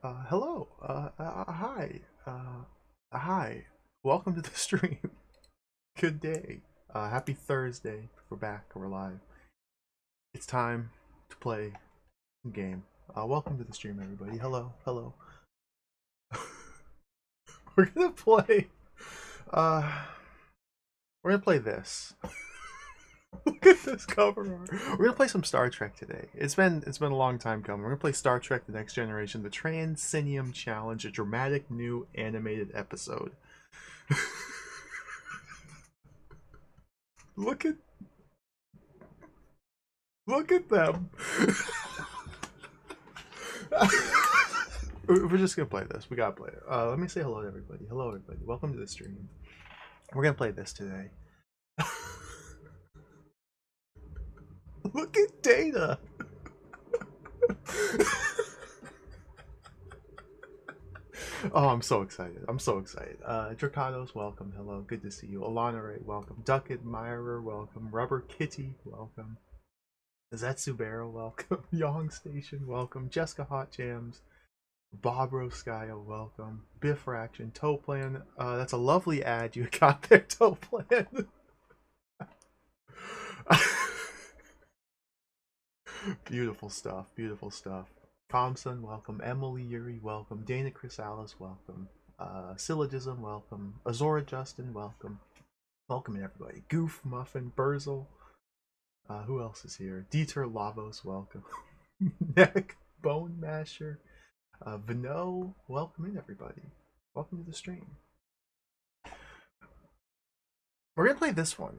Hello. Hi. Hi. Welcome to the stream. Good day. Happy Thursday. We're back. We're live. It's time to play some game. Welcome to the stream, everybody. Hello. Hello. We're gonna play. Uh, we're gonna play this. Look at this cover art. We're gonna play some Star Trek today. It's been a long time coming. We're gonna play Star Trek: The Next Generation, the Transinium Challenge, a dramatic new animated episode. look at look at them. We're just gonna play this. We gotta play it. Let me say hello to everybody. Hello, everybody. Welcome to the stream. We're gonna play this today. Look at Data. Oh, I'm so excited. I'm so excited. Dracados, welcome. Hello. Good to see you. Alana Ray, welcome. Duck Admirer, welcome. Rubber Kitty, welcome. Zetsubero, welcome. Yong Station, welcome. Jessica Hot Jams, Bob Roskaya, welcome. Biff Fraction, Toe Plan. That's a lovely ad you got there, Toe Plan. Beautiful stuff. Beautiful stuff. Thompson, welcome. Emily Yuri, welcome. Dana Chrysalis, welcome. Syllogism, welcome. Azora Justin, welcome. Welcome everybody. Goof, Muffin, Burzel. Who else is here? Dieter Lavos, welcome. Neck, Bone Masher. Vino, welcome in everybody. Welcome to the stream. We're gonna play this one.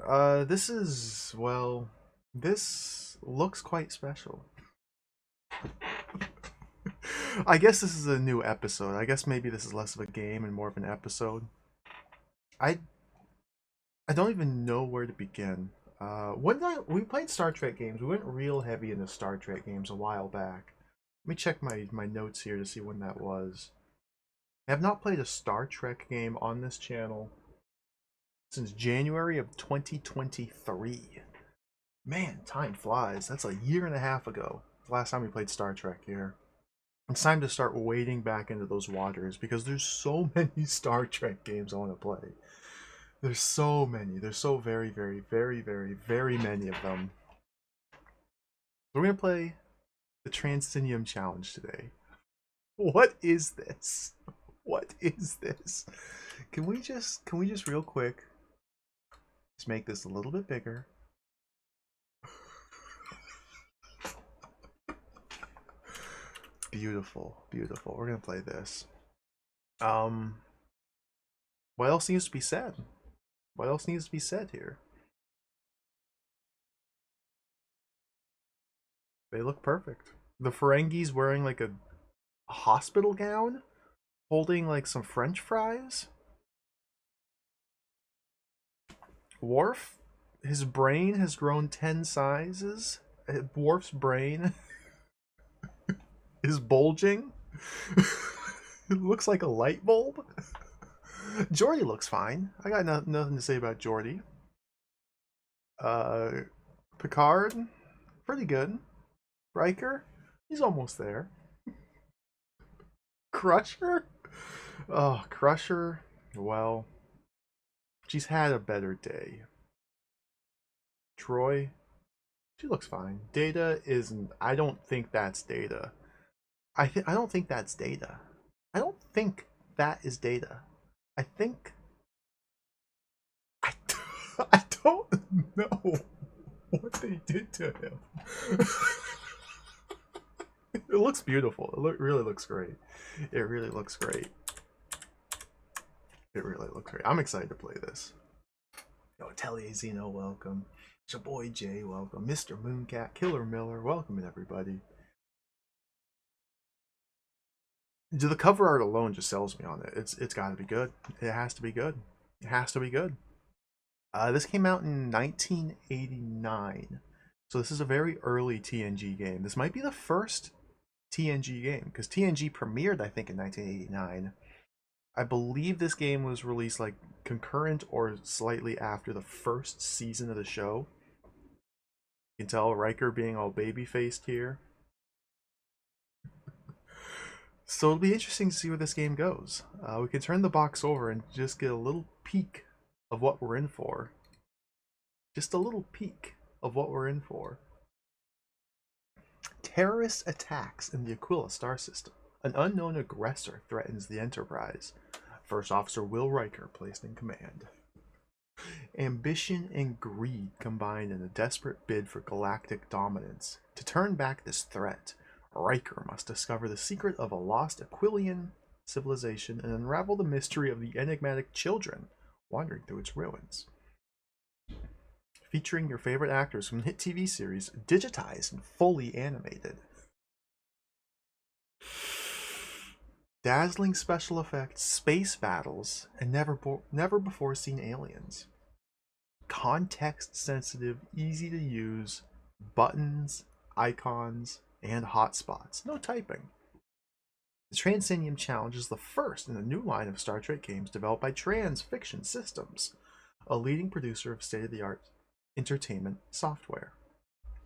This looks quite special. I guess this is a new episode. I guess maybe this is less of a game and more of an episode. I I don't even know where to begin. We played Star Trek games. We went real heavy into Star Trek games a while back. Let me check my notes here to see when that was. I have not played a Star Trek game on this channel since January of 2023. Man, time flies. That's a year and a half ago. The last time we played Star Trek here. It's time to start wading back into those waters because there's so many Star Trek games I want to play. There's so many. There's so very, very, very, very, very many of them. So we're gonna play the Transinium Challenge today. What is this? What is this? Can we just real quick just make this a little bit bigger? Beautiful, beautiful. We're gonna play this. Um, what else needs to be said? What else needs to be said here? They look perfect. The Ferengi's wearing like a hospital gown, holding like some French fries. Worf, his brain has grown 10 sizes. Worf's brain is bulging. It looks like a light bulb. Geordi looks fine. I got nothing to say about Geordi. Uh, Picard, pretty good. Riker, he's almost there. Crusher? Oh, Crusher. Well, she's had a better day. Troy, she looks fine. Data isn't. I don't think that's Data. I don't think that's Data. I don't think that is Data. I think I, I don't know what they did to him. It looks beautiful. Really looks great. It really looks great. It really looks great. I'm excited to play this. Yo, Telly Zeno, welcome. It's your boy Jay, welcome. Mr. Mooncat, Killer Miller, welcome in everybody. The cover art alone just sells me on it. It's got to be good. It has to be good. It has to be good. This came out in 1989, so this is a very early TNG game. This might be the first TNG game because TNG premiered, I think, in 1989. I believe this game was released like concurrent or slightly after the first season of the show. You can tell Riker being all baby faced here. So it'll be interesting to see where this game goes. We can turn the box over and just get a little peek of what we're in for. Just a little peek of what we're in for. Terrorist attacks in the Aquila star system. An unknown aggressor threatens the Enterprise. First Officer Will Riker placed in command. Ambition and greed combined in a desperate bid for galactic dominance. To turn back this threat, Riker must discover the secret of a lost Aquilian civilization and unravel the mystery of the enigmatic children wandering through its ruins. Featuring your favorite actors from the hit TV series, digitized and fully animated. Dazzling special effects, space battles, and never before seen aliens. Context sensitive, easy to use buttons, icons, and hotspots. No typing. The Transinium Challenge is the first in a new line of Star Trek games developed by Trans Fiction Systems, a leading producer of state-of-the-art entertainment software.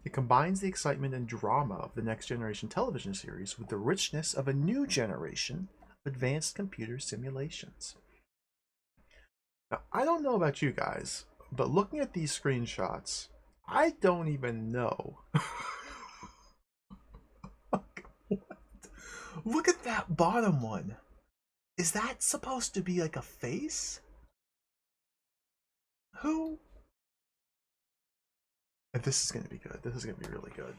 It combines the excitement and drama of the Next Generation television series with the richness of a new generation of advanced computer simulations. Now, I don't know about you guys, but looking at these screenshots, I don't even know. Look at that bottom one. Is that supposed to be like a face? Who? This is going to be good. This is going to be really good.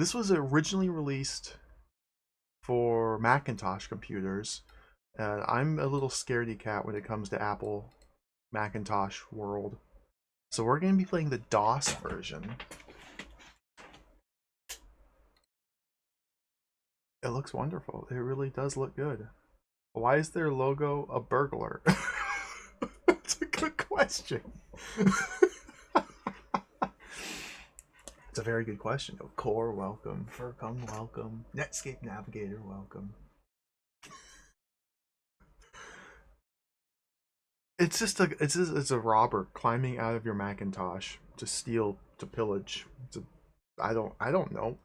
This was originally released for Macintosh computers. I'm a little scaredy cat when it comes to Apple Macintosh world. So we're going to be playing the DOS version. It looks wonderful. It really does look good. Why is their logo a burglar? That's a good question. It's a very good question. Core, welcome. Furcom, welcome. Netscape Navigator, welcome. It's a robber climbing out of your Macintosh to steal, to pillage. I don't know.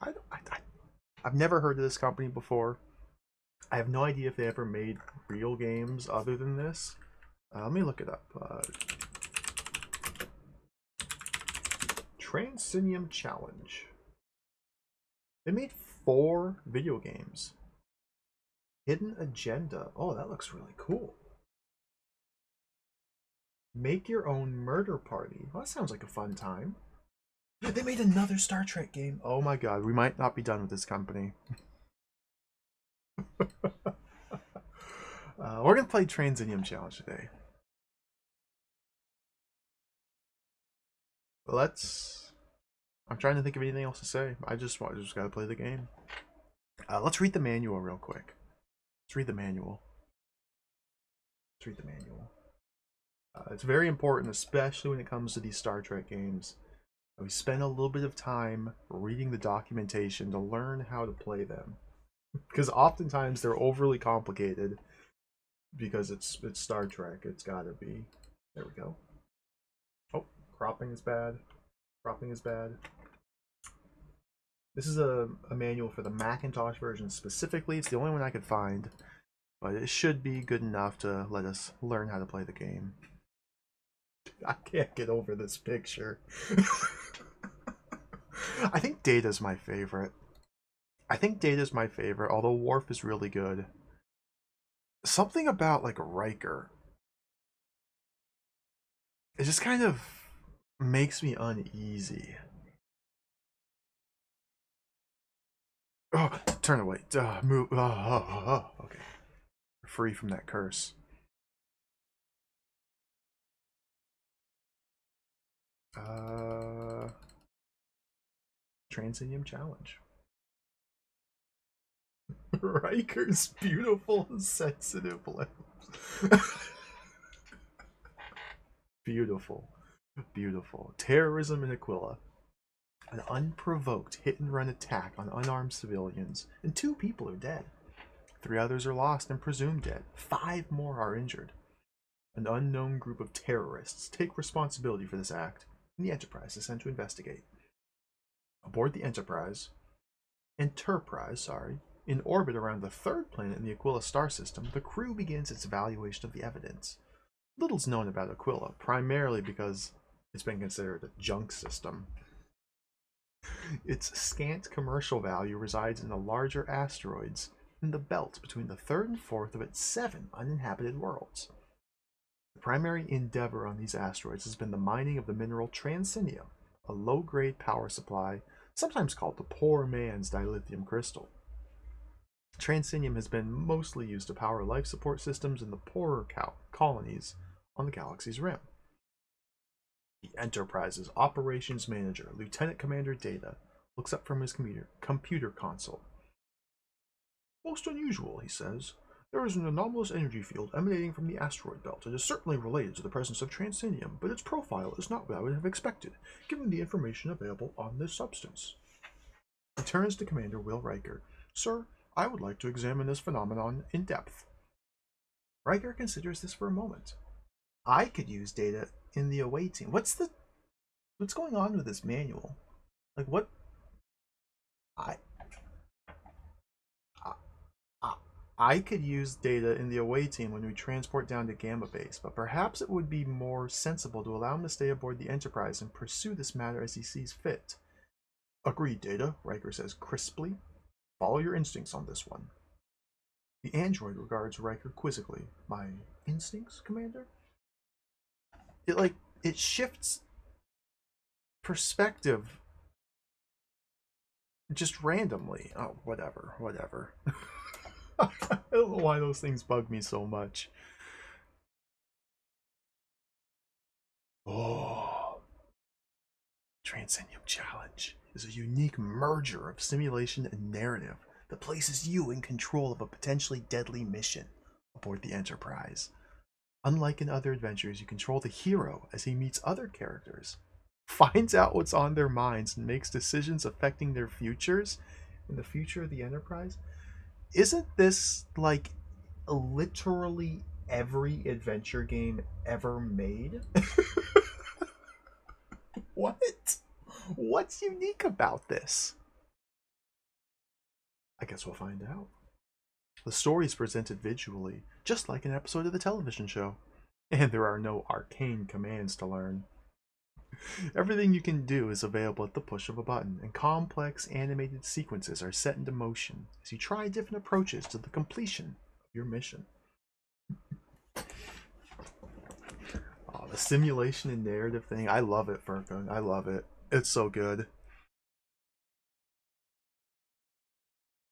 I've never heard of this company before. I have no idea if they ever made real games other than this. Let me look it up. Transinium Challenge. They made 4 video games. Hidden Agenda. Oh, that looks really cool. Make your own murder party. Well, that sounds like a fun time. They made another Star Trek game. Oh my god, we might not be done with this company. We're gonna play Transinium Challenge today. I'm trying to think of anything else to say. I just gotta play the game. Let's read the manual real quick. Let's read the manual. It's very important, especially when it comes to these Star Trek games. We spend a little bit of time reading the documentation to learn how to play them. Because oftentimes they're overly complicated because it's Star Trek. It's gotta be. There we go. Oh, cropping is bad. This is a manual for the Macintosh version specifically. It's the only one I could find. But it should be good enough to let us learn how to play the game. I can't get over this picture. I think Data's my favorite. Although Worf is really good. Something about like Riker. It just kind of makes me uneasy. Oh, turn away. Move. Okay. Free from that curse. Transinium Challenge. Riker's beautiful and sensitive lips. Beautiful. Terrorism in Aquila. An unprovoked hit-and-run attack on unarmed civilians, and 2 people are dead. 3 others are lost and presumed dead. 5 more are injured. An unknown group of terrorists take responsibility for this act, and the Enterprise is sent to investigate. Aboard the Enterprise, Enterprise, in orbit around the third planet in the Aquila star system, the crew begins its evaluation of the evidence. Little's known about Aquila, primarily because it's been considered a junk system. Its scant commercial value resides in the larger asteroids in the belt between the third and fourth of its 7 uninhabited worlds. The primary endeavor on these asteroids has been the mining of the mineral Transinium, a low-grade power supply, sometimes called the poor man's dilithium crystal. Transinium has been mostly used to power life support systems in the poorer colonies on the galaxy's rim. The Enterprise's operations manager, Lieutenant Commander Data, looks up from his computer console. Most unusual, he says. There is an anomalous energy field emanating from the asteroid belt. It is certainly related to the presence of Transinium, but its profile is not what I would have expected, given the information available on this substance. He turns to Commander Will Riker. Sir, I would like to examine this phenomenon in depth. Riker considers this for a moment. I could use Data in the away team. What's going on with this manual? Like what? I I could use Data in the away team when we transport down to Gamma Base, but perhaps it would be more sensible to allow him to stay aboard the Enterprise and pursue this matter as he sees fit. Agreed, Data, Riker says crisply. Follow your instincts on this one. The android regards Riker quizzically. My instincts, Commander? It shifts perspective just randomly. Oh, whatever. I don't know why those things bug me so much. Oh, Transinium Challenge is a unique merger of simulation and narrative that places you in control of a potentially deadly mission aboard the Enterprise. Unlike in other adventures, you control the hero as he meets other characters, finds out what's on their minds, and makes decisions affecting their futures and the future of the Enterprise. Isn't this like literally every adventure game ever made? What? What's unique about this? I guess we'll find out. The story is presented visually, just like an episode of the television show. And there are no arcane commands to learn. Everything you can do is available at the push of a button, and complex animated sequences are set into motion as you try different approaches to the completion of your mission. Oh, the simulation and narrative thing, I love it, Furka. I love it. It's so good.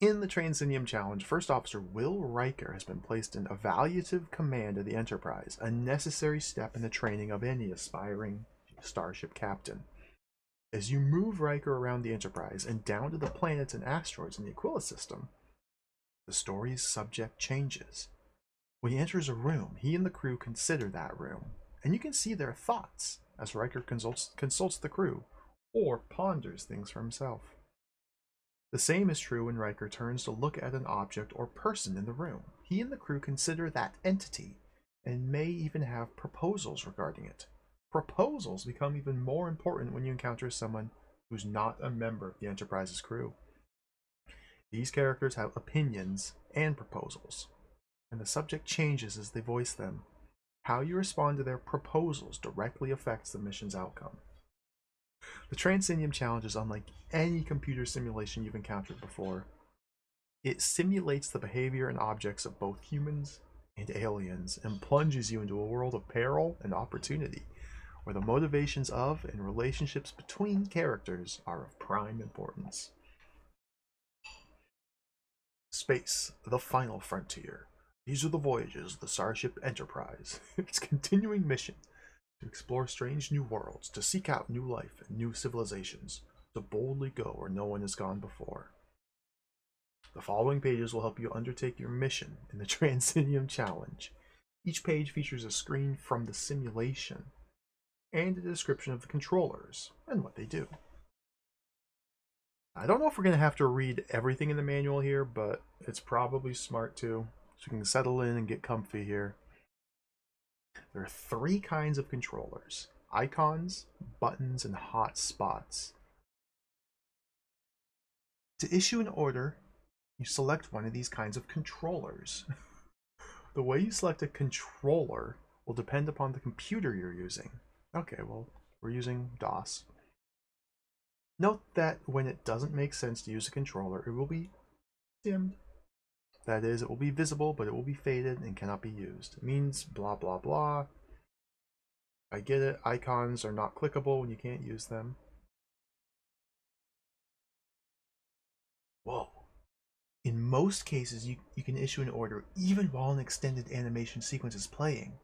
In the Transinium Challenge, First Officer Will Riker has been placed in evaluative command of the Enterprise, a necessary step in the training of any aspiring starship captain. As you move Riker around the Enterprise and down to the planets and asteroids in the Aquila system, the story's subject changes. When he enters a room, he and the crew consider that room, and you can see their thoughts as Riker consults the crew or ponders things for himself. The same is true when Riker turns to look at an object or person in the room. He and the crew consider that entity and may even have proposals regarding it. Proposals become even more important when you encounter someone who's not a member of the Enterprise's crew. These characters have opinions and proposals, and the subject changes as they voice them. How you respond to their proposals directly affects the mission's outcome. The Transinium Challenge is unlike any computer simulation you've encountered before. It simulates the behavior and objects of both humans and aliens and plunges you into a world of peril and opportunity, where the motivations of and relationships between characters are of prime importance. Space, the final frontier. These are the voyages of the Starship Enterprise. Its continuing mission to explore strange new worlds, to seek out new life and new civilizations, to boldly go where no one has gone before. The following pages will help you undertake your mission in the Transinium Challenge. Each page features a screen from the simulation and a description of the controllers and what they do. I don't know if we're going to have to read everything in the manual here, but it's probably smart to, so we can settle in and get comfy here. There are 3 kinds of controllers: icons, buttons, and hotspots. To issue an order, you select one of these kinds of controllers. The way you select a controller will depend upon the computer you're using. Okay, well, we're using DOS. Note that when it doesn't make sense to use a controller, it will be dimmed. That is, it will be visible, but it will be faded and cannot be used. It means blah blah blah. I get it, icons are not clickable when you can't use them. Whoa. In most cases, you can issue an order even while an extended animation sequence is playing.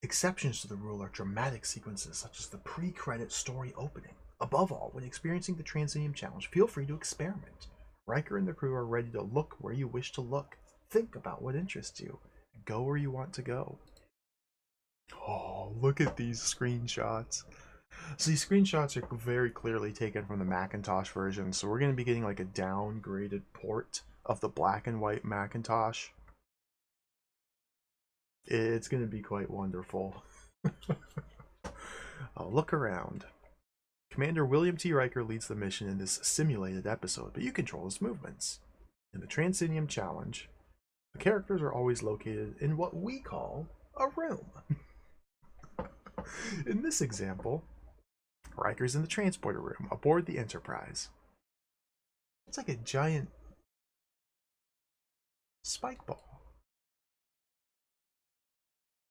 Exceptions to the rule are dramatic sequences such as the pre-credit story opening. Above all, when experiencing the Transinium challenge, feel free to experiment. Riker and the crew are ready to look where you wish to look. Think about what interests you. Go where you want to go. Oh, look at these screenshots. So these screenshots are very clearly taken from the Macintosh version, so we're going to be getting like a downgraded port of the black and white Macintosh. It's going to be quite wonderful. Look around. Commander William T. Riker leads the mission in this simulated episode, but you control his movements. In the Transinium challenge, the characters are always located in what we call a room. In this example, Riker's in the transporter room aboard the Enterprise. It's like a giant spike ball.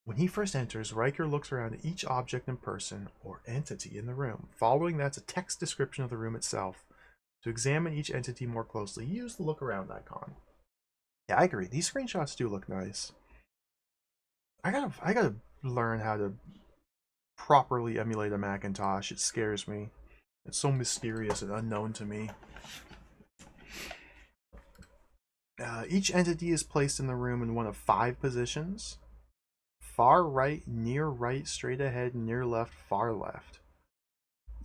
When he first enters, Riker looks around at each object and person or entity in the room. Following that's a text description of the room itself. To examine each entity more closely, use the look around icon. Yeah, I agree. These screenshots do look nice. I gotta learn how to properly emulate a Macintosh. It scares me. It's so mysterious and unknown to me. Each entity is placed in the room in one of 5 positions. Far right, near right, straight ahead, near left, far left.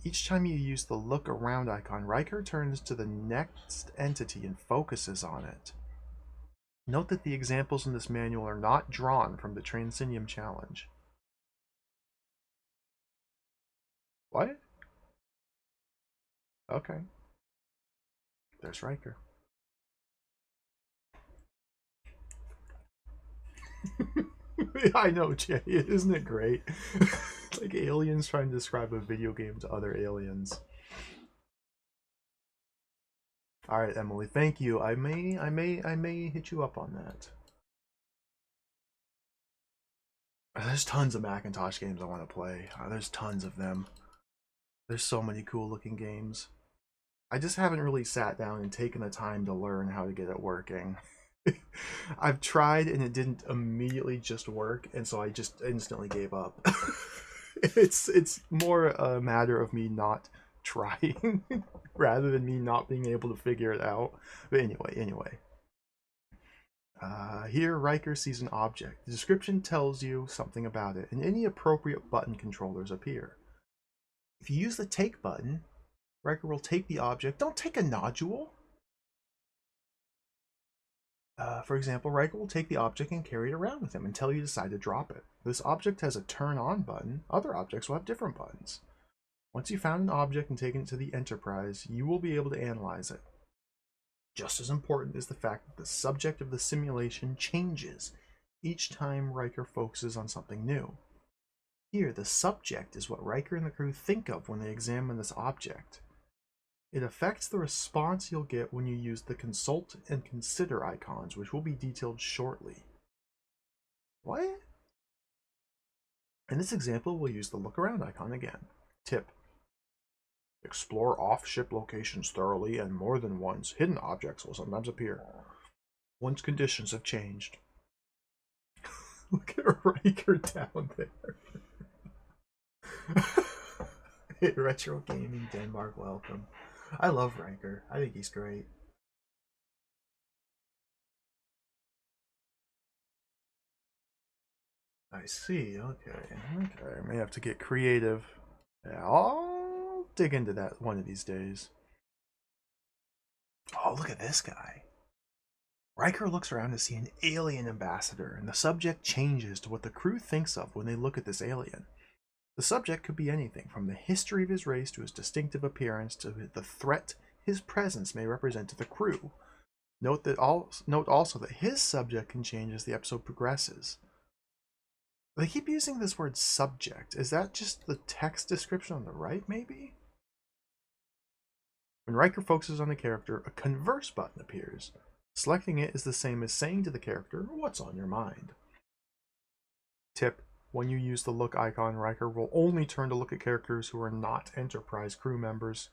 Each time you use the look around icon, Riker turns to the next entity and focuses on it. Note that the examples in this manual are not drawn from the Transinium challenge. What? Okay. There's Riker. I know, Jay. Isn't it great? It's like aliens trying to describe a video game to other aliens. All right, Emily. Thank you. I may hit you up on that. There's tons of Macintosh games I want to play. There's tons of them. There's so many cool looking games. I just haven't really sat down and taken the time to learn how to get it working. I've tried and it didn't immediately just work, and so I just instantly gave up. It's more a matter of me not trying rather than me not being able to figure it out. But anyway. Here, Riker sees an object. The description tells you something about it, and any appropriate button controllers appear. If you use the take button, Riker will take the object. Don't take a nodule. For example, Riker will take the object and carry it around with him until you decide to drop it. This object has a turn on button. Other objects will have different buttons. Once you've found an object and taken it to the Enterprise, you will be able to analyze it. Just as important is the fact that the subject of the simulation changes each time Riker focuses on something new. Here, the subject is what Riker and the crew think of when they examine this object. It affects the response you'll get when you use the consult and consider icons, which will be detailed shortly. What? In this example, we'll use the look around icon again. Tip: explore off-ship locations thoroughly and more than once. Hidden objects will sometimes appear once conditions have changed. Look at Riker down there. Hey, Retro Gaming Denmark, welcome. I love Riker. I think he's great. I see. Okay. I may have to get creative. Yeah, I'll dig into that one of these days. Oh, look at this guy. Riker looks around to see an alien ambassador, and the subject changes to what the crew thinks of when they look at this alien. The subject could be anything, from the history of his race to his distinctive appearance to the threat his presence may represent to the crew. Note also that his subject can change as the episode progresses. They keep using this word subject. Is that just the text description on the right, maybe? When Riker focuses on the character, a converse button appears. Selecting it is the same as saying to the character, "What's on your mind?" Tip: when you use the look icon, Riker will only turn to look at characters who are not Enterprise crew members.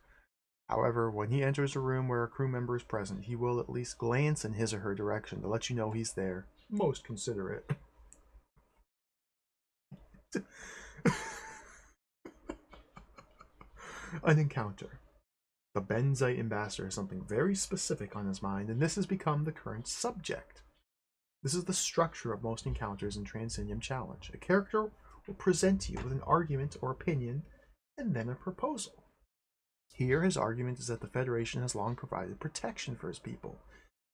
However, when he enters a room where a crew member is present, he will at least glance in his or her direction to let you know he's there. Most considerate. An encounter. The Benzite ambassador has something very specific on his mind, and this has become the current subject. This is the structure of most encounters in Transinium Challenge. A character will present to you with an argument or opinion, and then a proposal. Here, his argument is that the Federation has long provided protection for his people.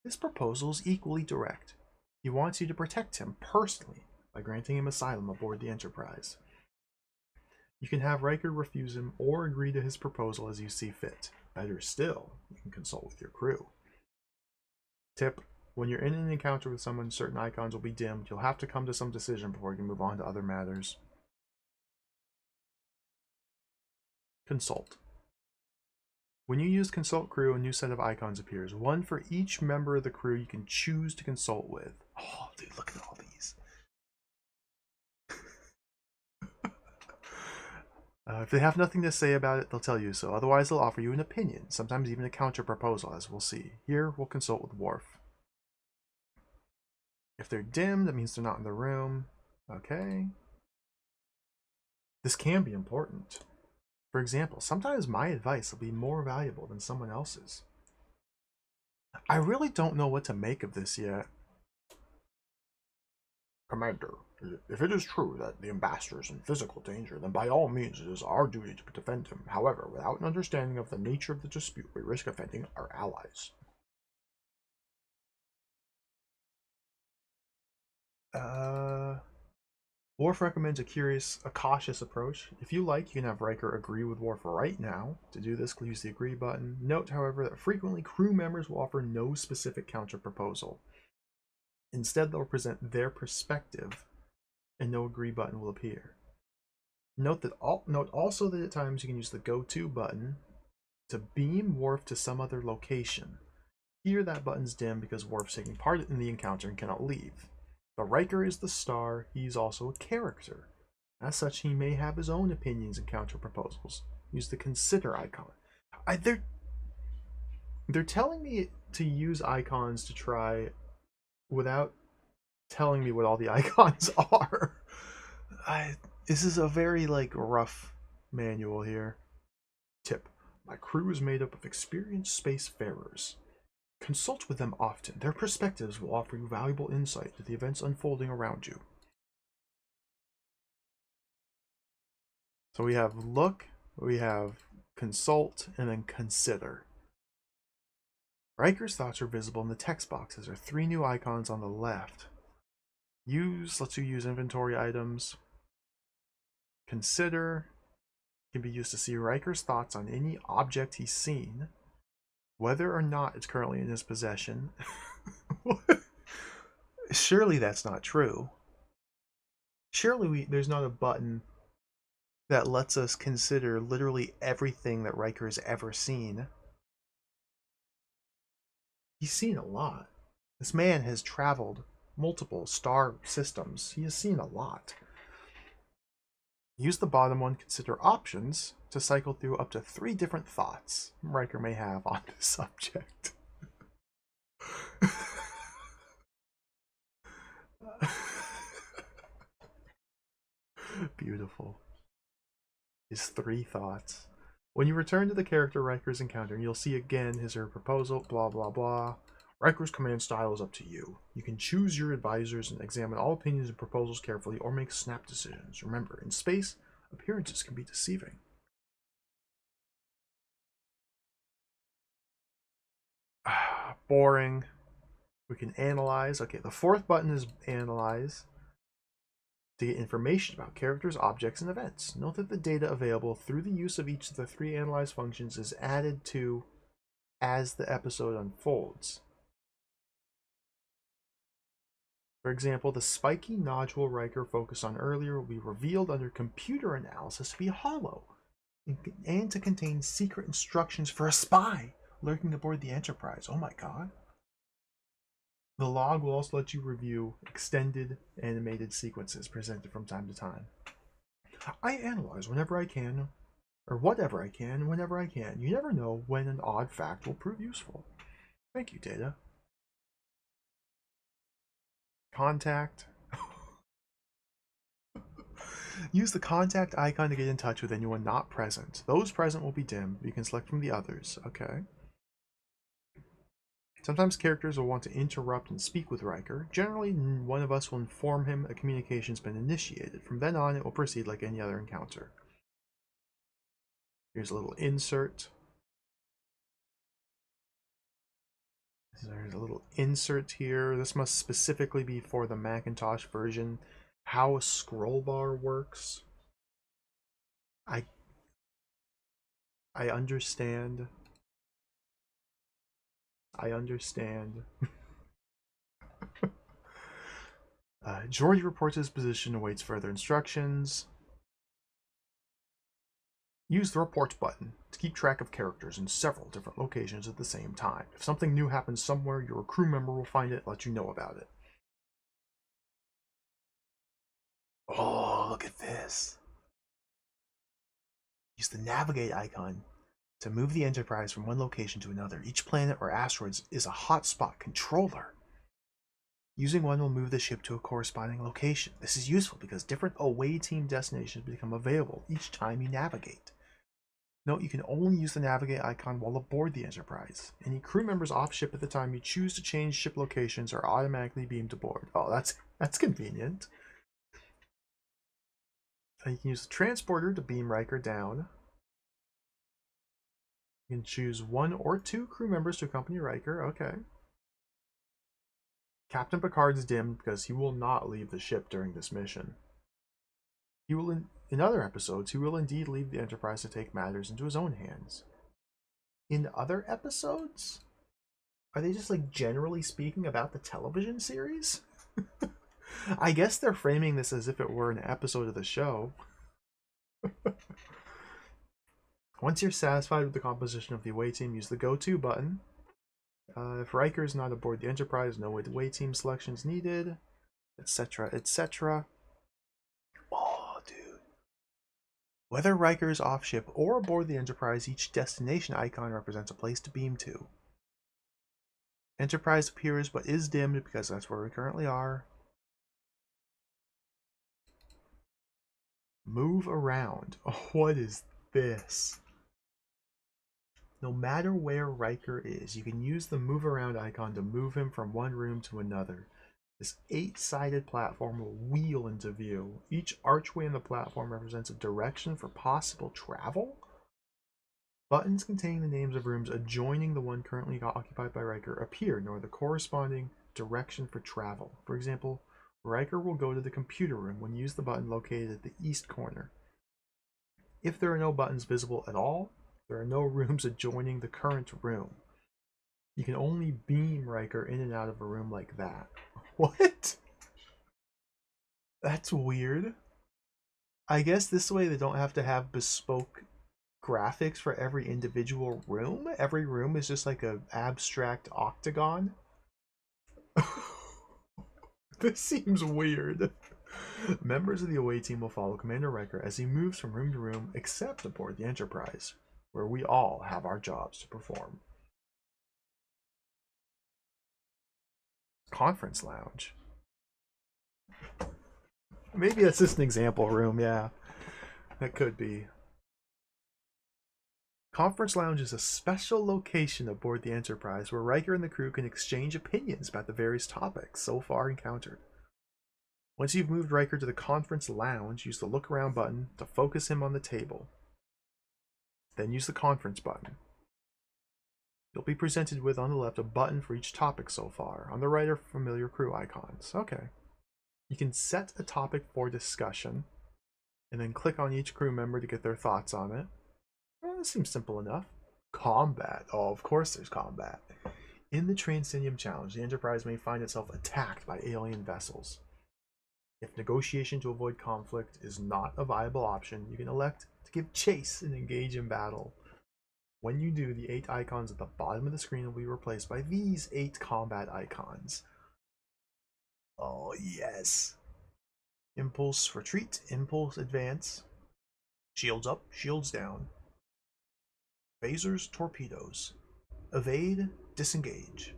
This proposal is equally direct. He wants you to protect him personally by granting him asylum aboard the Enterprise. You can have Riker refuse him or agree to his proposal as you see fit. Better still, you can consult with your crew. Tip: when you're in an encounter with someone, certain icons will be dimmed. You'll have to come to some decision before you can move on to other matters. Consult. When you use Consult Crew, a new set of icons appears. One for each member of the crew you can choose to consult with. Oh, dude, look at all these. If they have nothing to say about it, they'll tell you so. Otherwise, they'll offer you an opinion, sometimes even a counter proposal, as we'll see. Here, we'll consult with Worf. If they're dimmed, that means they're not in the room. Okay. This can be important. For example, sometimes my advice will be more valuable than someone else's. I really don't know what to make of this yet. Commander, if it is true that the ambassador is in physical danger, then by all means it is our duty to defend him. However, without an understanding of the nature of the dispute, we risk offending our allies. Worf recommends a cautious approach. If you like, you can have Riker agree with Worf right now. To do this, use the agree button. Note, however, that frequently crew members will offer no specific counter proposal. Instead, they'll present their perspective, and no agree button will appear. Note also that at times you can use the go to button to beam Worf to some other location. Here, that button's dim because Worf's taking part in the encounter and cannot leave. But Riker is the star, he's also a character. As such, he may have his own opinions and counter proposals. Use the consider icon. They're telling me to use icons to try without telling me what all the icons are. This is a very rough manual here. Tip: my crew is made up of experienced spacefarers. Consult with them often. Their perspectives will offer you valuable insight to the events unfolding around you. So we have look, we have consult, and then consider. Riker's thoughts are visible in the text boxes. There are 3 new icons on the left. Lets you use inventory items. Consider can be used to see Riker's thoughts on any object he's seen, whether or not it's currently in his possession. Surely that's not true. Surely there's not a button that lets us consider literally everything that Riker has ever seen. He's seen a lot. This man has traveled multiple star systems. He has seen a lot. Use the bottom one, consider options, to cycle through up to 3 different thoughts Riker may have on the subject. Beautiful. His 3 thoughts. When you return to the character Riker's encountering, you'll see again his or her proposal, blah blah blah. Riker's command style is up to you. You can choose your advisors and examine all opinions and proposals carefully, or make snap decisions. Remember, in space, appearances can be deceiving. Boring. We can analyze. Okay, the 4th button is analyze. To get information about characters, objects, and events. Note that the data available through the use of each of the 3 analyze functions is added to as the episode unfolds. For example, the spiky nodule Riker focused on earlier will be revealed under computer analysis to be hollow and to contain secret instructions for a spy lurking aboard the Enterprise. Oh my god. The log will also let you review extended animated sequences presented from time to time. I analyze whenever I can, or whatever I can, whenever I can. You never know when an odd fact will prove useful. Thank you, Data. Contact. Use the contact icon to get in touch with anyone not present. Those present will be dimmed. You can select from the others. Okay. Sometimes characters will want to interrupt and speak with Riker. Generally, one of us will inform him a communication's been initiated. From then on, it will proceed like any other encounter. Here's a little insert. There's a little insert here. This must specifically be for the Macintosh version. How a scroll bar works. I understand. I understand. Geordi reports his position, awaits further instructions. Use the reports button to keep track of characters in several different locations at the same time. If something new happens somewhere, your crew member will find it and let you know about it. Oh, look at this. Use the navigate icon to move the Enterprise from one location to another. Each planet or asteroid is a hotspot controller. Using one will move the ship to a corresponding location. This is useful because different away team destinations become available each time you navigate. Note, you can only use the navigate icon while aboard the Enterprise. Any crew members off ship at the time you choose to change ship locations are automatically beamed aboard. Oh, that's convenient. You can use the transporter to beam Riker down. You can choose 1 or 2 crew members to accompany Riker. Okay. Captain Picard's dimmed because he will not leave the ship during this mission. He will, in other episodes, he will indeed leave the Enterprise to take matters into his own hands. In other episodes? Are they just like generally speaking about the television series? I guess they're framing this as if it were an episode of the show. Once you're satisfied with the composition of the away team, use the Go To button. If Riker is not aboard the Enterprise, no away team selections needed, etc., etc. Oh, dude. Whether Riker is off ship or aboard the Enterprise, each destination icon represents a place to beam to. Enterprise appears but is dimmed because that's where we currently are. Move around. Oh, what is this? No matter where Riker is, you can use the move around icon to move him from one room to another. This 8-sided platform will wheel into view. Each archway in the platform represents a direction for possible travel. Buttons containing the names of rooms adjoining the one currently occupied by Riker appear, nor the corresponding direction for travel. For example, Riker will go to the computer room when you use the button located at the east corner. If there are no buttons visible at all, there are no rooms adjoining the current room. You can only beam Riker in and out of a room like that. What? That's weird. I guess this way they don't have to have bespoke graphics for every individual room. Every room is just like an abstract octagon. This seems weird. Members of the away team will follow Commander Riker as he moves from room to room, except aboard the Enterprise, where we all have our jobs to perform. Conference lounge. Maybe that's just an example room, yeah. That could be. Conference lounge is a special location aboard the Enterprise where Riker and the crew can exchange opinions about the various topics so far encountered. Once you've moved Riker to the conference lounge, use the look around button to focus him on the table. Then use the conference button. You'll be presented with, on the left, a button for each topic so far. On the right are familiar crew icons. Okay. You can set a topic for discussion, and then click on each crew member to get their thoughts on it. Well, this seems simple enough. Combat. Oh, of course there's combat. In the Transinium challenge, the Enterprise may find itself attacked by alien vessels. If negotiation to avoid conflict is not a viable option, you can elect to give chase and engage in battle. When you do, the 8 icons at the bottom of the screen will be replaced by these 8 combat icons. Oh, yes. Impulse retreat, impulse advance, shields up, shields down, phasers, torpedoes, evade, disengage.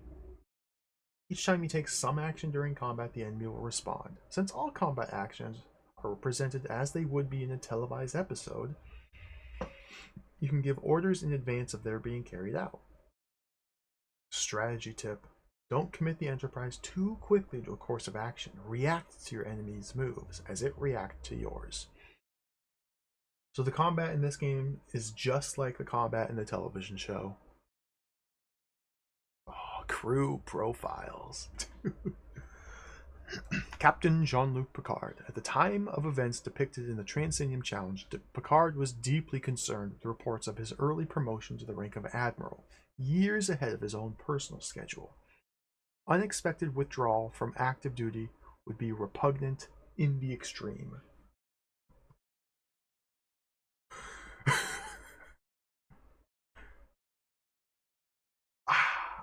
Each time you take some action during combat, the enemy will respond. Since all combat actions are presented as they would be in a televised episode, you can give orders in advance of their being carried out. Strategy tip. Don't commit the Enterprise too quickly to a course of action. React to your enemy's moves as it reacts to yours. So the combat in this game is just like the combat in the television show. Oh, crew profiles. Captain Jean-Luc Picard. At the time of events depicted in the Transinium Challenge, Picard was deeply concerned with reports of his early promotion to the rank of Admiral, years ahead of his own personal schedule. Unexpected withdrawal from active duty would be repugnant in the extreme.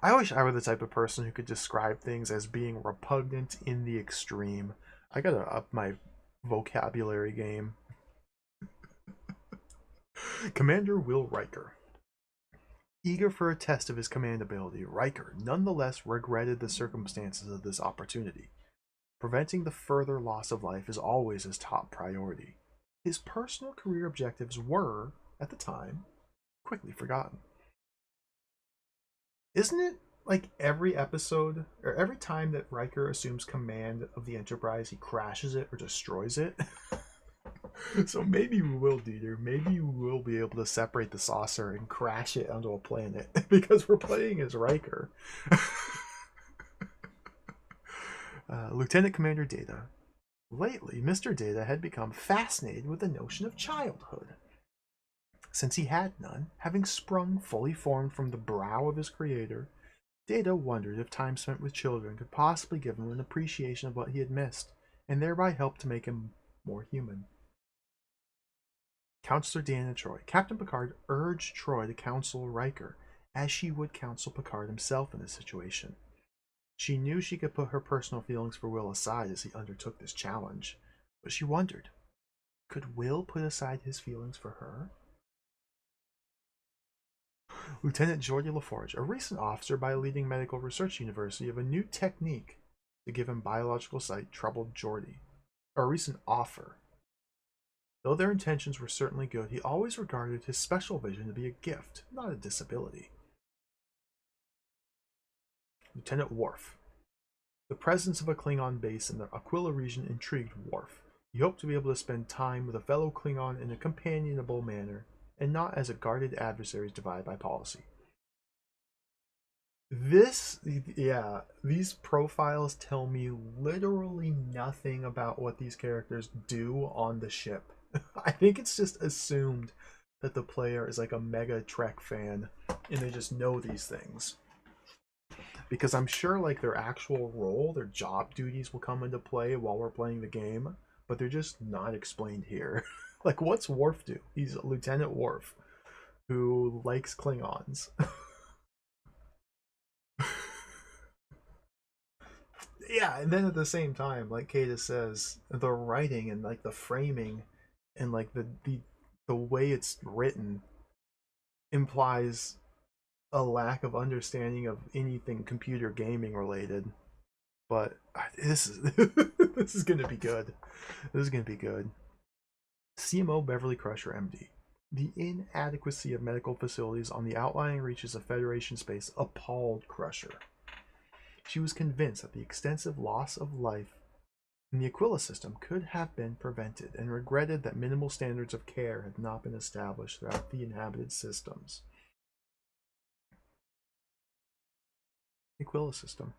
I wish I were the type of person who could describe things as being repugnant in the extreme. I gotta up my vocabulary game. Commander Will Riker. Eager for a test of his command ability, Riker nonetheless regretted the circumstances of this opportunity. Preventing the further loss of life is always his top priority. His personal career objectives were, at the time, quickly forgotten. Isn't it like every episode, or every time that Riker assumes command of the Enterprise, he crashes it or destroys it? So maybe we will, Dieter. Maybe we will be able to separate the saucer and crash it onto a planet because we're playing as Riker. Lieutenant Commander Data. Lately, Mr. Data had become fascinated with the notion of childhood. Since he had none, having sprung fully formed from the brow of his creator, Data wondered if time spent with children could possibly give him an appreciation of what he had missed, and thereby help to make him more human. Counselor Deanna Troi. Captain Picard urged Troi to counsel Riker, as she would counsel Picard himself in this situation. She knew she could put her personal feelings for Will aside as he undertook this challenge, but she wondered, could Will put aside his feelings for her? Lieutenant Geordie LaForge, a recent officer by a leading medical research university, of a new technique to give him biological sight, troubled Geordie. A recent offer. Though their intentions were certainly good, he always regarded his special vision to be a gift, not a disability. Lieutenant Worf. The presence of a Klingon base in the Aquila region intrigued Worf. He hoped to be able to spend time with a fellow Klingon in a companionable manner, and not as a guarded adversaries divided by policy. These profiles tell me literally nothing about what these characters do on the ship. I think it's just assumed that the player is like a mega Trek fan and they just know these things. Because I'm sure like their actual role, their job duties will come into play while we're playing the game, but they're just not explained here. Like, what's Worf do? He's Lieutenant Worf, who likes Klingons. Yeah, and then at the same time, like Kata says, the writing and like the framing and like the way it's written implies a lack of understanding of anything computer gaming related. But this is this is gonna be good. This is gonna be good. CMO Beverly Crusher, MD. The inadequacy of medical facilities on the outlying reaches of Federation space appalled Crusher. She was convinced that the extensive loss of life in the Aquila system could have been prevented, and regretted that minimal standards of care had not been established throughout the inhabited systems. Aquila system.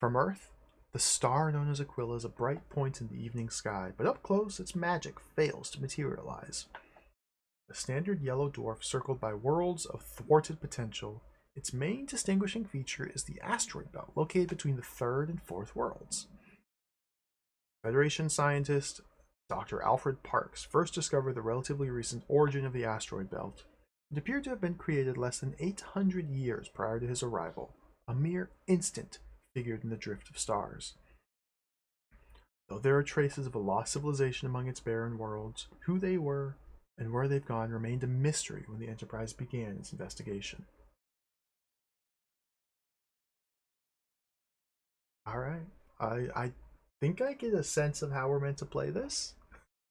From Earth, the star known as Aquila is a bright point in the evening sky, but up close its magic fails to materialize. A standard yellow dwarf circled by worlds of thwarted potential. Its main distinguishing feature is the asteroid belt, located between the third and fourth worlds. Federation scientist Dr. Alfred Parks first discovered the relatively recent origin of the asteroid belt. It appeared to have been created less than 800 years prior to his arrival, a mere instant figured in the drift of stars. Though there are traces of a lost civilization among its barren worlds, who they were and where they've gone remained a mystery when the Enterprise began its investigation. Alright, I think I get a sense of how we're meant to play this.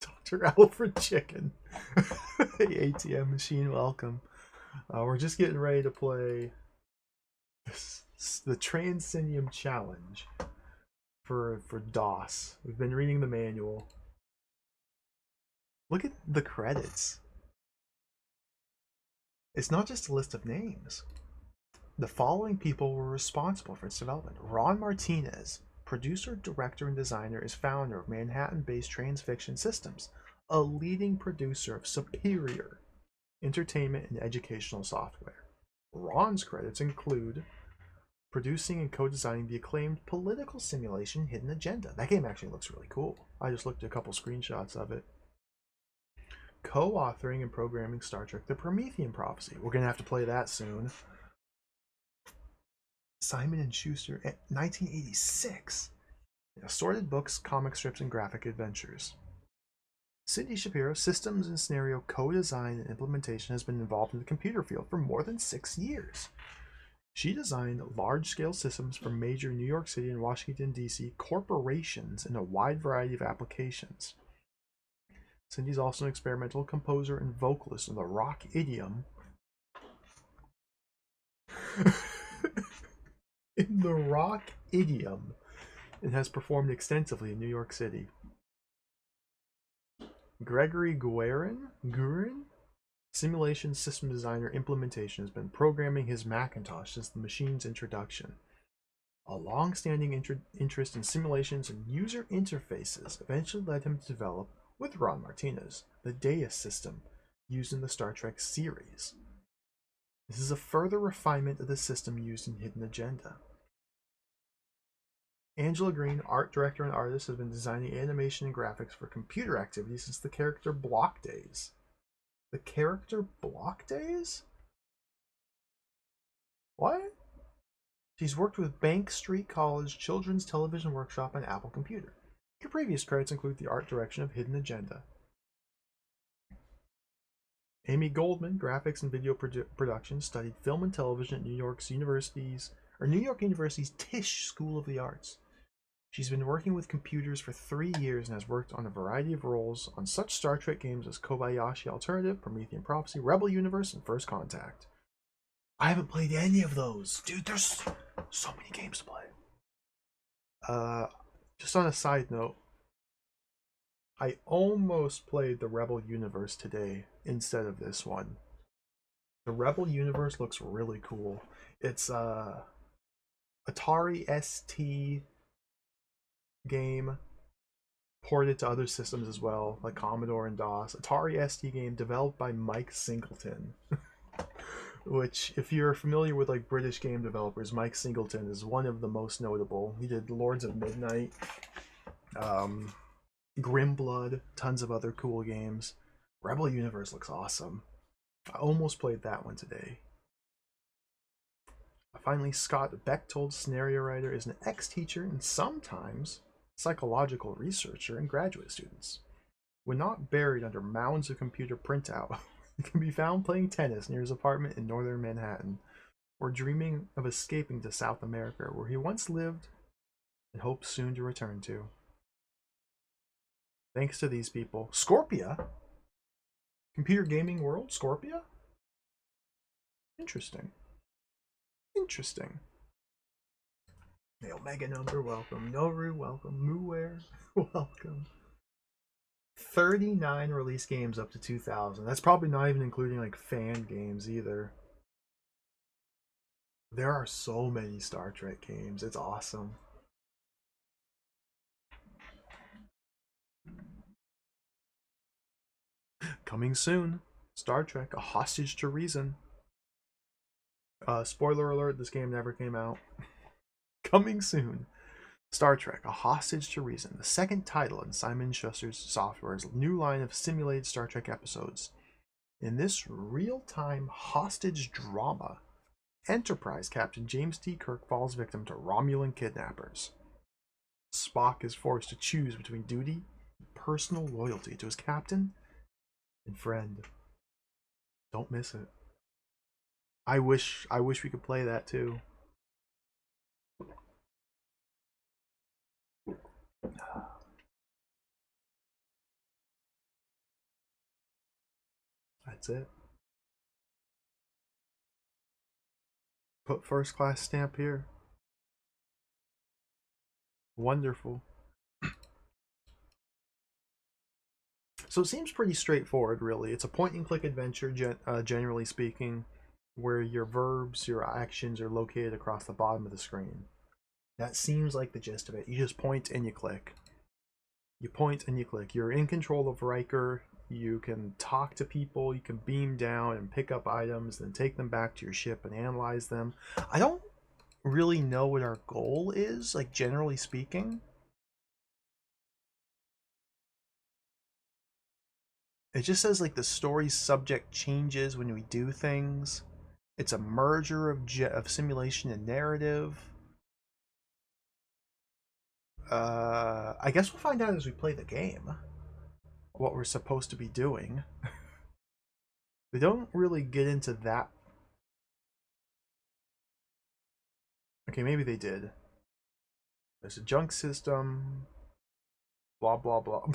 Dr. Alfred Chicken. The ATM machine, welcome. We're just getting ready to play the Transinium challenge for DOS. We've been reading the manual. Look at the credits. It's not just a list of names. The following people were responsible for its development. Ron Martinez, producer, director, and designer, is founder of Manhattan-based Transfiction Systems, a leading producer of superior entertainment and educational software. Ron's credits include producing and co-designing the acclaimed political simulation Hidden Agenda. That game actually looks really cool. I just looked at a couple screenshots of it. Co-authoring and programming Star Trek The Promethean Prophecy. We're going to have to play that soon. Simon & Schuster at 1986. Assorted books, comic strips, and graphic adventures. Cindy Shapiro, systems and scenario co-design and implementation, has been involved in the computer field for more than 6 years. She designed large-scale systems for major New York City and Washington, D.C. corporations in a wide variety of applications. Cindy's also an experimental composer and vocalist in the rock idiom. In the rock idiom, and has performed extensively in New York City. Gregory Guerin, simulation system designer implementation, has been programming his Macintosh since the machine's introduction. A long-standing interest in simulations and user interfaces eventually led him to develop, with Ron Martinez, the Deus system used in the Star Trek series. This is a further refinement of the system used in Hidden Agenda. Angela Green, art director and artist, has been designing animation and graphics for computer activity since the character Block days. The character Block days? What? She's worked with Bank Street College, Children's Television Workshop, and Apple Computer. Her previous credits include the art direction of Hidden Agenda. Amy Goldman, graphics and video production, studied film and television at New York University's Tisch School of the Arts. She's been working with computers for 3 years and has worked on a variety of roles on such Star Trek games as Kobayashi Alternative, Promethean Prophecy, Rebel Universe, and First Contact. I haven't played any of those. Dude, there's so many games to play. Just on a side note, I almost played the Rebel Universe today instead of this one. The Rebel Universe looks really cool. It's Atari ST game ported to other systems as well, like Commodore and DOS. Atari ST game developed by Mike Singleton. Which, if you're familiar with like British game developers, Mike Singleton is one of the most notable. He did Lords of Midnight, Grimblood, tons of other cool games. Rebel Universe looks awesome. I almost played that one today. Finally, Scott Bechtold, scenario writer, is an ex-teacher and sometimes psychological researcher in graduate students. When not buried under mounds of computer printout, he can be found playing tennis near his apartment in northern Manhattan, or dreaming of escaping to South America, where he once lived and hopes soon to return to. Thanks to these people. Scorpia? Computer gaming world? Scorpia? Interesting. Interesting. The Omega number, welcome. Noru, welcome. Muware, welcome. 39 release games up to 2000. That's probably not even including like fan games either. There are so many Star Trek games. It's awesome. Coming soon. Star Trek: A Hostage to Reason. Spoiler alert, this game never came out. Coming soon. Star Trek: A Hostage to Reason, the second title in Simon Schuster's Software's new line of simulated Star Trek episodes. In this real-time hostage drama, Enterprise Captain James T. Kirk falls victim to Romulan kidnappers. Spock is forced to choose between duty and personal loyalty to his captain and friend. Don't miss it. I wish we could play that too. That's it. Put first class stamp here. Wonderful. So it seems pretty straightforward, really. It's a point-and-click adventure, generally speaking, where your verbs, your actions are located across the bottom of the screen. That seems like the gist of it. You just point and you click. You point and you click. You're in control of Riker. You can talk to people. You can beam down and pick up items, then take them back to your ship and analyze them. I don't really know what our goal is, like, generally speaking. It just says, like, the story's subject changes when we do things. It's a merger of simulation and narrative. I guess we'll find out as we play the game what we're supposed to be doing. They don't really get into that. Okay, maybe they did. There's a junk system. Blah, blah, blah.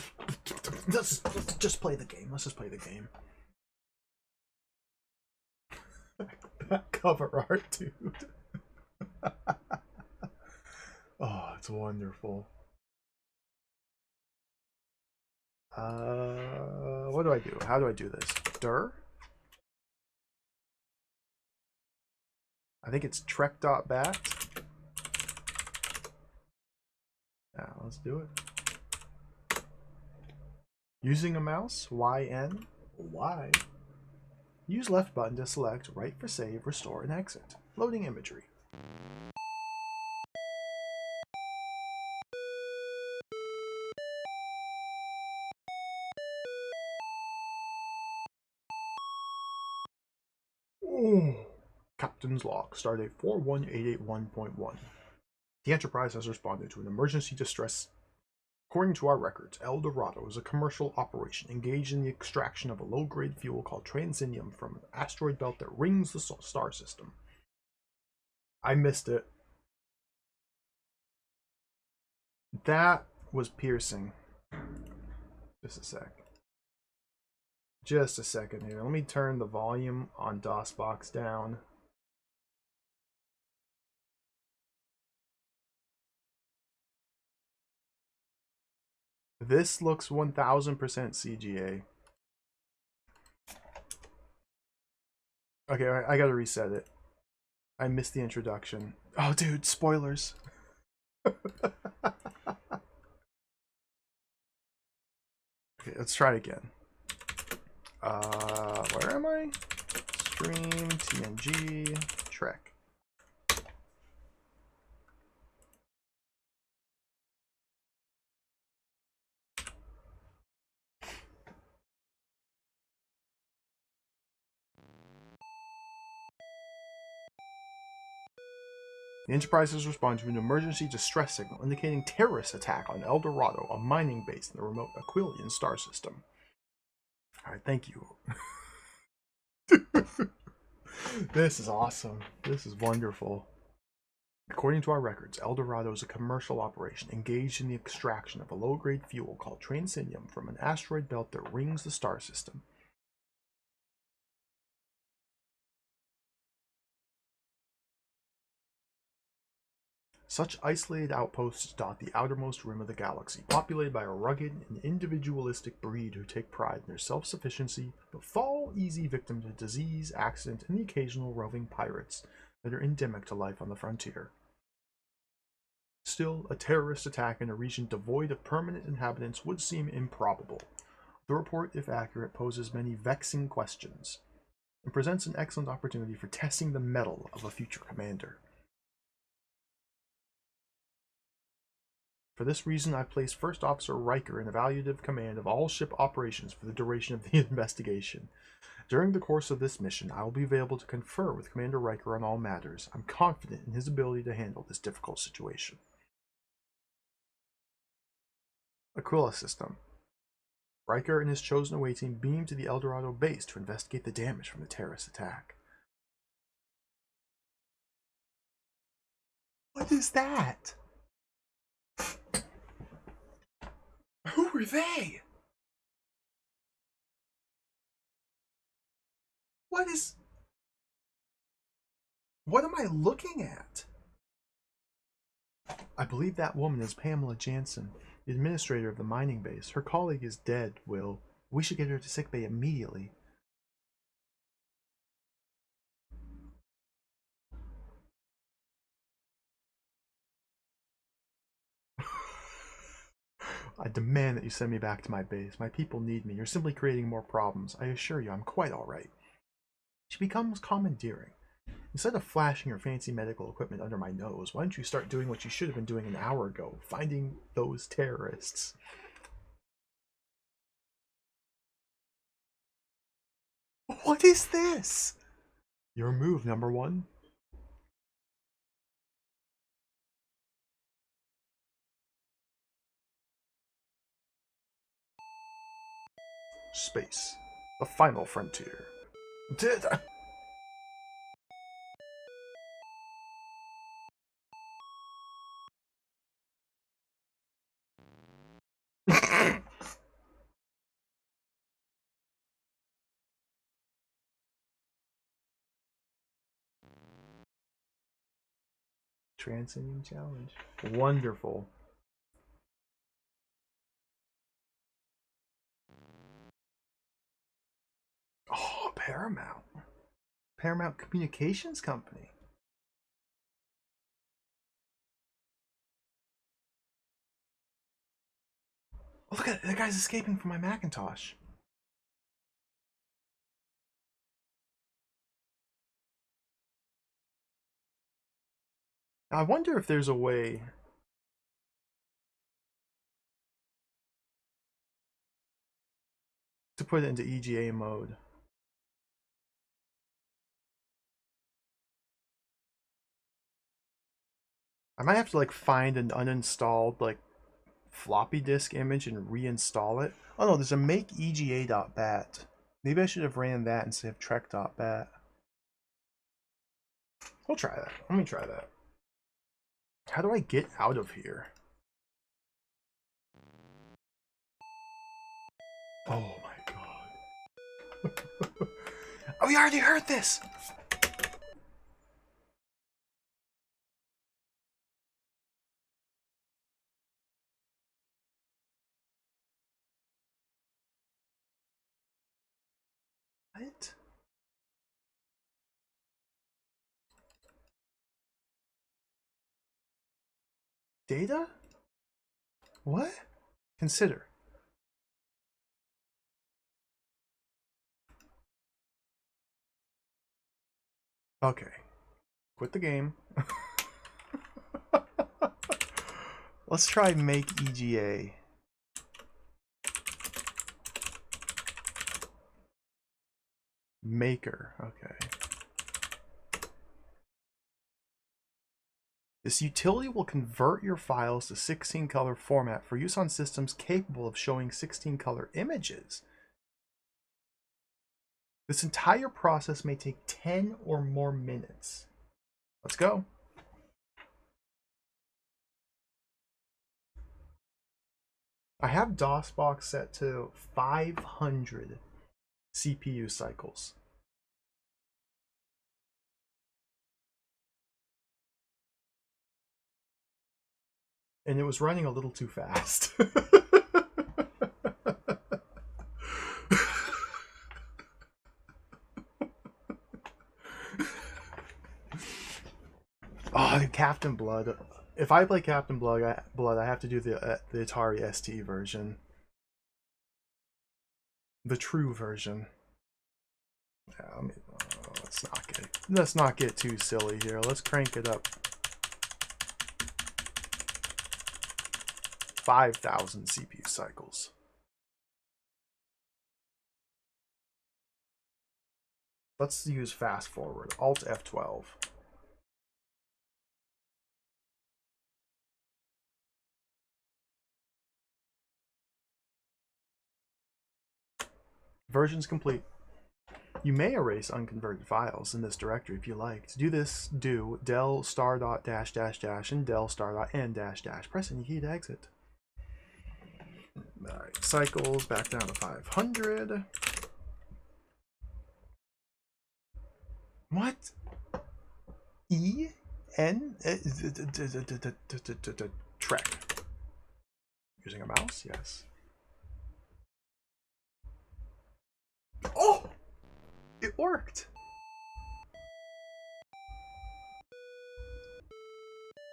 Let's just play the game. Let's just play the game. That cover art, dude. Oh, it's wonderful. What do I do? How do I do this? Dir? I think it's trek.bat. Yeah, let's do it. Using a mouse, YN, Y. Use left button to select, right for save, restore, and exit. Loading imagery. Ooh. Captain's log, stardate 41881.1. The Enterprise has responded to an emergency distress. According to our records, El Dorado is a commercial operation engaged in the extraction of a low-grade fuel called Transinium from an asteroid belt that rings the star system. I missed it. That was piercing. Just a sec. Just a second here. Let me turn the volume on DOSBox down. This looks 1000% CGA. Okay, I gotta reset it. I missed the introduction. Oh, dude, spoilers. Okay, let's try it again. Where am I? Stream, TNG, Trek. The Enterprise has responded to an emergency distress signal indicating terrorist attack on El Dorado, a mining base in the remote Aquilian star system. Alright, thank you. This is awesome. This is wonderful. According to our records, El Dorado is a commercial operation engaged in the extraction of a low-grade fuel called Transinium from an asteroid belt that rings the star system. Such isolated outposts dot the outermost rim of the galaxy, populated by a rugged and individualistic breed who take pride in their self-sufficiency, but fall easy victim to disease, accident, and the occasional roving pirates that are endemic to life on the frontier. Still, a terrorist attack in a region devoid of permanent inhabitants would seem improbable. The report, if accurate, poses many vexing questions and presents an excellent opportunity for testing the mettle of a future commander. For this reason, I place First Officer Riker in evaluative command of all ship operations for the duration of the investigation. During the course of this mission, I will be available to confer with Commander Riker on all matters. I'm confident in his ability to handle this difficult situation. Aquila System. Riker and his chosen away team beam to the El Dorado base to investigate the damage from the terrorist attack. What is that? Who are they? What am I looking at? I believe that woman is Pamela Jansen, the administrator of the mining base. Her colleague is dead, Will. We should get her to sickbay immediately. I demand that you send me back to my base. My people need me. You're simply creating more problems. I assure you, I'm quite all right. She becomes commandeering. Instead of flashing your fancy medical equipment under my nose, why don't you start doing what you should have been doing an hour ago, finding those terrorists? What is this? Your move, number one. Space. The final frontier. Did I? Transinium challenge. Wonderful. Oh, Paramount. Paramount Communications Company. Oh, look at it. The guy's escaping from my Macintosh. Now, I wonder if there's a way to put it into EGA mode. I might have to like find an uninstalled like floppy disk image and reinstall it. Oh no, there's a make ega.bat. Maybe I should have ran that instead of trek.bat. We'll try that. Let me try that. How do I get out of here? Oh my god. Oh, we already heard this! What? Data? What? Consider. Okay. Quit the game. Let's try make EGA. Maker. Okay. This utility will convert your files to 16 color format for use on systems capable of showing 16 color images. This entire process may take 10 or more minutes. Let's go. I have DOSBox set to 500 CPU cycles. And it was running a little too fast. Oh, Captain Blood. If I play Captain Blood, I have to do the Atari ST version. The true version. Yeah, let's not get too silly here. Let's crank it up. 5,000 CPU cycles. Let's use fast forward. Alt F12. Version's complete. You may erase unconverted files in this directory if you like. To do this, do del star dot dash dash dash and del star dot n dash dash. Press any key to exit. Alright, cycles back down to 500. What? E? N? Trek. Using a mouse? Yes. Oh! It worked!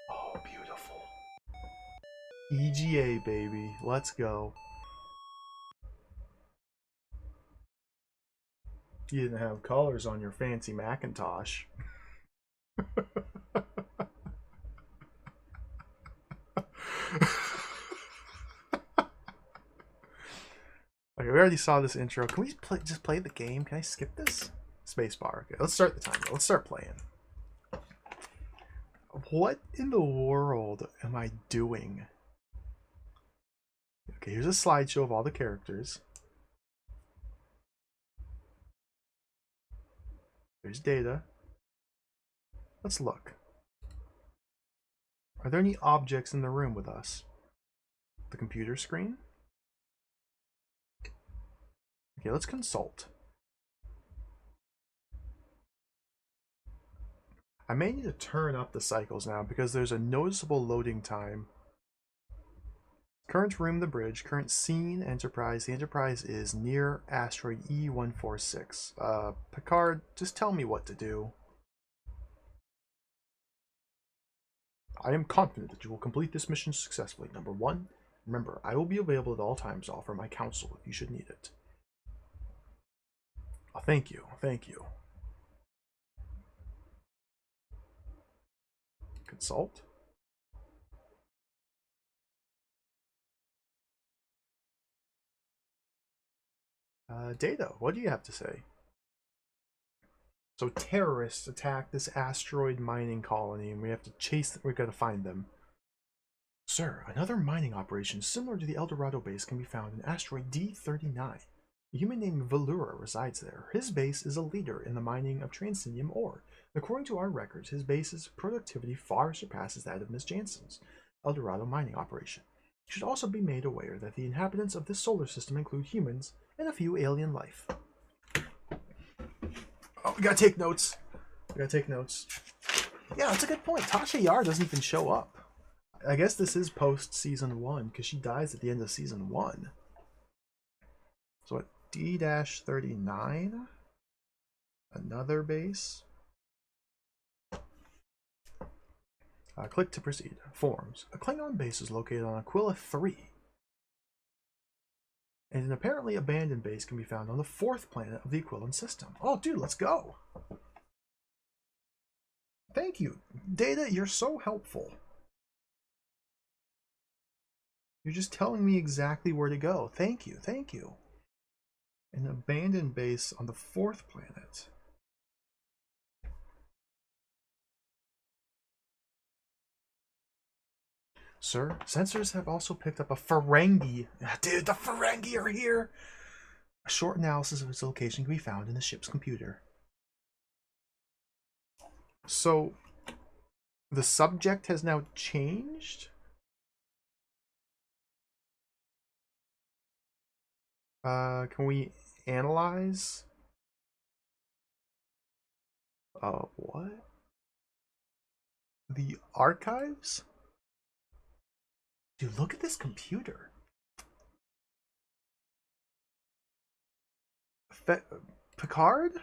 Oh, beautiful. EGA, baby. Let's go. You didn't have colors on your fancy Macintosh. Okay, we already saw this intro. Can we just play the game? Can I skip this? Spacebar. Okay, let's start the timer. Let's start playing. What in the world am I doing? Okay, here's a slideshow of all the characters. There's data. Let's look. Are there any objects in the room with us? The computer screen? Okay, let's consult. I may need to turn up the cycles now because there's a noticeable loading time. Current room, the bridge. Current scene, Enterprise. The Enterprise is near asteroid E146. Picard, just tell me what to do. I am confident that you will complete this mission successfully. Number 1, remember, I will be available at all times to offer my counsel if you should need it. Oh, thank you. Thank you. Consult. Data, what do you have to say? So terrorists attack this asteroid mining colony and we have to chase them. We've got to find them. Sir, another mining operation similar to the El Dorado base can be found in asteroid D39. A human named Valura resides there. His base is a leader in the mining of Transinium ore. According to our records, his base's productivity far surpasses that of Miss Jansen's El Dorado mining operation. You should also be made aware that the inhabitants of this solar system include humans and a few alien life. Oh, we gotta take notes. We gotta take notes. Yeah, that's a good point. Tasha Yar doesn't even show up. I guess this is post season 1 because she dies at the end of season 1. So at D-39, another base. Click to proceed. Forms. A Klingon base is located on Aquila 3. And an apparently abandoned base can be found on the 4th planet of the Aquilan system. Oh, dude, let's go. Thank you. Data, you're so helpful. You're just telling me exactly where to go. Thank you, thank you. An abandoned base on the 4th planet. Sir, sensors have also picked up a Ferengi. Dude, the Ferengi are here! A short analysis of its location can be found in the ship's computer. So, the subject has now changed? Can we analyze? What? The archives? Dude, look at this computer. Picard?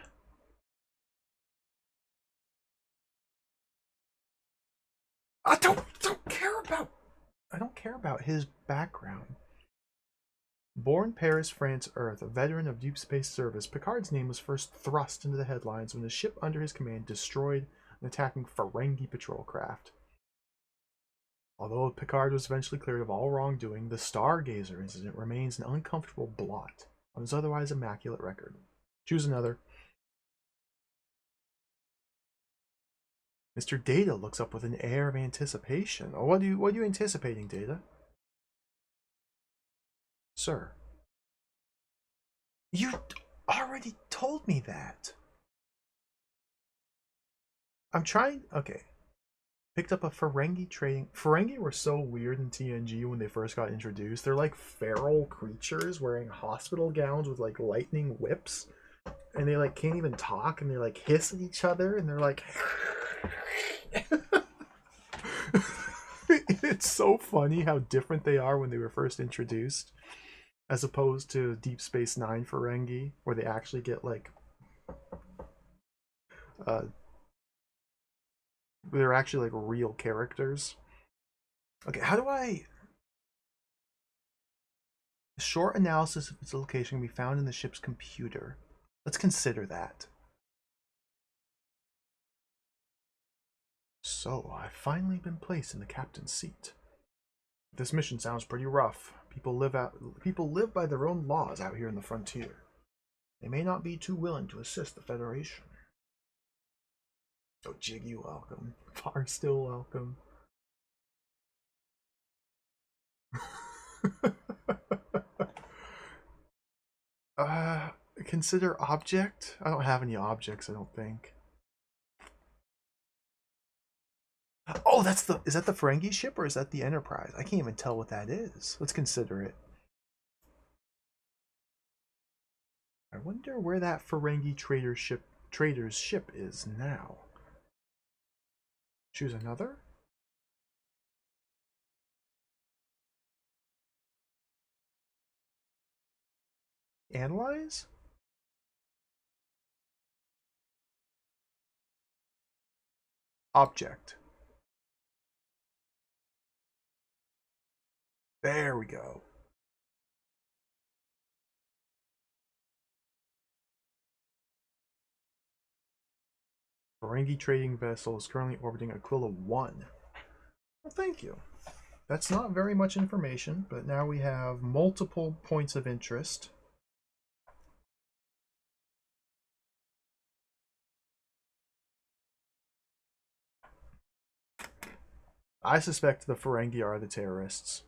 I don't care about his background. Born Paris, France, Earth, a veteran of deep space service, Picard's name was first thrust into the headlines when the ship under his command destroyed an attacking Ferengi patrol craft. Although Picard was eventually cleared of all wrongdoing, the Stargazer incident remains an uncomfortable blot on his otherwise immaculate record. Choose another. Mr. Data looks up with an air of anticipation. Oh, what are you anticipating, Data? Sir. You already told me that. I'm trying. Okay. Picked up a Ferengi trading. Ferengi were so weird in TNG when they first got introduced. They're like feral creatures wearing hospital gowns with like lightning whips, and they like can't even talk, and they like hiss at each other, and they're like. It's so funny how different they are when they were first introduced, as opposed to Deep Space Nine Ferengi, where they actually get like uh, they're actually like real characters. Okay, how do I? A short analysis of its location can be found in the ship's computer. Let's consider that. So, I've finally been placed in the captain's seat. This mission sounds pretty rough. People live by their own laws out here in the frontier. They may not be too willing to assist the Federation. Oh, Jiggy, welcome. Far still welcome. uh, Consider object? I don't have any objects, I don't think. Oh, is that the Ferengi ship or is that the Enterprise? I can't even tell what that is. Let's consider it. I wonder where that Ferengi trader's ship is now. Choose another? Analyze? Object. There we go. Ferengi trading vessel is currently orbiting Aquila 1. Well, thank you. That's not very much information, but now we have multiple points of interest. I suspect the Ferengi are the terrorists.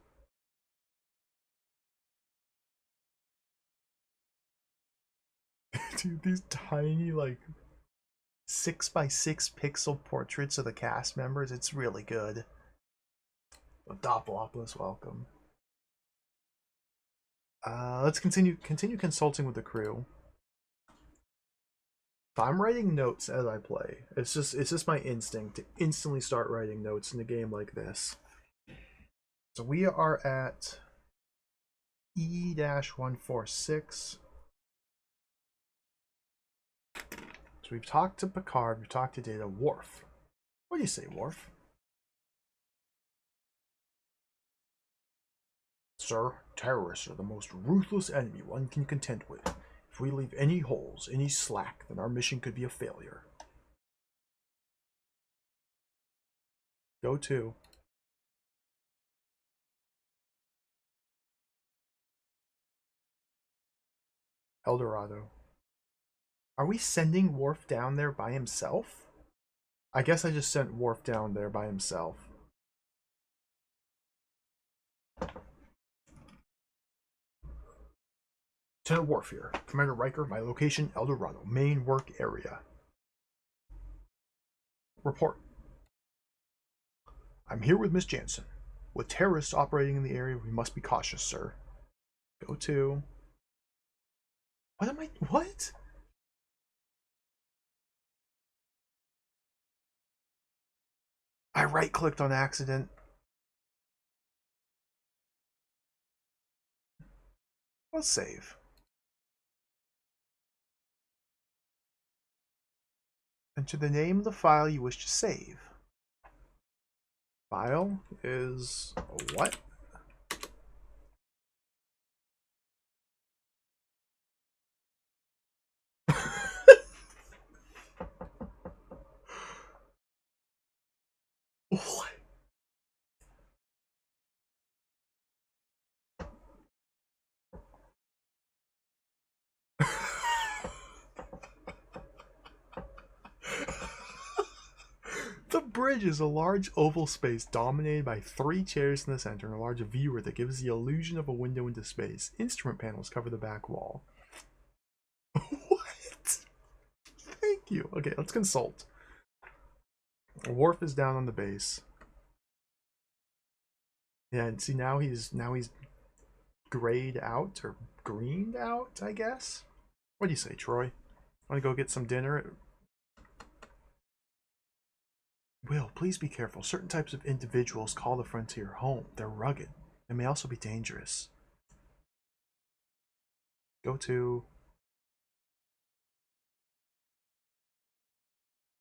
Dude, these tiny, like, 6x6 pixel portraits of the cast members, it's really good. Doppelopoulos, welcome. Let's continue consulting with the crew. I'm writing notes as I play. It's just my instinct to instantly start writing notes in a game like this. So we are at E-146. So we've talked to Picard, we've talked to Data. Worf. What do you say, Worf? Sir, terrorists are the most ruthless enemy one can contend with. If we leave any holes, any slack, then our mission could be a failure. Go to. Eldorado. Are we sending Worf down there by himself? I guess I just sent Worf down there by himself. Lieutenant Worf here. Commander Riker, my location, Eldorado, main work area. Report. I'm here with Miss Jansen. With terrorists operating in the area, we must be cautious, sir. Go to. What? I right-clicked on accident. Let's save. Enter the name of the file you wish to save. File is what? What? The bridge is a large oval space dominated by 3 chairs in the center and a large viewer that gives the illusion of a window into space. Instrument panels cover the back wall. What? Thank you. Okay, let's consult. Worf is down on the base. Yeah, and see now he's grayed out or greened out, I guess. What do you say, Troy? Want to go get some dinner? Will, please be careful. Certain types of individuals call the frontier home. They're rugged. They may also be dangerous. Go to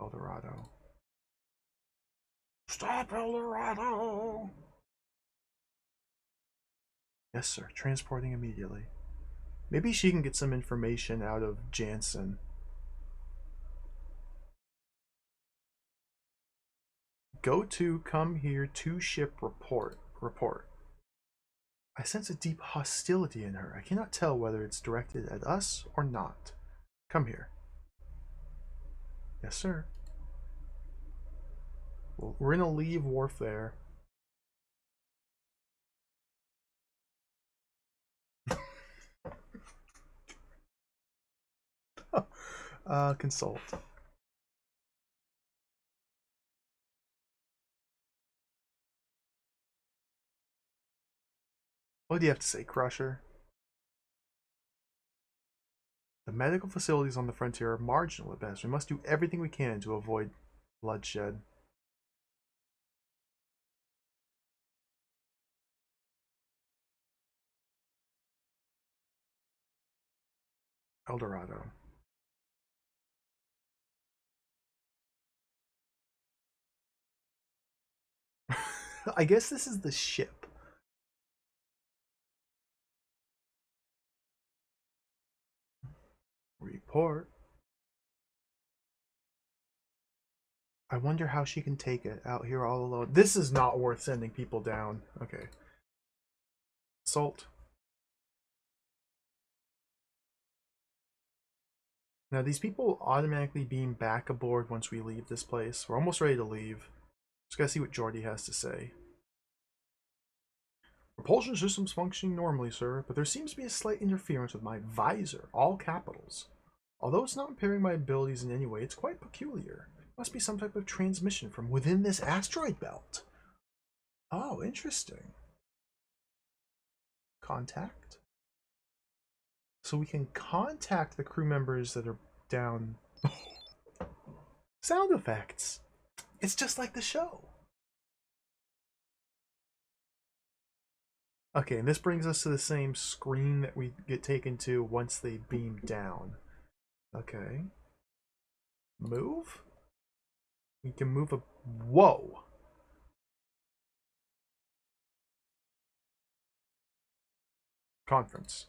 El Dorado. Stop, El Dorado! Yes, sir. Transporting immediately. Maybe she can get some information out of Jansen. Go to come here to ship report. I sense a deep hostility in her. I cannot tell whether it's directed at us or not. Come here. Yes, sir. Well, we're gonna leave Worf there. Consult. What do you have to say, Crusher? The medical facilities on the frontier are marginal at best. We must do everything we can to avoid bloodshed. El Dorado. I guess this is the ship. Report. I wonder how she can take it out here all alone. This is not worth sending people down. Okay. Salt. Now these people automatically beam back aboard once we leave this place. We're almost ready to leave. Just gotta see what Geordi has to say. Propulsion systems functioning normally, sir, but there seems to be a slight interference with my visor, all capitals. Although it's not impairing my abilities in any way, it's quite peculiar. It must be some type of transmission from within this asteroid belt. Oh, interesting. Contact? So we can contact the crew members that are down. Sound effects. It's just like the show. Okay, and this brings us to the same screen that we get taken to once they beam down. Okay. Move? We can move a... Whoa! Conference.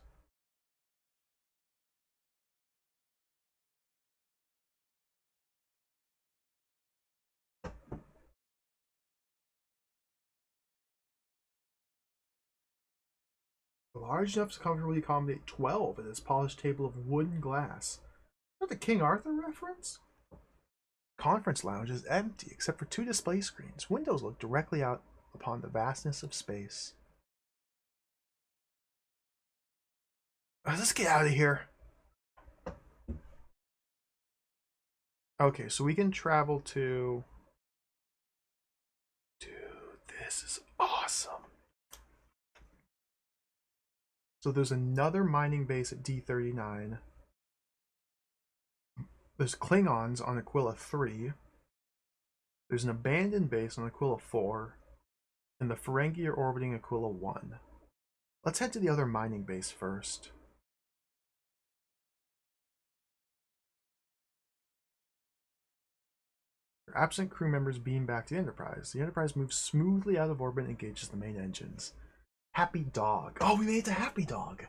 Large enough to comfortably accommodate 12 in this polished table of wood and glass. Is that the King Arthur reference? Conference lounge is empty except for 2 display screens. Windows look directly out upon the vastness of space. Let's get out of here. Okay, so we can travel to... Dude, this is awesome. So there's another mining base at D39. There's Klingons on Aquila 3. There's an abandoned base on Aquila 4. And the Ferengi are orbiting Aquila 1. Let's head to the other mining base first. Your absent crew members beam back to the Enterprise. The Enterprise moves smoothly out of orbit and engages the main engines. Happy Dog. Oh, we made it to Happy Dog.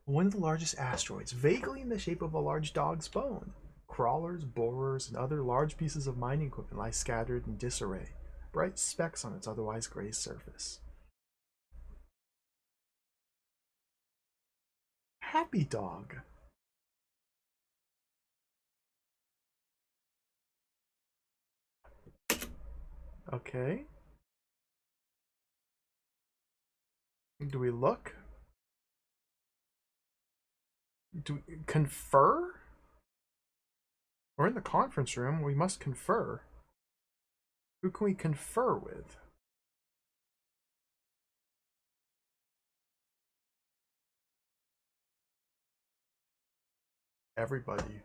One of the largest asteroids, vaguely in the shape of a large dog's bone. Crawlers, borers, and other large pieces of mining equipment lie scattered in disarray. bright specks on its otherwise gray surface. Happy dog. Okay. Do we look? Do we confer? We're in the conference room. We must confer. Who can we confer with? Everybody.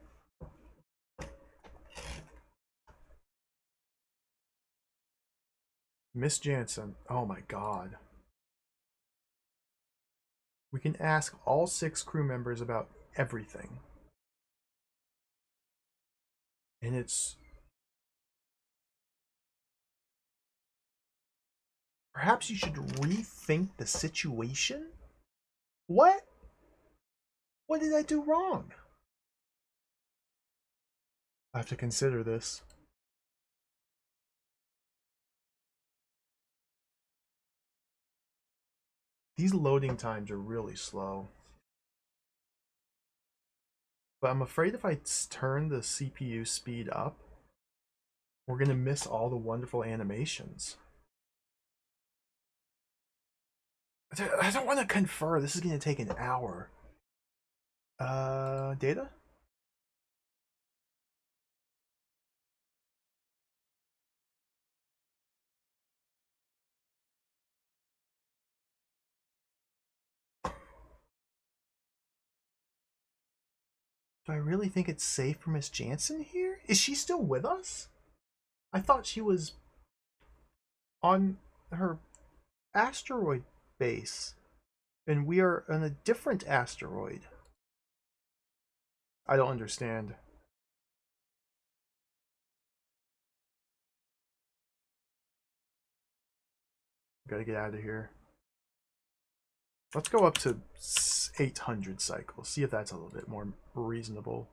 Miss Jansen. Oh my god. We can ask all 6 crew members about everything. And it's... Perhaps you should rethink the situation? What? What did I do wrong? I have to consider this. These loading times are really slow. But I'm afraid if I turn the CPU speed up, we're going to miss all the wonderful animations. I don't want to confer. This is going to take an hour. Data? Do I really think it's safe for Miss Jansen here? Is she still with us? I thought she was on her asteroid base, and we are on a different asteroid. I don't understand. Gotta get out of here. Let's go up to 800 cycles. See if that's a little bit more reasonable.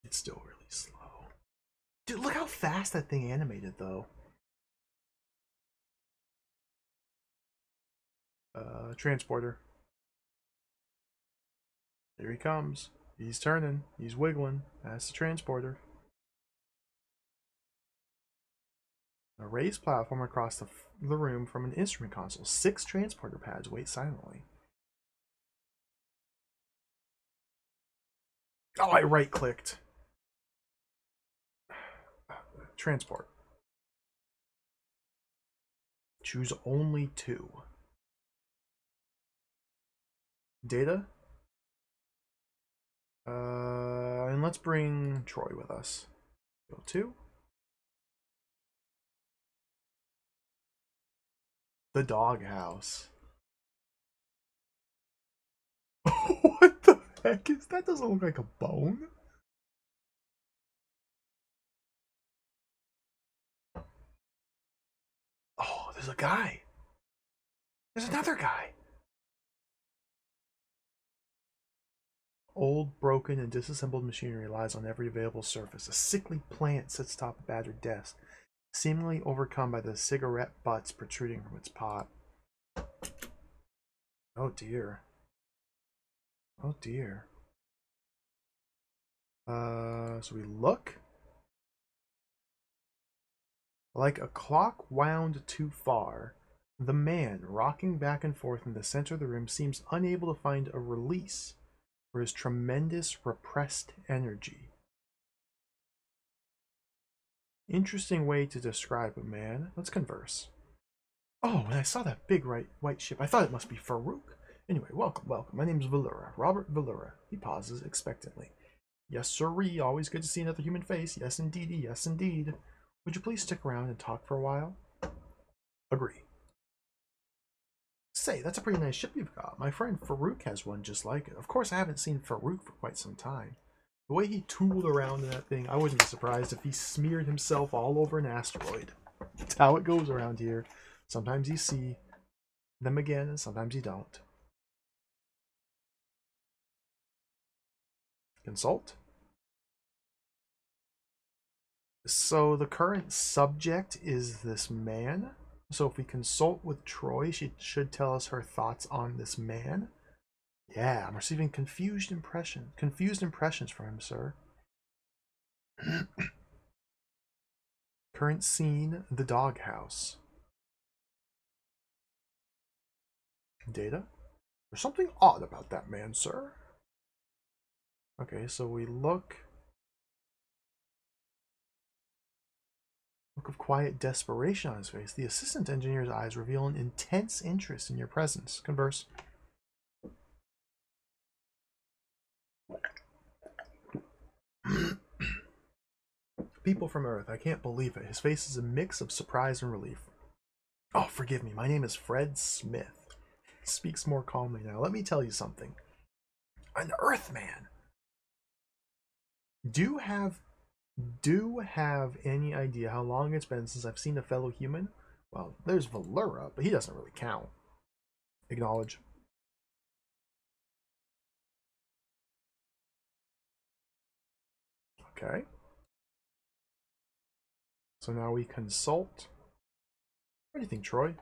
It's still really slow. Dude, look how fast that thing animated, though. Transporter. Here he comes. He's turning. He's wiggling. That's the transporter. A raised platform across the room from an instrument console. 6 transporter pads wait silently. Oh, I right-clicked. Transport. Choose only 2. Data. And let's bring Troy with us. Go 2. The doghouse. What the heck is that? Doesn't look like a bone. Oh, there's a guy. There's another guy. Old, broken, and disassembled machinery lies on every available surface. A sickly plant sits atop a battered desk, seemingly overcome by the cigarette butts protruding from its pot. Oh dear. Oh dear. So we look. Like a clock wound too far, the man, rocking back and forth in the center of the room, seems unable to find a release for his tremendous repressed energy. Interesting way to describe a man. Let's converse. Oh, when I saw that big white ship, I thought it must be Farouk. Anyway, welcome, welcome. My name's Valura, Robert Valura. He pauses expectantly. Yes, sirree. Always good to see another human face. Yes, indeedy. Yes, indeed. Would you please stick around and talk for a while? Agree. Say, that's a pretty nice ship you've got. My friend Farouk has one just like it. Of course, I haven't seen Farouk for quite some time. The way he tooled around in that thing, I wouldn't be surprised if he smeared himself all over an asteroid. That's how it goes around here. Sometimes you see them again, and sometimes you don't. Consult? So the current subject is this man. So if we consult with Troy, she should tell us her thoughts on this man. Yeah, I'm receiving confused impressions from him, sir. Current scene, the doghouse. Data? There's something odd about that man, sir. Okay, so we look of quiet desperation on his face. The assistant engineer's eyes reveal an intense interest in your presence. Converse. People from Earth, I can't believe it. His face is a mix of surprise and relief. Oh, forgive me. My name is Fred Smith. He speaks more calmly now. Let me tell you something. An Earthman. Do you have any idea how long it's been since I've seen a fellow human? Well, there's Valura, but he doesn't really count. Acknowledge. Okay. So now we consult. What do you think, Troy?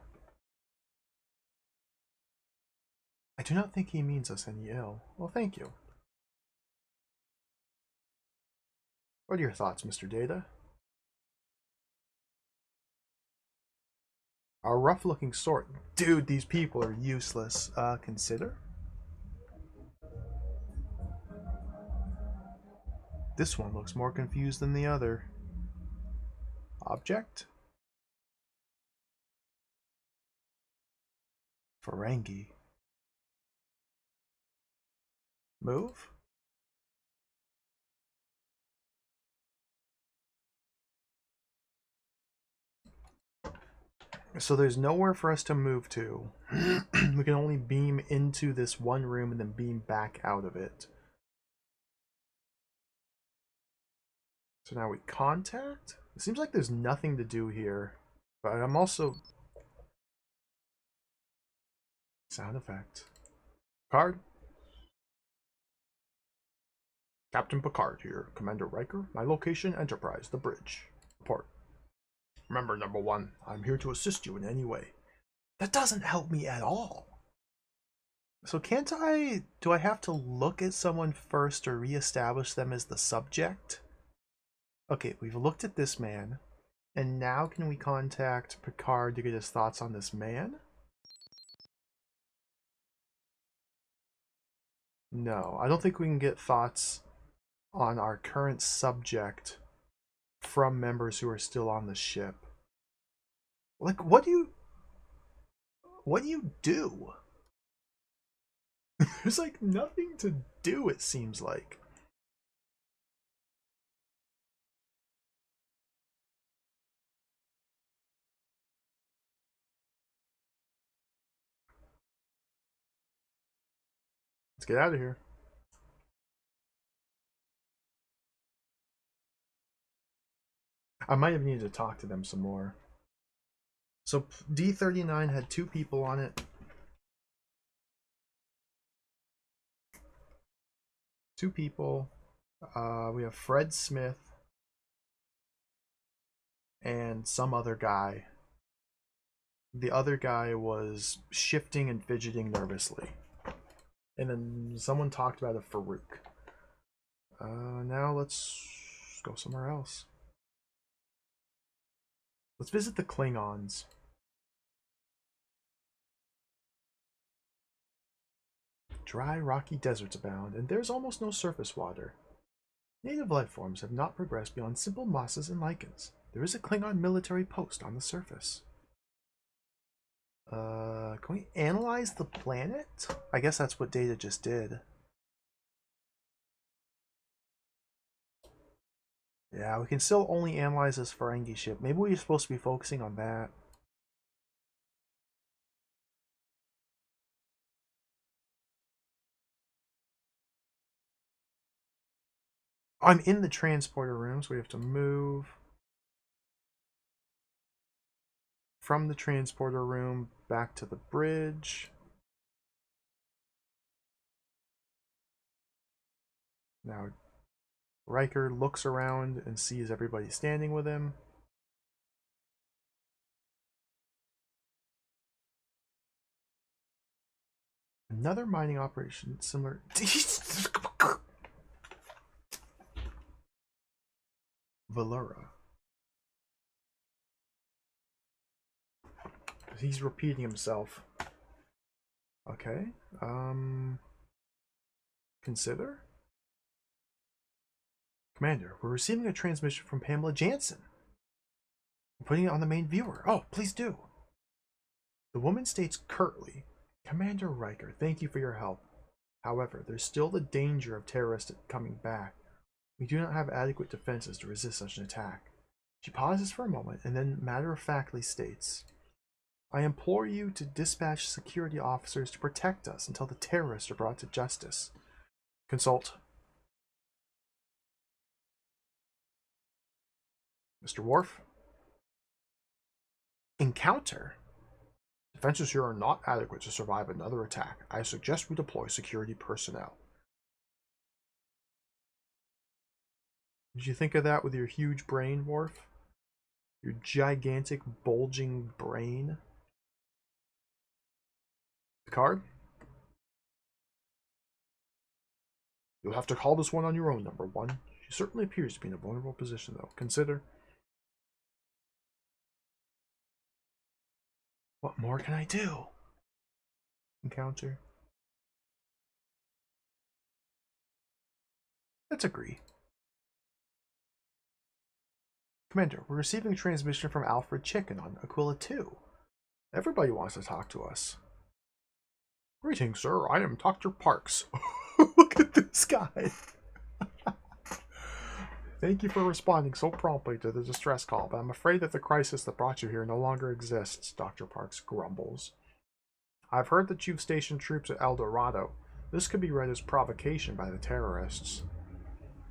I do not think he means us any ill. Well, thank you. What are your thoughts, Mr. Data? A rough-looking sort. Dude, these people are useless. Consider? This one looks more confused than the other. Object? Ferengi. Move? So there's nowhere for us to move to. We can only beam into this one room and then beam back out of it. So now we contact? It seems like there's nothing to do here. But I'm also... Sound effect. Card? Captain Picard here. Commander Riker. My location, Enterprise, the bridge. Report. Remember, number one, I'm here to assist you in any way. That doesn't help me at all. So can't I... Do I have to look at someone first or reestablish them as the subject? Okay, we've looked at this man. And now can we contact Picard to get his thoughts on this man? No, I don't think we can get thoughts on our current subject from members who are still on the ship. Like, what do you do? There's like nothing to do, it seems like. Let's get out of here. I might have needed to talk to them some more. So D39 had 2 people on it. 2 people. We have Fred Smith and some other guy. The other guy was shifting and fidgeting nervously. And then someone talked about a Farouk. Now let's go somewhere else. Let's visit the Klingons. Dry, rocky deserts abound, and there's almost no surface water. Native life forms have not progressed beyond simple mosses and lichens. There is a Klingon military post on the surface. Can we analyze the planet? I guess that's what Data just did. Yeah, we can still only analyze this Ferengi ship. Maybe we're supposed to be focusing on that. I'm in the transporter room, so we have to move from the transporter room back to the bridge. Now Riker looks around and sees everybody standing with him. Another mining operation similar. Valera. He's repeating himself. Okay. Consider? Commander, we're receiving a transmission from Pamela Jansen. I'm putting it on the main viewer. Oh, please do. The woman states curtly, Commander Riker, thank you for your help. However, there's still the danger of terrorists coming back. We do not have adequate defenses to resist such an attack. She pauses for a moment and then matter-of-factly states, I implore you to dispatch security officers to protect us until the terrorists are brought to justice. Consult. Mr. Worf? Encounter? Defenses here are not adequate to survive another attack. I suggest we deploy security personnel. Did you think of that with your huge brain, Worf? Your gigantic, bulging brain? Picard? You'll have to call this one on your own, number one. She certainly appears to be in a vulnerable position, though. Consider. What more can I do? Encounter. Let's agree. Commander, we're receiving a transmission from Alfred Chicken on Aquila 2. Everybody wants to talk to us. Greetings, sir. I am Dr. Parks. Look at this guy. Thank you for responding so promptly to the distress call, but I'm afraid that the crisis that brought you here no longer exists, Dr. Parks grumbles. I've heard that you've stationed troops at El Dorado. This could be read as provocation by the terrorists.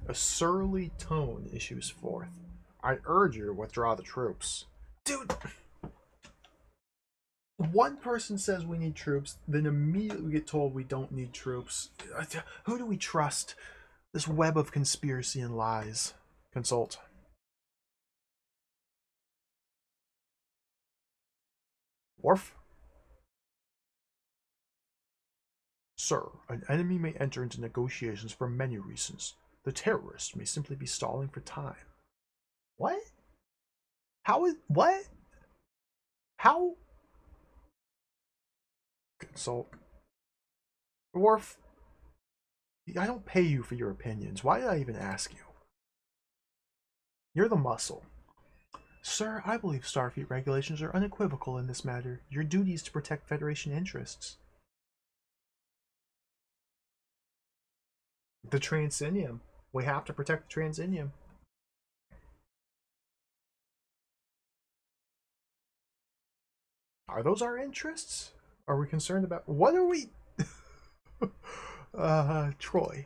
A surly tone issues forth. I urge you to withdraw the troops. Dude! One person says we need troops, then immediately we get told we don't need troops. Who do we trust? This web of conspiracy and lies. Consult. Worf? Sir, an enemy may enter into negotiations for many reasons. The terrorists may simply be stalling for time. What? How is... What? How? Consult. Worf, I don't pay you for your opinions. Why did I even ask you? You're the muscle. Sir, I believe Starfleet regulations are unequivocal in this matter. Your duty is to protect Federation interests. The Transinium. We have to protect the Transinium. Are those our interests? Are we concerned about... What are we... Troy.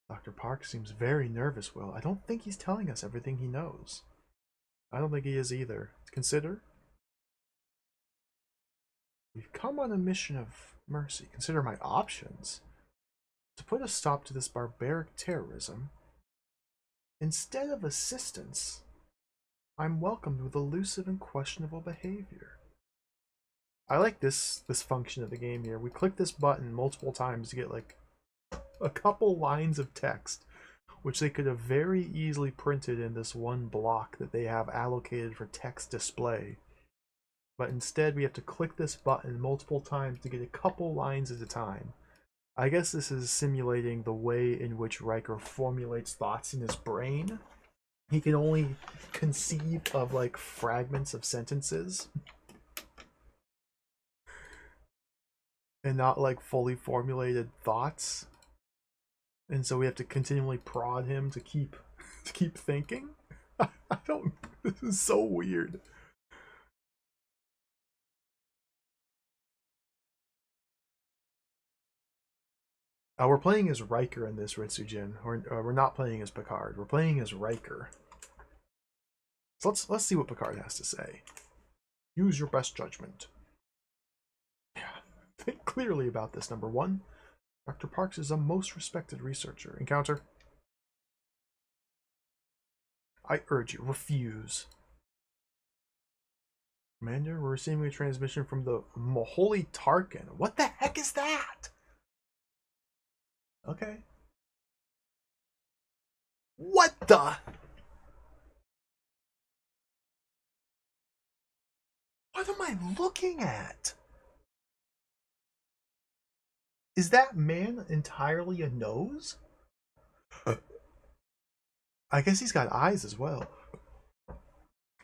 Dr. Park seems very nervous, Will. I don't think he's telling us everything he knows. I don't think he is either. Consider. We've come on a mission of mercy. Consider my options. To put a stop to this barbaric terrorism, instead of assistance, I'm welcomed with elusive and questionable behavior. I like this function of the game here. We click this button multiple times to get like a couple lines of text, which they could have very easily printed in this one block that they have allocated for text display. But instead we have to click this button multiple times to get a couple lines at a time. I guess this is simulating the way in which Riker formulates thoughts in his brain. He can only conceive of like fragments of sentences and not like fully formulated thoughts. And so we have to continually prod him to keep thinking. I don't... This is so weird. We're playing as Riker in this, Ritsujin. We're not playing as Picard. We're playing as Riker. So let's see what Picard has to say. Use your best judgment. Yeah, think clearly about this, number one. Dr. Parks is a most respected researcher. Encounter. I urge you, refuse. Commander, we're receiving a transmission from the Moholy Tarkin. What the heck is that? Okay. What the? What am I looking at? Is that man entirely a nose? I guess he's got eyes as well.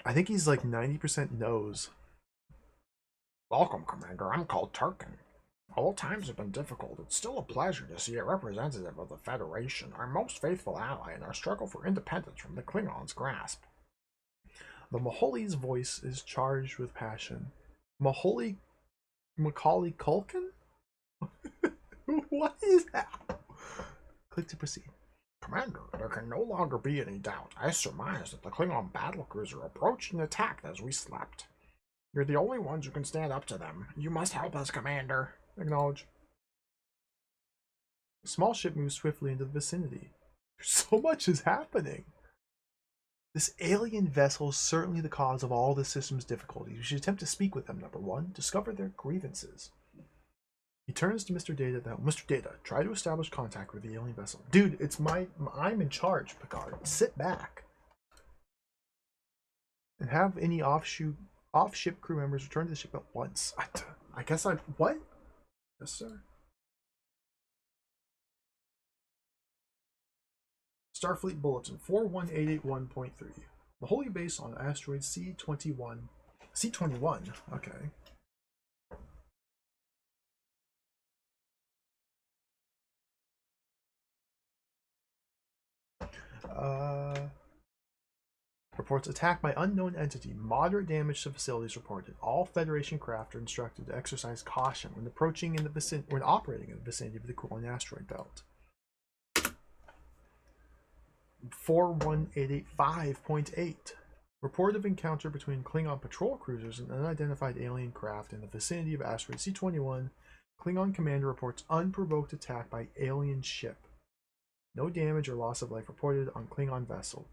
I think he's like 90% nose. Welcome, Commander. I'm called Tarkin. All times have been difficult. It's still a pleasure to see a representative of the Federation, our most faithful ally in our struggle for independence from the Klingons' grasp. The Maholi's voice is charged with passion. Macaulay Culkin? What is that? Click to proceed. Commander, there can no longer be any doubt. I surmise that the Klingon battlecruiser approached and attacked as we slept. You're the only ones who can stand up to them. You must help us, Commander. Acknowledge. The small ship moves swiftly into the vicinity. So much is happening. This alien vessel is certainly the cause of all the system's difficulties. We should attempt to speak with them, number one. Discover their grievances. He turns to Mr. Data now. Mr. Data, try to establish contact with the alien vessel. Dude, I'm in charge, Picard. Sit back. And have any off-ship crew members return to the ship at once. I guess what? Yes, sir. Starfleet Bulletin 41881.3. The Holy Base on asteroid C21. C21? Okay. Reports attack by unknown entity. Moderate damage to facilities reported. All Federation craft are instructed to exercise caution when operating in the vicinity of the Klingon asteroid belt. 41885.8. Report of encounter between Klingon patrol cruisers and unidentified alien craft in the vicinity of asteroid C21. Klingon commander reports unprovoked attack by alien ship. No damage or loss of life reported on Klingon vessel.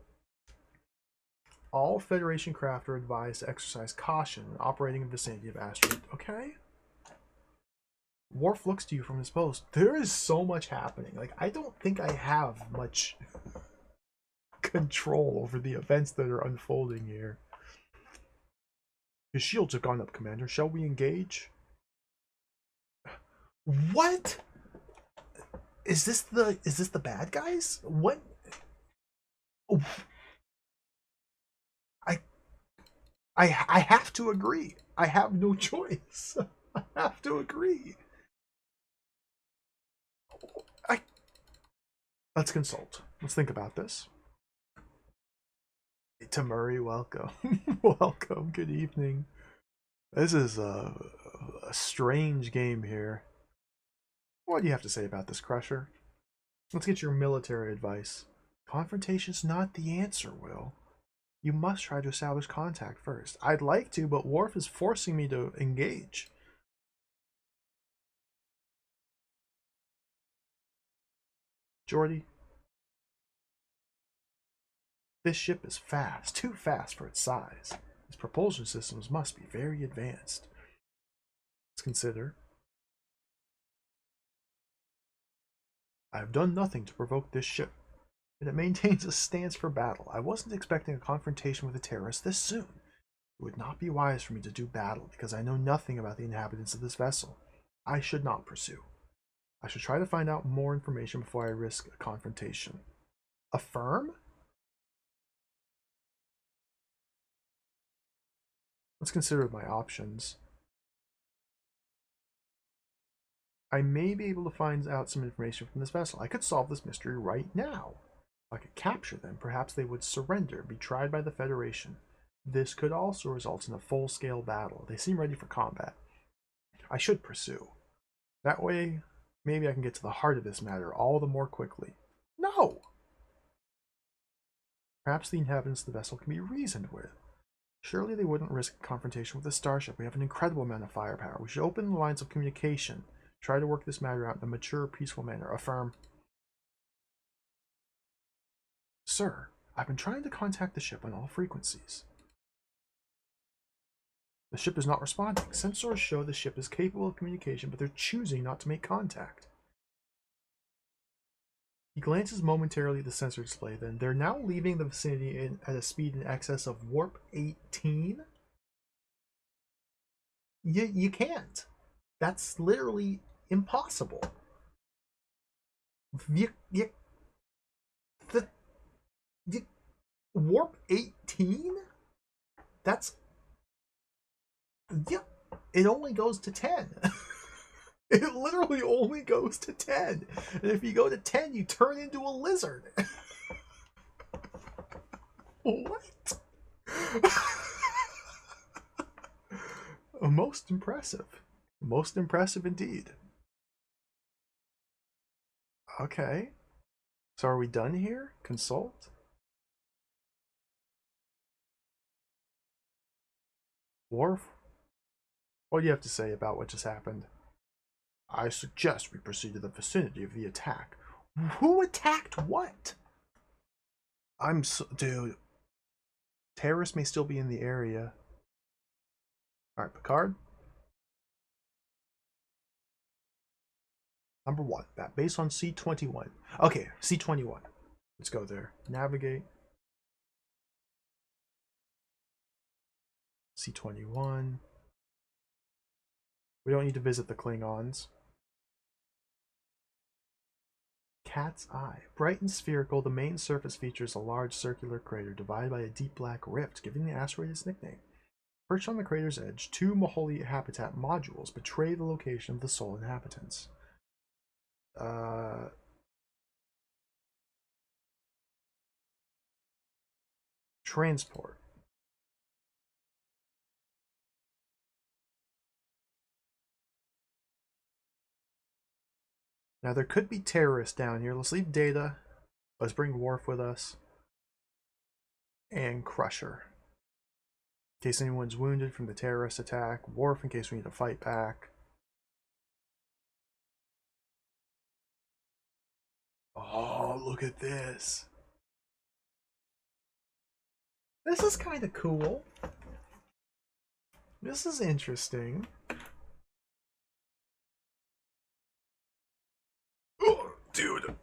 All Federation craft are advised to exercise caution when operating in the vicinity of asteroid. Okay. Worf looks to you from his post. There is so much happening. Like, I don't think I have much control over the events that are unfolding here. His shields have gone up, Commander. Shall we engage? What? Is this the bad guys? What? I have to agree. I have no choice. I have to agree. Let's consult. Let's think about this. Tamuri, welcome. Welcome. Good evening. This is a strange game here. What do you have to say about this, Crusher? Let's get your military advice. Confrontation's not the answer, Will. You must try to establish contact first. I'd like to, but Worf is forcing me to engage. Geordi, this ship is fast, too fast for its size. Its propulsion systems must be very advanced. Let's consider. I have done nothing to provoke this ship, and it maintains a stance for battle. I wasn't expecting a confrontation with the terrorists this soon. It would not be wise for me to do battle, because I know nothing about the inhabitants of this vessel. I should not pursue. I should try to find out more information before I risk a confrontation. Affirm? Let's consider my options. I may be able to find out some information from this vessel. I could solve this mystery right now. If I could capture them, perhaps they would surrender and be tried by the Federation. This could also result in a full-scale battle. They seem ready for combat. I should pursue. That way, maybe I can get to the heart of this matter all the more quickly. No! Perhaps the inhabitants of the vessel can be reasoned with. Surely they wouldn't risk a confrontation with the starship. We have an incredible amount of firepower. We should open the lines of communication. Try to work this matter out in a mature, peaceful manner. Affirm. Sir, I've been trying to contact the ship on all frequencies. The ship is not responding. Sensors show the ship is capable of communication, but they're choosing not to make contact. He glances momentarily at the sensor display, then they're now leaving the vicinity at a speed in excess of warp 18? You can't. That's literally impossible. The, warp 18? That's... Yeah, it only goes to 10. It literally only goes to 10. And if you go to 10, you turn into a lizard. What? Most impressive. Most impressive indeed. Okay. So are we done here? Consult? Worf? What do you have to say about what just happened? I suggest we proceed to the vicinity of the attack. Who attacked what? Dude. Terrorists may still be in the area. Alright, Picard. Number 1. That based on C21. Okay, C21. Let's go there. Navigate. C21. We don't need to visit the Klingons. Cat's Eye. Bright and spherical, the main surface features a large circular crater divided by a deep black rift, giving the asteroid its nickname. Perched on the crater's edge, 2 Maholi habitat modules betray the location of the sole inhabitants. Transport. Now there could be terrorists down here. Let's leave Data. Let's bring Worf with us. And Crusher. In case anyone's wounded from the terrorist attack. Worf in case we need to fight back. Oh, look at this. This is kind of cool. This is interesting. Oh, dude.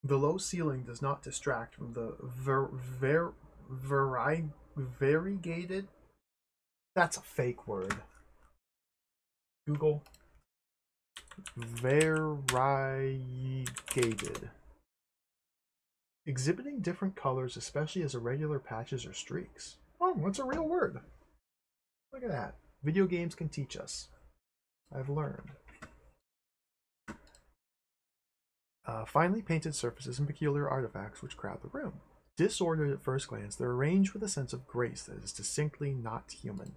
The low ceiling does not distract from the variegated. That's a fake word. Google. Variegated. Exhibiting different colors, especially as irregular patches or streaks. Oh, that's a real word. Look at that. Video games can teach us. I've learned. Finely painted surfaces and peculiar artifacts which crowd the room. Disordered at first glance, they're arranged with a sense of grace that is distinctly not human.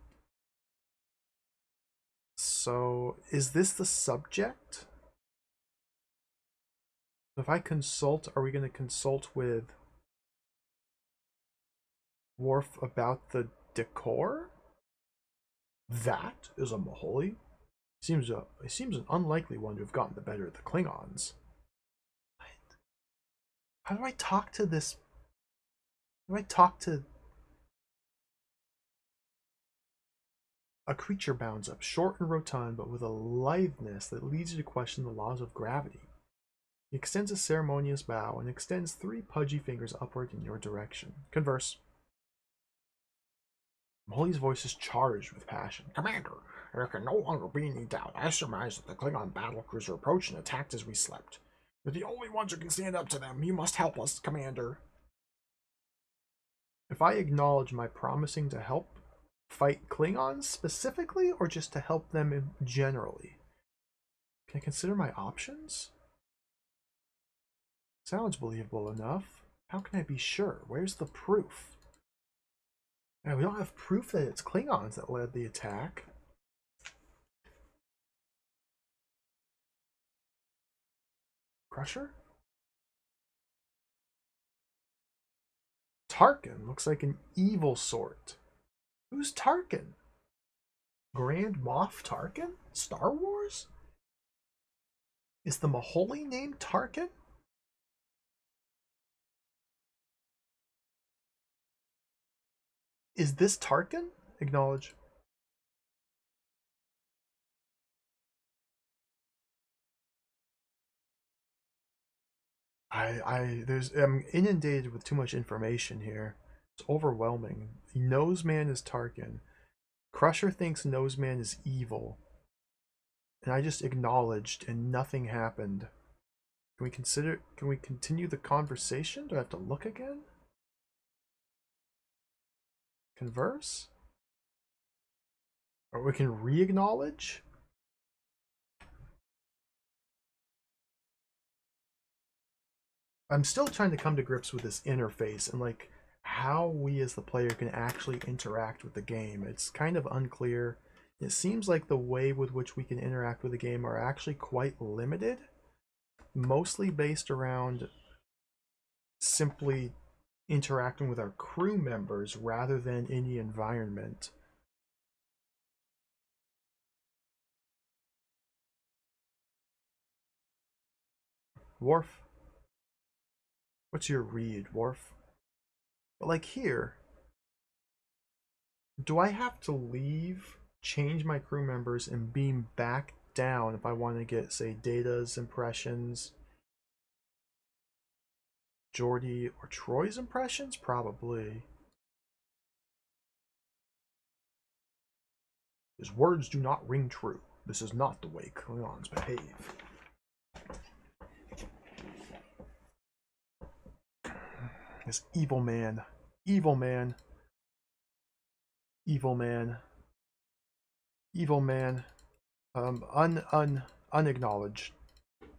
So, is this the subject? If I consult, are we going to consult with Worf about the decor? That is a Maholi. It seems an unlikely one to have gotten the better of the Klingons. What? How do I talk to this? How do I talk to a creature bounds up, short and rotund, but with a litheness that leads you to question the laws of gravity. He extends a ceremonious bow and extends 3 pudgy fingers upward in your direction. Converse. Maholi's voice is charged with passion. Commander, there can no longer be any doubt. I surmise that the Klingon battlecruiser approached and attacked as we slept. We're the only ones who can stand up to them. You must help us, Commander. If I acknowledge my promising to help fight Klingons specifically, or just to help them generally? Can I consider my options? Sounds believable enough. How can I be sure? Where's the proof? Yeah, we don't have proof that it's Klingons that led the attack. Crusher? Tarkin looks like an evil sort. Who's Tarkin? Grand Moff Tarkin? Star Wars? Is the Maholi named Tarkin? Is this Tarkin? Acknowledge. I'm inundated with too much information here. It's overwhelming. The Noseman is Tarkin. Crusher thinks Noseman is evil. And I just acknowledged and nothing happened. Can we continue the conversation? Do I have to look again? Converse? Or we can re-acknowledge? I'm still trying to come to grips with this interface and like how we as the player can actually interact with the game. It's kind of unclear. It seems like the way with which we can interact with the game are actually quite limited, mostly based around simply interacting with our crew members rather than in the environment. Worf, what's your read, Worf? But like here, do I have to leave, change my crew members, and beam back down if I want to get, say, Data's impressions, Geordi, or Troy's impressions? Probably. His words do not ring true. This is not the way Klingons behave. This evil man. Evil man. Evil man. Evil man. Unacknowledged.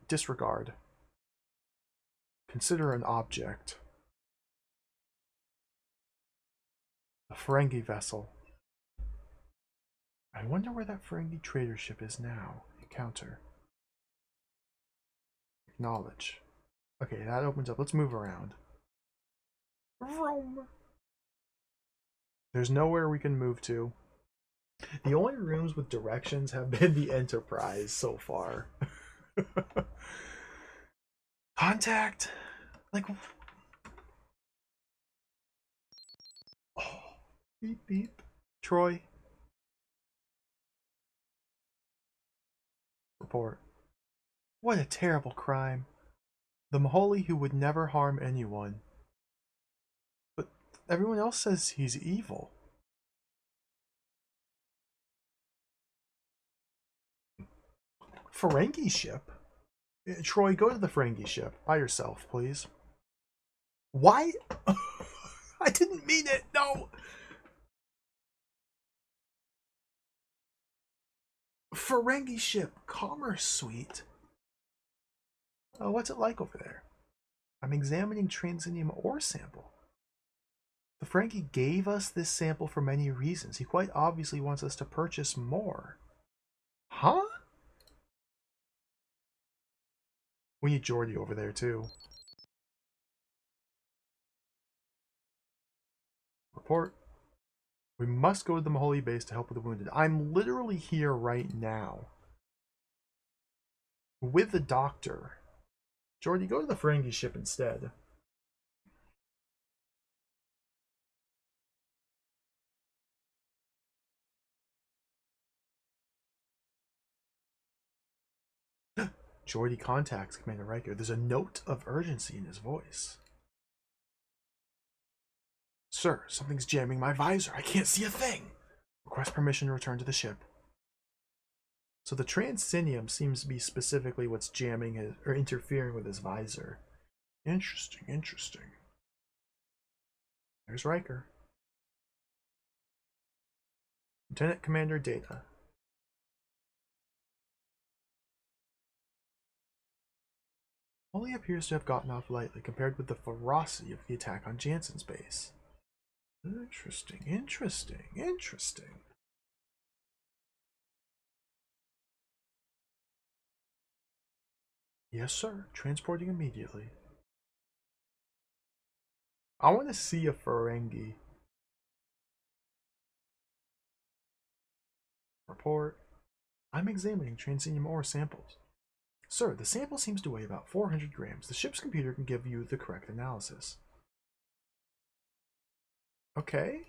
Disregard. Consider an object. A Ferengi vessel. I wonder where that Ferengi trader ship is now. Encounter. Acknowledge. Okay, that opens up. Let's move around. Vroom. There's nowhere we can move to. The only rooms with directions have been the Enterprise so far. Contact? Like... Oh. Beep beep. Troy. Report. What a terrible crime. The Maholi who would never harm anyone. But everyone else says he's evil. Ferengi ship? Troy, go to the Ferengi ship. By yourself, please. Why? I didn't mean it. No. Ferengi ship. Commerce suite. Oh, what's it like over there? I'm examining Transinium ore sample. The Ferengi gave us this sample for many reasons. He quite obviously wants us to purchase more. Huh? We need Geordi over there, too. Report. We must go to the Maholi base to help with the wounded. I'm literally here right now. With the doctor. Geordi, go to the Ferengi ship instead. Geordi contacts Commander Riker. There's a note of urgency in his voice. Sir, something's jamming my visor. I can't see a thing. Request permission to return to the ship. So the Transinium seems to be specifically what's jamming his, or interfering with his visor. Interesting, interesting. There's Riker. Lieutenant Commander Data. Only appears to have gotten off lightly compared with the ferocity of the attack on Jansen's base. Interesting, interesting, interesting. Yes, sir. Transporting immediately. I want to see a Ferengi. Report. I'm examining Transinium ore samples. Sir, the sample seems to weigh about 400 grams. The ship's computer can give you the correct analysis. Okay.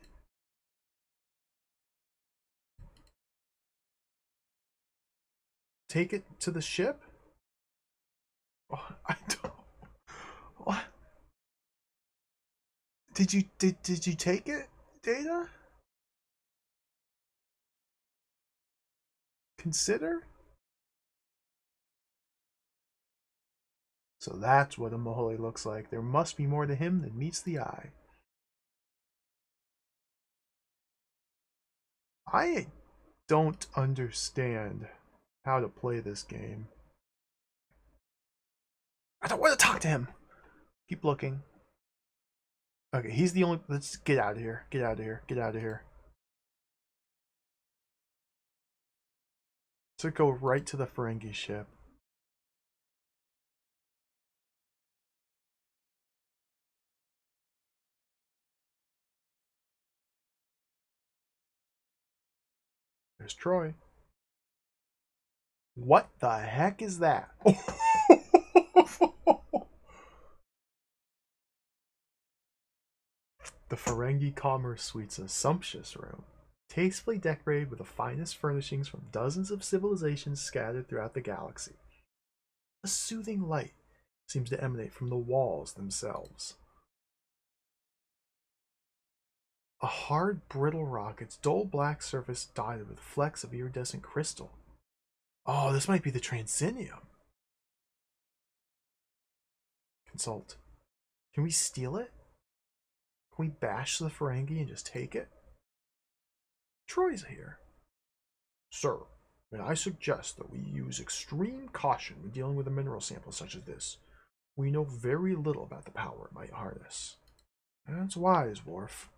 Take it to the ship? Oh, I don't. What? Did you take it, Data? Consider? So that's what a Mohole looks like. There must be more to him than meets the eye. I don't understand how to play this game. I don't want to talk to him. Keep looking. Okay, he's the only. Let's get out of here. Get out of here. Get out of here. So go right to the Ferengi ship. There's Troy. What the heck is that? The Ferengi Commerce Suite's a sumptuous room, tastefully decorated with the finest furnishings from dozens of civilizations scattered throughout the galaxy. A soothing light seems to emanate from the walls themselves. A hard, brittle rock, its dull black surface dotted with flecks of iridescent crystal. Oh, this might be the Transinium. Consult. Can we steal it? Can we bash the Ferengi and just take it? Troy's here. Sir, may I suggest that we use extreme caution when dealing with a mineral sample such as this. We know very little about the power it might harness. That's wise, Worf.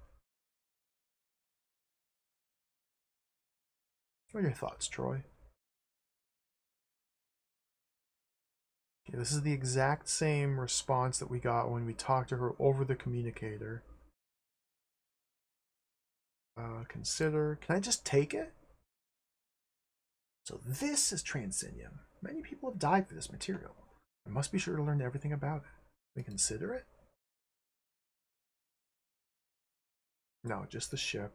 What are your thoughts, Troy? Okay, this is the exact same response that we got when we talked to her over the communicator. Consider. Can I just take it? So this is Transinium. Many people have died for this material. I must be sure to learn everything about it. We consider it? No, just the ship.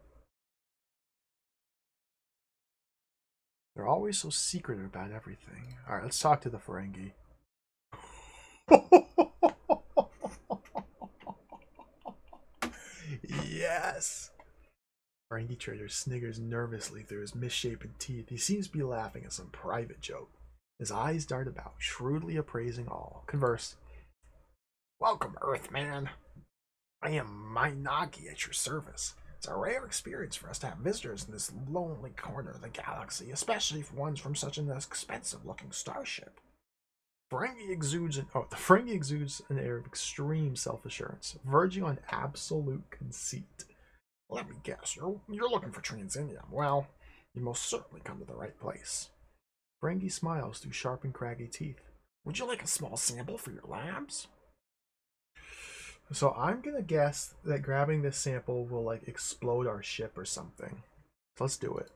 They're always so secretive about everything. Alright, let's talk to the Ferengi. Yes! Ferengi trader sniggers nervously through his misshapen teeth. He seems to be laughing at some private joke. His eyes dart about, shrewdly appraising all. Converse. Welcome, Earthman. I am Mainagi at your service. It's a rare experience for us to have visitors in this lonely corner of the galaxy, especially for ones from such an expensive-looking starship. The Ferengi exudes an air of extreme self-assurance, verging on absolute conceit. Let me guess, you're looking for Transinium. Well, you most certainly come to the right place. Ferengi smiles through sharp and craggy teeth. Would you like a small sample for your labs? So I'm gonna guess that grabbing this sample will like explode our ship or something. So let's do it.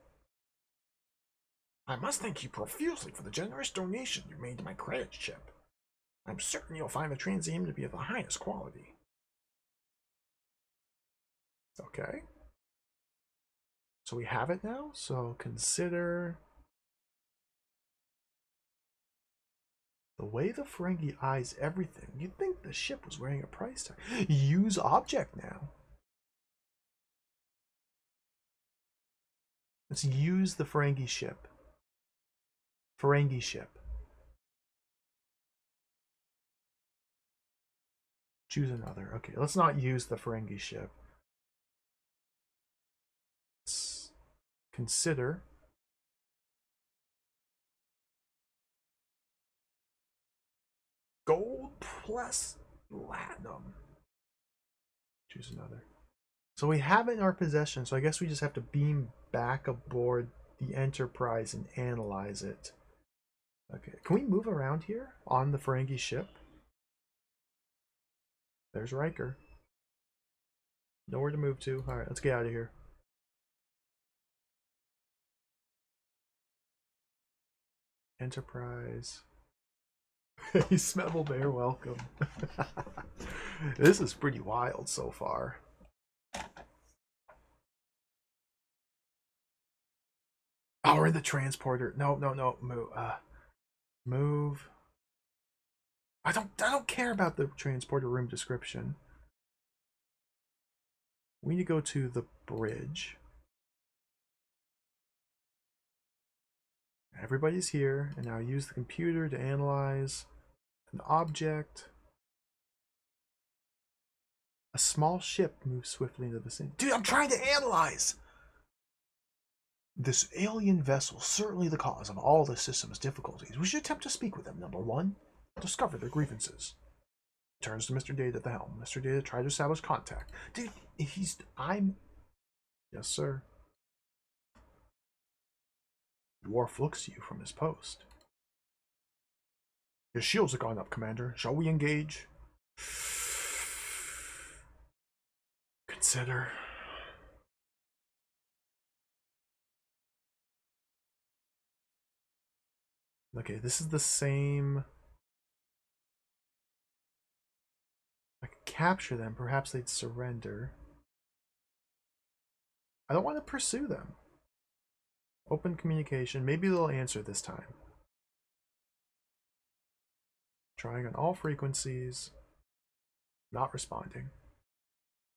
I must thank you profusely for the generous donation you made to my credit chip. I'm certain you'll find the Transinium to be of the highest quality. Okay. So we have it now. So consider the way the Ferengi eyes everything. You'd think the ship was wearing a price tag. Use object now. Let's use the Ferengi ship. Ferengi ship. Choose another. Okay, let's not use the Ferengi ship. Let's consider gold plus platinum. Choose another. So we have it in our possession, so I guess we just have to beam back aboard the Enterprise and analyze it. Okay, can we move around here on the Ferengi ship? There's Riker. Nowhere to move to. Alright, let's get out of here. Enterprise. Hey, Smebble Bear, welcome. This is pretty wild so far. Oh, we're in the transporter. No, no, no. Move. Move. I don't care about the transporter room description. We need to go to the bridge. Everybody's here, and now use the computer to analyze an object. A small ship moves swiftly into the vicinity. Dude, I'm trying to analyze! This alien vessel is certainly the cause of all the system's difficulties. We should attempt to speak with them. Number one, discover their grievances. Turns to Mr. Data at the helm. Mr. Data, try to establish contact. Dude, I'm... Yes, sir. Dwarf looks to you from his post. His shields have gone up, Commander. Shall we engage? Consider. Okay, this is the same... I could capture them. Perhaps they'd surrender. I don't want to pursue them. Open communication. Maybe they'll answer this time. Trying on all frequencies. Not responding.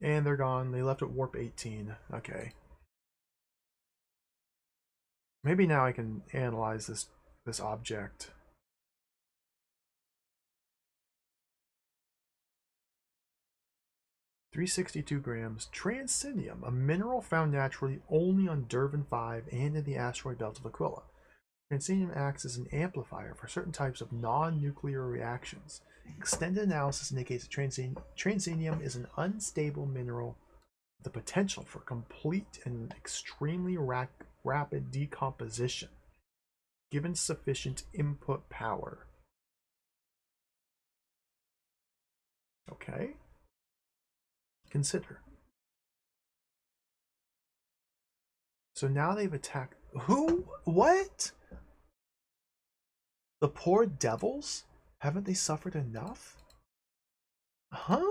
And they're gone. They left at warp 18. Okay. Maybe now I can analyze this object. $362 grams. Transinium, a mineral found naturally only on Dervin 5 and in the asteroid belt of Aquila. Transinium acts as an amplifier for certain types of non-nuclear reactions. Extended analysis indicates that transinium is an unstable mineral with the potential for complete and extremely rapid decomposition, given sufficient input power. Okay. Consider. So now they've attacked... Who? What? The poor devils? Haven't they suffered enough? Huh?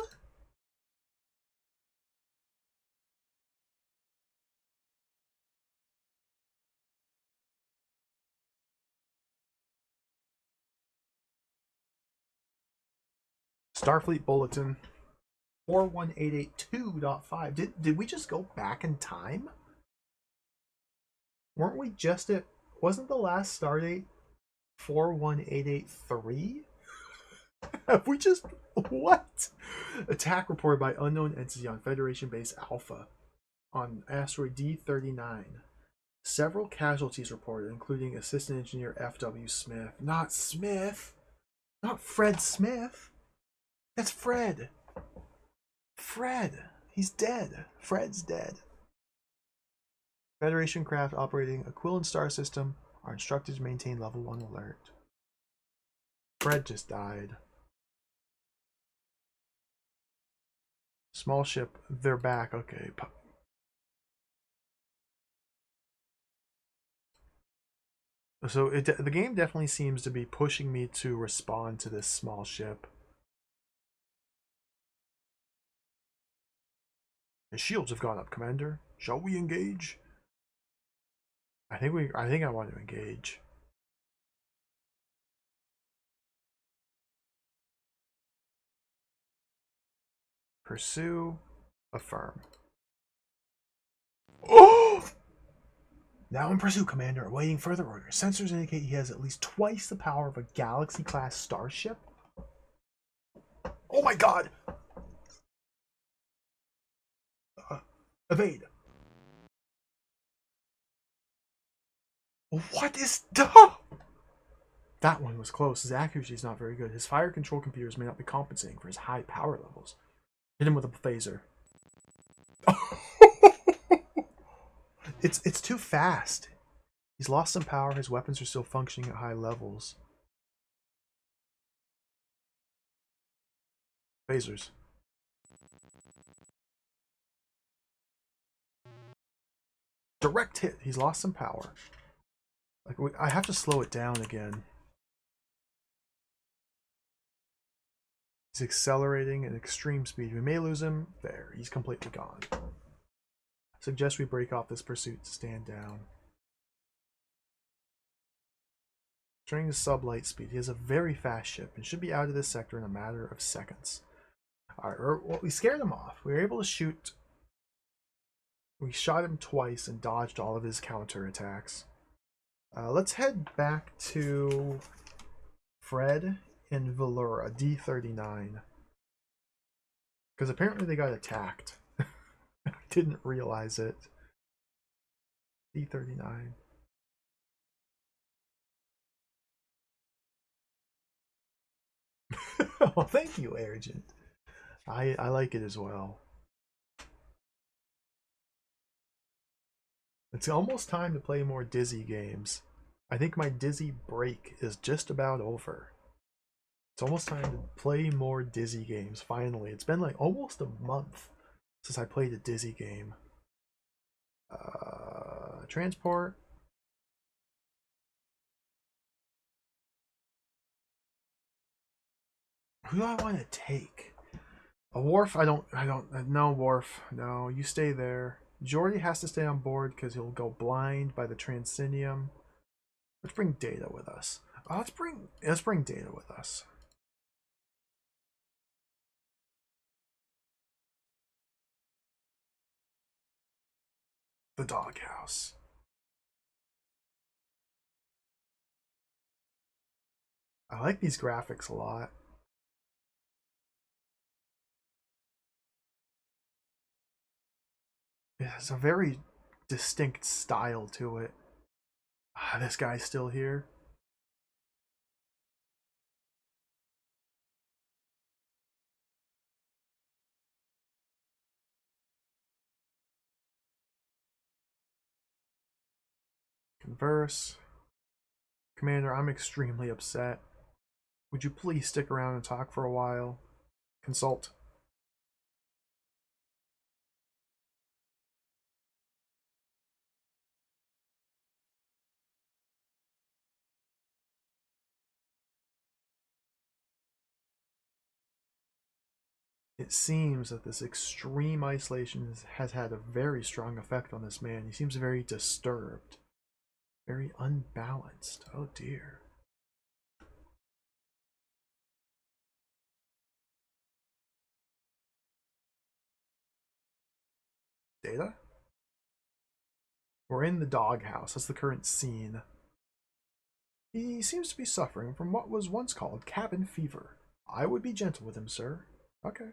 Starfleet Bulletin 41882.5. Did we just go back in time? Weren't we just at... Wasn't the last stardate 41883? Have we just... What? Attack reported by unknown entity on Federation Base Alpha on asteroid D39. Several casualties reported, including Assistant Engineer F.W. Smith. Not Smith! Not Fred Smith! That's Fred! Fred! He's dead. Fred's dead. Federation craft operating Aquilan star system are instructed to maintain level 1 alert. Fred just died. Small ship, they're back. Okay. So the game definitely seems to be pushing me to respond to this small ship. His shields have gone up, Commander. Shall we engage? I think I want to engage. Pursue. Affirm. Oh! Now in pursuit, Commander. Awaiting further orders. Sensors indicate he has at least twice the power of a Galaxy-class starship. Oh my god! Evade. What is... That one was close. His accuracy is not very good. His fire control computers may not be compensating for his high power levels. Hit him with a phaser. It's too fast. He's lost some power. His weapons are still functioning at high levels. Phasers. Direct hit. He's lost some power. Like I have to slow it down again. He's accelerating at extreme speed. We may lose him. There, he's completely gone. Suggest we break off this pursuit to stand down. During his sub-light speed, he has a very fast ship and should be out of this sector in a matter of seconds. Alright, well, we scared him off. We were able to shoot. We shot him twice and dodged all of his counterattacks. Let's head back to Fred and Valura, D39. Because apparently they got attacked. I didn't realize it. D39. Well, thank you, Agent. I like it as well. It's almost time to play more Dizzy games. I think my Dizzy break is just about over. It's almost time to play more Dizzy games, finally. It's been like almost a month since I played a Dizzy game. Transport. Who do I want to take? A Worf? No, Worf. No, you stay there. Jordy has to stay on board because he'll go blind by the Transinium. Let's bring Data with us. Let's bring Data with us. The doghouse. I like these graphics a lot. It has a very distinct style to it. This guy's still here. Converse. Commander, I'm extremely upset. Would you please stick around and talk for a while? Consult. It seems that this extreme isolation has had a very strong effect on this man. He seems very disturbed, very unbalanced. Oh dear. Data? We're in the doghouse. That's the current scene. He seems to be suffering from what was once called cabin fever. I would be gentle with him, sir. Okay.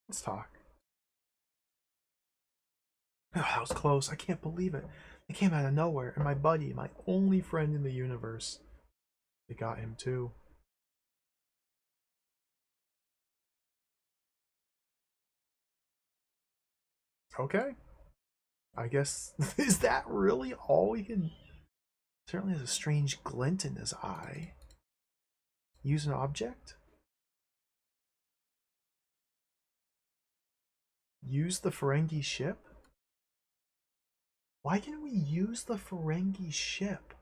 Let's talk. Oh, that was close. I can't believe it. It came out of nowhere, and my buddy, my only friend in the universe, they got him too. Okay. I guess, is that really all we can... Certainly has a strange glint in his eye. Use an object? Use the Ferengi ship? Why can we use the Ferengi ship?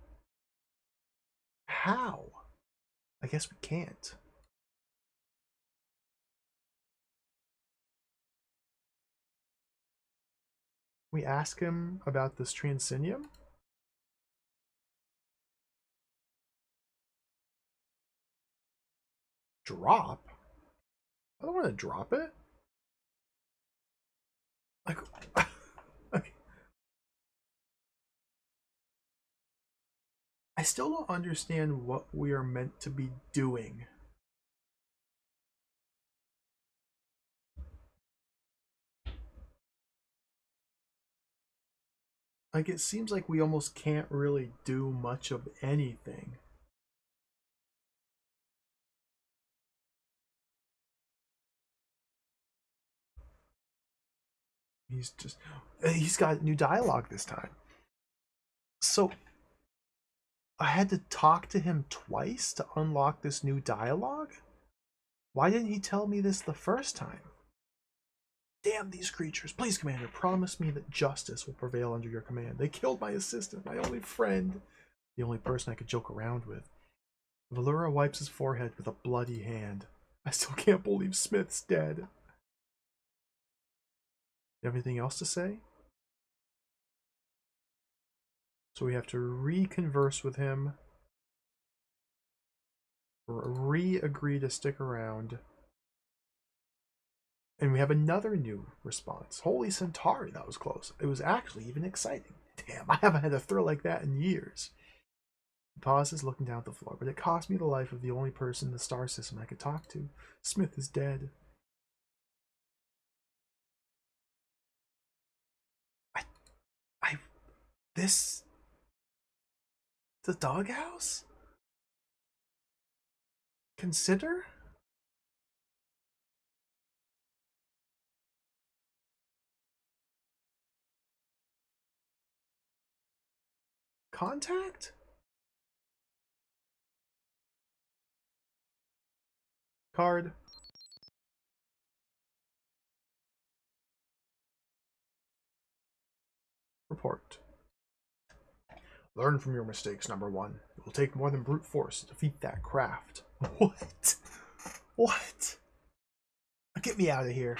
How? I guess we can't. We ask him about this Transinium? Drop? I don't want to drop it. Like, okay. I still don't understand what we are meant to be doing. Like, it seems like we almost can't really do much of anything. He's got new dialogue this time. So, I had to talk to him twice to unlock this new dialogue? Why didn't he tell me this the first time? Damn these creatures. Please, Commander, promise me that justice will prevail under your command. They killed my assistant, my only friend, the only person I could joke around with. Valura wipes his forehead with a bloody hand. I still can't believe Smith's dead. You have anything else to say? So we have to reconverse with him. Re-agree to stick around. And we have another new response. Holy Centauri, that was close. It was actually even exciting. Damn, I haven't had a thrill like that in years. He pauses, looking down at the floor. But it cost me the life of the only person in the star system I could talk to. Smith is dead. This... The doghouse? Consider? Contact? Card. Report. Learn from your mistakes, number one. It will take more than brute force to defeat that craft. What? What? Get me out of here.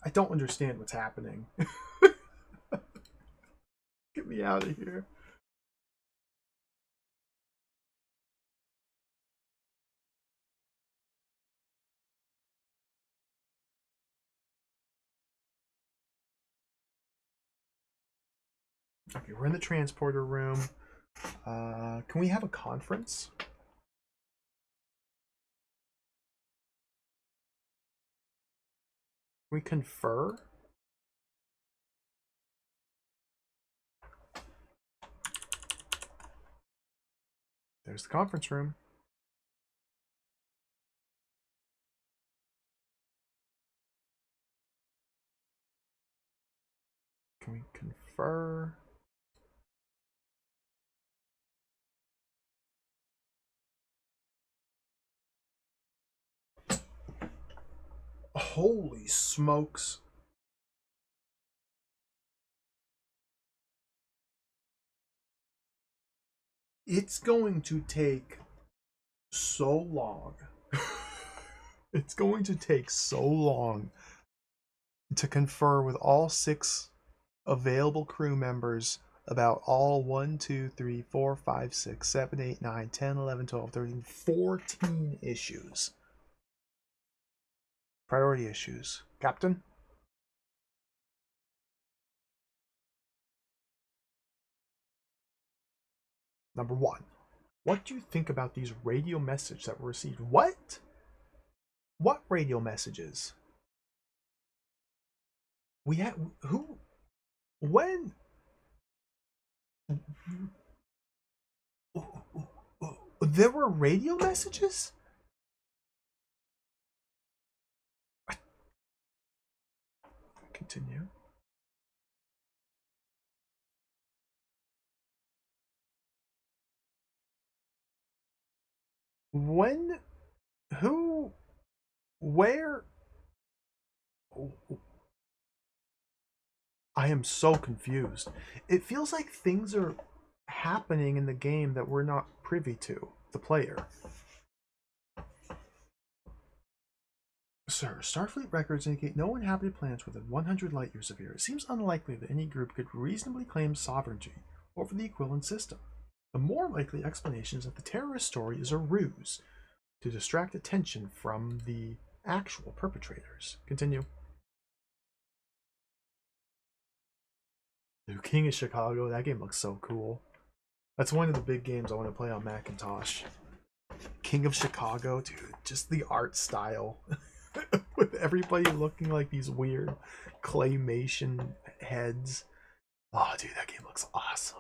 I don't understand what's happening. Get me out of here. Okay, we're in the transporter room. Can we have a conference? Can we confer? There's the conference room. Can we confer? Holy smokes. It's going to take so long. It's going to take so long to confer with all 6 available crew members about all 1, 2, 3, 4, 5, 6, 7, 8, 9, 10, 11, 12, 13, 14 issues. Priority issues. Captain? Number 1. What do you think about these radio messages that were received? What? What radio messages? We had... Who? When? There were radio messages? Continue. When? Who? Where? I am so confused. It feels like things are happening in the game that we're not privy to, the player. Sir, Starfleet records indicate no inhabited planets within 100 light years of here. It seems unlikely that any group could reasonably claim sovereignty over the equivalent system. The more likely explanation is that the terrorist story is a ruse to distract attention from the actual perpetrators. Continue. Dude, King of Chicago, that game looks so cool. That's one of the big games I want to play on Macintosh. King of Chicago, dude, just the art style. With everybody looking like these weird claymation heads. Oh, dude, that game looks awesome.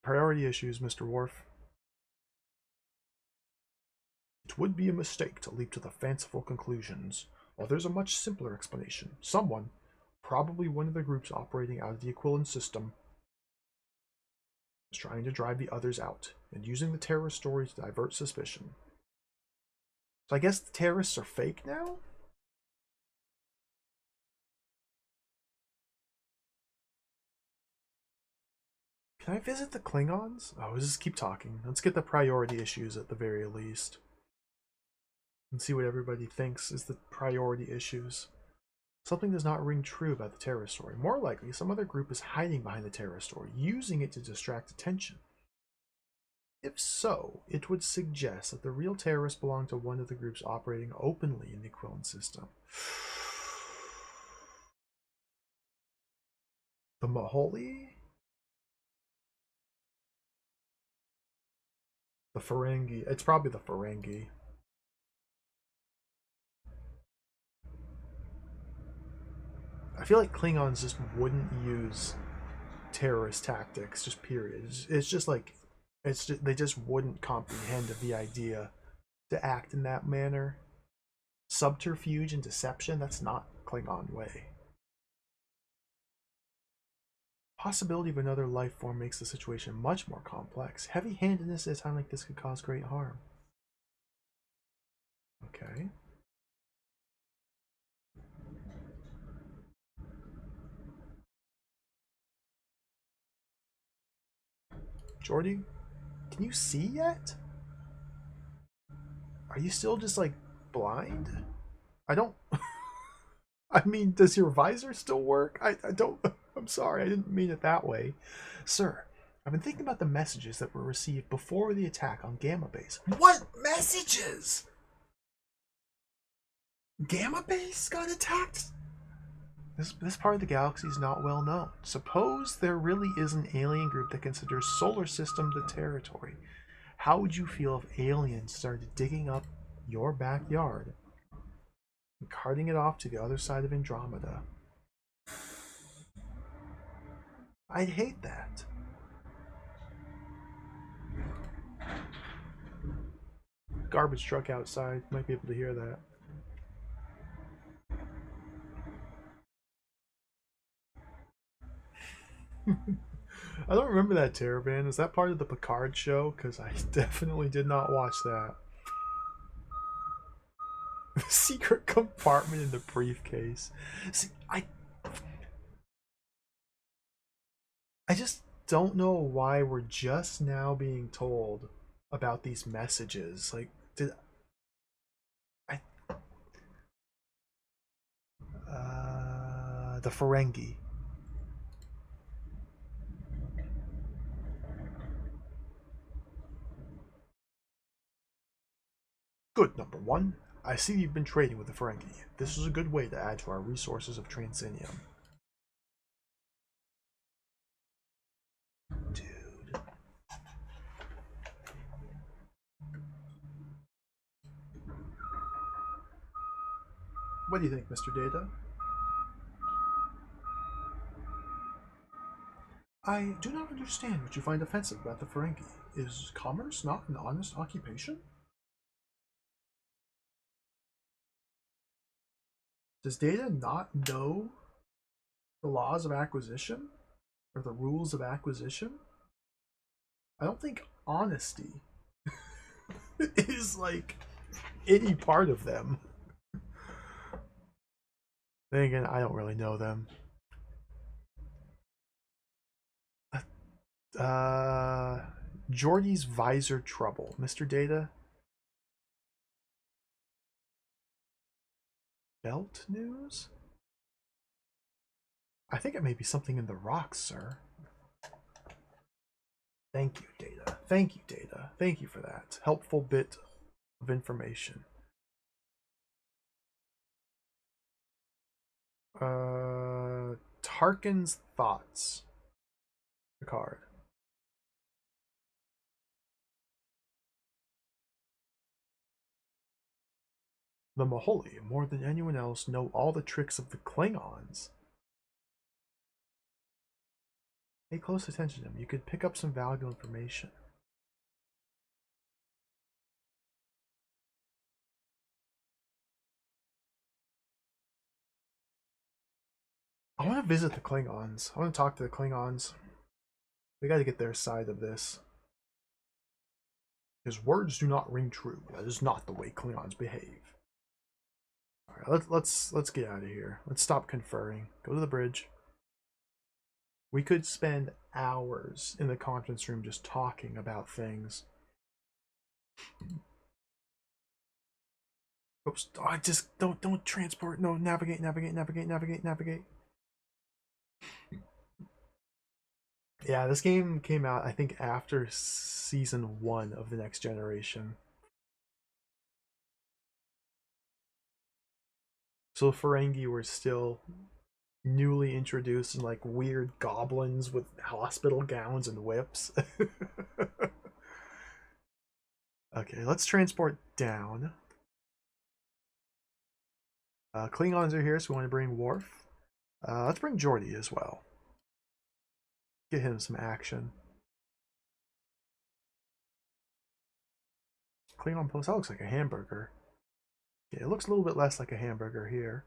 Priority issues, Mr. Worf. It would be a mistake to leap to the fanciful conclusions. Well, there's a much simpler explanation. Someone, probably one of the groups operating out of the equivalent system, is trying to drive the others out and using the terrorist story to divert suspicion. So I guess the terrorists are fake now? Can I visit the Klingons? Oh, let's just keep talking. Let's get the priority issues at the very least. And see what everybody thinks is the priority issues. Something does not ring true about the terrorist story. More likely, some other group is hiding behind the terrorist story, using it to distract attention. If so, it would suggest that the real terrorists belong to one of the groups operating openly in the Quillen system. The Maholi? The Ferengi. It's probably the Ferengi. I feel like Klingons just wouldn't use terrorist tactics, just period. It's just like they just wouldn't comprehend the idea to act in that manner. Subterfuge and deception, that's not Klingon way. Possibility of another life form makes the situation much more complex. Heavy-handedness at a time like this could cause great harm. Okay. Jordy, can you see yet? Are you still just like blind? I don't. I mean, does your visor still work? I don't. I'm sorry, I didn't mean it that way. Sir, I've been thinking about the messages that were received before the attack on Gamma Base. What messages? Gamma Base got attacked? This part of the galaxy is not well known. Suppose there really is an alien group that considers solar system the territory. How would you feel if aliens started digging up your backyard and carting it off to the other side of Andromeda? I'd hate that. Garbage truck outside. Might be able to hear that. I don't remember that Terrorvan. Is that part of the Picard show? Because I definitely did not watch that. The secret compartment in the briefcase. See, I just don't know why we're just now being told about these messages. Like, did I? The Ferengi. Good, number one. I see you've been trading with the Ferengi. This is a good way to add to our resources of Transinium. Dude. What do you think, Mr. Data? I do not understand what you find offensive about the Ferengi. Is commerce not an honest occupation? Does Data not know the laws of acquisition? Or the rules of acquisition? I don't think honesty is like any part of them. Then again, I don't really know them. Uh, Jordy's visor trouble. Mr. Data? Belt news? I think it may be something in the rocks, sir. Thank you, Data. Thank you, Data. Thank you for that helpful bit of information. Tarkin's thoughts. The card. The Maholi, more than anyone else, know all the tricks of the Klingons. Pay close attention to them. You could pick up some valuable information. I want to visit the Klingons. I want to talk to the Klingons. We got to get their side of this. His words do not ring true. That is not the way Klingons behave. All right, let's get out of here. Let's stop conferring. Go to the bridge. We could spend hours in the conference room just talking about things. Oops! Oh, I just don't transport. No, navigate. Yeah, this game came out I think after season 1 of the Next Generation. So the Ferengi were still newly introduced and like weird goblins with hospital gowns and whips. Okay, let's transport down. Klingons are here, so we want to bring Worf. Let's bring Geordi as well. Get him some action. Klingon post, that looks like a hamburger. Yeah, it looks a little bit less like a hamburger here.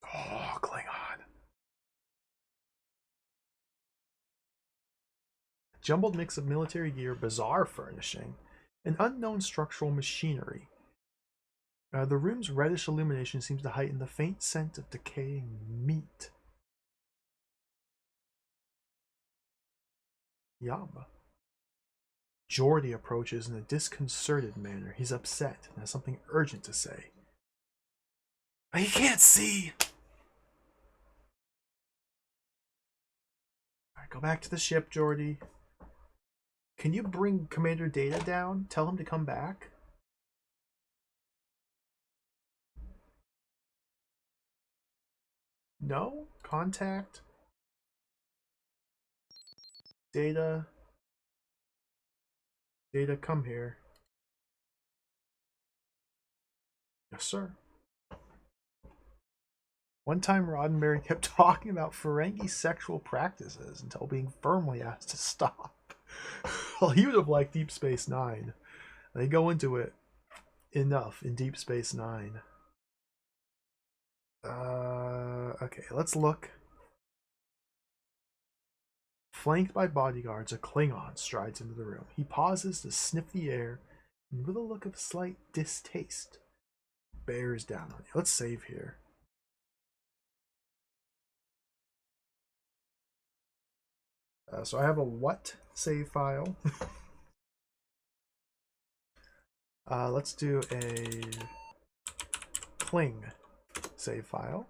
Oh, Klingon. Jumbled mix of military gear, bizarre furnishing, and unknown structural machinery. The room's reddish illumination seems to heighten the faint scent of decaying meat. Yum. Geordi approaches in a disconcerted manner. He's upset and has something urgent to say. He can't see! Alright, go back to the ship, Geordi. Can you bring Commander Data down? Tell him to come back? No? Contact? Data? Data, come here. Yes, sir. One time Roddenberry kept talking about Ferengi sexual practices until being firmly asked to stop. Well, he would have liked Deep Space Nine. They go into it enough in Deep Space Nine. Okay, let's look. Flanked by bodyguards, a Klingon strides into the room. He pauses to sniff the air and, with a look of slight distaste, bears down on you. Let's save here. So I have a what save file. Let's do a Kling save file.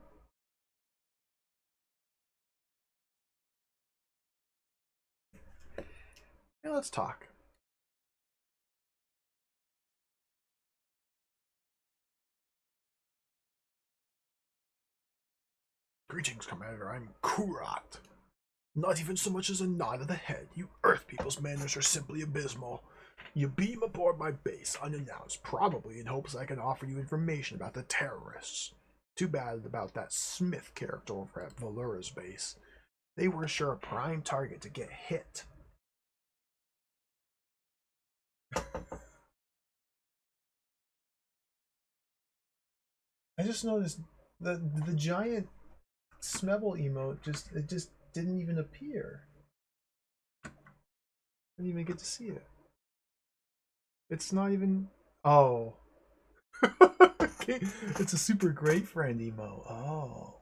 And let's talk. Greetings, Commander. I'm Kurat. Not even so much as a nod of the head. You Earth people's manners are simply abysmal. You beam aboard my base unannounced, probably in hopes I can offer you information about the terrorists. Too bad about that Smith character over at Valura's base. They were sure a prime target to get hit. I just noticed the giant Smebble emote just didn't even appear. I didn't even get to see it. It's not even. Oh. Okay. It's a super great friend emo. Oh.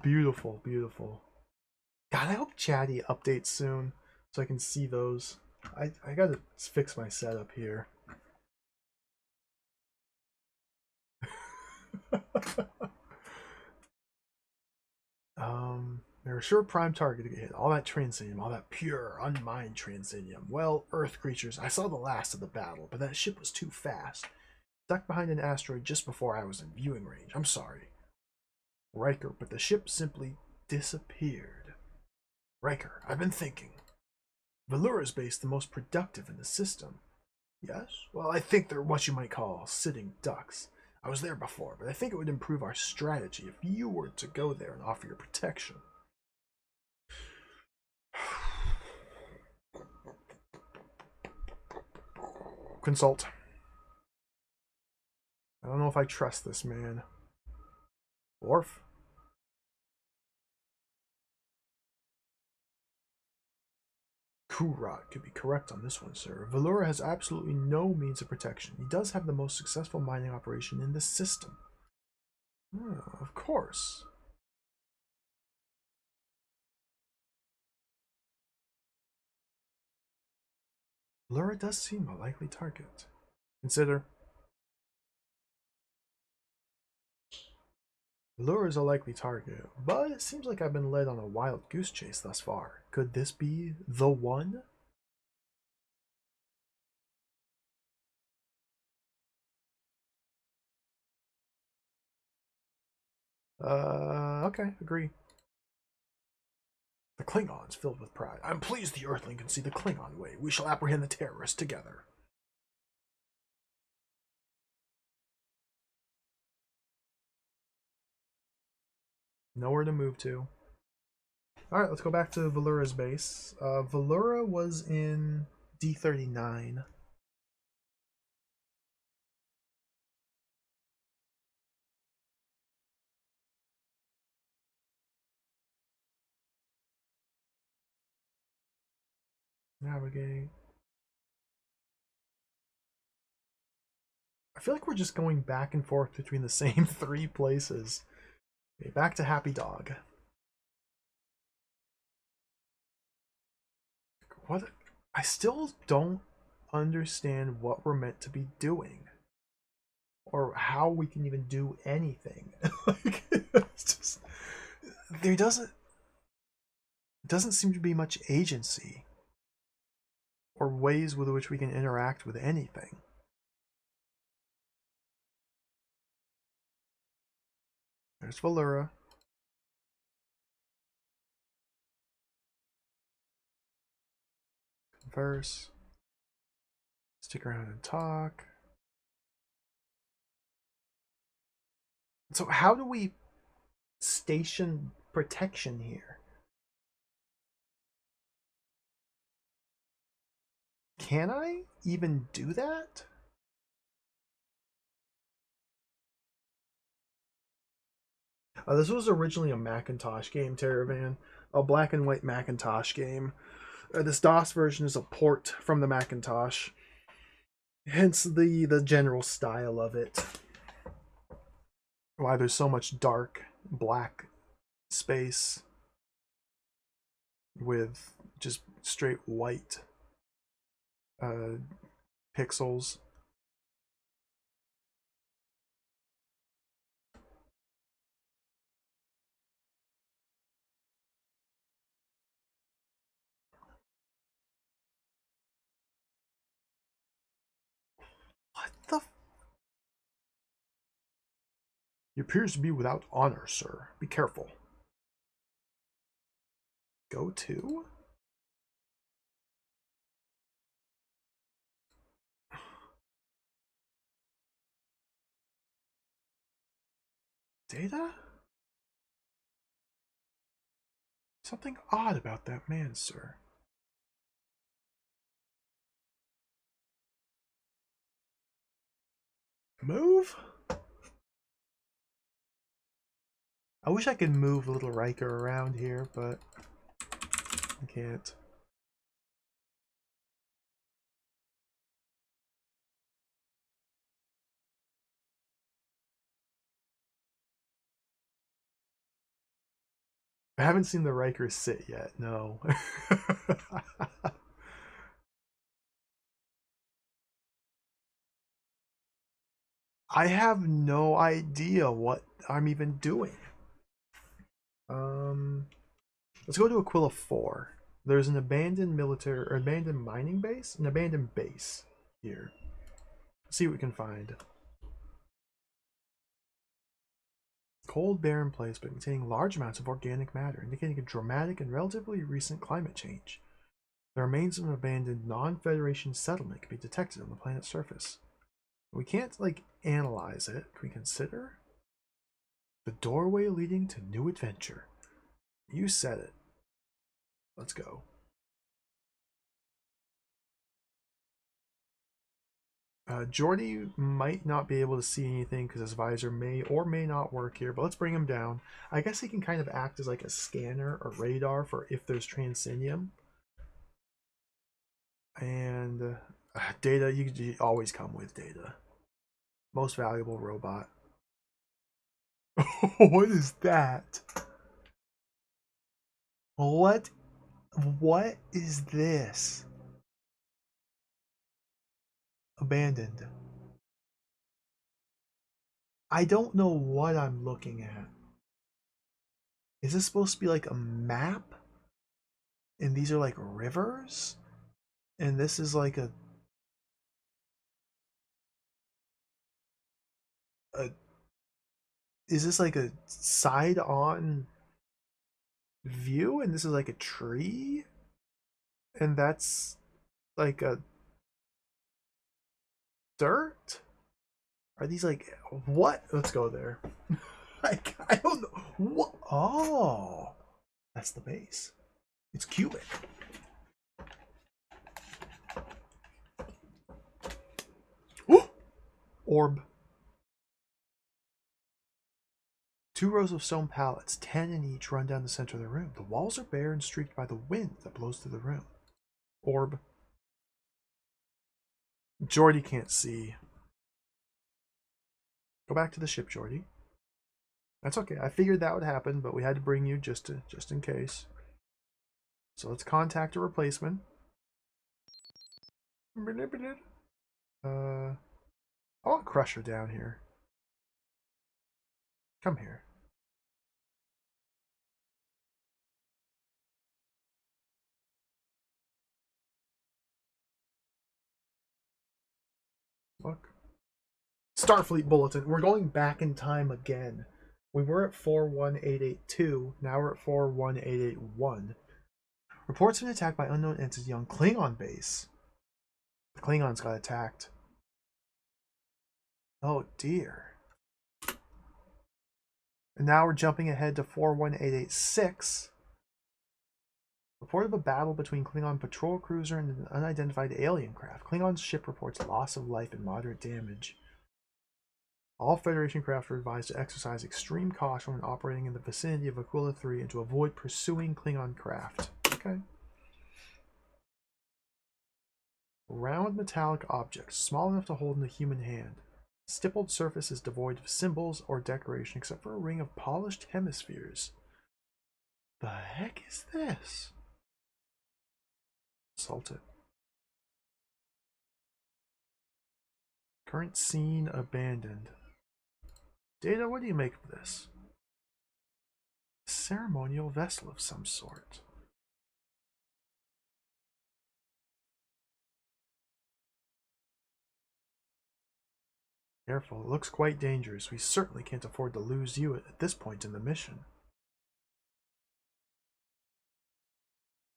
Beautiful, beautiful. God, I hope Chatty updates soon so I can see those. I gotta fix my setup here. They're a sure prime target to get hit. All that Transinium, all that pure, unmined Transinium. Well, Earth creatures, I saw the last of the battle, but that ship was too fast. Stuck behind an asteroid just before I was in viewing range. I'm sorry. Riker, but the ship simply disappeared. Riker, I've been thinking. Valura's base the most productive in the system. Yes? Well, I think they're what you might call sitting ducks. I was there before, but I think it would improve our strategy if you were to go there and offer your protection. Consult. I don't know if I trust this man. Worf? Kurat could be correct on this one, sir. Valura has absolutely no means of protection. He does have the most successful mining operation in the system. Oh, of course. Valura does seem a likely target. Consider. Valura is a likely target, but it seems like I've been led on a wild goose chase thus far. Could this be the one? Okay, agree. The Klingons filled with pride. I'm pleased the Earthling can see the Klingon way. We shall apprehend the terrorists together. Nowhere to move to. Alright, let's go back to Valura's base. Valura was in D39. Navigate. I feel like we're just going back and forth between the same three places. Okay, back to Happy Dog. What? I still don't understand what we're meant to be doing. Or how we can even do anything. Like, it's just, there doesn't seem to be much agency or ways with which we can interact with anything. There's Valura. Converse. Stick around and talk. So how do we station protection here? Can I even do that? This was originally a Macintosh game, Terravan. A black and white Macintosh game. This DOS version is a port from the Macintosh. Hence the general style of it. Why there's so much dark black space with just straight white pixels. What the? He appears to be without honor, sir. Be careful. Go to? Data? Something odd about that man, sir. Move? I wish I could move little Riker around here, but I can't. I haven't seen the Riker sit yet, no. I have no idea what I'm even doing. Um, let's go to Aquila 4. There's an abandoned military or abandoned mining base, an abandoned base here. Let's see what we can find. Cold, barren place, but containing large amounts of organic matter, indicating a dramatic and relatively recent climate change. The remains of an abandoned non-Federation settlement can be detected on the planet's surface. We can't, like, analyze it. Can we consider? The doorway leading to new adventure. You said it. Let's go. Jordy might not be able to see anything because his visor may or may not work here, but let's bring him down. I guess he can kind of act as like a scanner or radar for if there's Transinium. And data, you always come with data. Most valuable robot. What is that? What is this? Abandoned. I don't know what I'm looking at. Is this supposed to be like a map? And these are like rivers? And this is like a is this like a side on view and this is like a tree? And that's like a dirt? Are these like what? Let's go there. I don't know. What? Oh, that's the base. It's cubic. Ooh! Orb. 2 rows of stone pallets, 10 in each, run down the center of the room. The walls are bare and streaked by the wind that blows through the room. Orb. Jordy can't see. Go back to the ship, Jordy. That's okay. I figured that would happen, but we had to bring you just in case. So let's contact a replacement. I want Crusher down here. Come here. Look. Starfleet Bulletin. We're going back in time again. We were at 41882. Now we're at 41881. Reports of an attack by unknown entity on Klingon base. The Klingons got attacked. Oh dear. And now we're jumping ahead to 41886. Report of a battle between Klingon patrol cruiser and an unidentified alien craft. Klingon's ship reports loss of life and moderate damage. All Federation craft are advised to exercise extreme caution when operating in the vicinity of Aquila 3 and to avoid pursuing Klingon craft. Okay. Round metallic object, small enough to hold in the human hand. Stippled surface is devoid of symbols or decoration except for a ring of polished hemispheres. The heck is this? Salt it. Current scene abandoned. Data, what do you make of this? A ceremonial vessel of some sort. Careful, it looks quite dangerous. We certainly can't afford to lose you at this point in the mission.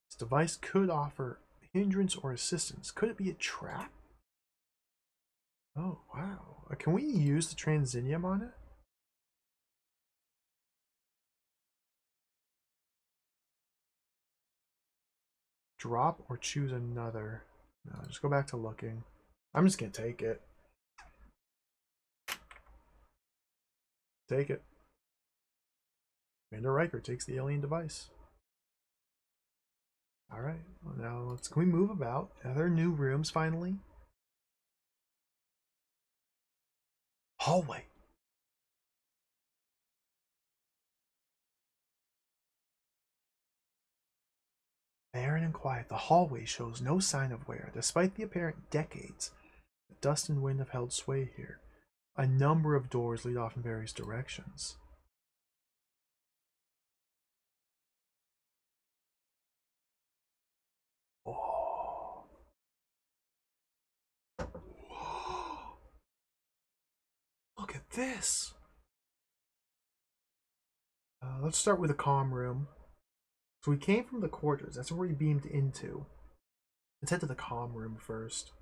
This device could offer hindrance or assistance. Could it be a trap? Oh, wow. Can we use the Transinium on it? Drop or choose another. No, just go back to looking. I'm just going to take it. Take it. Commander Riker takes the alien device. Alright, well now can we move about? Are there new rooms finally? Hallway. Barren and quiet, the hallway shows no sign of wear. Despite the apparent decades, the dust and wind have held sway here. A number of doors lead off in various directions. Oh. Whoa. Look at this. Let's start with the comm room. So we came from the quarters. That's where we beamed into. Let's head to the comm room first.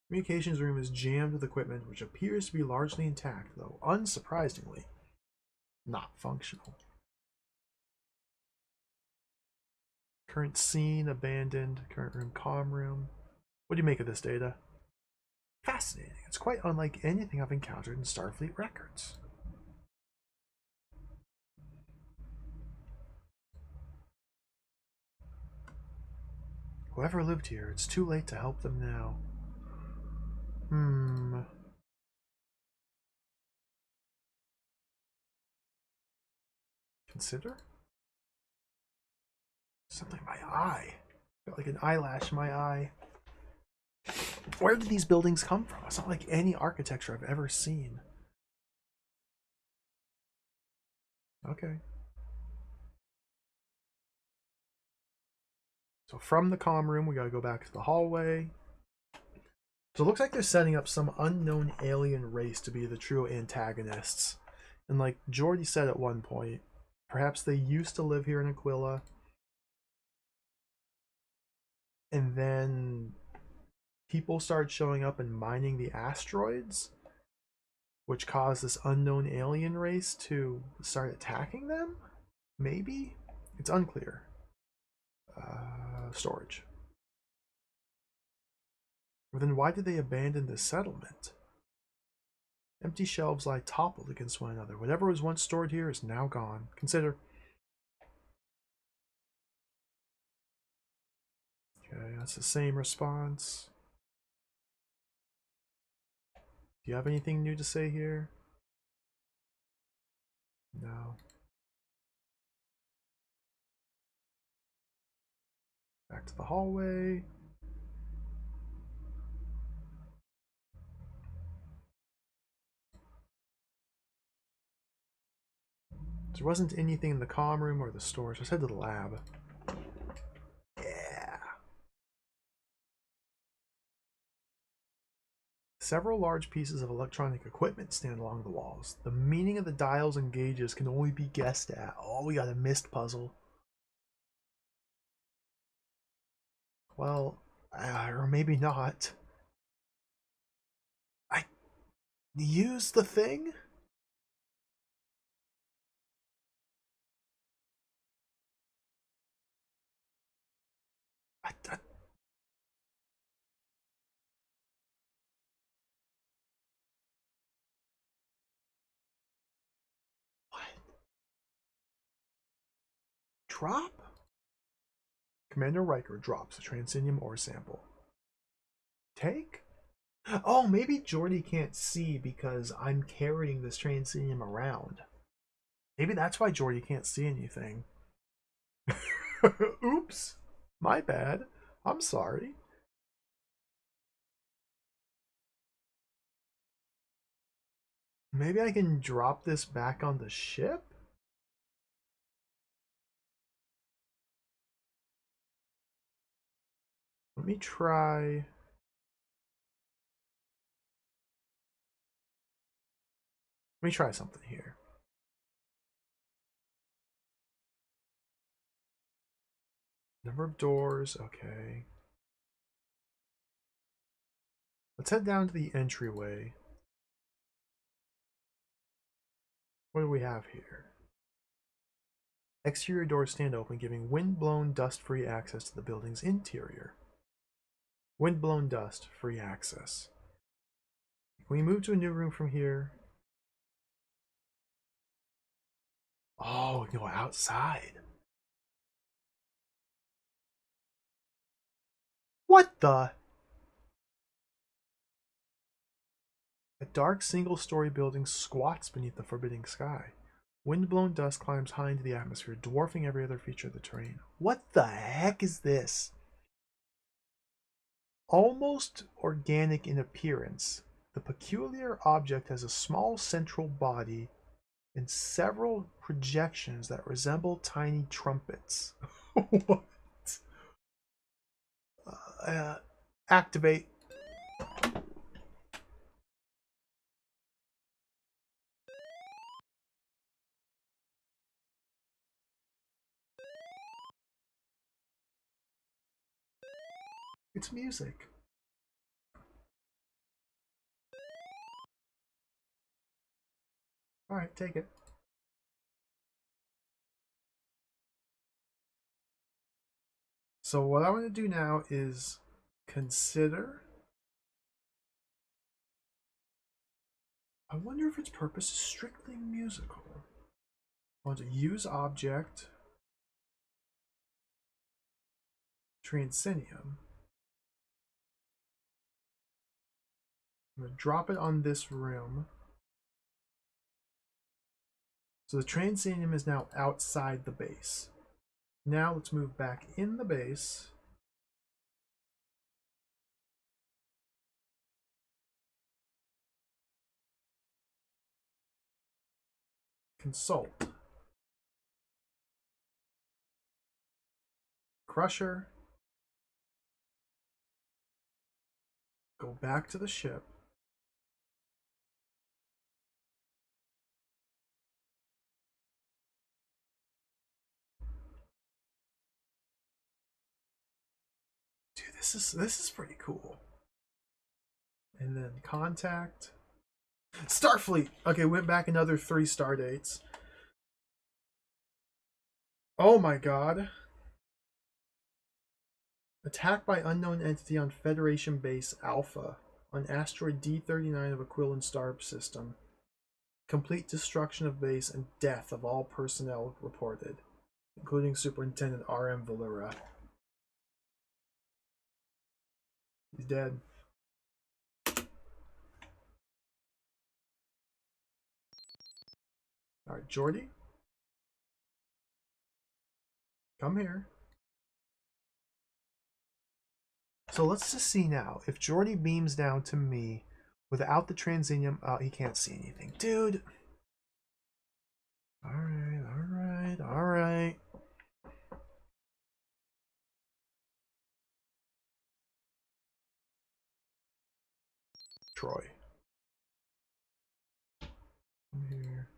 Communications room is jammed with equipment which appears to be largely intact, though unsurprisingly not functional. Current scene abandoned. Current room comm room. What do you make of this, Data? Fascinating. It's quite unlike anything I've encountered in Starfleet records. Whoever lived here, it's too late to help them now. Hmm. Consider? Something in my eye. Got like an eyelash in my eye. Where did these buildings come from? It's not like any architecture I've ever seen. Okay. So from the comm room, we gotta go back to the hallway. So it looks like they're setting up some unknown alien race to be the true antagonists. And like Jordy said at one point, perhaps they used to live here in Aquila, and then people started showing up and mining the asteroids, which caused this unknown alien race to start attacking them? Maybe? It's unclear. Storage. Well, then why did they abandon this settlement? Empty shelves lie toppled against one another. Whatever was once stored here is now gone. Consider. Okay, that's the same response. Do you have anything new to say here? No. Back to the hallway. There wasn't anything in the comm room or the storage. Let's head to the lab. Yeah. Several large pieces of electronic equipment stand along the walls. The meaning of the dials and gauges can only be guessed at. Oh, we got a missed puzzle. Well, or maybe not. I use the thing? I, what? Drop? Commander Riker drops the Transinium ore sample. Take? Oh, maybe Jordy can't see because I'm carrying this Transinium around. Maybe that's why Jordy can't see anything. Oops. My bad. I'm sorry. Maybe I can drop this back on the ship? Let me try. Let me try something here. Number of doors, okay. Let's head down to the entryway. What do we have here? Exterior doors stand open, giving wind-blown, dust-free access to the building's interior. Wind-blown dust, free access. Can we move to a new room from here? Oh, we can go outside. What the? A dark single-story building squats beneath the forbidding sky. Wind-blown dust climbs high into the atmosphere, dwarfing every other feature of the terrain. What the heck is this? Almost organic in appearance, the peculiar object has a small central body and several projections that resemble tiny trumpets. What? Uh, Activate. It's music. All right, take it. So what I want to do now is consider. I wonder if its purpose is strictly musical. I want to use object. Transinium. I'm going to drop it on this room. So the Transinium is now outside the base. Now let's move back in the base. Consult. Crusher. Go back to the ship. Dude, this is pretty cool. And then contact. Starfleet. Okay, went back another 3 star dates. Oh my god. Attack by unknown entity on Federation Base Alpha on asteroid D39 of Aquilon star system. Complete destruction of base and death of all personnel reported, including Superintendent R.M. Valera. He's dead. Alright, Geordi. Come here. So let's just see now. If Geordi beams down to me without the Transinium, he can't see anything. Dude. Alright, alright, alright. Troy. Come here.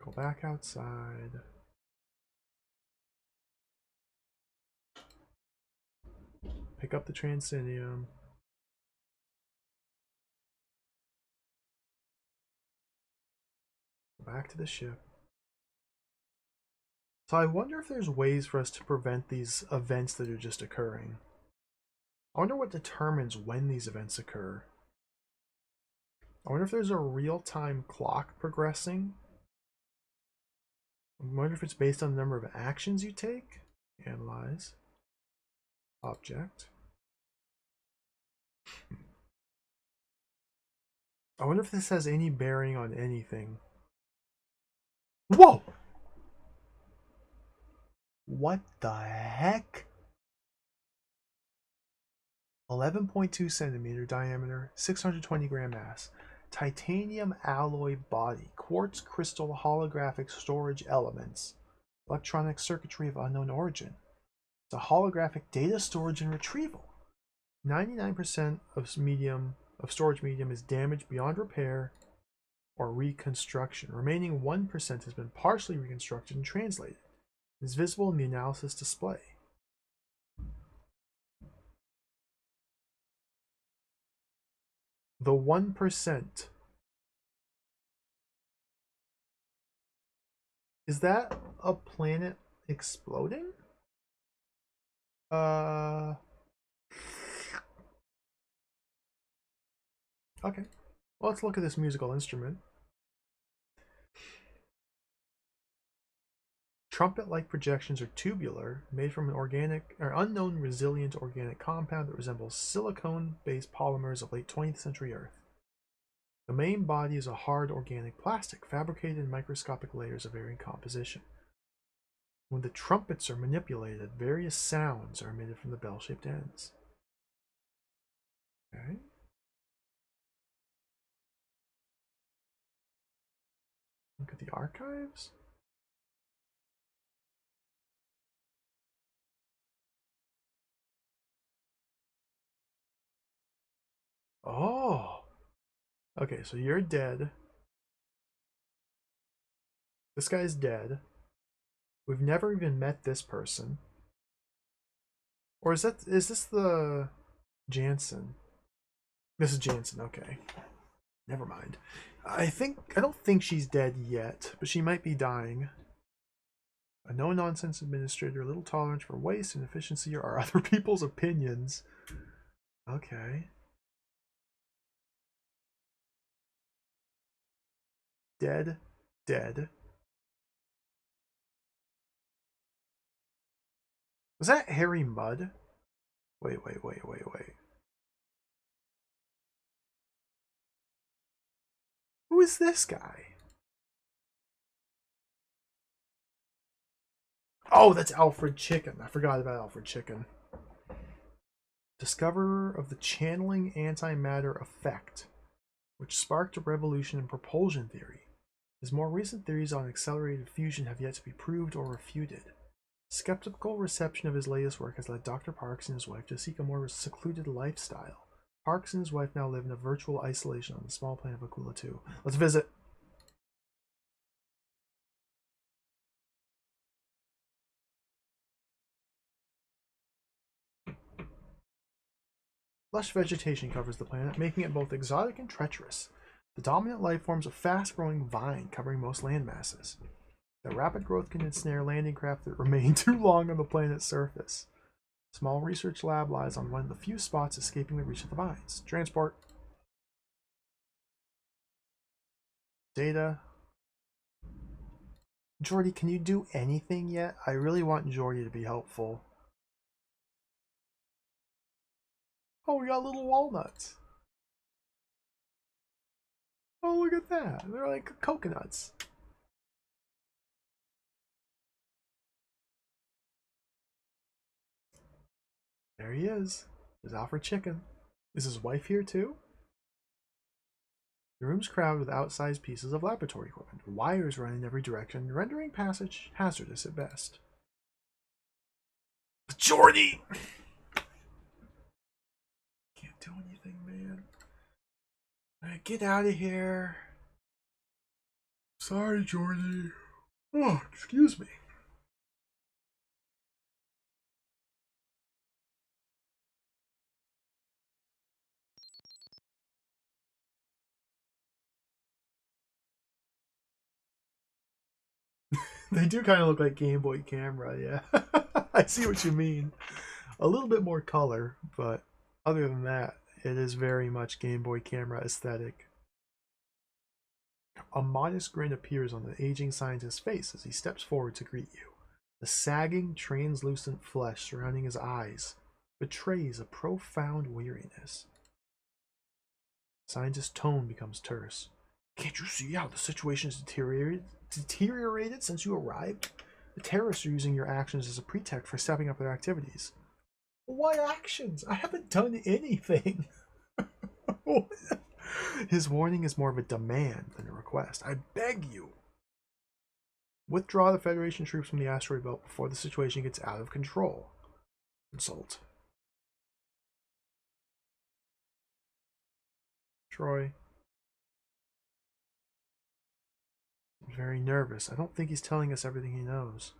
Go back outside. Pick up the Transinium. Go back to the ship. So I wonder if there's ways for us to prevent these events that are just occurring. I wonder what determines when these events occur. I wonder if there's a real-time clock progressing. I wonder if it's based on the number of actions you take. Analyze. Object. I wonder if this has any bearing on anything. Whoa! What the heck? 11.2 centimeter diameter, 620 gram mass. Titanium alloy body, quartz crystal holographic storage elements. Electronic circuitry of unknown origin. It's a holographic data storage and retrieval. 99% of storage medium is damaged beyond repair or reconstruction. Remaining 1% has been partially reconstructed and translated. It is visible in the analysis display. The 1%. Is that a planet exploding? Okay. Well, let's look at this musical instrument. Trumpet-like projections are tubular, made from an organic or unknown resilient organic compound that resembles silicone-based polymers of late 20th century Earth. The main body is a hard organic plastic, fabricated in microscopic layers of varying composition. When the trumpets are manipulated, various sounds are emitted from the bell-shaped ends. Okay. Look at the archives. Oh. Okay, so you're dead. This guy's dead. We've never even met this person. Or is this the Jansen? This is Jansen, okay. Never mind. I don't think she's dead yet, but she might be dying. A no-nonsense administrator, little tolerance for waste and efficiency are other people's opinions. Okay. Dead. Dead. Was that Harry Mudd? Wait. Who is this guy? Oh, that's Alfred Chicken. I forgot about Alfred Chicken. Discoverer of the channeling antimatter effect, which sparked a revolution in propulsion theory. His more recent theories on accelerated fusion have yet to be proved or refuted. Skeptical reception of his latest work has led Dr. Parks and his wife to seek a more secluded lifestyle. Parks and his wife now live in a virtual isolation on the small planet of Akula 2. Let's visit. Lush vegetation covers the planet, making it both exotic and treacherous. The dominant life form is a fast-growing vine covering most land masses. The rapid growth can ensnare landing craft that remain too long on the planet's surface. A small research lab lies on one of the few spots escaping the reach of the vines. Transport. Data. Jordy, can you do anything yet? I really want Jordy to be helpful. Oh, we got little walnuts. Oh, look at that. They're like coconuts. There he is. There's Alfred Chicken. Is his wife here too? The room's crowded with outsized pieces of laboratory equipment. Wires run in every direction, rendering passage hazardous at best. Jordy! Can't do anything, man. Alright, get out of here. Sorry, Jordy. Oh, excuse me. They do kind of look like Game Boy camera, yeah. I see what you mean. A little bit more color, but other than that, it is very much Game Boy camera aesthetic. A modest grin appears on the aging scientist's face as he steps forward to greet you. The sagging, translucent flesh surrounding his eyes betrays a profound weariness. The scientist's tone becomes terse. Can't you see how the situation has deteriorated since you arrived? The terrorists are using your actions as a pretext for stepping up their activities. What actions? I haven't done anything. His warning is more of a demand than a request. I beg you. Withdraw the Federation troops from the asteroid belt before the situation gets out of control. Consult. Troy. He's very nervous. I don't think he's telling us everything he knows.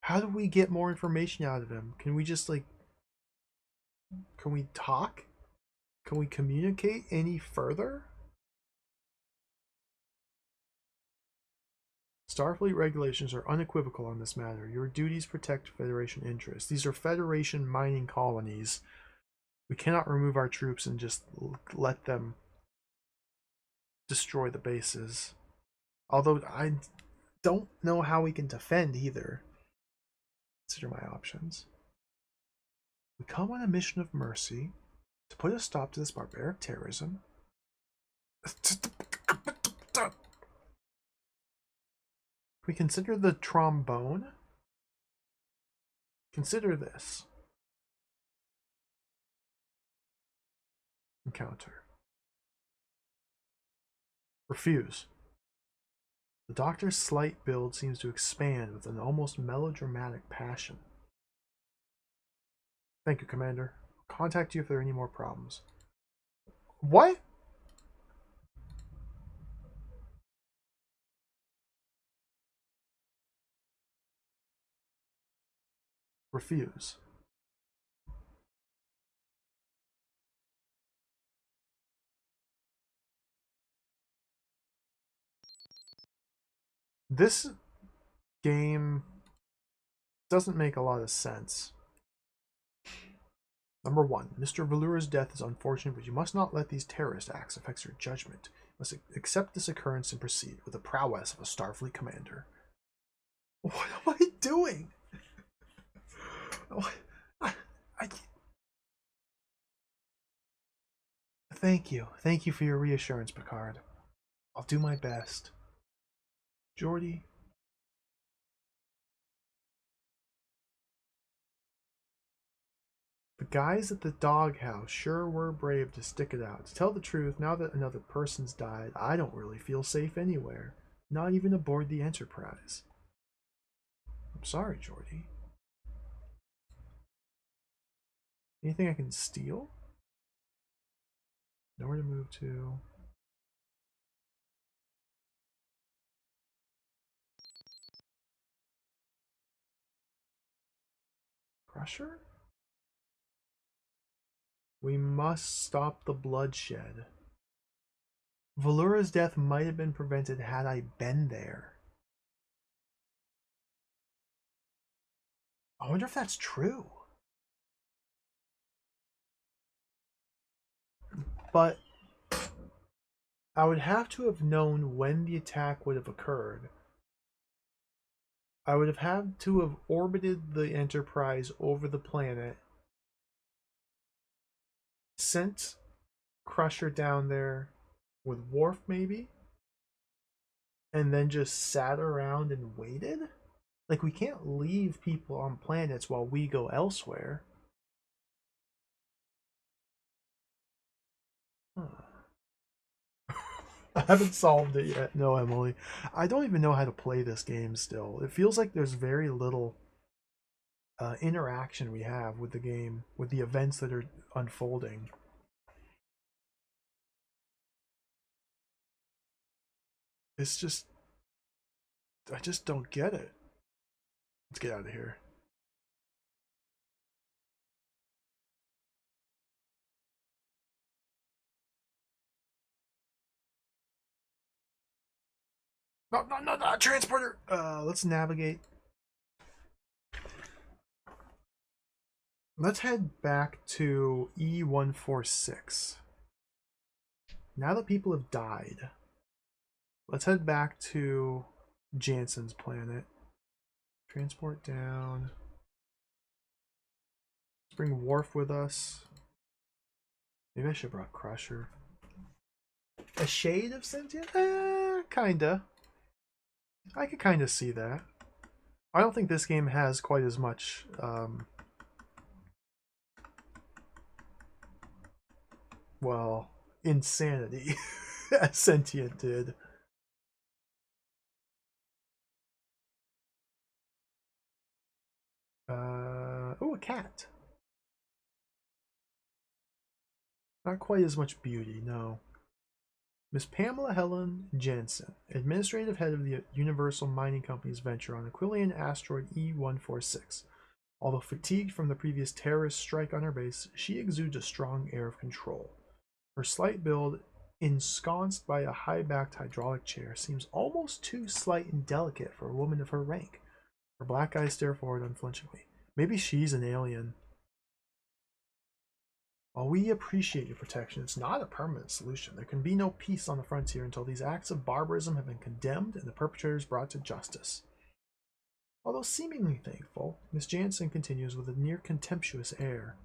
How do we get more information out of him? Can we just, like... Can we talk? Can we communicate any further? Starfleet regulations are unequivocal on this matter. Your duties protect Federation interests. These are Federation mining colonies. We cannot remove our troops and just let them destroy the bases. Although I don't know how we can defend either. Consider my options. We come on a mission of mercy to put a stop to this barbaric terrorism. We consider the trombone. Consider this. Encounter. Refuse. The doctor's slight build seems to expand with an almost melodramatic passion. Thank you, Commander. I'll contact you if there are any more problems. What? Refuse. This game Doesn't make a lot of sense. Number 1. Mr. Valura's death is unfortunate, but you must not let these terrorist acts affect your judgment. You must accept this occurrence and proceed with the prowess of a Starfleet commander. What am I doing? I... Thank you. Thank you for your reassurance, Picard. I'll do my best. Geordi. The guys at the doghouse sure were brave to stick it out. To tell the truth, now that another person's died, I don't really feel safe anywhere. Not even aboard the Enterprise. I'm sorry, Geordi. Anything I can steal? Nowhere to move to. Crusher? We must stop the bloodshed. Valura's death might have been prevented had I been there. I wonder if that's true. But I would have to have known when the attack would have occurred. I would have had to have orbited the Enterprise over the planet, sent Crusher down there with Worf maybe, and then just sat around and waited. Like, we can't leave people on planets while we go elsewhere. I haven't solved it yet. No, Emily. I don't even know how to play this game still. It feels like there's very little interaction we have with the game, with the events that are unfolding. It's just, I just don't get it. Let's get out of here. No, no, no, no, transporter. Let's navigate. Let's head back to E146. Now that people have died, let's head back to Jansen's planet. Transport down. Let's bring Worf with us. Maybe I should have brought Crusher. A shade of sentient? Kinda. I could kind of see that. I don't think this game has quite as much well, insanity as Sentient did. Oh, a cat. Not quite as much beauty, no. Miss Pamela Helen Jensen, administrative head of the Universal Mining Company's venture on Aquilian asteroid E146. Although fatigued from the previous terrorist strike on her base, she exudes a strong air of control. Her slight build, ensconced by a high-backed hydraulic chair, seems almost too slight and delicate for a woman of her rank. Her black eyes stare forward unflinchingly. Maybe she's an alien. While we appreciate your protection, it's not a permanent solution. There can be no peace on the frontier until these acts of barbarism have been condemned and the perpetrators brought to justice. Although seemingly thankful, Miss Jansen continues with a near contemptuous air.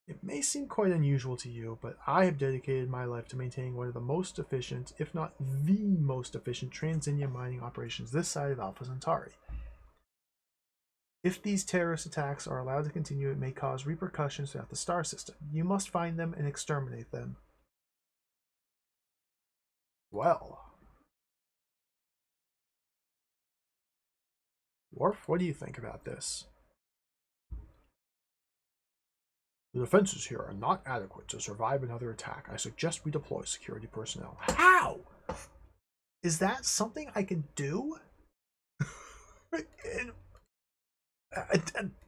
It may seem quite unusual to you, but I have dedicated my life to maintaining one of the most efficient, if not the most efficient, Transinium mining operations this side of Alpha Centauri. If these terrorist attacks are allowed to continue, it may cause repercussions throughout the star system. You must find them and exterminate them. Well. Worf, what do you think about this? The defenses here are not adequate to survive another attack. I suggest we deploy security personnel. How? Is that something I can do?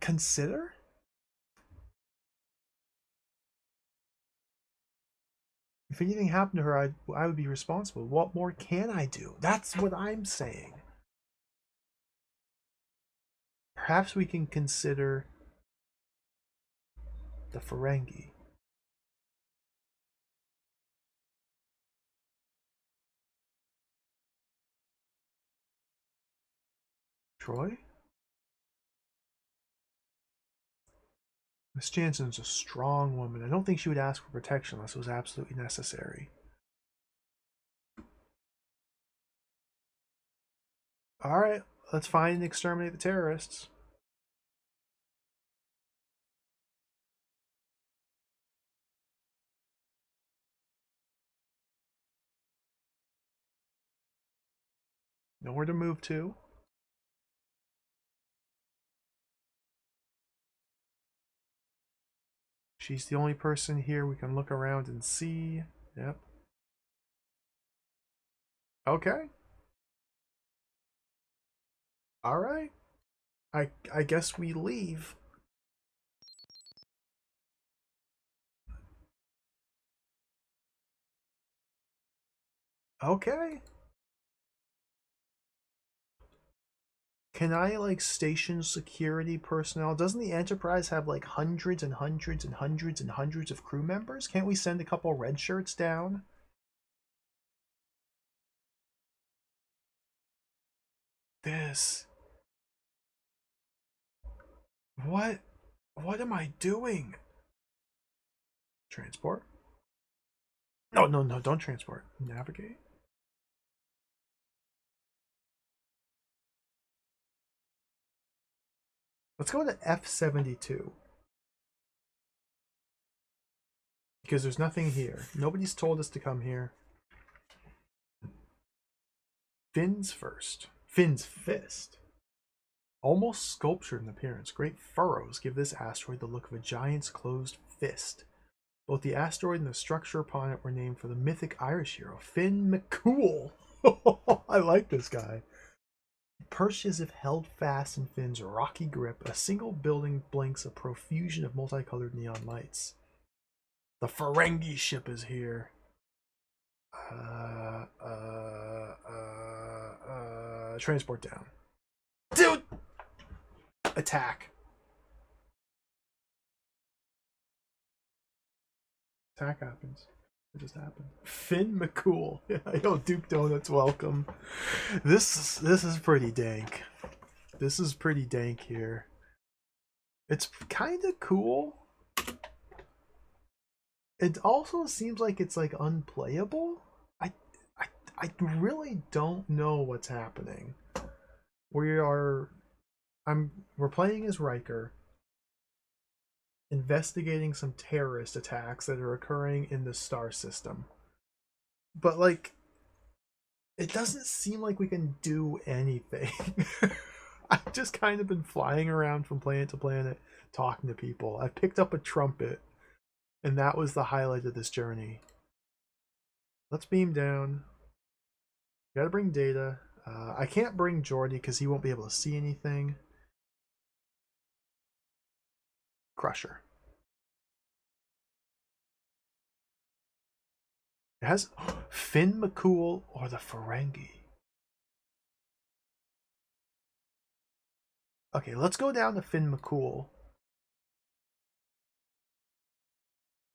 Consider? If anything happened to her, I would be responsible. What more can I do? That's what I'm saying. Perhaps we can consider the Ferengi. Troy? Miss Jansen's a strong woman. I don't think she would ask for protection unless it was absolutely necessary. Alright, let's find and exterminate the terrorists. Nowhere to move to. She's the only person here we can look around and see. Yep. Okay. Alright. I guess we leave. Okay. Can I like station security personnel? Doesn't the Enterprise have like hundreds and hundreds and hundreds and hundreds of crew members? Can't we send a couple red shirts down? This. What? What am I doing? Transport? No, no, no, don't transport. Navigate. Let's go to F-72. Because there's nothing here. Nobody's told us to come here. Finn's first. Finn's fist. Almost sculptured in appearance, great furrows give this asteroid the look of a giant's closed fist. Both the asteroid and the structure upon it were named for the mythic Irish hero, Finn McCool. I like this guy. Perched as if held fast in Finn's rocky grip, a single building blinks a profusion of multicolored neon lights. The Ferengi ship is here. Transport down. Dude! Attack. Attack happens. It just happened. Finn McCool. Yo, Duke Donuts, welcome. This is pretty dank. This is pretty dank here. It's kind of cool. It also seems like it's like unplayable. I really don't know what's happening. We're playing as Riker, investigating some terrorist attacks that are occurring in the star system. But like it doesn't seem like we can do anything. I've just kind of been flying around from planet to planet talking to people. I picked up a trumpet and that was the highlight of this journey. Let's beam down. Gotta bring data. I can't bring Jordy because he won't be able to see anything. Crusher. It has Finn McCool or the Ferengi. Okay, let's go down to Finn McCool.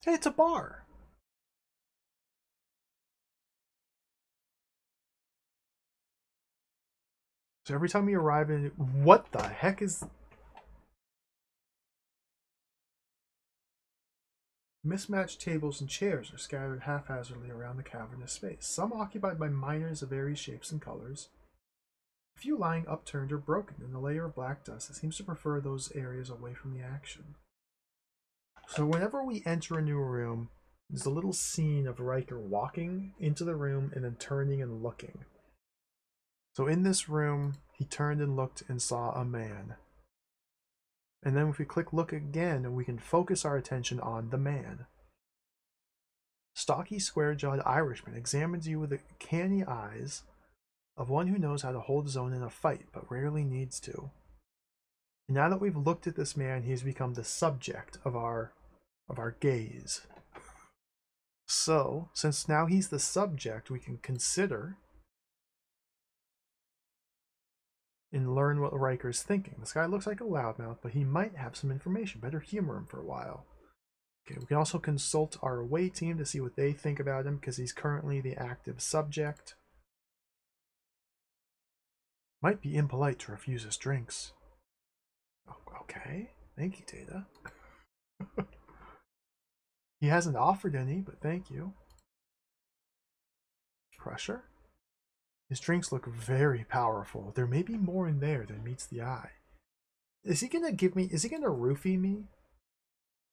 Hey, it's a bar. So every time you arrive in, what the heck is? Mismatched tables and chairs are scattered haphazardly around the cavernous space, some occupied by miners of various shapes and colors. A few lying upturned or broken in a layer of black dust that seems to prefer those areas away from the action. So whenever we enter a new room, there's a little scene of Riker walking into the room and then turning and looking. So in this room, he turned and looked and saw a man. And then if we click look again, we can focus our attention on the man. Stocky, square-jawed Irishman examines you with the canny eyes of one who knows how to hold his own in a fight, but rarely needs to. And now that we've looked at this man, he has become the subject of our gaze. So, since now he's the subject, we can consider and learn what Riker's thinking. This guy looks like a loudmouth, but he might have some information. Better humor him for a while. Okay, we can also consult our away team to see what they think about him because he's currently the active subject. Might be impolite to refuse his drinks. Oh, okay, thank you, Data. He hasn't offered any, but thank you. Pressure? His drinks look very powerful. There may be more in there than meets the eye. Is he gonna give me, is he gonna roofie me?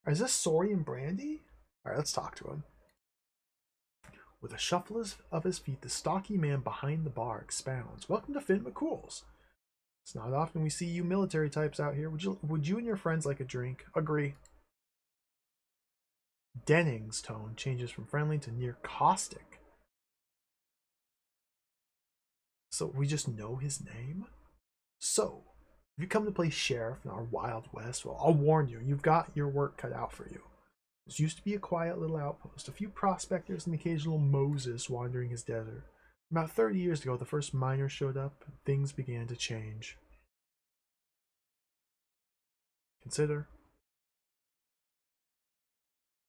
Or is this Sorian brandy? Alright, let's talk to him. With a shuffle of his feet, the stocky man behind the bar expounds. Welcome to Finn McCool's. It's not often we see you military types out here. Would you and your friends like a drink? Agree. Denning's tone changes from friendly to near caustic. So we just know his name? So, if you come to play sheriff in our Wild West, well, I'll warn you, you've got your work cut out for you. This used to be a quiet little outpost, a few prospectors and the occasional Moses wandering his desert. About 30 years ago, the first miners showed up, and things began to change. Consider.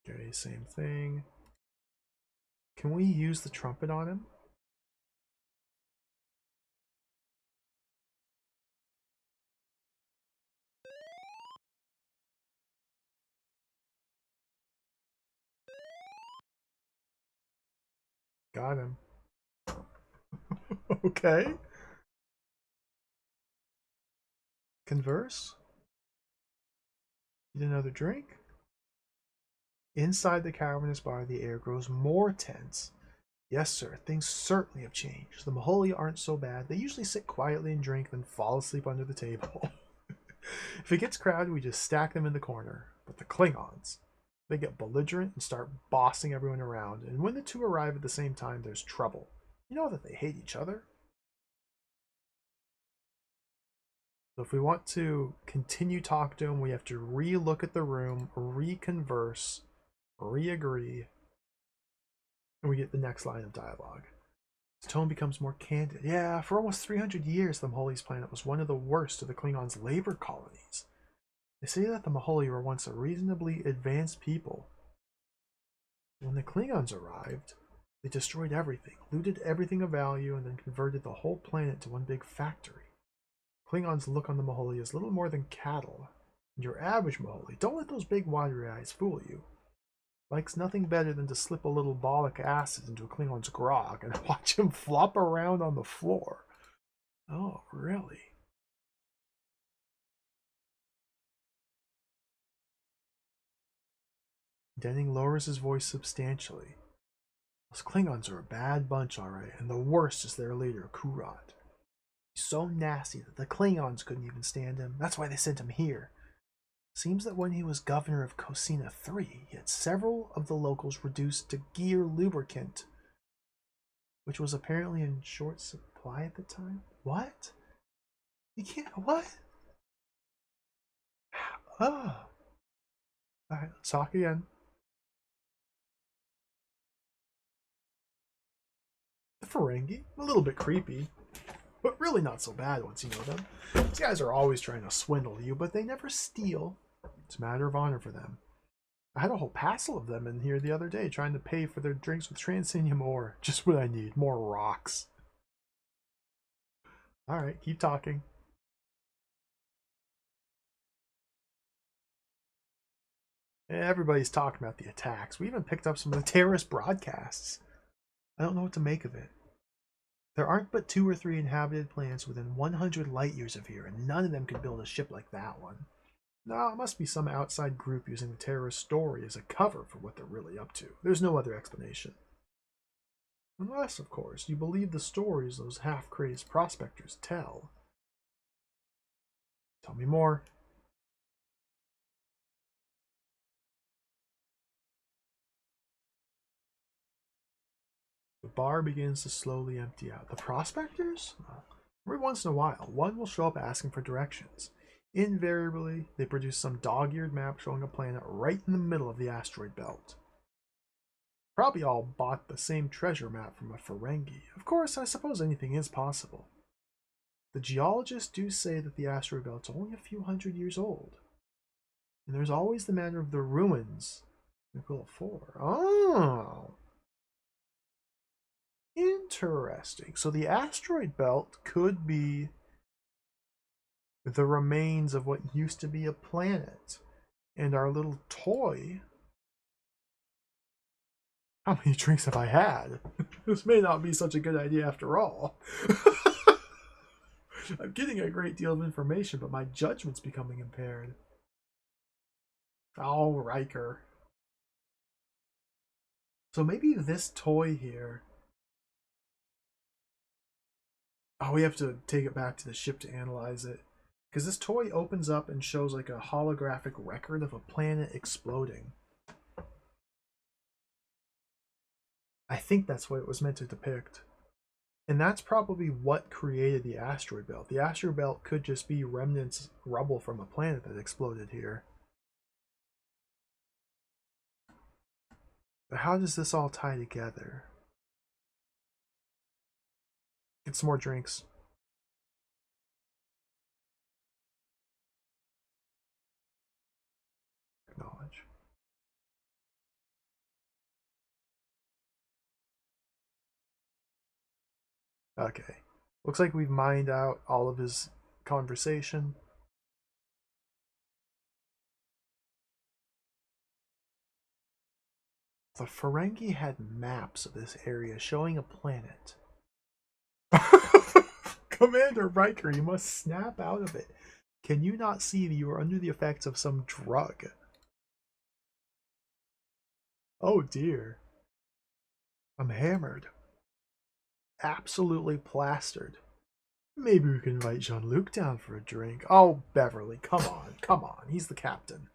Okay, same thing. Can we use the trumpet on him? Got him. Okay. Converse? Need another drink? Inside the cavernous bar, the air grows more tense. Yes, sir, things certainly have changed. The Maholi aren't so bad. They usually sit quietly and drink, then fall asleep under the table. If it gets crowded, we just stack them in the corner. But the Klingons, they get belligerent and start bossing everyone around. And when the two arrive at the same time, there's trouble. You know that they hate each other. So if we want to continue talking to them, we have to re-look at the room, reconverse, re-agree, and we get the next line of dialogue. His tone becomes more candid. Yeah, for almost 300 years, the Maholi's planet was one of the worst of the Klingons' labor colonies. They say that the Maholi were once a reasonably advanced people. When the Klingons arrived, they destroyed everything, looted everything of value, and then converted the whole planet to one big factory. Klingons look on the Maholi as little more than cattle. And your average Maholi, don't let those big watery eyes fool you, likes nothing better than to slip a little bolic acid into a Klingon's grog and watch him flop around on the floor. Oh, really? Denning lowers his voice substantially. Those Klingons are a bad bunch, all right, and the worst is their leader, Kurat. He's so nasty that the Klingons couldn't even stand him. That's why they sent him here. Seems that when he was governor of Cosina III, he had several of the locals reduced to gear lubricant, which was apparently in short supply at the time. What? You can't. What? Oh. Alright, let's talk again. The Ferengi, a little bit creepy, but really not so bad once you know them. These guys are always trying to swindle you, but they never steal. It's a matter of honor for them. I had a whole passel of them in here the other day trying to pay for their drinks with Transinium ore. Just what I need, more rocks. Alright, keep talking. Everybody's talking about the attacks. We even picked up some of the terrorist broadcasts. I don't know what to make of it. There aren't but 2 or 3 inhabited planets within 100 light years of here, and none of them could build a ship like that one. No, it must be some outside group using the terrorist story as a cover for what they're really up to. There's no other explanation. Unless, of course, you believe the stories those half-crazed prospectors tell. Tell me more. The bar begins to slowly empty out. The prospectors? Every once in a while, one will show up asking for directions. Invariably, they produce some dog-eared map showing a planet right in the middle of the asteroid belt. Probably all bought the same treasure map from a Ferengi. Of course, I suppose anything is possible. The geologists do say that the asteroid belt's only a few hundred years old. And there's always the matter of the ruins. Nickel 4. Oh. Interesting. So the asteroid belt could be the remains of what used to be a planet. And our little toy. How many drinks have I had? This may not be such a good idea after all. I'm getting a great deal of information, but my judgment's becoming impaired. Oh, Riker. So maybe this toy here. Oh, we have to take it back to the ship to analyze it. Because this toy opens up and shows like a holographic record of a planet exploding. I think that's what it was meant to depict. And that's probably what created the asteroid belt. The asteroid belt could just be remnants, rubble from a planet that exploded here. But how does this all tie together? Get some more drinks. Acknowledge. Okay. Looks like we've mined out all of his conversation. The Ferengi had maps of this area showing a planet. Commander Riker, you must snap out of it. Can you not see that you are under the effects of some drug? Oh dear. I'm hammered. Absolutely plastered. Maybe we can invite Jean-Luc down for a drink. Oh, Beverly, come on, come on. He's the captain.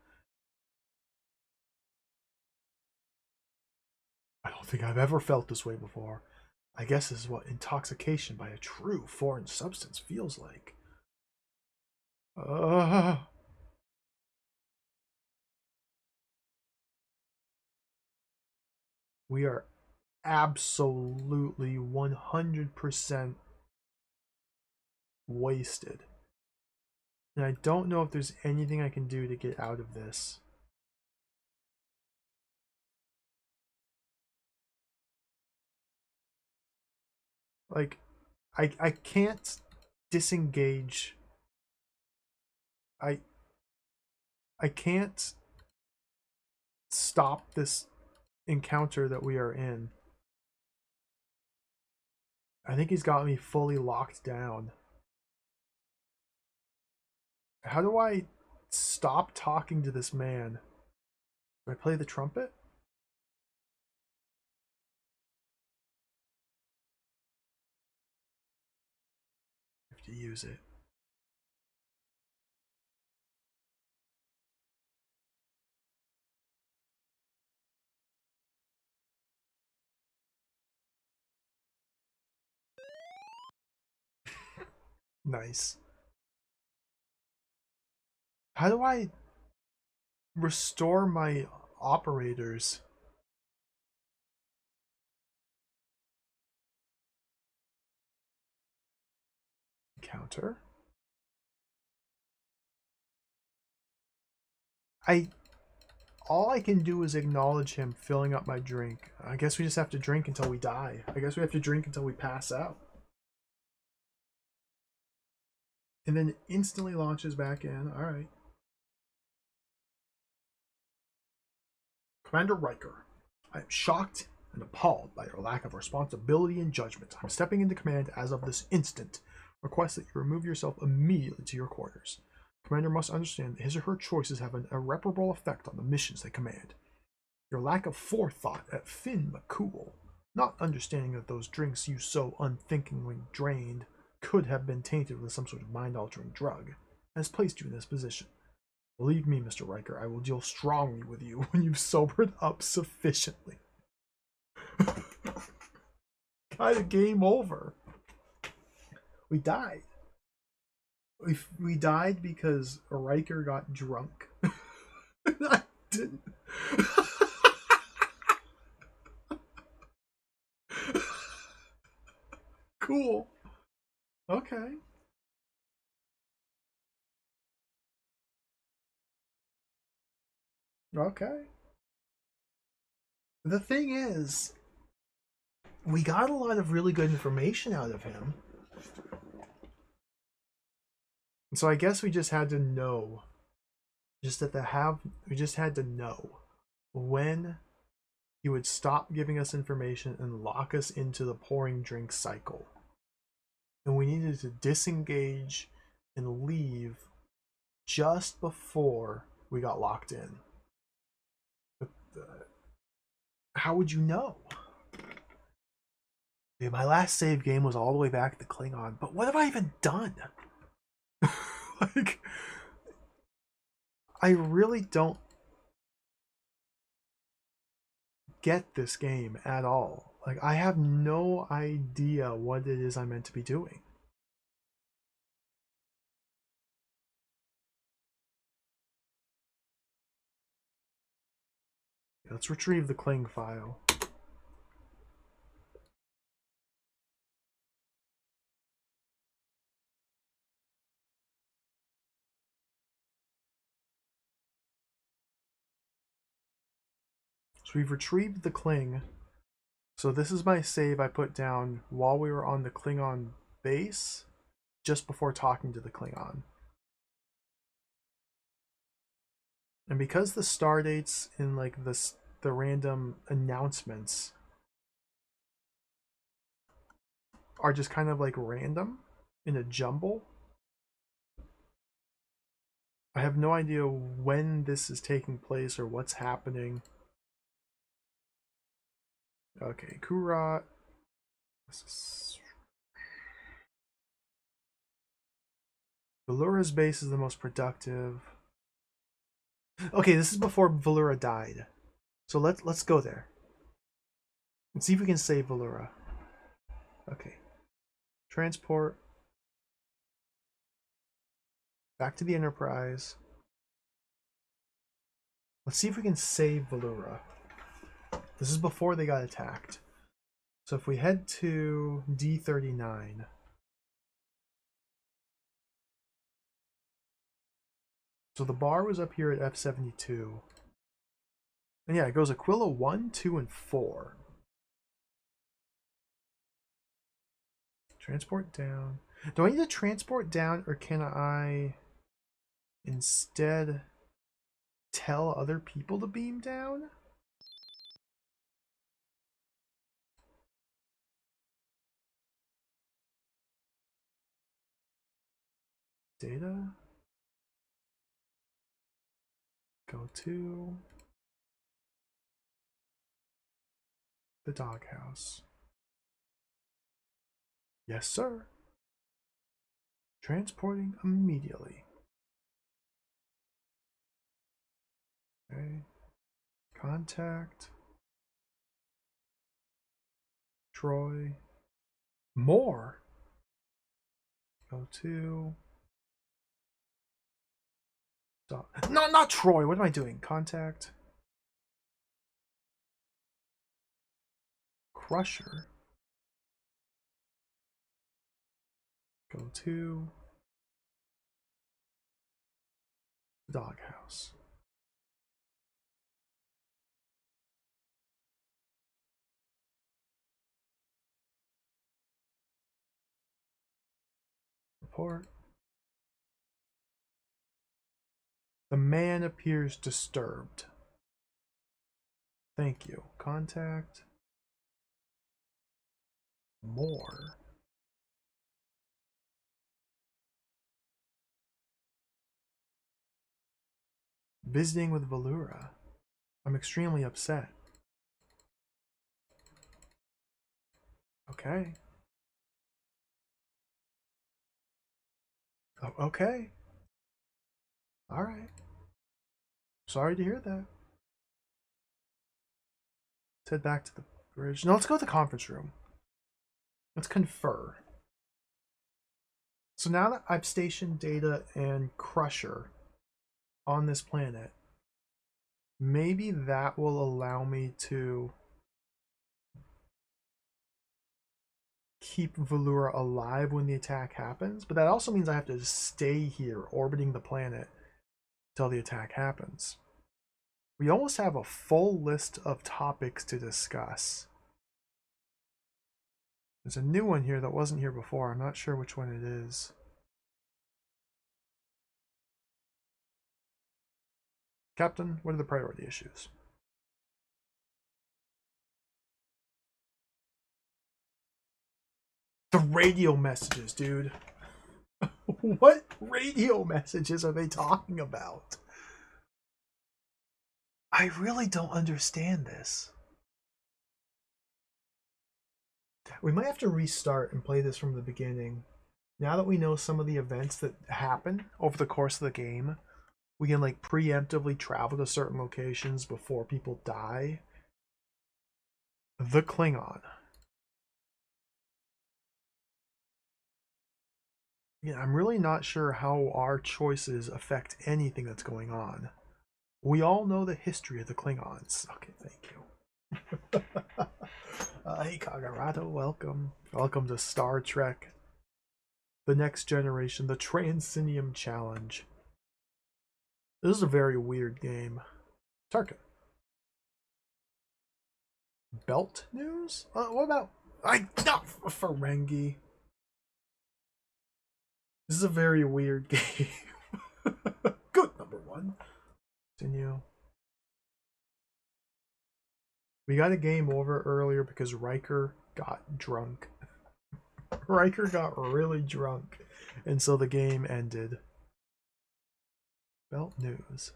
I don't think I've ever felt this way before. I guess this is what intoxication by a true foreign substance feels like. We are absolutely 100% wasted. And I don't know if there's anything I can do to get out of this. Like, I can't disengage. I can't stop this encounter that we are in. I think he's got me fully locked down. How do I stop talking to this man? Do I play the trumpet? I have to use it. Nice. How do I restore my operators? Encounter. I all I can do is acknowledge him filling up my drink. I guess we just have to drink until we die. I guess we have to drink until we pass out. And then instantly launches back in. Alright. Commander Riker, I am shocked and appalled by your lack of responsibility and judgment. I'm stepping into command as of this instant. Request that you remove yourself immediately to your quarters. Commander must understand that his or her choices have an irreparable effect on the missions they command. Your lack of forethought at Finn McCool, not understanding that those drinks you so unthinkingly drained could have been tainted with some sort of mind-altering drug, has placed you in this position. Believe me, Mr. Riker, I will deal strongly with you when you've sobered up sufficiently. Kind of game over. We died. We died because Riker got drunk. I didn't. Cool. Okay. Okay. The thing is, we got a lot of really good information out of him. So I guess we just had to know. We just had to know when he would stop giving us information and lock us into the pouring drink cycle. And we needed to disengage and leave just before we got locked in. But how would you know? Dude, my last save game was all the way back to Klingon, but what have I even done? Like, I really don't get this game at all. Like, I have no idea what it is I'm meant to be doing. Let's retrieve the Kling file. So we've retrieved the Kling. So this is my save I put down while we were on the Klingon base, just before talking to the Klingon. And because the star dates in like the random announcements are just kind of like random in a jumble, I have no idea when this is taking place or what's happening. Okay, Kurat. Valura's base is the most productive. Okay, this is before Valura died. So let's go there. Let's see if we can save Valura. Okay. Transport. Back to the Enterprise. Let's see if we can save Valura. This is before they got attacked. So if we head to D39. So the bar was up here at F72. And yeah, it goes Aquila 1, 2, and 4. Transport down. Do I need to transport down, or can I instead tell other people to beam down? Data. Go to the doghouse. Yes, sir. Transporting immediately. Okay. Contact. Troy. More. Go to. No, not Troy. What am I doing? Contact. Crusher. Go to doghouse. Report. The man appears disturbed. Thank you. Contact. More. Visiting with Valura. I'm extremely upset. Okay. Okay. All right. Sorry to hear that. Let's head back to the bridge. No, let's go to the conference room. Let's confer. So now that I've stationed Data and Crusher on this planet, maybe that will allow me to keep Valura alive when the attack happens, but that also means I have to stay here orbiting the planet till the attack happens. We almost have a full list of topics to discuss. There's a new one here that wasn't here before. I'm not sure which one it is. Captain, what are the priority issues? The radio messages, dude. What radio messages are they talking about? I really don't understand this. We might have to restart and play this from the beginning. Now that we know some of the events that happen over the course of the game, we can like preemptively travel to certain locations before people die. The Klingon. Yeah, I'm really not sure how our choices affect anything that's going on. We all know the history of the Klingons. Okay, thank you. Hey, Kagarato, welcome. Welcome to Star Trek The Next Generation, the Transinium Challenge. This is a very weird game. Tarkin. Belt news? What about... Ferengi. This is a very weird game. Good, number one. Continue. We got a game over earlier because Riker got drunk. Riker got really drunk, and so the game ended. Belt news.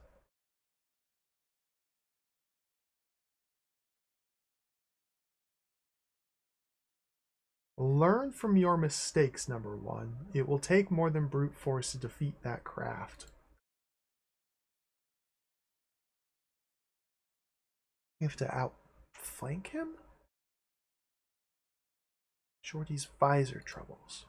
Learn from your mistakes, number one. It will take more than brute force to defeat that craft. You have to outflank him? Shorty's visor troubles.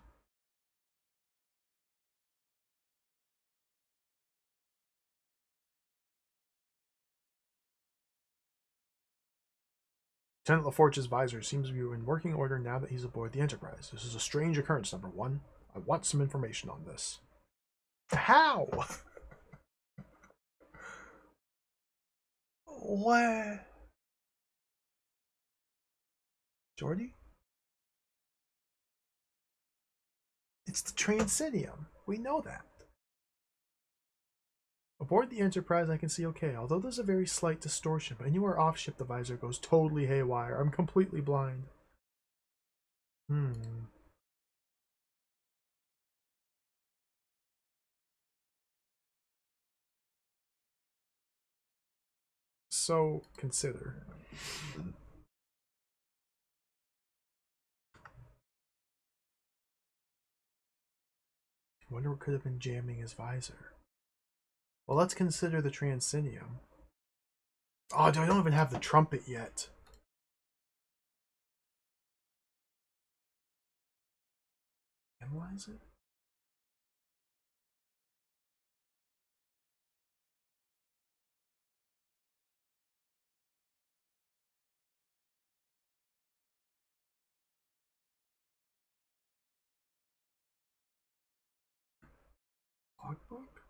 Lieutenant LaForge's visor seems to be in working order now that he's aboard the Enterprise. This is a strange occurrence, number one. I want some information on this. How? What? Geordi? It's the Transinium. We know that. Aboard the Enterprise, I can see okay, although there's a very slight distortion, but anywhere off-ship the visor goes totally haywire. I'm completely blind. So, consider. I wonder what could have been jamming his visor. Well, let's consider the Transinium. Oh, I don't even have the trumpet yet. Analyze it? Logbook?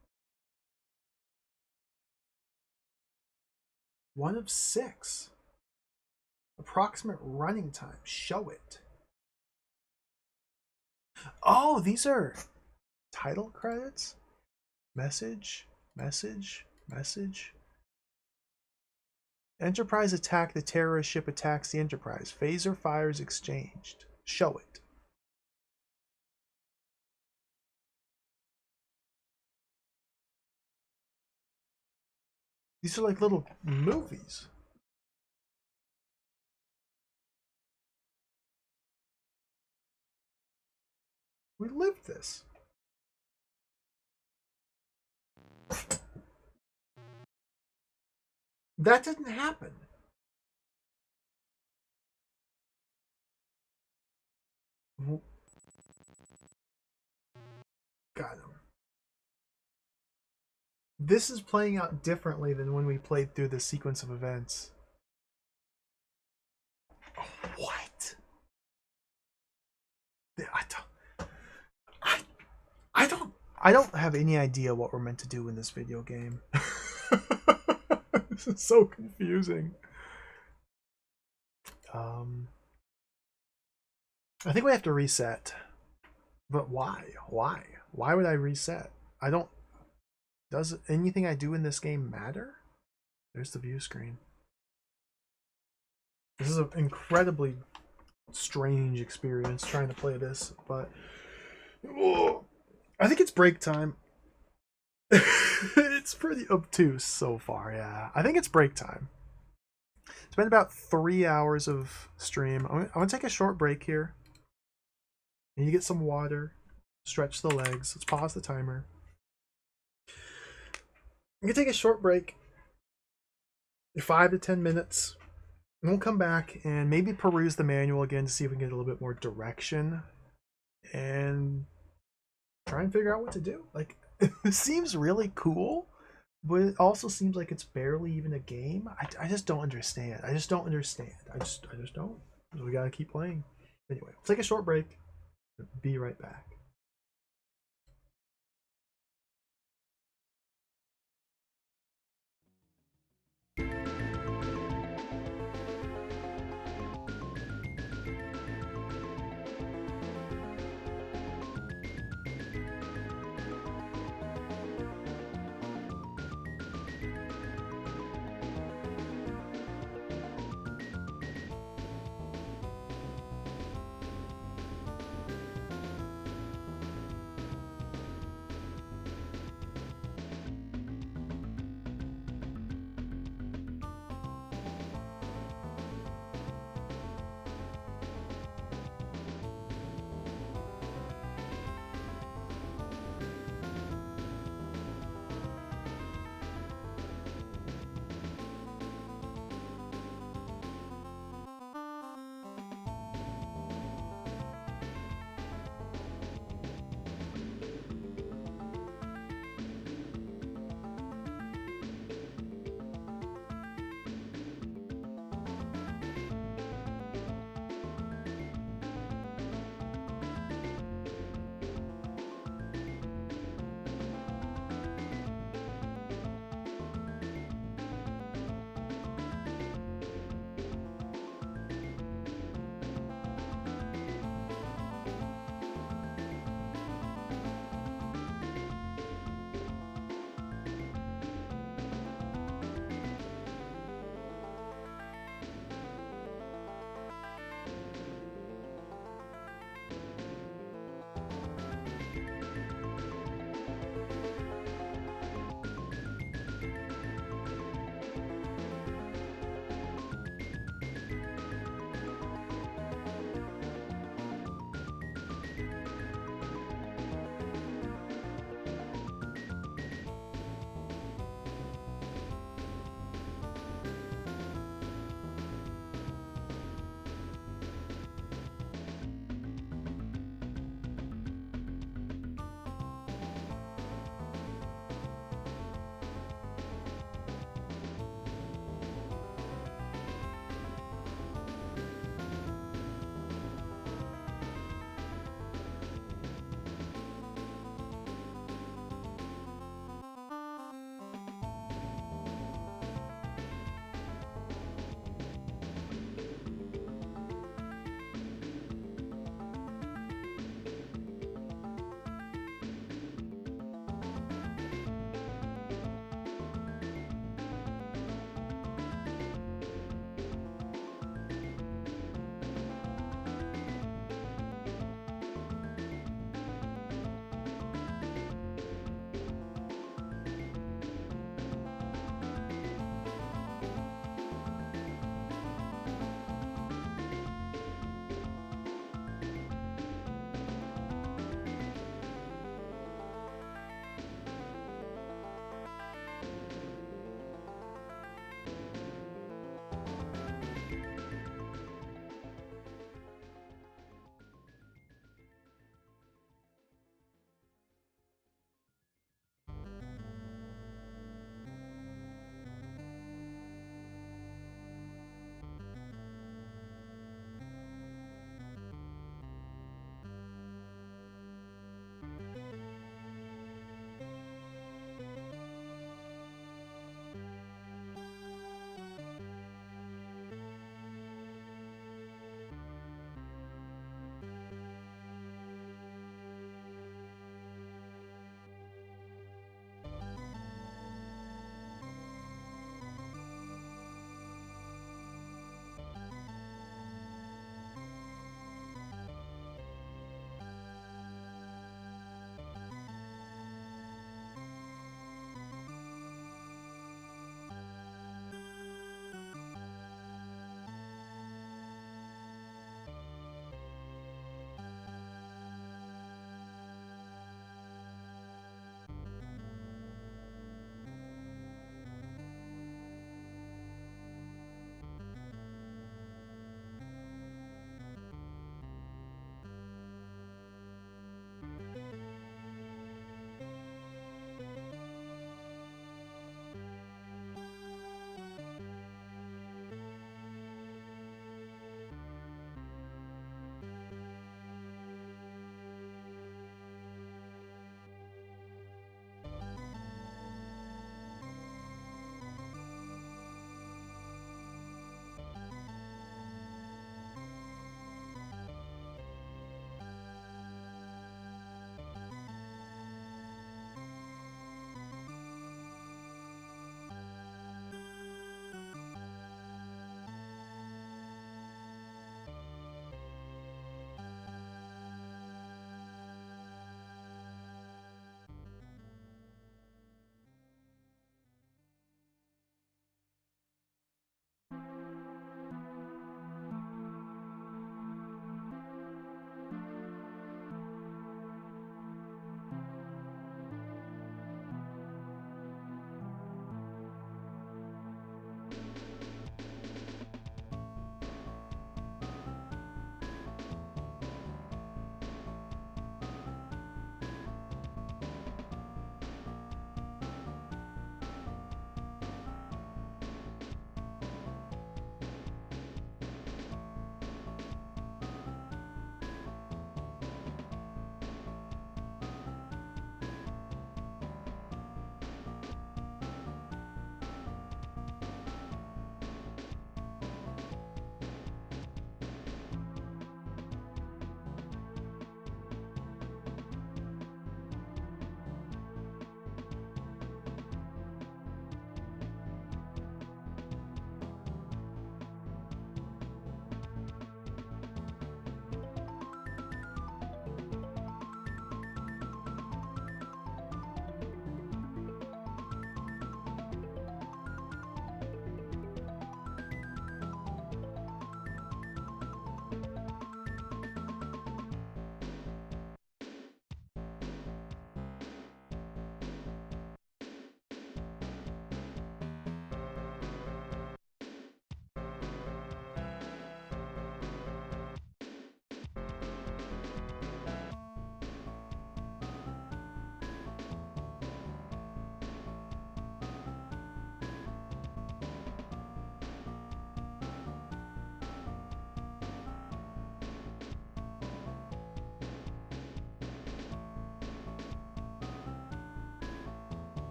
1 of 6. Approximate running time. Show it. Oh, these are title credits? Message, message, message. Enterprise attack. The terrorist ship attacks the Enterprise. Phaser fires exchanged. Show it. These are like little movies. We lived this. That didn't happen. Got him. This is playing out differently than when we played through the sequence of events. What? I don't have any idea what we're meant to do in this video game. This is so confusing. I think we have to reset. But why? Why? Why would I reset? I don't. Does anything I do in this game matter? There's the view screen. This is an incredibly strange experience trying to play this, but I think it's break time. It's pretty obtuse so far, yeah. I think it's break time. It's been about 3 hours of stream. I'm gonna take a short break here. And you get some water, stretch the legs. Let's pause the timer. I'm gonna take a short break, 5 to 10 minutes. And we'll come back and maybe peruse the manual again to see if we can get a little bit more direction and try and figure out what to do. Like, it seems really cool, but it also seems like it's barely even a game. I just don't understand. I just don't understand. I just don't. So we gotta keep playing. Anyway, we'll take a short break. Be right back.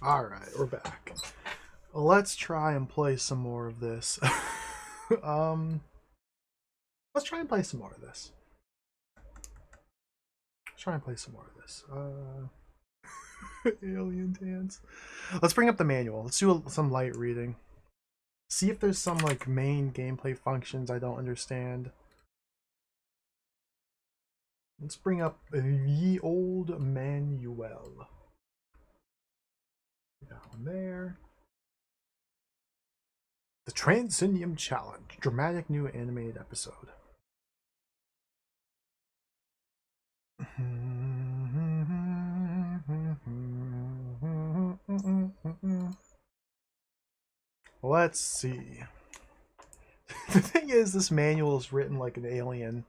Alright, we're back. Let's try and play some more of this. um, let's try and play some more of this. Let's try and play some more of this. Alien dance. Let's bring up the manual. Let's do some light reading. See if there's some like main gameplay functions I don't understand. Let's bring up the old manual. Down there. The Transinium Challenge. Dramatic new animated episode. Let's see. The thing is, this manual is written like an alien.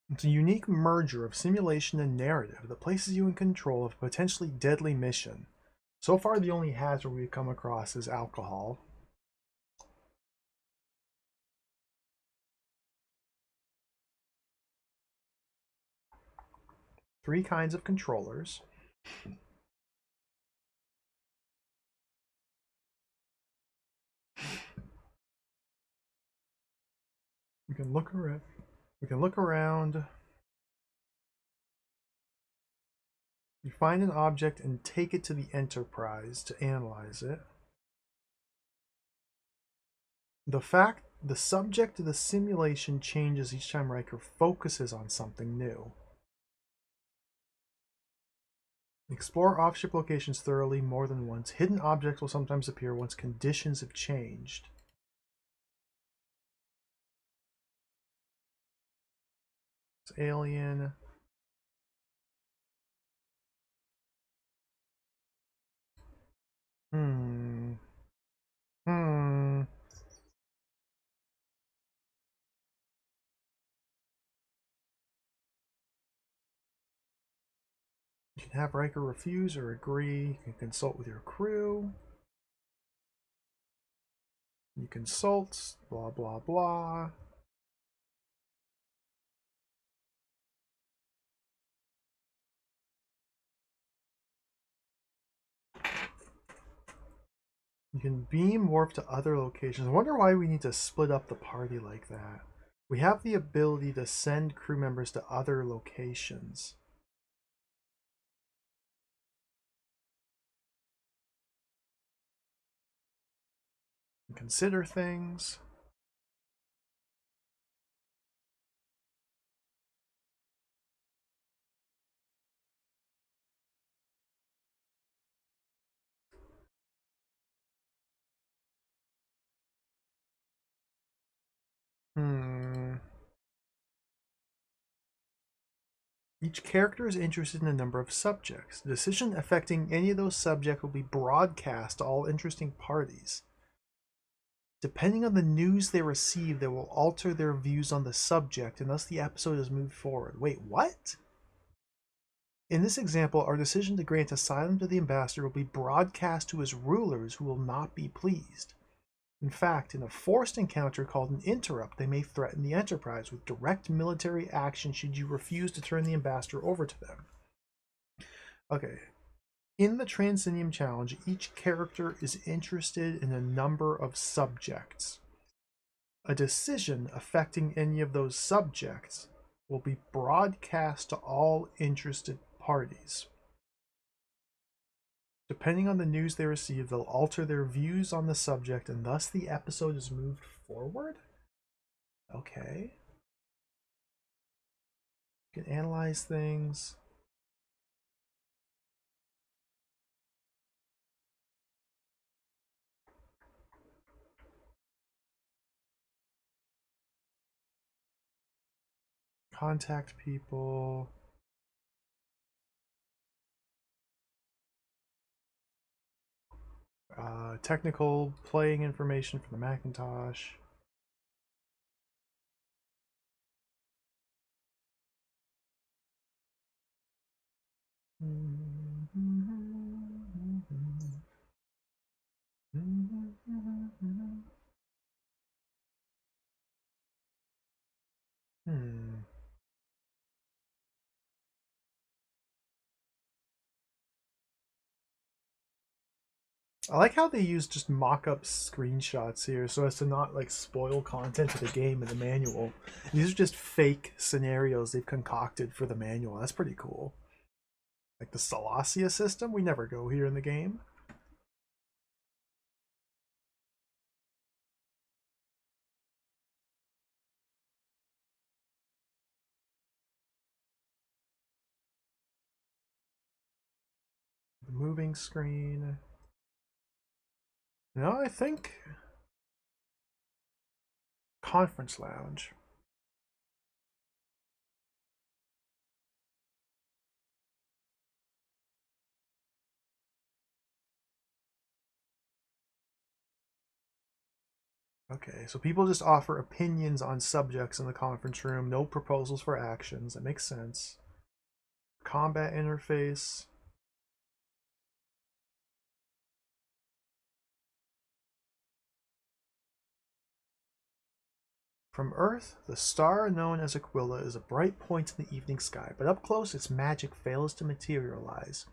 It's a unique merger of simulation and narrative that places you in control of a potentially deadly mission. So far, the only hazard we've come across is alcohol. Three kinds of controllers. We can look around. We can look around. You find an object and take it to the Enterprise to analyze it. The subject of the simulation changes each time Riker focuses on something new. Explore off-ship locations thoroughly more than once. Hidden objects will sometimes appear once conditions have changed. It's alien. Hmm. Hmm. You can have Riker refuse or agree. You can consult with your crew. You consult. Blah, blah, blah. You can beam warp to other locations. I wonder why we need to split up the party like that. We have the ability to send crew members to other locations. Consider things. Hmm. Each character is interested in a number of subjects. The decision affecting any of those subjects will be broadcast to all interesting parties. Depending on the news they receive, they will alter their views on the subject, and thus the episode is moved forward. Wait, what? In this example, our decision to grant asylum to the ambassador will be broadcast to his rulers, who will not be pleased. In fact, in a forced encounter called an interrupt, they may threaten the Enterprise with direct military action should you refuse to turn the ambassador over to them. Okay. In the Transinium Challenge, each character is interested in a number of subjects. A decision affecting any of those subjects will be broadcast to all interested parties. Depending on the news they receive, they'll alter their views on the subject, and thus the episode is moved forward? Okay. You can analyze things. Contact people. Technical playing information for the Macintosh. Hmm. I like how they use just mock-up screenshots here so as to not like spoil content of the game in the manual. These are just fake scenarios they've concocted for the manual. That's pretty cool. Like the Salacia system, we never go here in the game. The moving screen. No, I think conference lounge. Okay, so people just offer opinions on subjects in the conference room, no proposals for actions. That makes sense. Combat interface. From Earth, the star known as Aquila is a bright point in the evening sky, but up close its magic fails to materialize.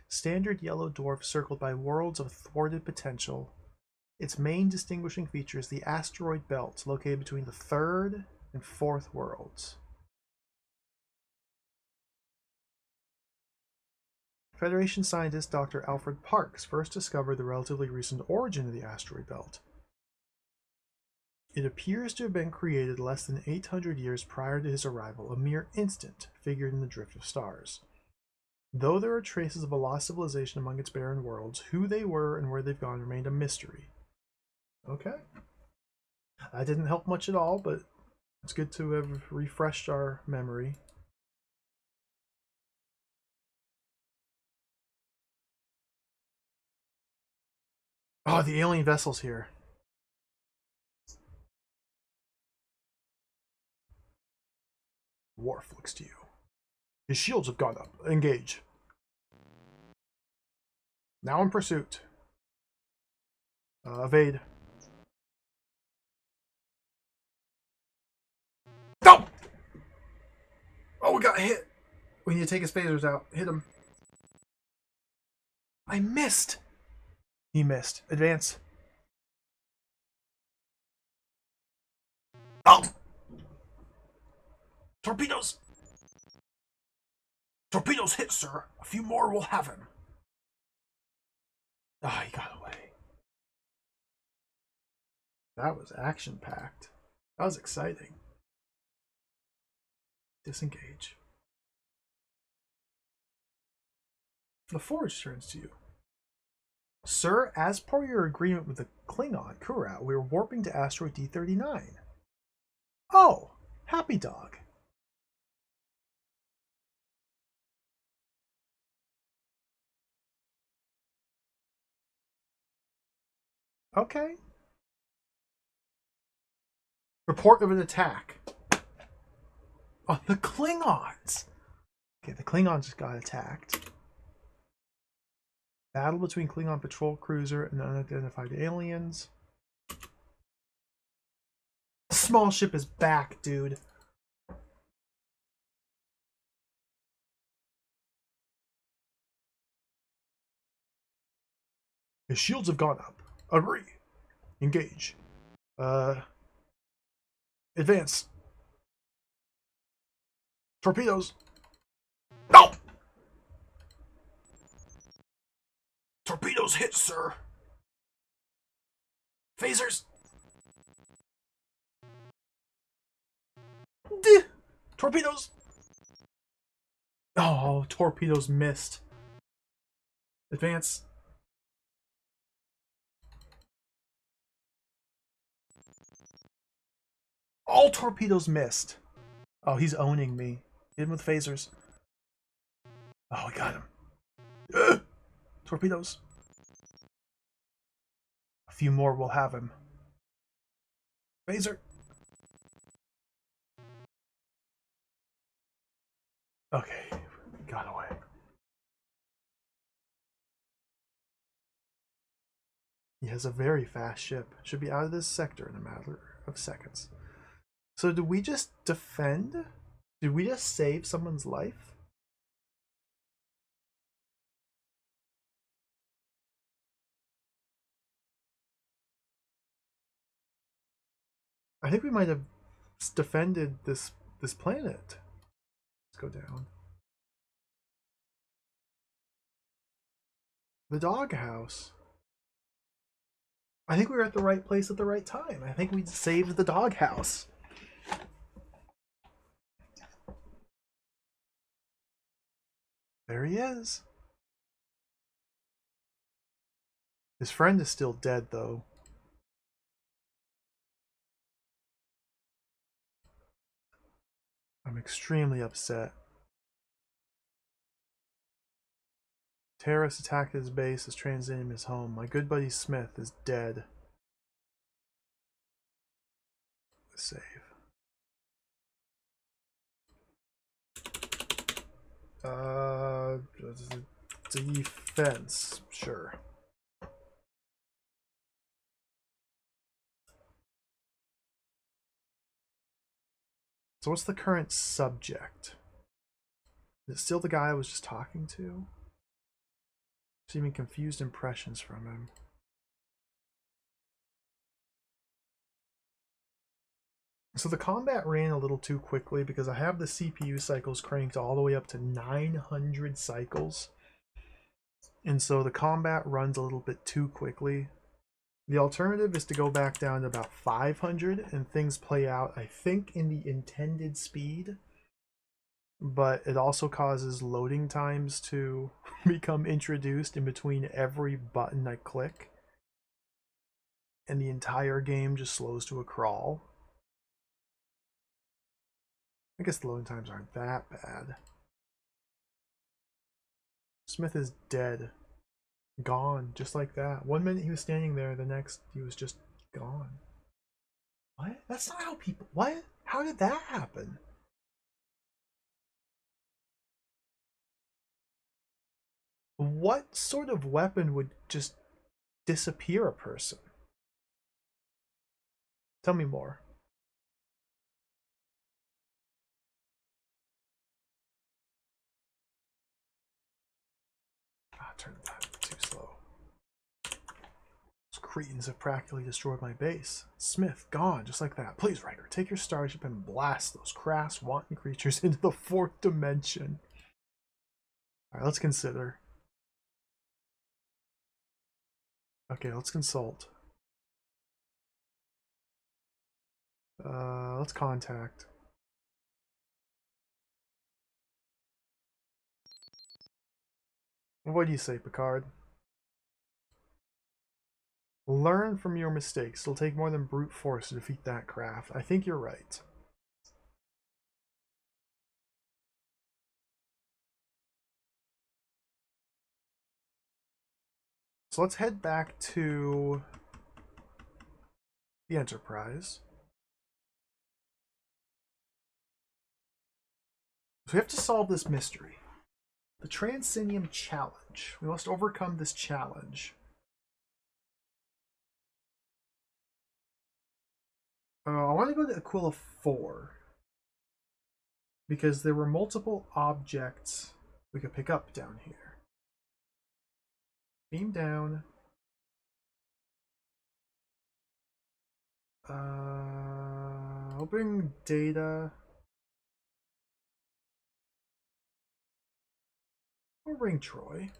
Standard yellow dwarf circled by worlds of thwarted potential. Its main distinguishing feature is the asteroid belt located between the third and fourth worlds. Federation scientist Dr. Alfred Parks first discovered the relatively recent origin of the asteroid belt. It appears to have been created less than 800 years prior to his arrival, a mere instant figured in the drift of stars. Though there are traces of a lost civilization among its barren worlds, who they were and where they've gone remained a mystery. Okay. That didn't help much at all, but it's good to have refreshed our memory. Oh, the alien vessel's here. Worf looks to you. His shields have gone up. Engage. Now in pursuit. Evade. No! Oh, we got hit. We need to take his phasers out. Hit him. I missed. He missed. Advance. Oh! Torpedoes! Torpedoes hit, sir. A few more will have him. Ah, he got away. That was action-packed. That was exciting. Disengage. The Forge turns to you. Sir, as per your agreement with the Klingon, Kurat, we are warping to asteroid D39. Oh, happy dog. Okay. Report of an attack. Oh, the Klingons! Okay, the Klingons just got attacked. Battle between Klingon patrol cruiser and unidentified aliens. The small ship is back, dude. His shields have gone up. Agree. Engage. Advance. Torpedoes. No! Torpedoes hit, sir. Phasers. Torpedoes. Oh, torpedoes missed. Advance. All torpedoes missed. Oh, he's owning me. Hit him with phasers. Oh, we got him. Torpedoes. A few more will have him. Phaser. Okay, got away. He has a very fast ship. Should be out of this sector in a matter of seconds. So did we just defend? Did we just save someone's life? I think we might have defended this planet. Let's go down. The doghouse. I think we were at the right place at the right time. I think we saved the doghouse. There he is. His friend is still dead, though. I'm extremely upset. Terrorists attacked his base as Transinium is home. My good buddy Smith is dead. Save. Defense. Sure. So what's the current subject? Is it still the guy I was just talking to? Receiving confused impressions from him. So the combat ran a little too quickly because I have the CPU cycles cranked all the way up to 900 cycles. And so the combat runs a little bit too quickly. The alternative is to go back down to about 500 and things play out, I think, in the intended speed. But it also causes loading times to become introduced in between every button I click. And the entire game just slows to a crawl. I guess the loading times aren't that bad. Smith is dead. Gone, just like that. 1 minute he was standing there, the next he was just gone. What? That's not how people... What? How did that happen? What sort of weapon would just disappear a person? Tell me more. Ah, turn that too slow. Those cretins have practically destroyed my base. Smith, gone, just like that. Please, Riker, take your starship and blast those crass, wanton creatures into the fourth dimension. Alright, let's consider. Okay, let's consult. Let's contact. What do you say, Picard? Learn from your mistakes. It'll take more than brute force to defeat that craft. I think you're right. So let's head back to the Enterprise. So we have to solve this mystery. The Transinium challenge. We must overcome this challenge. I want to go to Aquila 4. Because there were multiple objects we could pick up down here. Beam down. Open data. Or ring Troy.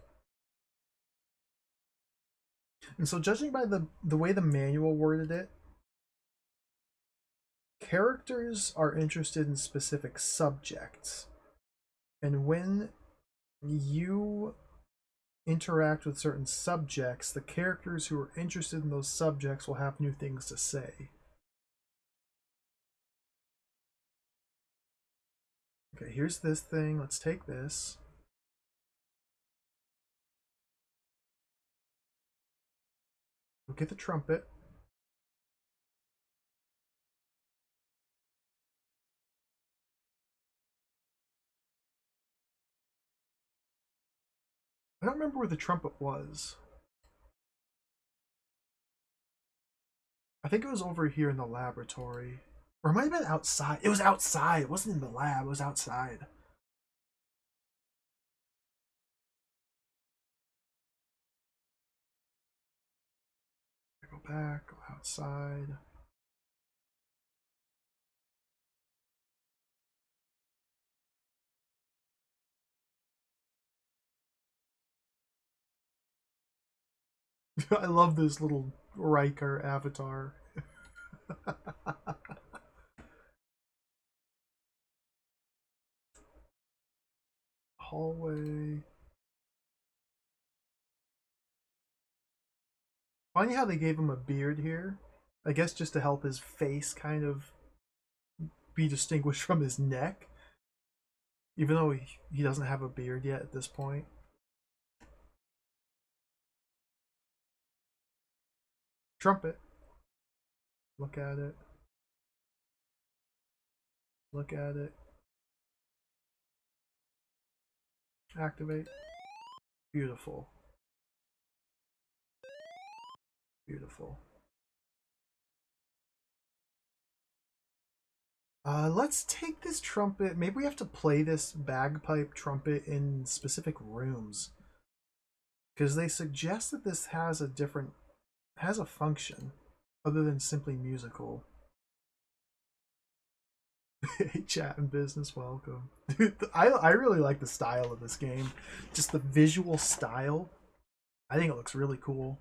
And so judging by the way the manual worded it, characters are interested in specific subjects. And when you interact with certain subjects, the characters who are interested in those subjects will have new things to say. Okay, here's this thing. Let's take this. We'll get the trumpet. I don't remember where the trumpet was. I think it was over here in the laboratory. Or it might have been outside. It was outside. It wasn't in the lab. It was outside. Go back. Go outside. I love this little Riker avatar. Hallway. Funny how they gave him a beard here. I guess just to help his face kind of be distinguished from his neck. Even though he doesn't have a beard yet at this point. Trumpet. Look at it. Look at it. Activate. Beautiful. Beautiful. Let's take this trumpet. Maybe we have to play this bagpipe trumpet in specific rooms. Because they suggest that this has a function other than simply musical. Hey, chat and business, welcome. Dude, I really like the style of this game. Just the visual style. I think it looks really cool.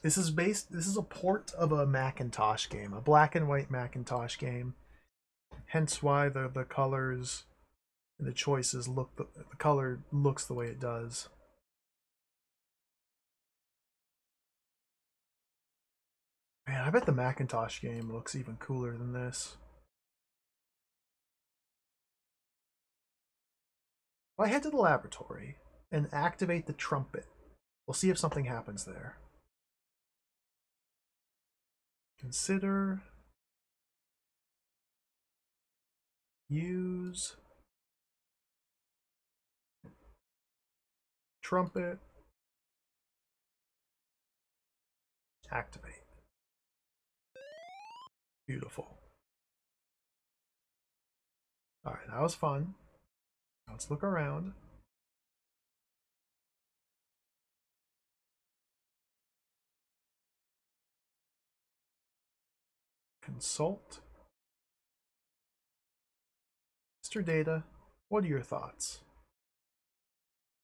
This is a port of a Macintosh game, a black and white Macintosh game. Hence why the colors and the choices the color looks the way it does. Man, I bet the Macintosh game looks even cooler than this. If I head to the laboratory and activate the trumpet, we'll see if something happens there. Consider. Use. Trumpet. Activate. Beautiful. Alright, that was fun. Now let's look around. Consult. Mr. Data, what are your thoughts?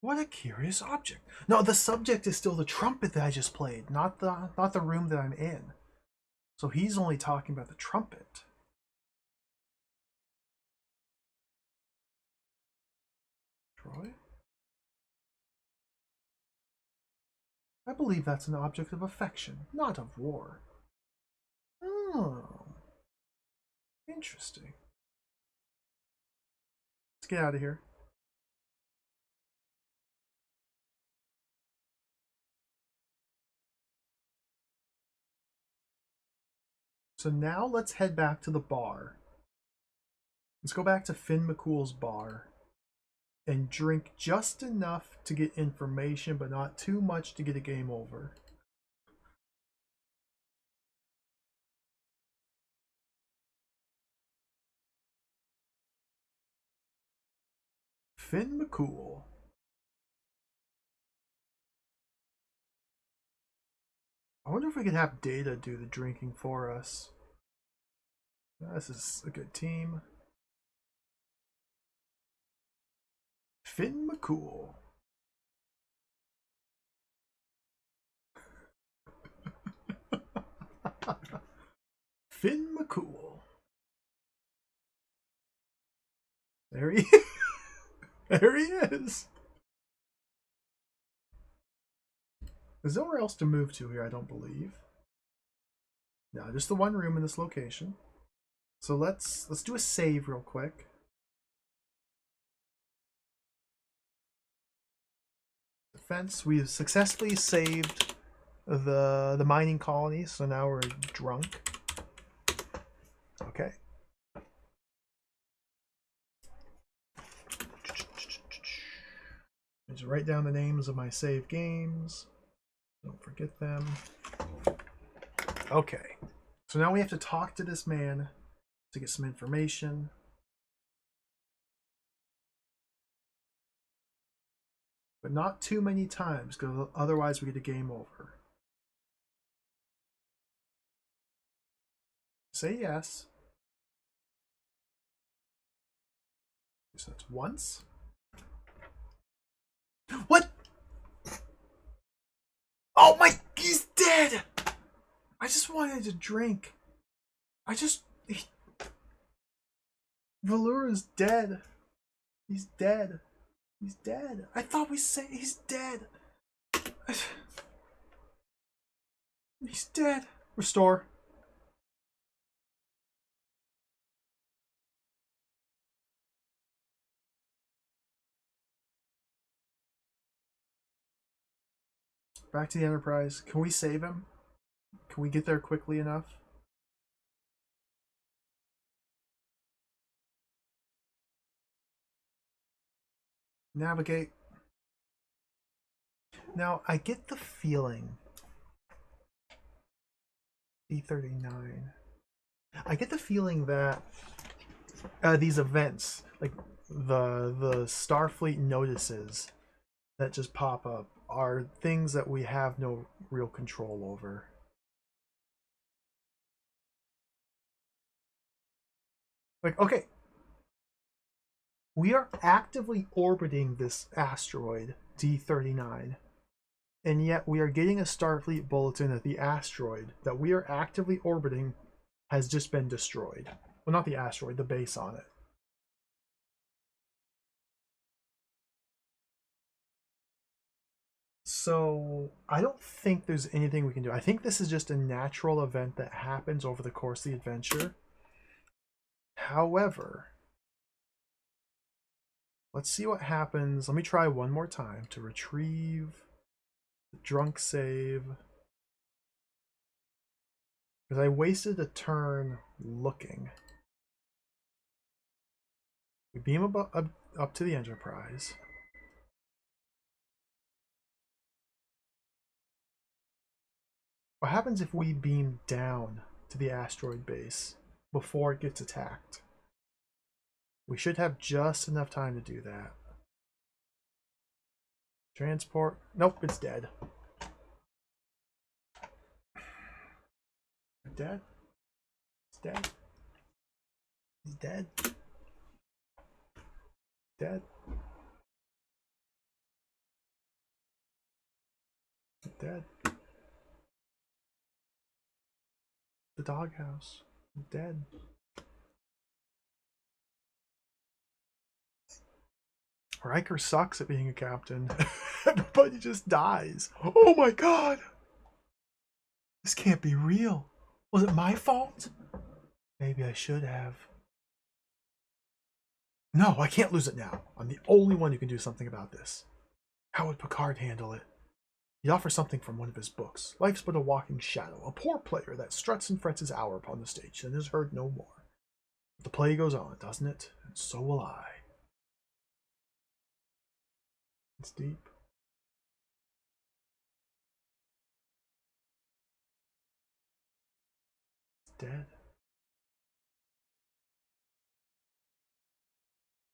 What a curious object. No, the subject is still the trumpet that I just played, not the room that I'm in. So he's only talking about the trumpet. Troy? I believe that's an object of affection, not of war. Oh, interesting. Let's get out of here. So now let's head back to the bar. Let's go back to Finn McCool's bar and drink just enough to get information, but not too much to get a game over. Finn McCool. I wonder if we could have Data do the drinking for us. This is a good team. Finn McCool. Finn McCool. There he is. There he is. There's nowhere else to move to here, I don't believe. No, just the one room in this location. So let's do a save real quick. Defense. We've successfully saved the mining colony, so now we're drunk. Okay. Just write down the names of my save games. Don't forget them. Okay. So now we have to talk to this man to get some information. But not too many times, because otherwise we get a game over. Say yes. So that's once. What? Oh my, he's dead! I just wanted to drink. Valura's dead. He's dead. He's dead. I thought we said he's dead. He's dead. Restore. Back to the Enterprise. Can we save him? Can we get there quickly enough? Navigate. Now, I get the feeling. D39. I get the feeling that these events, like the Starfleet notices that just pop up, are things that we have no real control over. Like, okay, we are actively orbiting this asteroid, D39, and yet we are getting a Starfleet bulletin that the asteroid that we are actively orbiting has just been destroyed. Well, not the asteroid, the base on it. So I don't think there's anything we can do. I think this is just a natural event that happens over the course of the adventure. However, let's see what happens. Let me try one more time to retrieve the drunk save. Because I wasted a turn looking. We beam up to the Enterprise. What happens if we beam down to the asteroid base before it gets attacked? We should have just enough time to do that. Transport. Nope, it's dead. Dead? It's dead. He's dead. Dead. Dead. The doghouse. Dead. Riker sucks at being a captain. Everybody just dies. Oh my god! This can't be real. Was it my fault? Maybe I should have. No, I can't lose it now. I'm the only one who can do something about this. How would Picard handle it? He offers something from one of his books. Life's but a walking shadow, a poor player that struts and frets his hour upon the stage, and is heard no more. But the play goes on, doesn't it? And so will I. It's deep. It's dead.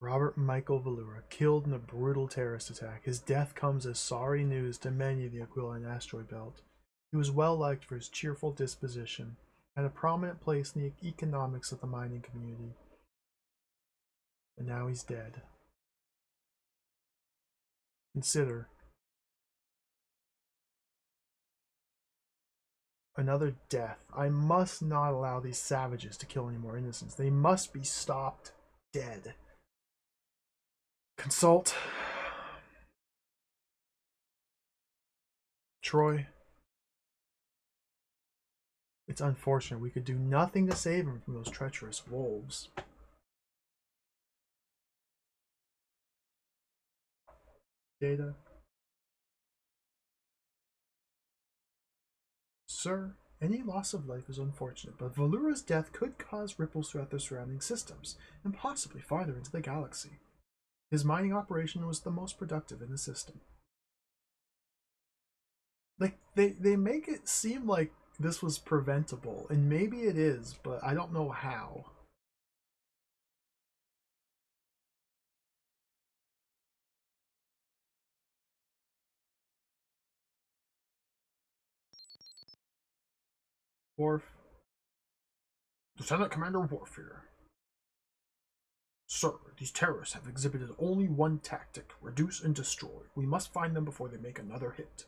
Robert Michael Valura, killed in a brutal terrorist attack. His death comes as sorry news to many of the Aquiline asteroid belt. He was well liked for his cheerful disposition, had a prominent place in the economics of the mining community. And now he's dead. Consider another death. I must not allow these savages to kill any more innocents. They must be stopped dead. Consult. Troy. It's unfortunate. We could do nothing to save him from those treacherous wolves. Data. Sir, any loss of life is unfortunate, but Valura's death could cause ripples throughout the surrounding systems, and possibly farther into the galaxy. His mining operation was the most productive in the system. Like, they make it seem like this was preventable, and maybe it is, but I don't know how. Worf. Lieutenant Commander Worf here. Sir, these terrorists have exhibited only one tactic: reduce and destroy. We must find them before they make another hit.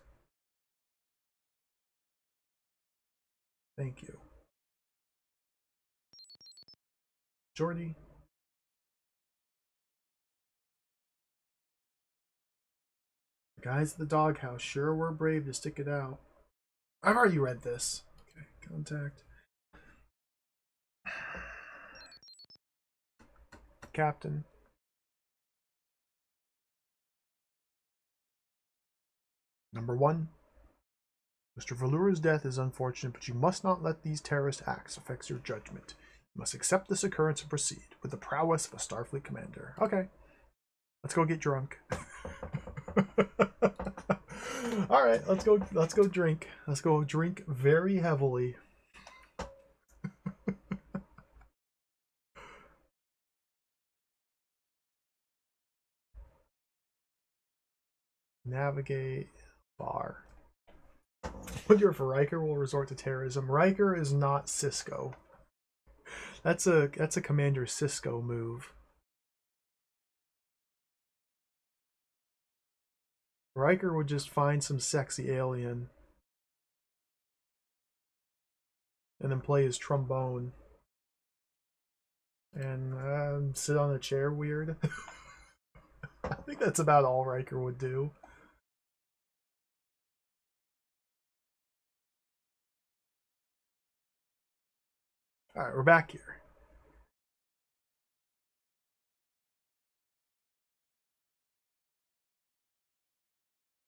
Thank you. Jordy. The guys at the doghouse sure were brave to stick it out. I've already read this. Okay, contact. Captain. Number 1. Mr. Valura's death is unfortunate, but you must not let these terrorist acts affect your judgment. You must accept this occurrence and proceed with the prowess of a Starfleet commander. Okay. Let's go get drunk. All right, let's go drink. Let's go drink very heavily. Navigate bar. Wonder if Riker will resort to terrorism. Riker is not Cisco. That's a Commander Cisco move. Riker would just find some sexy alien and then play his trombone and sit on a chair weird. I think that's about all Riker would do. Alright, we're back here.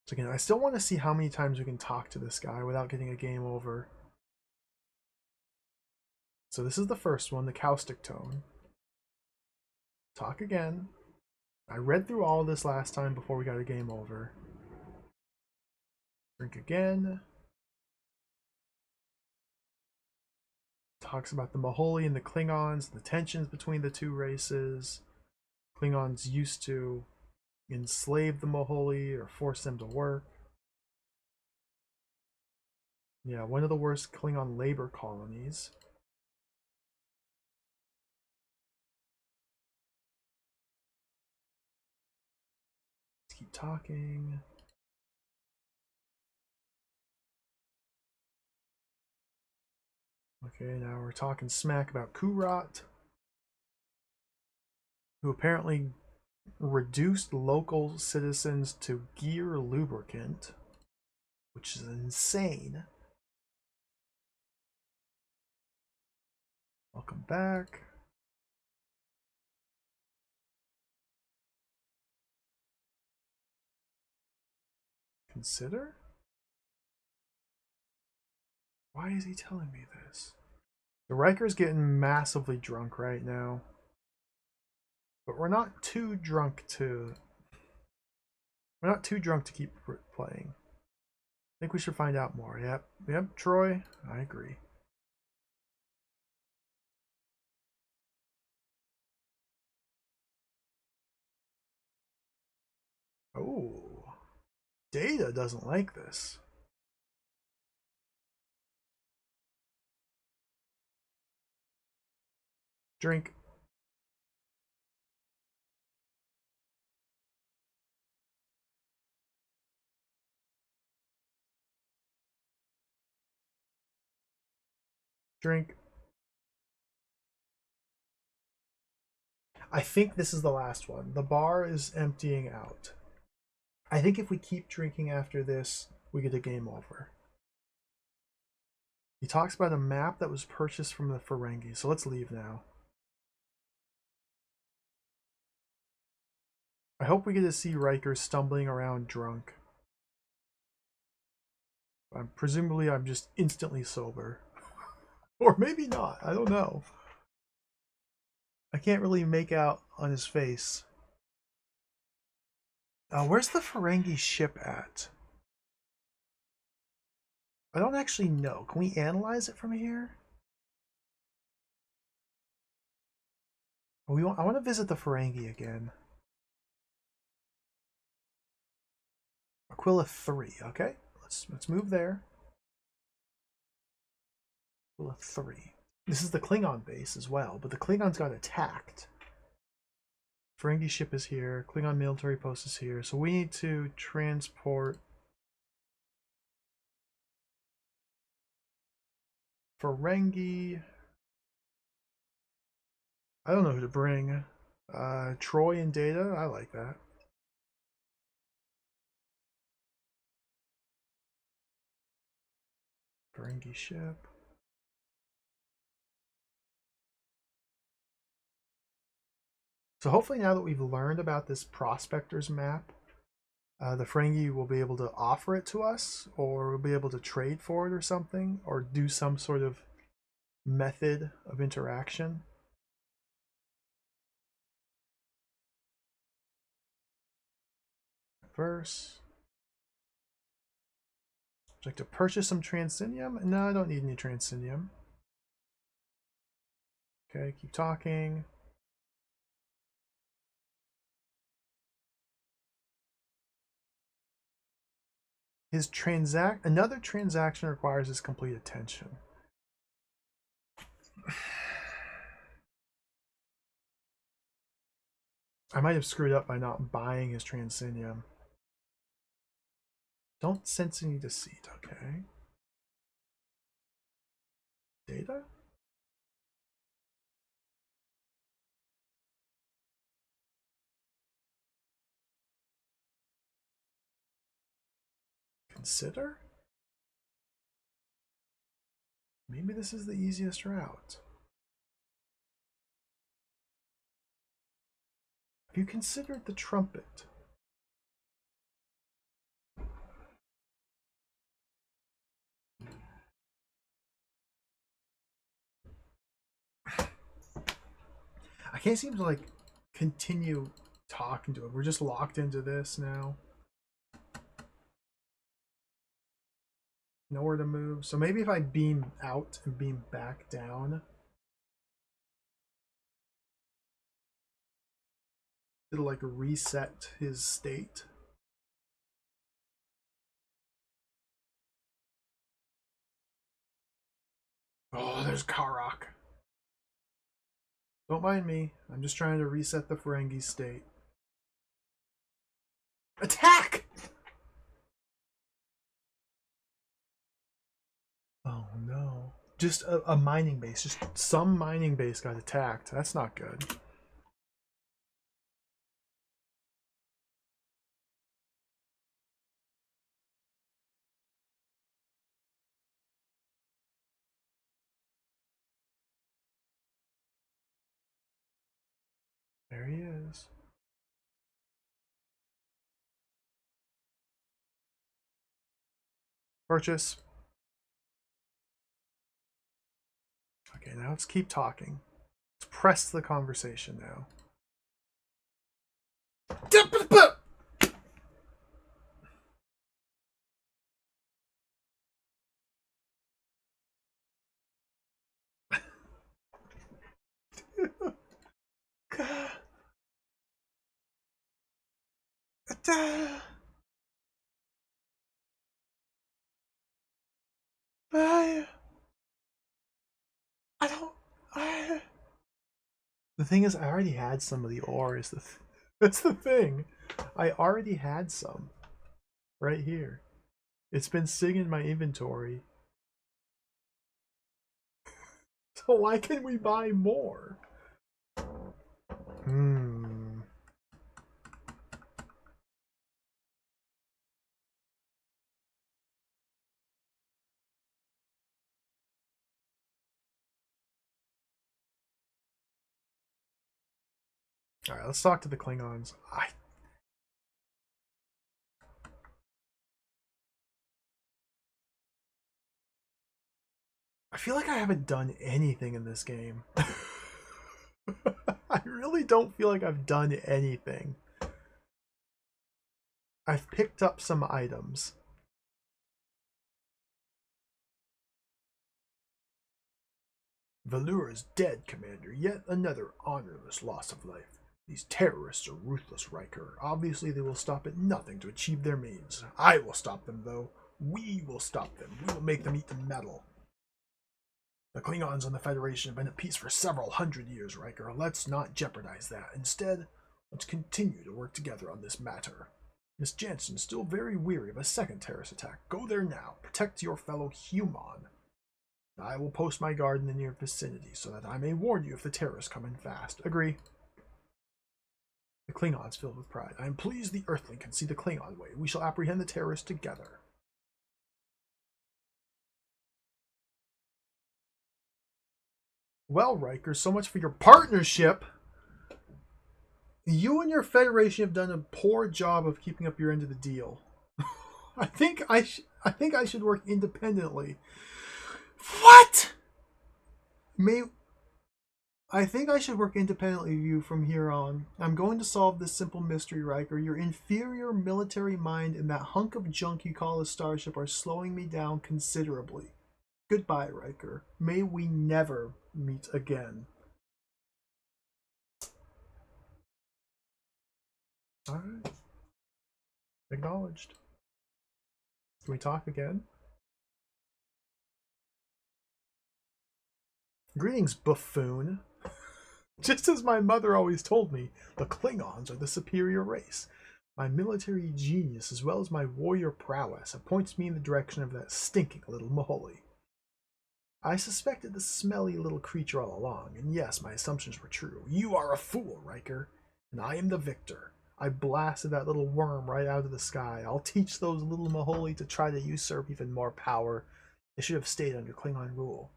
So again, I still want to see how many times we can talk to this guy without getting a game over. So this is the first one, the caustic tone. Talk again. I read through all of this last time before we got a game over. Drink again. Talks about the Maholi and the Klingons, the tensions between the two races. Klingons used to enslave the Maholi or force them to work. Yeah, one of the worst Klingon labor colonies. Let's keep talking. Okay, now we're talking smack about Kurat, who apparently reduced local citizens to gear lubricant, which is insane. Welcome back. Consider? Why is he telling me this? The Riker's getting massively drunk right now. But we're not too drunk to... We're not too drunk to keep playing. I think we should find out more. Yep, Troy. I agree. Oh. Data doesn't like this. Drink. Drink. I think this is the last one. The bar is emptying out. I think if we keep drinking after this, we get a game over. He talks about a map that was purchased from the Ferengi, so let's leave now. I hope we get to see Riker stumbling around drunk. Presumably I'm just instantly sober. Or maybe not, I don't know. I can't really make out on his face. Where's the Ferengi ship at? I don't actually know. Can we analyze it from here? I want to visit the Ferengi again. Aquila 3, okay. Let's move there. Aquila 3. This is the Klingon base as well, but the Klingons got attacked. Ferengi ship is here. Klingon military post is here. So we need to transport Ferengi. I don't know who to bring. Troy and Data. I like that. Ferengi ship. So hopefully now that we've learned about this prospector's map, the Ferengi will be able to offer it to us, or we'll be able to trade for it or something, or do some sort of method of interaction. Verse. Would you like to purchase some Transinium? No, I don't need any Transinium. Okay, keep talking. Another transaction requires his complete attention. I might have screwed up by not buying his Transinium. Don't sense any deceit, okay? Data? Consider? Maybe this is the easiest route. Have you considered the trumpet? I can't seem to like continue talking to him. We're just locked into this now. Nowhere to move. So maybe if I beam out and beam back down, it'll like reset his state. Oh, there's Karok. Don't mind me. I'm just trying to reset the Ferengi state. Attack! Oh no. Just a mining base. Just some mining base got attacked. That's not good. There he is. Purchase. Okay, now let's keep talking. Let's press the conversation now. I don't. The thing is, I already had some of the ore. That's the thing. I already had some right here. It's been sitting in my inventory. So why can we buy more? All right, let's talk to the Klingons. I feel like I haven't done anything in this game. I really don't feel like I've done anything. I've picked up some items. Valura is dead, Commander. Yet another honorless loss of life. These terrorists are ruthless, Riker. Obviously, they will stop at nothing to achieve their means. I will stop them, though. We will stop them. We will make them eat the metal. The Klingons and the Federation have been at peace for several hundred years, Riker. Let's not jeopardize that. Instead, let's continue to work together on this matter. Miss Jansen is still very weary of a second terrorist attack. Go there now. Protect your fellow human. I will post my guard in the near vicinity so that I may warn you if the terrorists come in fast. Agree. The Klingons filled with pride. I am pleased the Earthling can see the Klingon way. We shall apprehend the terrorists together. Well, Riker, so much for your partnership. You and your Federation have done a poor job of keeping up your end of the deal. I think I should work independently. What? May I think I should work independently of you from here on. I'm going to solve this simple mystery, Riker. Your inferior military mind and that hunk of junk you call a starship are slowing me down considerably. Goodbye, Riker. May we never meet again. Alright. Acknowledged. Can we talk again? Greetings, buffoon. Just as my mother always told me, the Klingons are the superior race. My military genius, as well as my warrior prowess, points me in the direction of that stinking little Maholi. I suspected the smelly little creature all along, and yes, my assumptions were true. You are a fool, Riker, and I am the victor. I blasted that little worm right out of the sky. I'll teach those little Maholi to try to usurp even more power. They should have stayed under Klingon rule.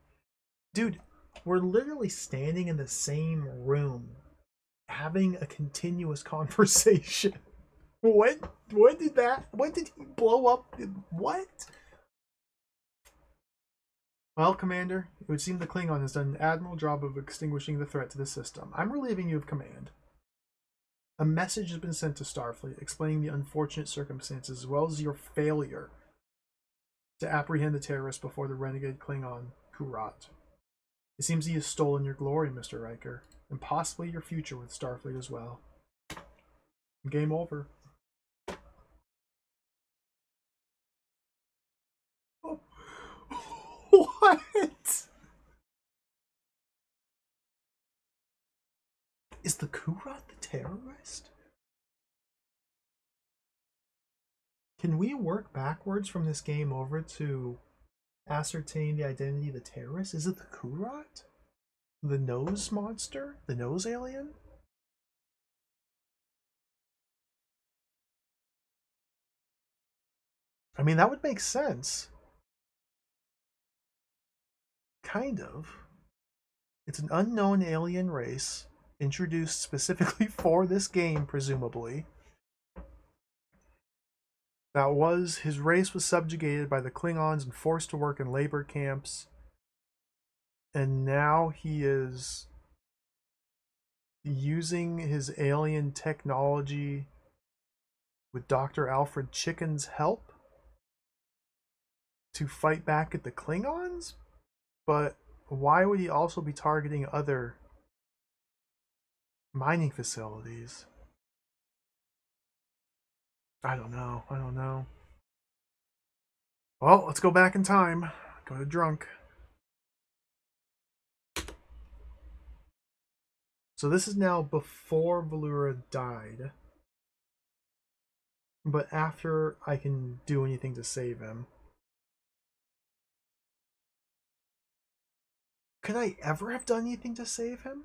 Dude, we're literally standing in the same room having a continuous conversation. When did he blow up? What? Well, Commander, it would seem the Klingon has done an admirable job of extinguishing the threat to the system. I'm relieving you of command. A message has been sent to Starfleet explaining the unfortunate circumstances as well as your failure to apprehend the terrorists before the renegade Klingon Kurat. It seems he has stolen your glory, Mr. Riker, and possibly your future with Starfleet as well. Game over. Oh. What? Is the Kurat the terrorist? Can we work backwards from this game over to ascertain the identity of the terrorist? Is it the Kurat? The nose monster? The nose alien? I mean, that would make sense. Kind of. It's an unknown alien race introduced specifically for this game, presumably. His race was subjugated by the Klingons and forced to work in labor camps. And now he is using his alien technology with Dr. Alfred Chicken's help to fight back at the Klingons? But why would he also be targeting other mining facilities? I don't know. Well, let's go back in time. Go to drunk. So this is now before Valura died. But after I can do anything to save him. Could I ever have done anything to save him?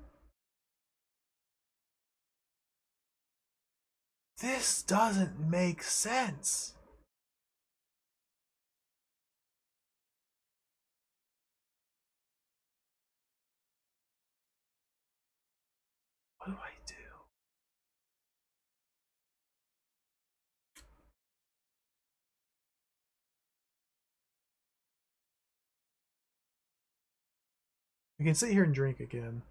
This doesn't make sense. What do I do? We can sit here and drink again.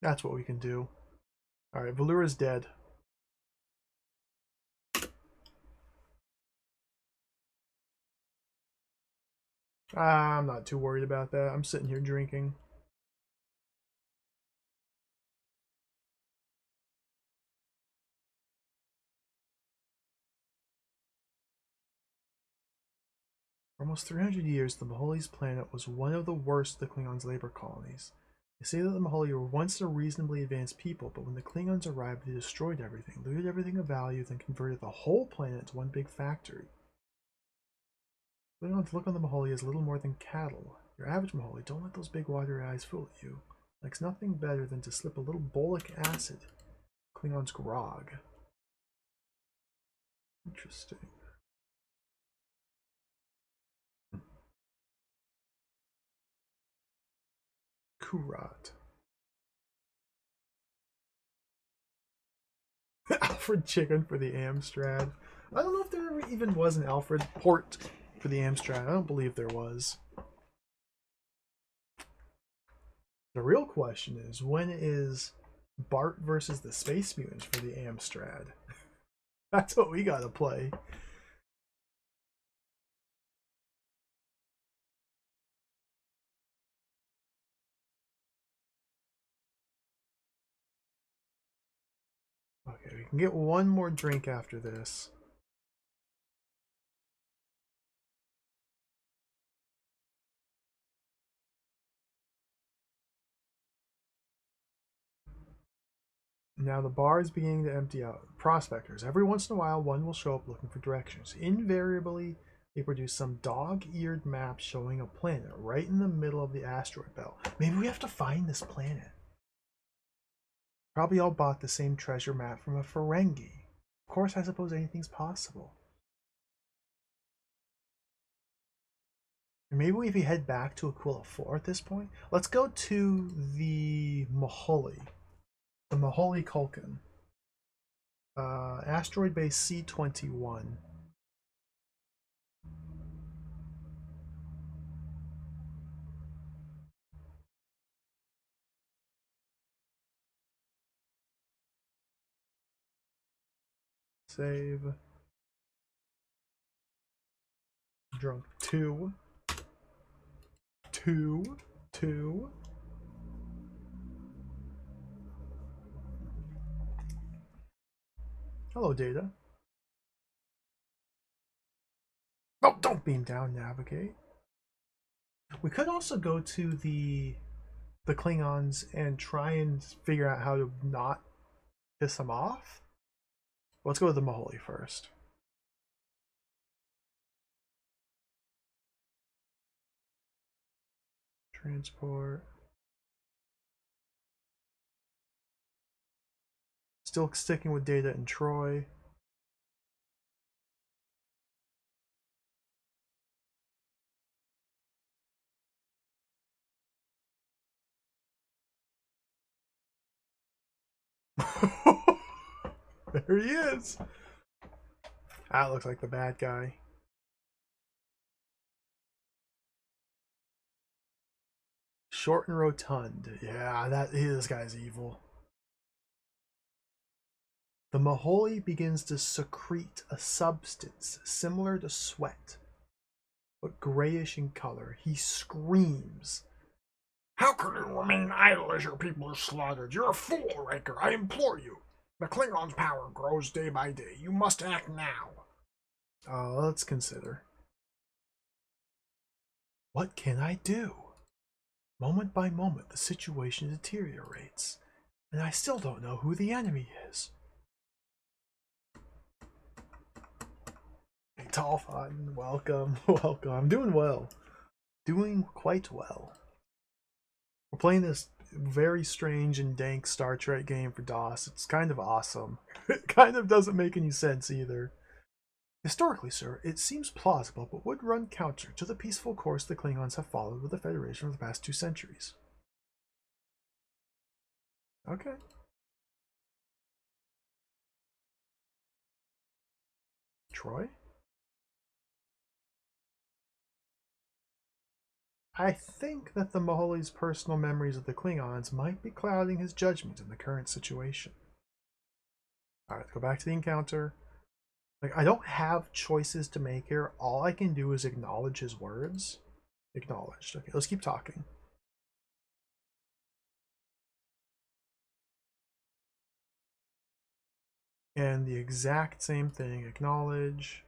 That's what we can do. Alright, Valura's dead. I'm not too worried about that. I'm sitting here drinking. For almost 300 years, the Maholi's planet was one of the worst of the Klingons' labor colonies. They say that the Maholi were once a reasonably advanced people, but when the Klingons arrived, they destroyed everything, looted everything of value, then converted the whole planet into one big factory. Klingons look on the Maholi as little more than cattle. Your average Maholi, don't let those big watery eyes fool you. Likes nothing better than to slip a little bolic acid. Klingon's grog. Interesting. Kurat. Alfred chicken for the Amstrad. I don't know if there ever even was an Alfred port for the Amstrad. I don't believe there was. The real question is, when is Bart versus the Space Mutants for the Amstrad? That's what we gotta play. Okay, we can get one more drink after this. Now the bar is beginning to empty out. Prospectors. Every once in a while, one will show up looking for directions. Invariably, they produce some dog-eared map showing a planet right in the middle of the asteroid belt. Maybe we have to find this planet. Probably all bought the same treasure map from a Ferengi. Of course, I suppose anything's possible. Maybe if we head back to Aquila 4 at this point. Let's go to the Maholi. The Maholi Kulkin. Asteroid base C21. Save. Drunk 2. 2. 2. Hello, Data. Oh, don't beam down, navigate. We could also go to the Klingons and try and figure out how to not piss them off. Let's go with the Maholi first. Transport. Still sticking with Data and Troy. There he is. That looks like the bad guy. Short and rotund. Yeah, this guy's evil. The Maholi begins to secrete a substance similar to sweat, but grayish in color. He screams. How can you remain idle as your people are slaughtered? You're a fool, Raker. I implore you. The Klingons' power grows day by day. You must act now. Let's consider. What can I do? Moment by moment, the situation deteriorates, and I still don't know who the enemy is. Hey, Talfon, welcome, welcome. I'm doing well. Doing quite well. We're playing this very strange and dank Star Trek game for DOS. It's kind of awesome. It kind of doesn't make any sense either. Historically, sir, it seems plausible, but would run counter to the peaceful course the Klingons have followed with the Federation for the past 2 centuries. Okay. Troy? I think that the Maholi's personal memories of the Klingons might be clouding his judgment in the current situation. Alright, go back to the encounter. Like, I don't have choices to make here. All I can do is acknowledge his words. Acknowledged. Okay, let's keep talking. And the exact same thing. Acknowledge.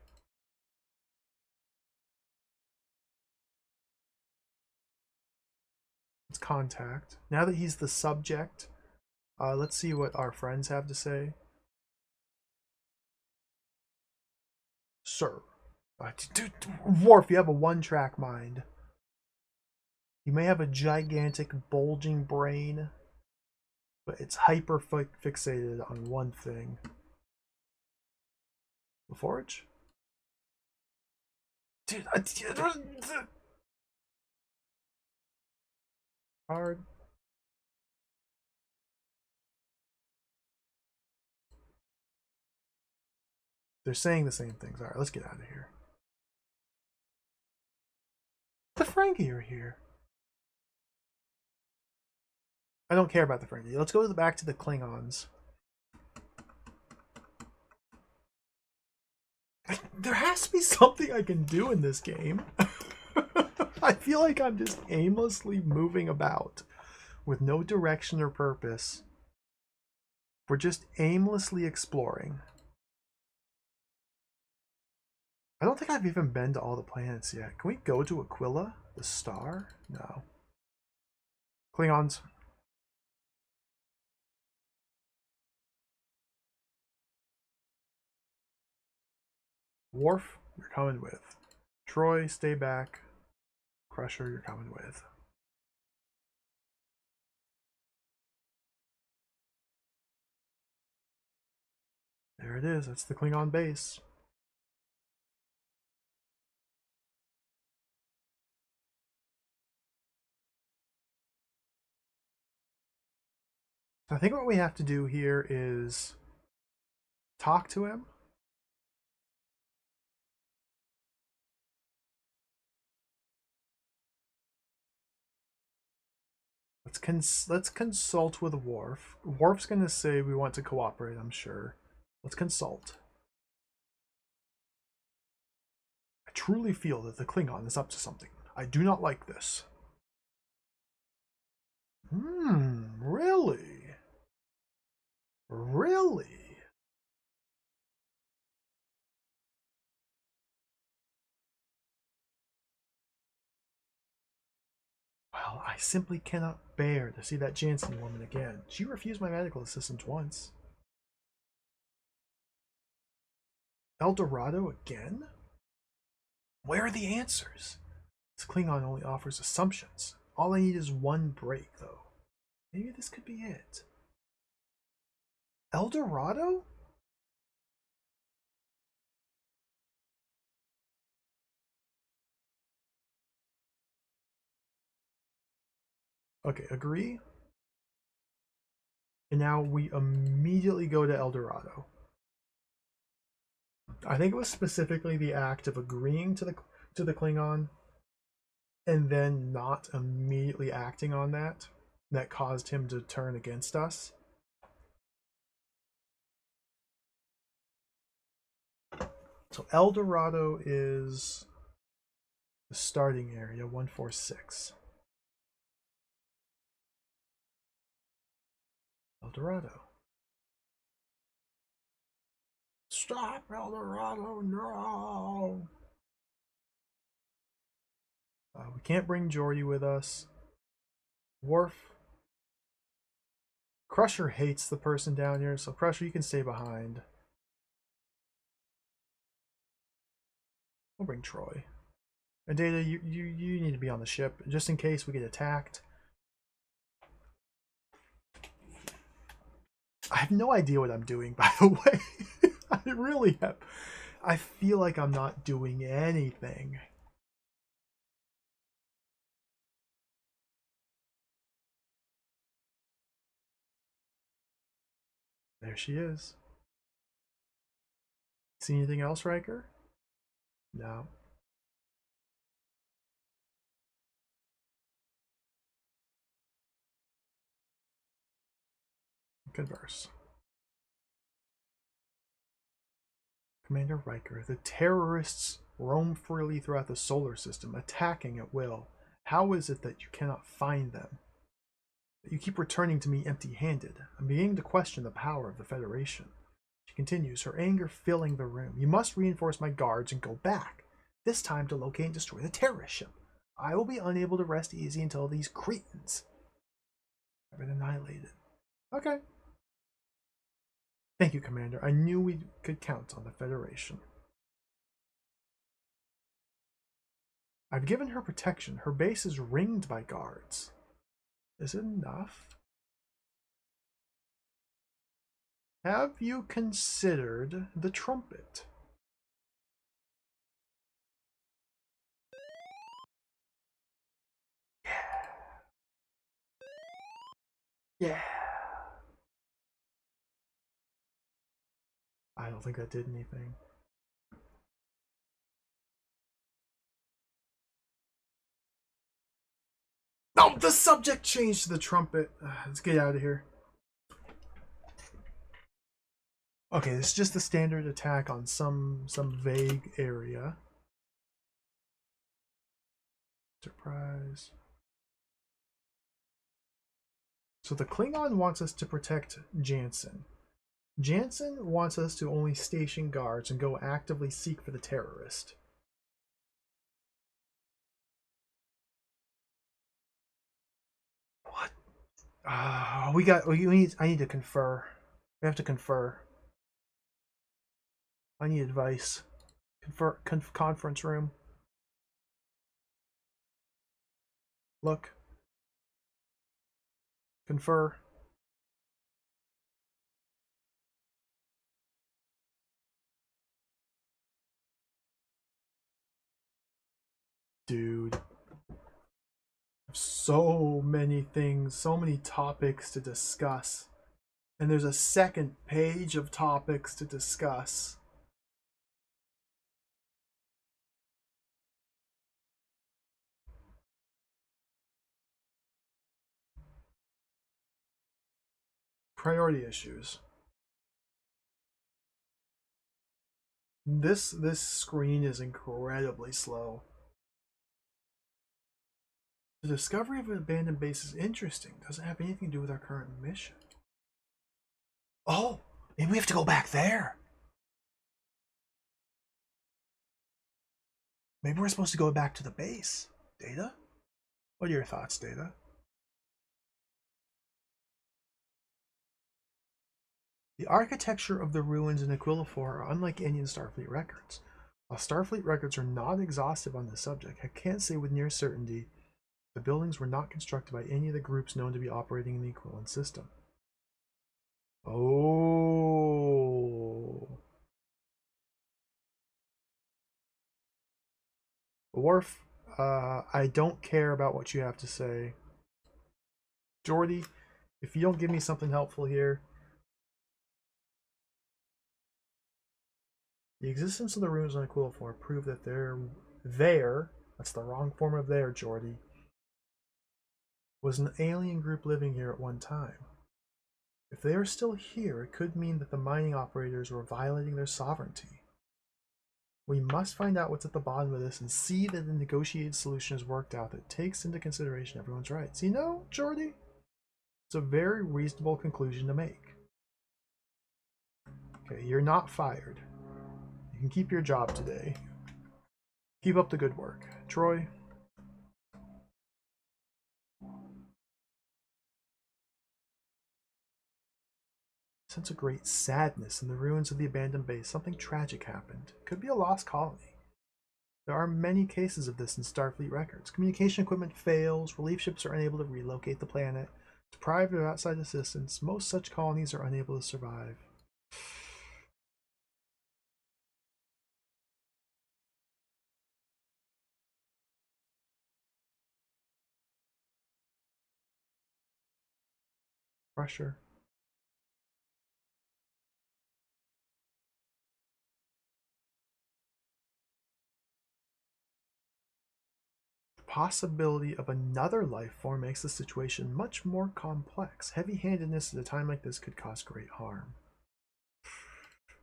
Let's contact. Now that he's the subject, let's see what our friends have to say. Sir, Dude, Worf, you have a one-track mind. You may have a gigantic, bulging brain, but it's hyper fixated on one thing. The Forge? Dude, hard. They're saying the same things. Alright, let's get out of here. The Ferengi are here. I don't care about the Ferengi. Let's go back to the Klingons. There has to be something I can do in this game. I feel like I'm just aimlessly moving about with no direction or purpose. We're just aimlessly exploring. I don't think I've even been to all the planets yet. Can we go to Aquila? The star? No. Klingons. Worf, you're coming with. Troy, stay back. Crusher, you're coming with. There it is. That's the Klingon base. I think what we have to do here is talk to him. Let's consult with Worf. Worf's gonna say we want to cooperate, I'm sure. Let's consult. I truly feel that the Klingon is up to something. I do not like this. Really? Really? Well, I simply cannot bear to see that Jansen woman again. She refused my medical assistance once. El Dorado again? Where are the answers? This Klingon only offers assumptions. All I need is one break, though. Maybe this could be it. El Dorado? Okay, agree. And now we immediately go to El Dorado. I think it was specifically the act of agreeing to the Klingon and then not immediately acting on that caused him to turn against us. So El Dorado is the starting area, 146. El Dorado. Stop, El Dorado, no! We can't bring Geordi with us. Worf. Crusher hates the person down here, so Crusher, you can stay behind. We'll bring Troy. And Data, you need to be on the ship, just in case we get attacked. I have no idea what I'm doing, by the way. I really have. I feel like I'm not doing anything. There she is. See anything else, Riker? No. Converse. Commander Riker, the terrorists roam freely throughout the solar system, attacking at will. How is it that you cannot find them? That you keep returning to me empty-handed? I'm beginning to question the power of the Federation. She continues, her anger filling the room. You must reinforce my guards and go back. This time to locate and destroy the terrorist ship. I will be unable to rest easy until these cretins have been annihilated. Okay. Thank you, Commander. I knew we could count on the Federation. I've given her protection. Her base is ringed by guards. Is it enough? Have you considered the trumpet? Yeah. I don't think that did anything. Oh, the subject changed to the trumpet. Let's get out of here. Okay, this is just the standard attack on some vague area. Surprise. So the Klingon wants us to protect Jansen. Jansen wants us to only station guards and go actively seek for the terrorist. What? I need to confer. We have to confer. I need advice. Conference room. Look. Confer. Dude. So many things, so many topics to discuss. And there's a second page of topics to discuss. Priority issues. This screen is incredibly slow. The discovery of an abandoned base is interesting. Doesn't have anything to do with our current mission. Oh, maybe we have to go back there. Maybe we're supposed to go back to the base. Data? What are your thoughts, Data? The architecture of the ruins in Aquilifor are unlike any in Starfleet records. While Starfleet records are not exhaustive on this subject, I can't say with near certainty the buildings were not constructed by any of the groups known to be operating in the Aquilian system. Oh. Worf, I don't care about what you have to say. Geordi, if you don't give me something helpful here. The existence of the ruins on Aquilifor prove that they're there. That's the wrong form of there, Geordi. Was an alien group living here at one time. If they are still here, it could mean that the mining operators were violating their sovereignty. We must find out what's at the bottom of this and see that the negotiated solution is worked out that takes into consideration everyone's rights. You know, Geordi, it's a very reasonable conclusion to make. Okay, you're not fired. You can keep your job today. Keep up the good work. Troy? Sense a great sadness in the ruins of the abandoned base. Something tragic happened. Could be a lost colony. There are many cases of this in Starfleet records. Communication equipment fails, relief ships are unable to relocate the planet. Deprived of outside assistance, most such colonies are unable to survive. Pressure. The possibility of another life form makes the situation much more complex. Heavy-handedness at a time like this could cause great harm.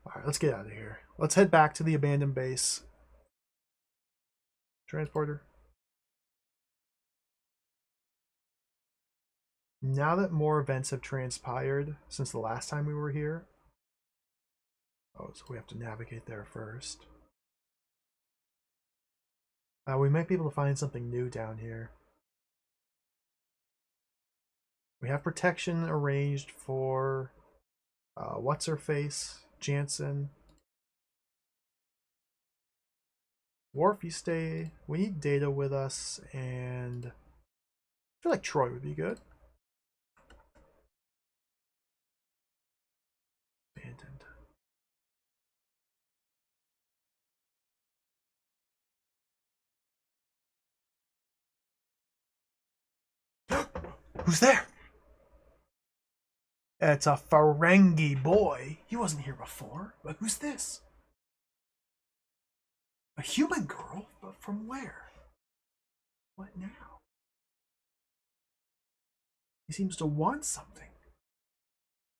Alright, let's get out of here. Let's head back to the abandoned base. Transporter. Now that more events have transpired since the last time we were here. Oh, so we have to navigate there first. We might be able to find something new down here. We have protection arranged for what's her face, Jansen. Worf, you stay. We need Data with us, and I feel like Troy would be good. Abandoned. Who's there? It's a Ferengi boy. He wasn't here before. But who's this? A human girl? But from where? What now? He seems to want something.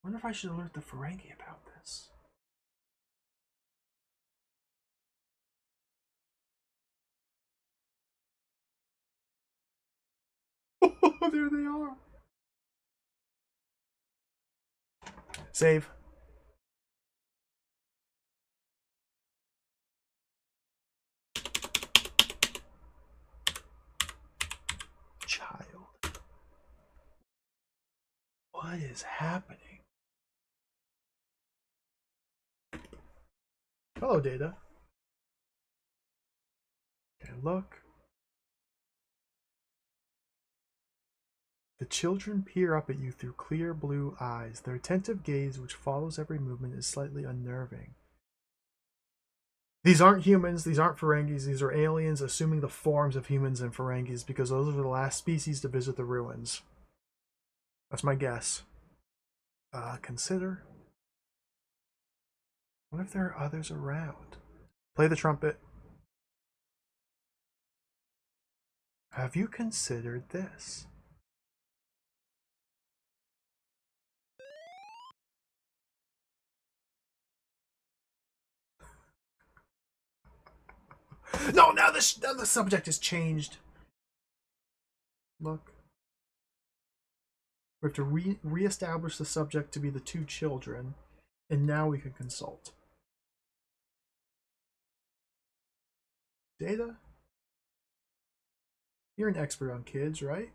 Wonder if I should alert the Ferengi about this. Oh, there they are. Save. Child. What is happening? Hello, Data. Okay, look. The children peer up at you through clear blue eyes. Their attentive gaze, which follows every movement, is slightly unnerving. These aren't humans, these aren't Ferengis, these are aliens assuming the forms of humans and Ferengis because those are the last species to visit the ruins. That's my guess. Consider. What if there are others around? Play the trumpet. Have you considered this? No, now the subject has changed. Look. We have to re-establish the subject to be the two children, and now we can consult. Data? You're an expert on kids, right?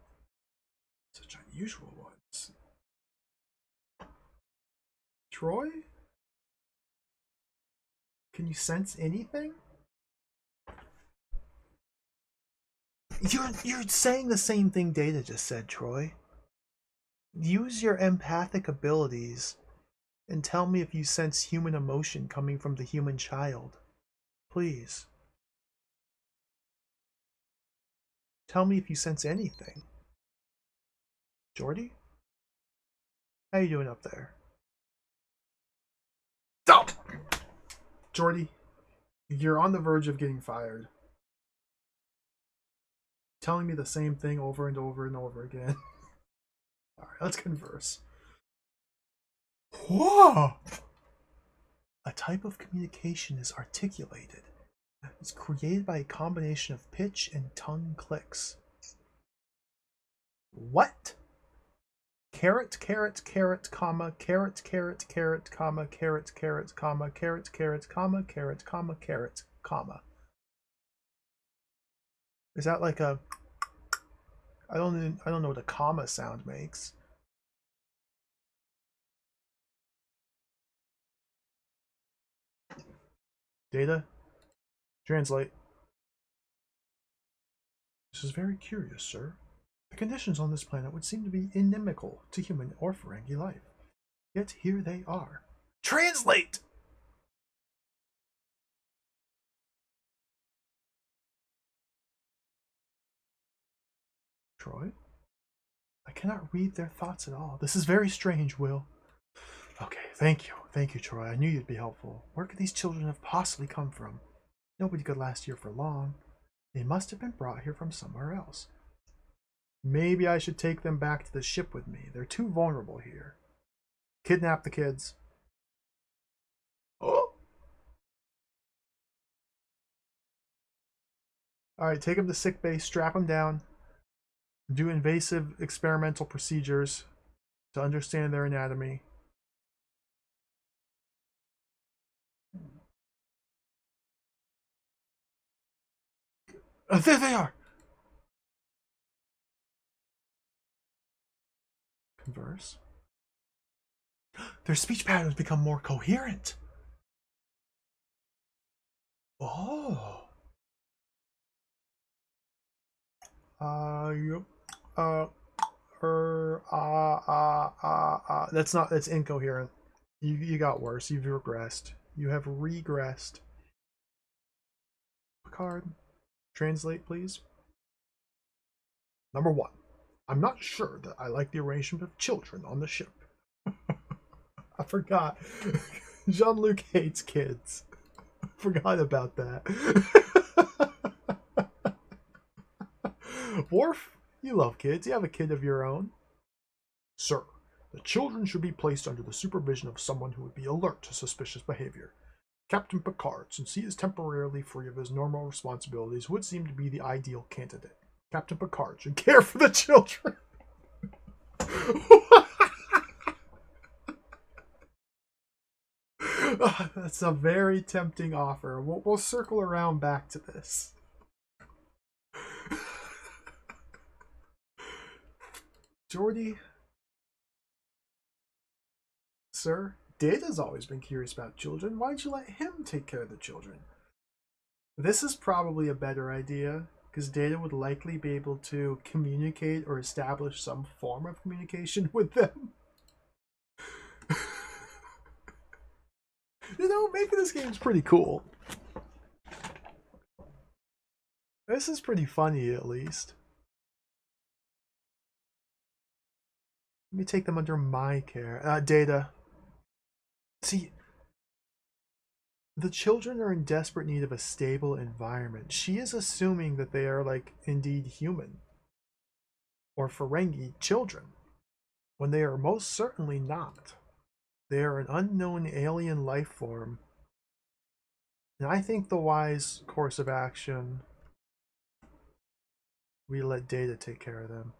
Such unusual ones. Troy? Can you sense anything? You're saying the same thing Data just said, Troy. Use your empathic abilities and tell me if you sense human emotion coming from the human child. Please. Tell me if you sense anything. Jordy? How you doing up there? Stop! Jordy, you're on the verge of getting fired. Telling me the same thing over and over and over again. Alright, let's converse. Whoa! A type of communication is articulated. It's created by a combination of pitch and tongue clicks. What? Carrot, carrot, carrot, comma, carrot, carrot, carrot, comma, carrot, carrot, comma, carrot, carrot, comma, carrot, comma, carrot, comma. Is that like a... I don't know what a comma sound makes. Data? Translate. This is very curious, sir. The conditions on this planet would seem to be inimical to human or Ferengi life. Yet here they are. Translate! Troy? I cannot read their thoughts at all. This is very strange, Will. Okay, thank you. Thank you, Troy. I knew you'd be helpful. Where could these children have possibly come from? Nobody could last here for long. They must have been brought here from somewhere else. Maybe I should take them back to the ship with me. They're too vulnerable here. Kidnap the kids. Oh! Alright, take them to sick bay, strap them down, do invasive experimental procedures to understand their anatomy. There they are! Converse. Their speech patterns become more coherent. Oh. Yep. Uh, That's not. That's incoherent. You got worse. You've regressed. You have regressed. Picard, translate, please. Number one. I'm not sure that I like the arrangement of children on the ship. I forgot. Jean-Luc hates kids. Forgot about that. Worf, you love kids. You have a kid of your own. Sir, the children should be placed under the supervision of someone who would be alert to suspicious behavior. Captain Picard, since he is temporarily free of his normal responsibilities, would seem to be the ideal candidate. Captain Picard should care for the children. That's a very tempting offer. We'll circle around back to this. Geordi, sir, Data's always been curious about children. Why'd you let him take care of the children? This is probably a better idea, because Data would likely be able to communicate or establish some form of communication with them. You know, maybe this game's pretty cool. This is pretty funny, at least. Let me take them under my care. Data. See, the children are in desperate need of a stable environment. She is assuming that they are, like, indeed human. Or Ferengi children. When they are most certainly not. They are an unknown alien life form. And I think the wise course of action, we let Data take care of them.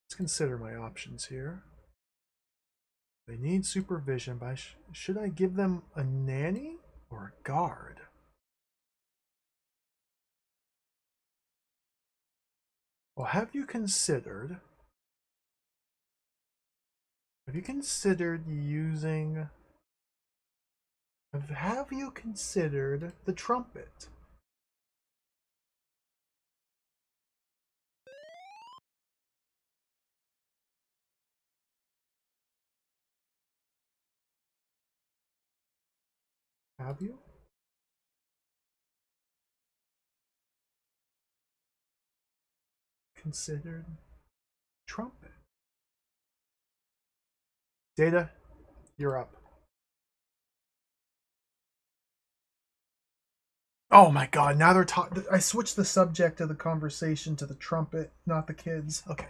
Let's consider my options here. They need supervision, but should I give them a nanny or a guard? Well, have you considered using... Have you considered the trumpet? Have you? Considered trumpet? Data, you're up. Oh my god, now they're talking. I switched the subject of the conversation to the trumpet, not the kids. Okay.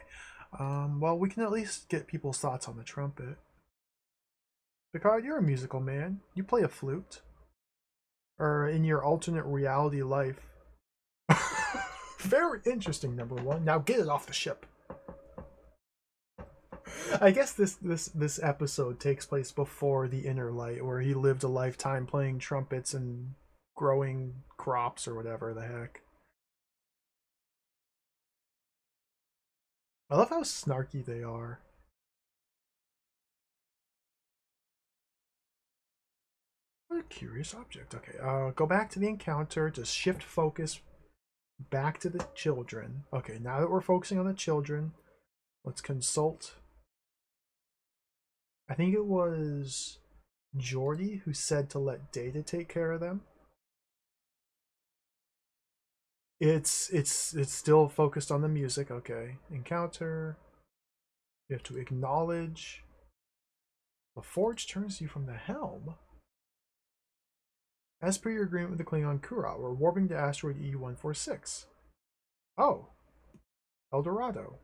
Well, we can at least get people's thoughts on the trumpet. Picard, you're a musical man. You play a flute. Or in your alternate reality life. Very interesting, number one. Now get it off the ship. I guess this episode takes place before the Inner Light, where he lived a lifetime playing trumpets and growing crops or whatever the heck. I love how snarky they are. What a curious object. Okay, go back to the encounter to shift focus back to the children. Okay, now that we're focusing on the children, let's consult. I think it was Geordi who said to let Data take care of them. It's still focused on the music. Okay, encounter. You have to acknowledge. The forge turns you from the helm. As per your agreement with the Klingon Kura, we're warping to asteroid E146. Oh, El Dorado.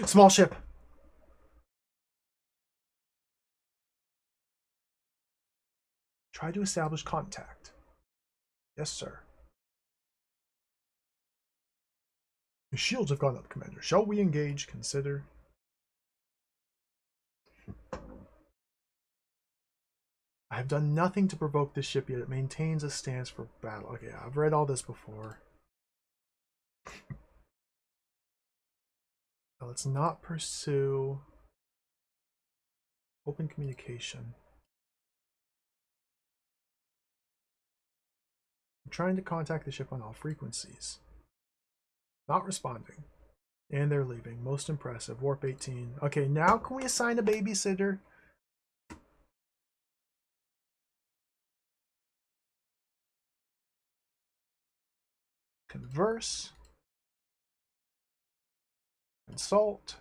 Small ship. Try to establish contact. Yes, sir. The shields have gone up, Commander. Shall we engage? Consider. I have done nothing to provoke this ship yet. It maintains a stance for battle. Okay, I've read all this before. Let's not pursue open communication. Trying to contact the ship on all frequencies. Not responding. And they're leaving. Most impressive. Warp 18. Okay, now can we assign a babysitter? Converse. Consult.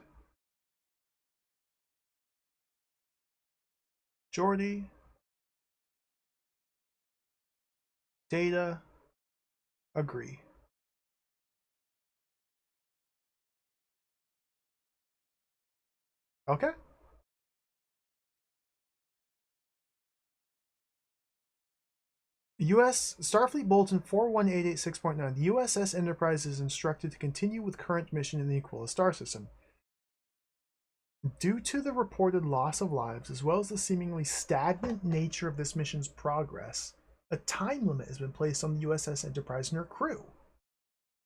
Jordy. Data. Agree. Okay. U.S. Starfleet Bulletin 41886.9. The USS Enterprise is instructed to continue with current mission in the Aquila star system. Due to the reported loss of lives, as well as the seemingly stagnant nature of this mission's progress, a time limit has been placed on the USS Enterprise and her crew.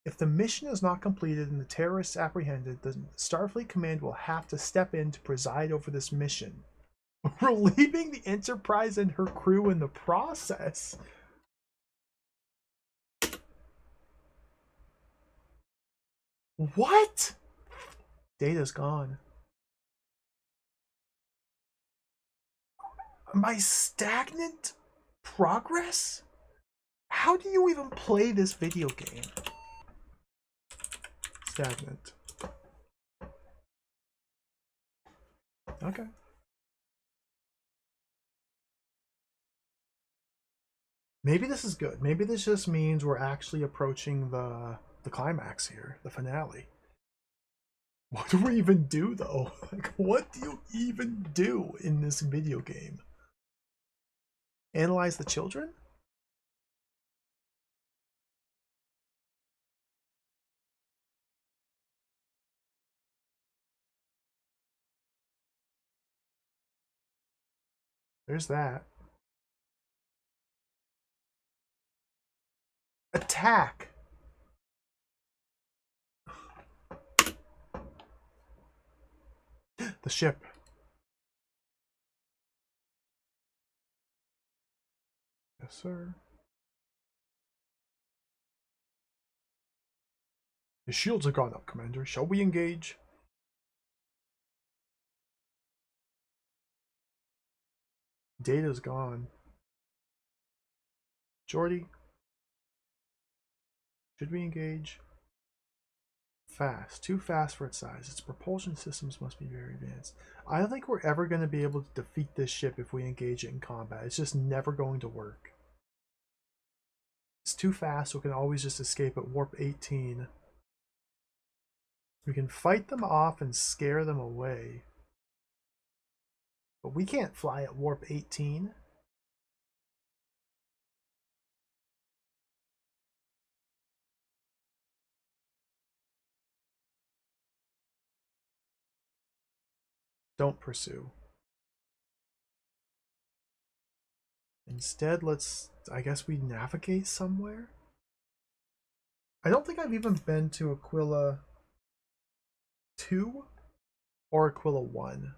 If the mission is not completed and the terrorists apprehended, the Starfleet Command will have to step in to preside over this mission, relieving the Enterprise and her crew in the process. What? Data's gone. My stagnant progress? How do you even play this video game? Stagnant. Okay. Maybe this is good. Maybe this just means we're actually approaching the climax here, the finale. What do we even do though? Like, what do you even do in this video game? Analyze the children? There's that. Attack! The ship. Yes, sir. His shields have gone up, Commander. Shall we engage? Data's gone. Geordi, should we engage? Fast. Too fast for its size. Its propulsion systems must be very advanced. I don't think we're ever going to be able to defeat this ship if we engage it in combat. It's just never going to work. It's too fast, so we can always just escape at warp 18. We can fight them off and scare them away. But we can't fly at warp 18. Don't pursue. Instead, I guess we navigate somewhere? I don't think I've even been to Aquila 2 or Aquila 1.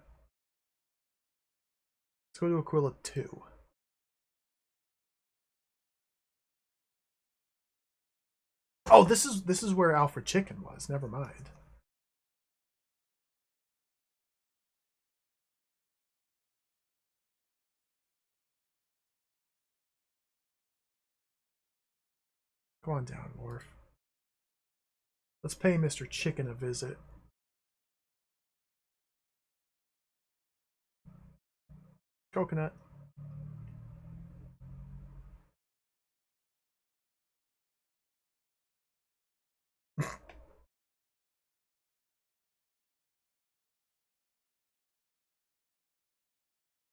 Let's go to Aquila 2. Oh, this is where Alfred Chicken was. Never mind. Go on down, Worf. Let's pay Mr. Chicken a visit. Coconut.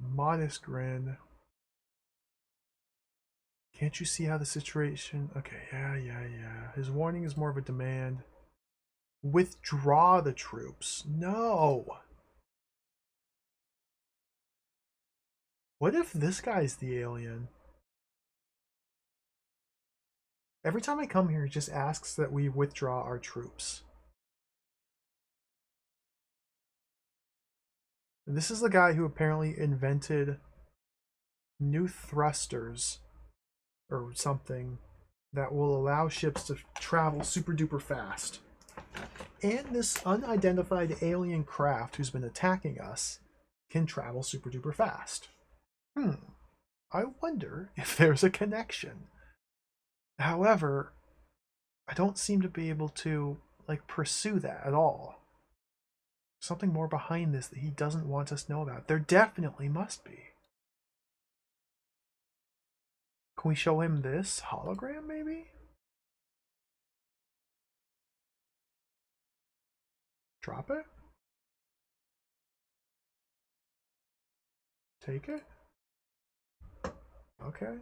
Modest grin. Can't you see how the situation... Okay, yeah. His warning is more of a demand. Withdraw the troops. No! What if this guy's the alien? Every time I come here, he just asks that we withdraw our troops. And this is the guy who apparently invented new thrusters or something that will allow ships to travel super duper fast. And this unidentified alien craft who's been attacking us can travel super duper fast. I wonder if there's a connection. However, I don't seem to be able to pursue that at all. Something more behind this that he doesn't want us to know about. There definitely must be. Can we show him this hologram, maybe? Drop it? Take it? Okay.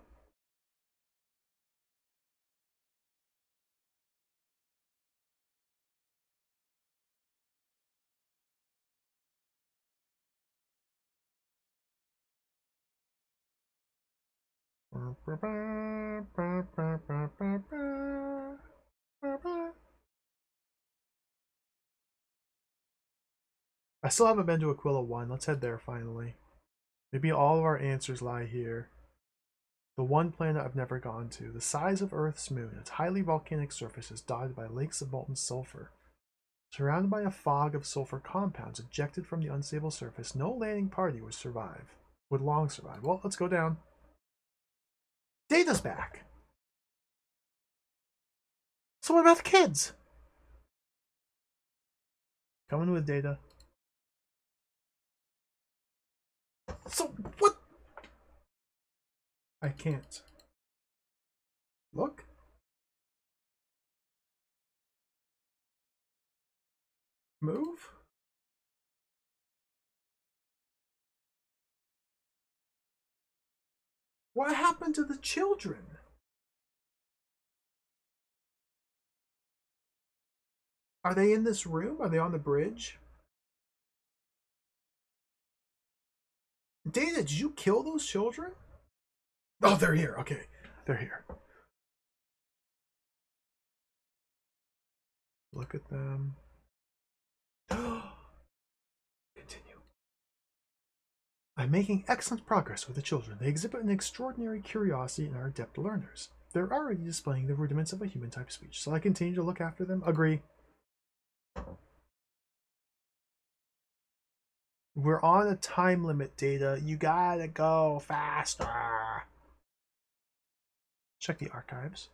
I still haven't been to Aquila 1. Let's head there finally. Maybe all of our answers lie here. The one planet I've never gone to. The size of Earth's moon, its highly volcanic surface is dotted by lakes of molten sulfur. Surrounded by a fog of sulfur compounds ejected from the unstable surface, no landing party would long survive. Well, let's go down. Data's back! So what about the kids? Coming with Data. So what? I can't. Look. Move. What happened to the children? Are they in this room? Are they on the bridge? Data, did you kill those children? Oh, they're here. Okay. They're here. Look at them. Continue. I'm making excellent progress with the children. They exhibit an extraordinary curiosity and are adept learners. They're already displaying the rudiments of a human-type speech. Shall I continue to look after them? Agree. We're on a time limit, Data. You gotta go faster. Check the archives.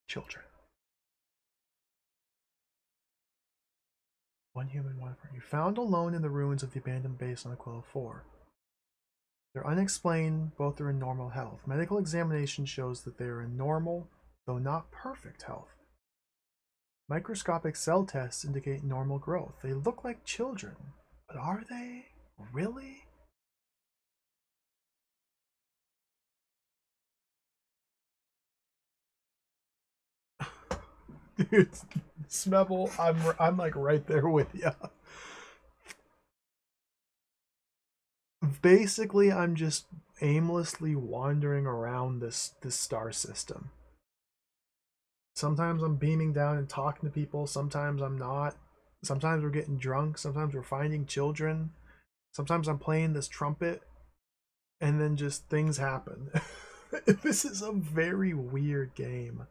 Children. One human, one for you. Found alone in the ruins of the abandoned base on Aquila 4. They're unexplained, both are in normal health. Medical examination shows that they are in normal, though not perfect health. Microscopic cell tests indicate normal growth. They look like children, but are they? Really? Dude, Smebble, I'm like right there with you. Basically, I'm just aimlessly wandering around this star system. Sometimes I'm beaming down and talking to people, sometimes I'm not. Sometimes we're getting drunk, sometimes we're finding children. Sometimes I'm playing this trumpet and then just things happen. This is a very weird game.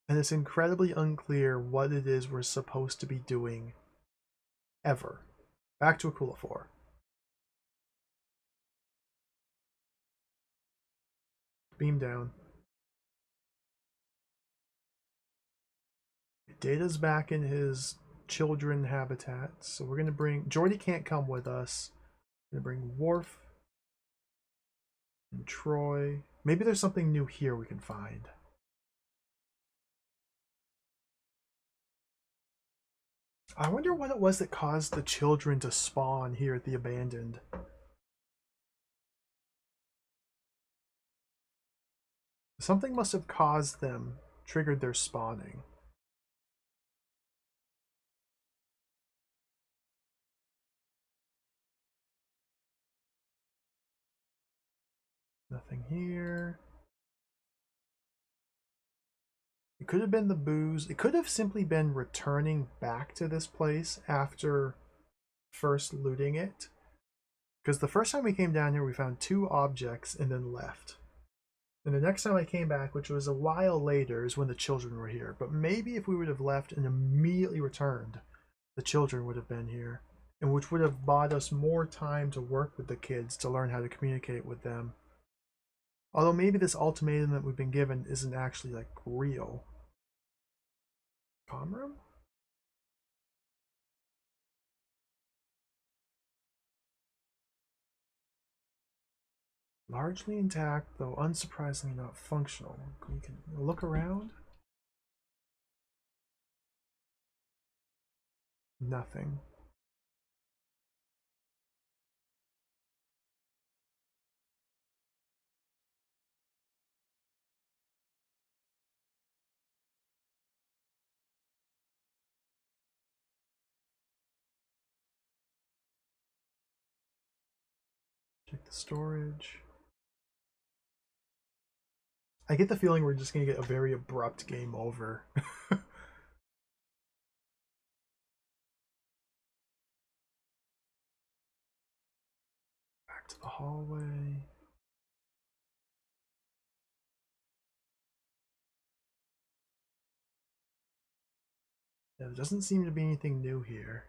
And it's incredibly unclear what it is we're supposed to be doing ever. Back to Aquila 4. Beam down. Data's back in his children habitat, so we're gonna bring Jordy can't come with us. We're gonna bring Worf and Troy. Maybe there's something new here we can find. I wonder what it was that caused the children to spawn here at the abandoned. Something must have caused them, triggered their spawning. Nothing here. It could have been the booze. It could have simply been returning back to this place after first looting it. Because the first time we came down here, we found 2 objects and then left. And the next time I came back, which was a while later, is when the children were here. But maybe if we would have left and immediately returned, the children would have been here. And which would have bought us more time to work with the kids to learn how to communicate with them. Although maybe this ultimatum that we've been given isn't actually like real. Comm room? Largely intact, though unsurprisingly not functional. We can look around. Nothing. Check the storage. I get the feeling we're just going to get a very abrupt game over. Back to the hallway. Yeah, there doesn't seem to be anything new here.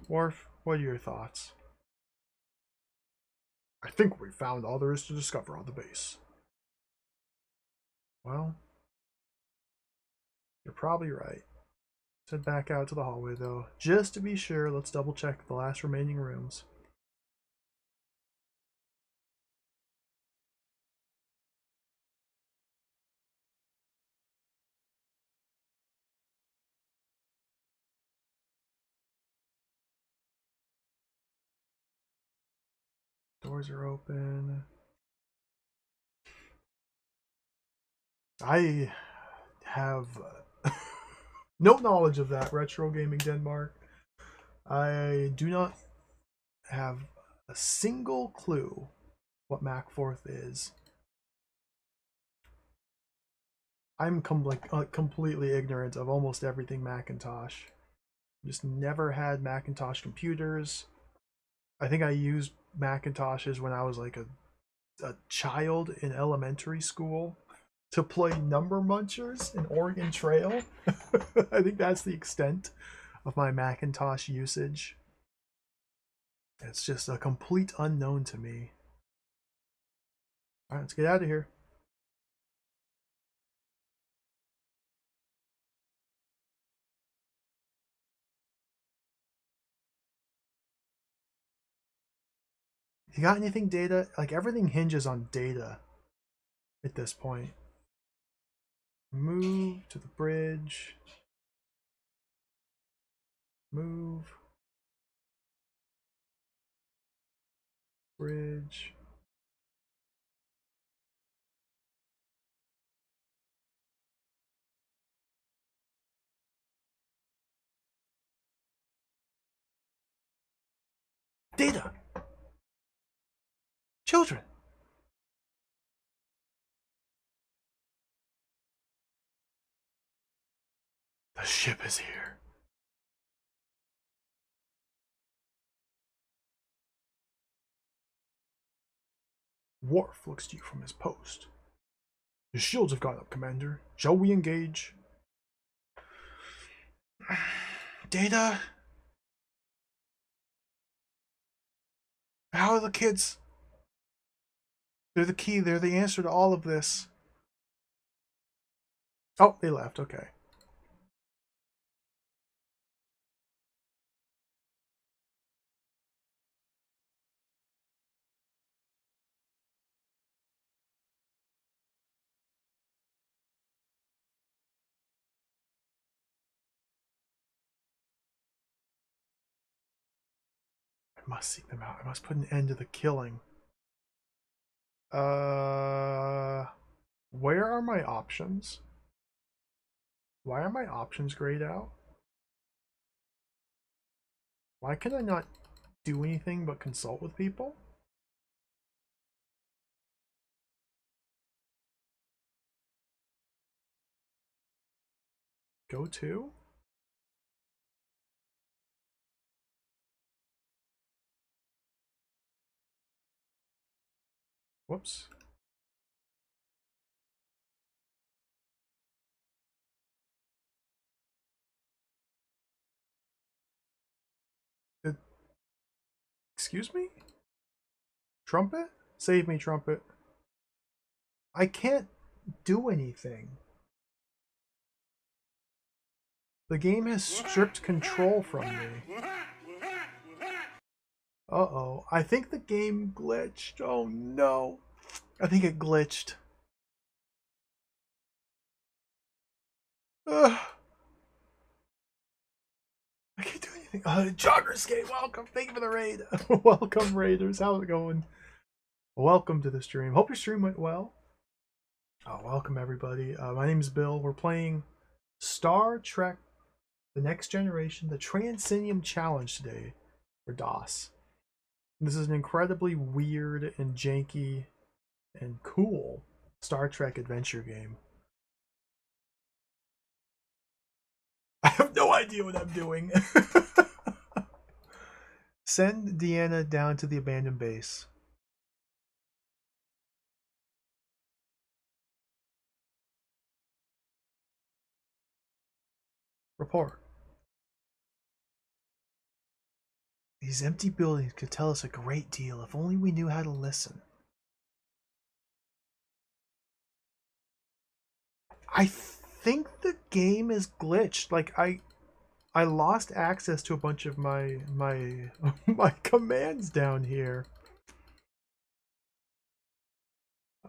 Worf, what are your thoughts? I think we found all there is to discover on the base. Well, you're probably right. Let's head back out to the hallway, though. Just to be sure, let's double check the last remaining rooms. Doors are open. I have no knowledge of that, Retro Gaming Denmark. I do not have a single clue what Macforth is. I'm completely ignorant of almost everything Macintosh. Just never had Macintosh computers. I think I used Macintoshes when I was like a child in elementary school to play Number Munchers in Oregon Trail. I think that's the extent of my Macintosh usage. It's just a complete unknown to me. All right, let's get out of here. You got anything data? Like everything hinges on data at this point. Move to the bridge. Move. Bridge. Data! Children! The ship is here. Worf looks to you from his post. The shields have gone up, Commander. Shall we engage? Data? How are the kids? They're the key. They're the answer to all of this. Oh, they left. Okay. I must seek them out. I must put an end to the killing. Where are my options? Why are my options grayed out? Why can I not do anything but consult with people? Go to? Whoops. Excuse me? Trumpet? Save me, Trumpet. I can't do anything. The game has stripped control from me. Uh-oh. I think the game glitched. Oh no. I think it glitched. Ugh. I can't do anything. Jogger Skate, welcome. Thank you for the raid. Welcome, Raiders. How's it going? Welcome to the stream. Hope your stream went well. Welcome, everybody. My name is Bill. We're playing Star Trek The Next Generation, the Transinium Challenge today for DOS. This is an incredibly weird and janky and cool Star Trek adventure game. I have no idea what I'm doing. Send Deanna down to the abandoned base. Report. These empty buildings could tell us a great deal if only we knew how to listen. I think the game is glitched. Like I lost access to a bunch of my my commands down here.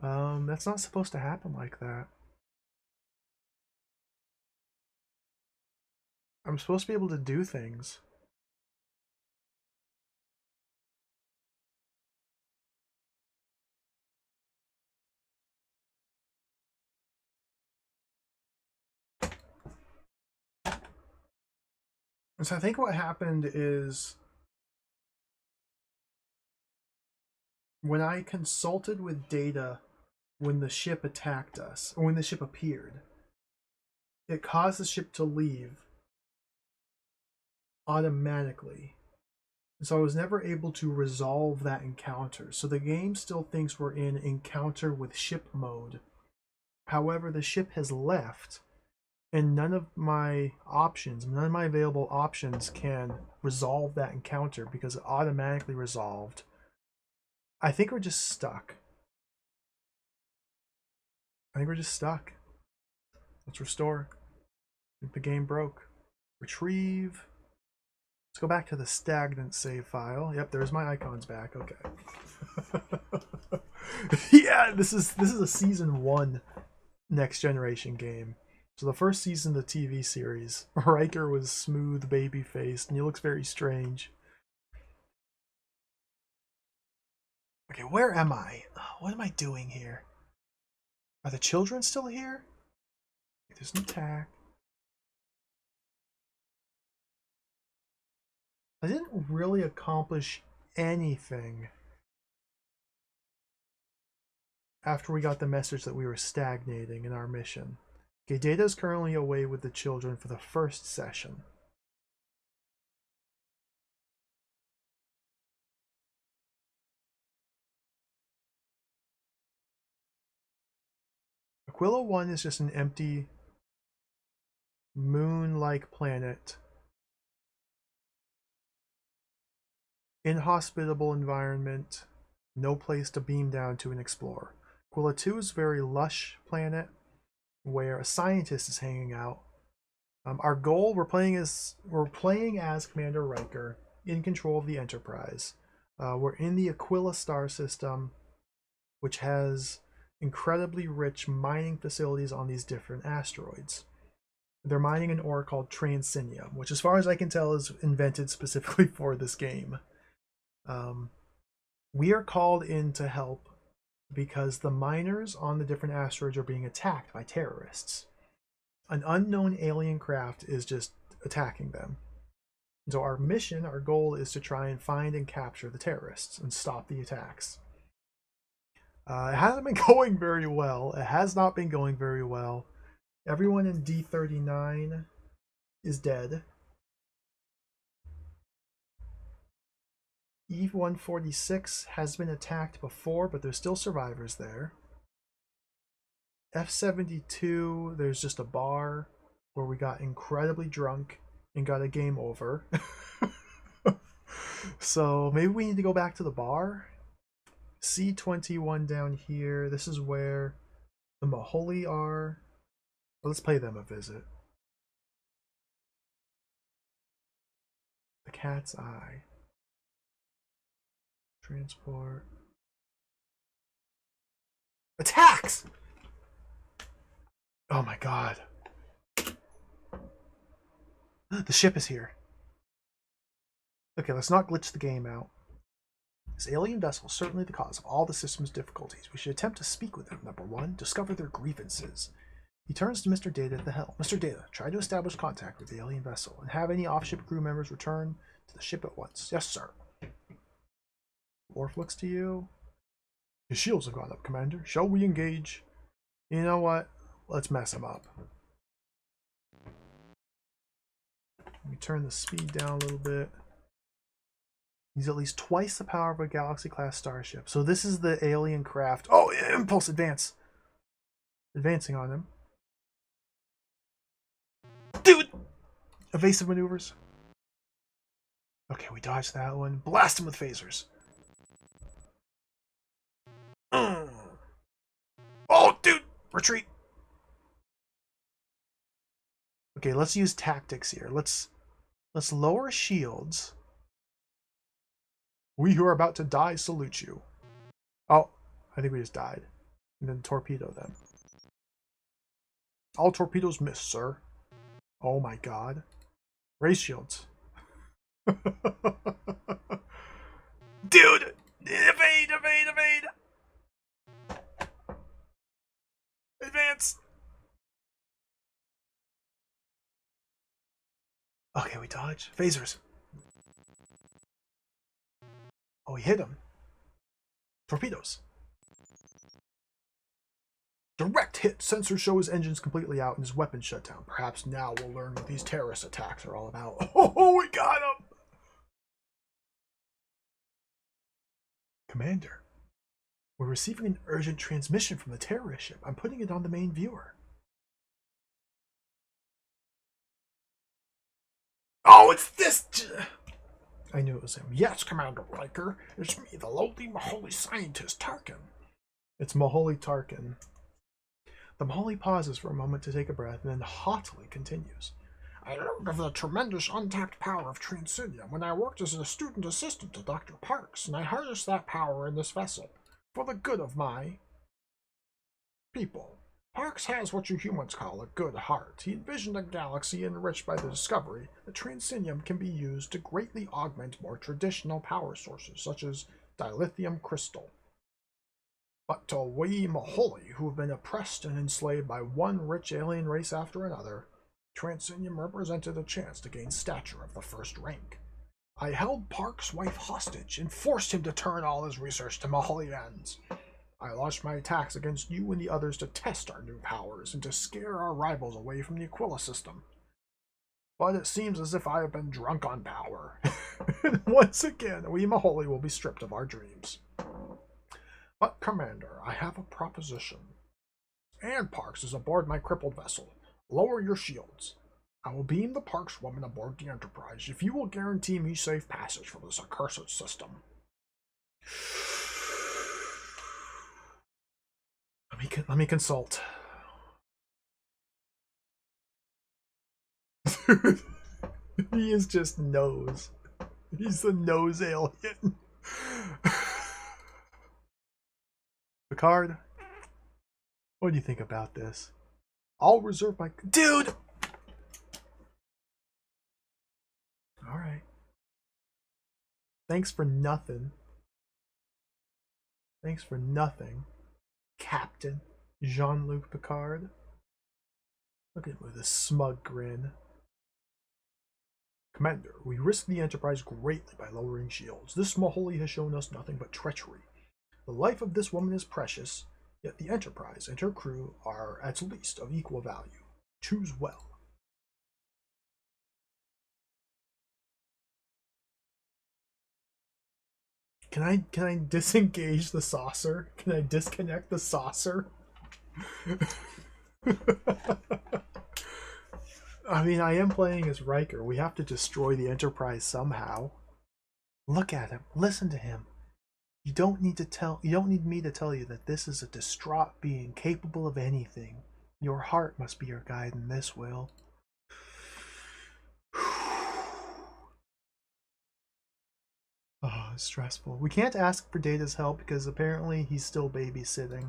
That's not supposed to happen like that. I'm supposed to be able to do things. And so I think what happened is when I consulted with Data when the ship attacked us, or when the ship appeared, it caused the ship to leave automatically. So I was never able to resolve that encounter. So the game still thinks we're in encounter with ship mode. However, the ship has left, and none of my available options can resolve that encounter because it automatically resolved. I think we're just stuck. Let's restore. I think the game broke. Retrieve. Let's go back to the stagnant save file. Yep, there's my icons back. Okay. Yeah, this is a season 1 Next Generation game. So the first season of the TV series, Riker was smooth, baby-faced, and he looks very strange. Okay, where am I? What am I doing here? Are the children still here? There's an attack. I didn't really accomplish anything after we got the message that we were stagnating in our mission. Okay, Data is currently away with the children for the first session. Aquila 1 is just an empty moon-like planet. Inhospitable environment, no place to beam down to and explore. Aquila 2 is a very lush planet where a scientist is hanging out. Our goal, we're playing as Commander Riker in control of the Enterprise. We're in the Aquila star system, which has incredibly rich mining facilities on these different asteroids. They're mining an ore called Transinium, which as far as I can tell is invented specifically for this game. We are called in to help because the miners on the different asteroids are being attacked by terrorists. An unknown alien craft is just attacking them. So our mission, our goal is to try and find and capture the terrorists and stop the attacks. It hasn't been going very well. It has not been going very well. Everyone in D39 is dead. Eve 146 has been attacked before, but there's still survivors there. F72, there's just a bar where we got incredibly drunk and got a game over. So maybe we need to go back to the bar. C21 down here. This is where the Maholi are. Let's pay them a visit. The Cat's Eye. Transport. Attacks! Oh my god. The ship is here. Okay, let's not glitch the game out. This alien vessel is certainly the cause of all the system's difficulties. We should attempt to speak with them. Number 1, discover their grievances. He turns to Mr. Data at the helm. Mr. Data, try to establish contact with the alien vessel and have any off-ship crew members return to the ship at once. Yes, sir. Worf looks to you. His shields have gone up, Commander. Shall we engage? You know what? Let's mess him up. Let me turn the speed down a little bit. He's at least twice the power of a Galaxy-class starship. So this is the alien craft. Oh, impulse advance. Advancing on him. Dude! Evasive maneuvers. Okay, we dodged that one. Blast him with phasers. Oh, dude! Retreat. Okay, let's use tactics here. Let's lower shields. We who are about to die salute you. Oh, I think we just died. And then torpedo them. All torpedoes miss, sir. Oh my god. Raise shields. Dude! Evade, evade, evade! Advance! Okay, we dodge. Phasers. Oh, we hit him. Torpedoes. Direct hit. Sensors show his engines completely out and his weapons shut down. Perhaps now we'll learn what these terrorist attacks are all about. Oh, we got him! Commander, we're receiving an urgent transmission from the terrorist ship. I'm putting it on the main viewer. Oh, it's this... I knew it was him. Yes, Commander Riker. It's me, the lowly Maholi scientist, Tarkin. It's Maholi Tarkin. The Maholi pauses for a moment to take a breath and then haughtily continues. I learned of the tremendous untapped power of Transinium when I worked as a student assistant to Dr. Parks, and I harnessed that power in this vessel for the good of my people. Parks has what you humans call a good heart. He envisioned a galaxy enriched by the discovery that Transinium can be used to greatly augment more traditional power sources, such as dilithium crystal. But to we Maholi, who have been oppressed and enslaved by one rich alien race after another, Transinium represented a chance to gain stature of the first rank. I held Park's wife hostage and forced him to turn all his research to Maholi ends. I launched my attacks against you and the others to test our new powers and to scare our rivals away from the Aquila system. But it seems as if I have been drunk on power. Once again, we Maholi will be stripped of our dreams. But, Commander, I have a proposition. And Parks is aboard my crippled vessel. Lower your shields. I will beam the Parks woman aboard the Enterprise if you will guarantee me safe passage from this accursed system. Let me consult. He is just nose. He's the nose alien. Picard, what do you think about this? I'll reserve my... Dude! Alright. Thanks for nothing. Thanks for nothing. Captain Jean-Luc Picard. Look at him with a smug grin. Commander, we risk the Enterprise greatly by lowering shields. This Maholi has shown us nothing but treachery. The life of this woman is precious, yet the Enterprise and her crew are at least of equal value. Choose well. Can I disengage the saucer? Can I disconnect the saucer? I mean, I am playing as Riker. We have to destroy the Enterprise somehow. Look at him. Listen to him. You don't need me to tell you that this is a distraught being capable of anything. Your heart must be your guide in this, Will. Oh, it's stressful. We can't ask for Data's help because apparently he's still babysitting.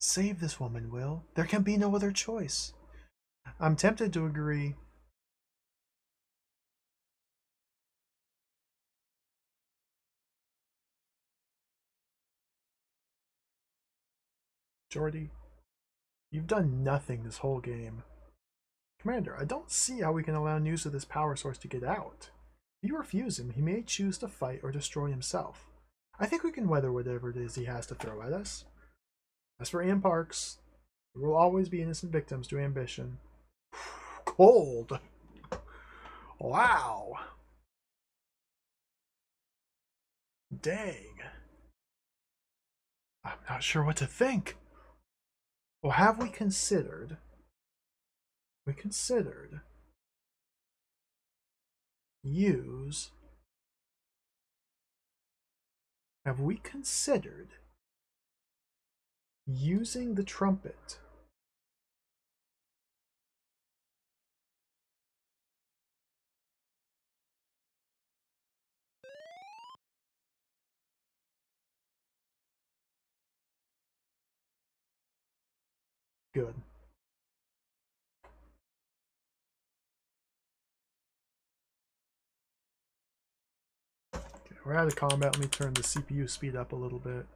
Save this woman, Will. There can be no other choice. I'm tempted to agree. Geordi, you've done nothing this whole game. Commander, I don't see how we can allow news of this power source to get out. If you refuse him, he may choose to fight or destroy himself. I think we can weather whatever it is he has to throw at us. As for Ann Parks, there will always be innocent victims to ambition. Cold. Wow. Dang. I'm not sure what to think. Well, have we considered... use... Have we considered using the trumpet? Good. Okay, we're out of combat. Let me turn the CPU speed up a little bit.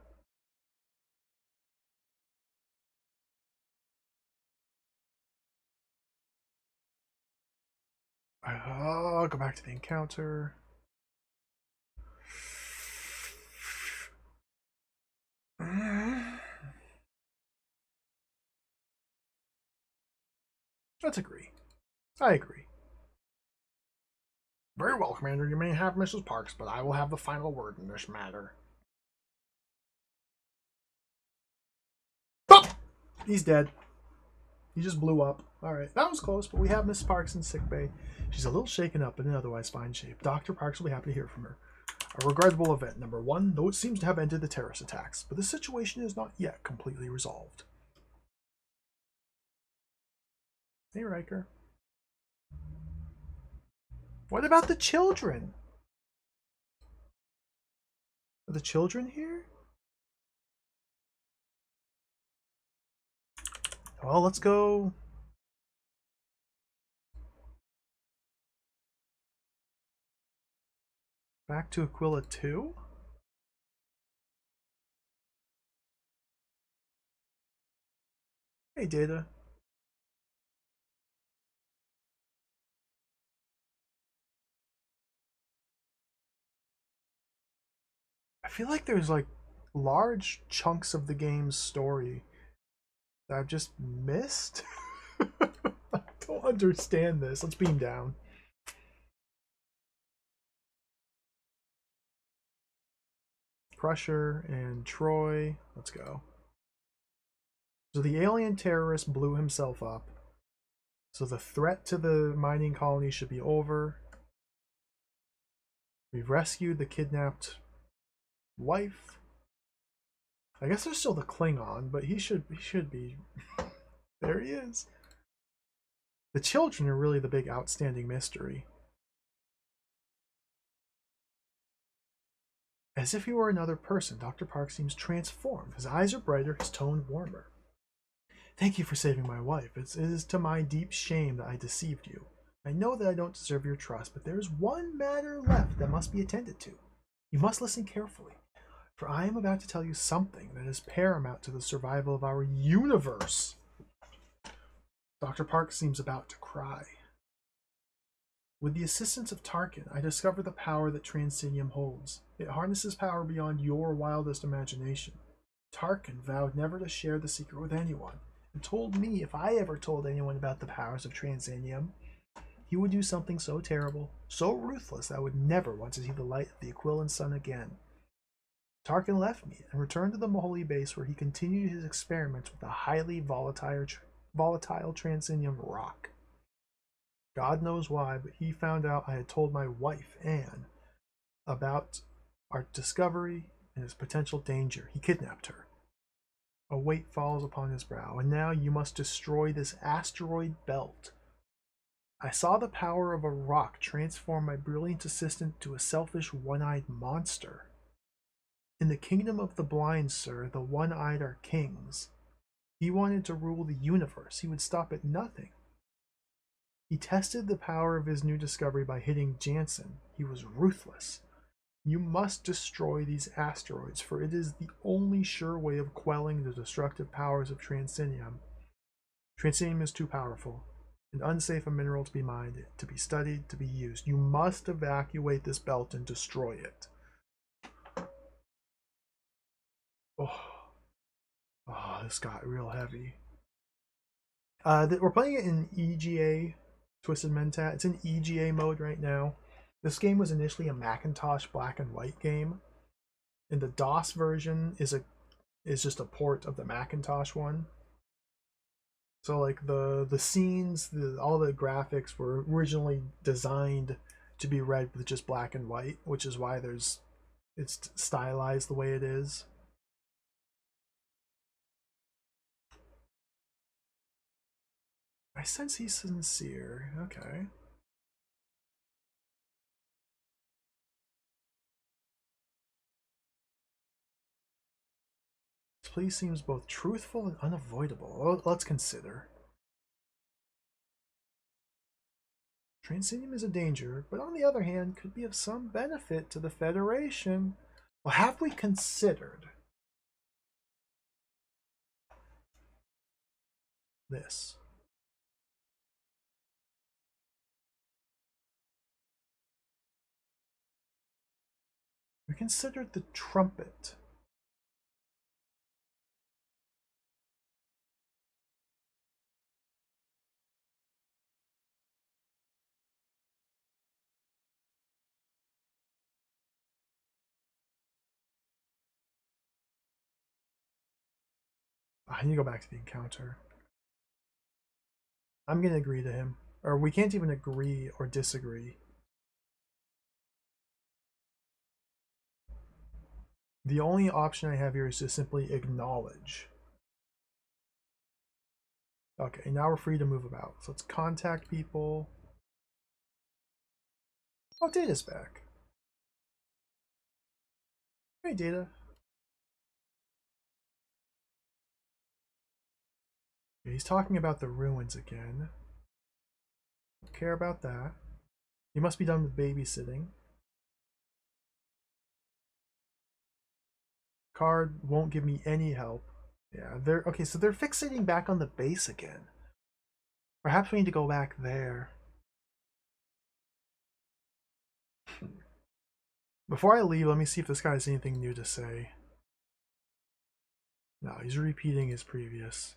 I'll go back to the encounter. Let's agree. I agree. Very well, Commander. You may have Mrs. Parks, but I will have the final word in this matter. Oh! He's dead. He just blew up. Alright, that was close, but we have Miss Parks in sickbay. She's a little shaken up, but in otherwise fine shape. Dr. Parks will be happy to hear from her. A regrettable event. Number 1, though it seems to have ended the terrorist attacks, but the situation is not yet completely resolved. Hey, Riker. What about the children? Are the children here? Well, let's go. Back to Aquila 2? Hey, Data. I feel like there's like large chunks of the game's story that I've just missed. I don't understand this. Let's beam down. Crusher and Troy. Let's go. So the alien terrorist blew himself up. So the threat to the mining colony should be over. We've rescued the kidnapped wife. I guess there's still the Klingon, but he should be. There he is. The children are really the big outstanding mystery. As if he were another person, Dr. Park seems transformed. His eyes are brighter, his tone warmer. Thank you for saving my wife. It is to my deep shame that I deceived you. I know that I don't deserve your trust, but there is one matter left that must be attended to. You must listen carefully, for I am about to tell you something that is paramount to the survival of our universe. Dr. Park seems about to cry. With the assistance of Tarkin, I discovered the power that Transinium holds. It harnesses power beyond your wildest imagination. Tarkin vowed never to share the secret with anyone, and told me if I ever told anyone about the powers of Transinium, he would do something so terrible, so ruthless, that I would never want to see the light of the Aquilon sun again. Tarkin left me and returned to the Holy Base, where he continued his experiments with the highly volatile Transinium rock. God knows why, but he found out I had told my wife, Anne, about our discovery and its potential danger. He kidnapped her. A weight falls upon his brow, and now you must destroy this asteroid belt. I saw the power of a rock transform my brilliant assistant to a selfish, one-eyed monster. In the kingdom of the blind, sir, the one-eyed are kings. He wanted to rule the universe. He would stop at nothing. He tested the power of his new discovery by hitting Jansen. He was ruthless. You must destroy these asteroids, for it is the only sure way of quelling the destructive powers of Transinium. Transinium is too powerful, and unsafe a mineral to be mined, to be studied, to be used. You must evacuate this belt and destroy it. Oh, this got real heavy. We're playing it in EGA, Twisted Mentat. It's in EGA mode right now. This game was initially a Macintosh black and white game, and the DOS version is just a port of the Macintosh one. So like the scenes, all the graphics were originally designed to be read with just black and white, which is why it's stylized the way it is. I sense he's sincere. Okay. This plea seems both truthful and unavoidable. Well, let's consider. Transinium is a danger, but on the other hand, could be of some benefit to the Federation. Well, have we considered this? We considered the trumpet. I need to go back to the encounter. I'm going to agree to him. Or we can't even agree or disagree. The only option I have here is to simply acknowledge. Okay, now we're free to move about. So let's contact people. Oh, Data's back. Hey, Data. Yeah, he's talking about the ruins again. Don't care about that. He must be done with babysitting. Card won't give me any help. Yeah, they're okay, so they're fixating back on the base again. Perhaps we need to go back there. Before I leave, let me see if this guy has anything new to say. No, he's repeating his previous.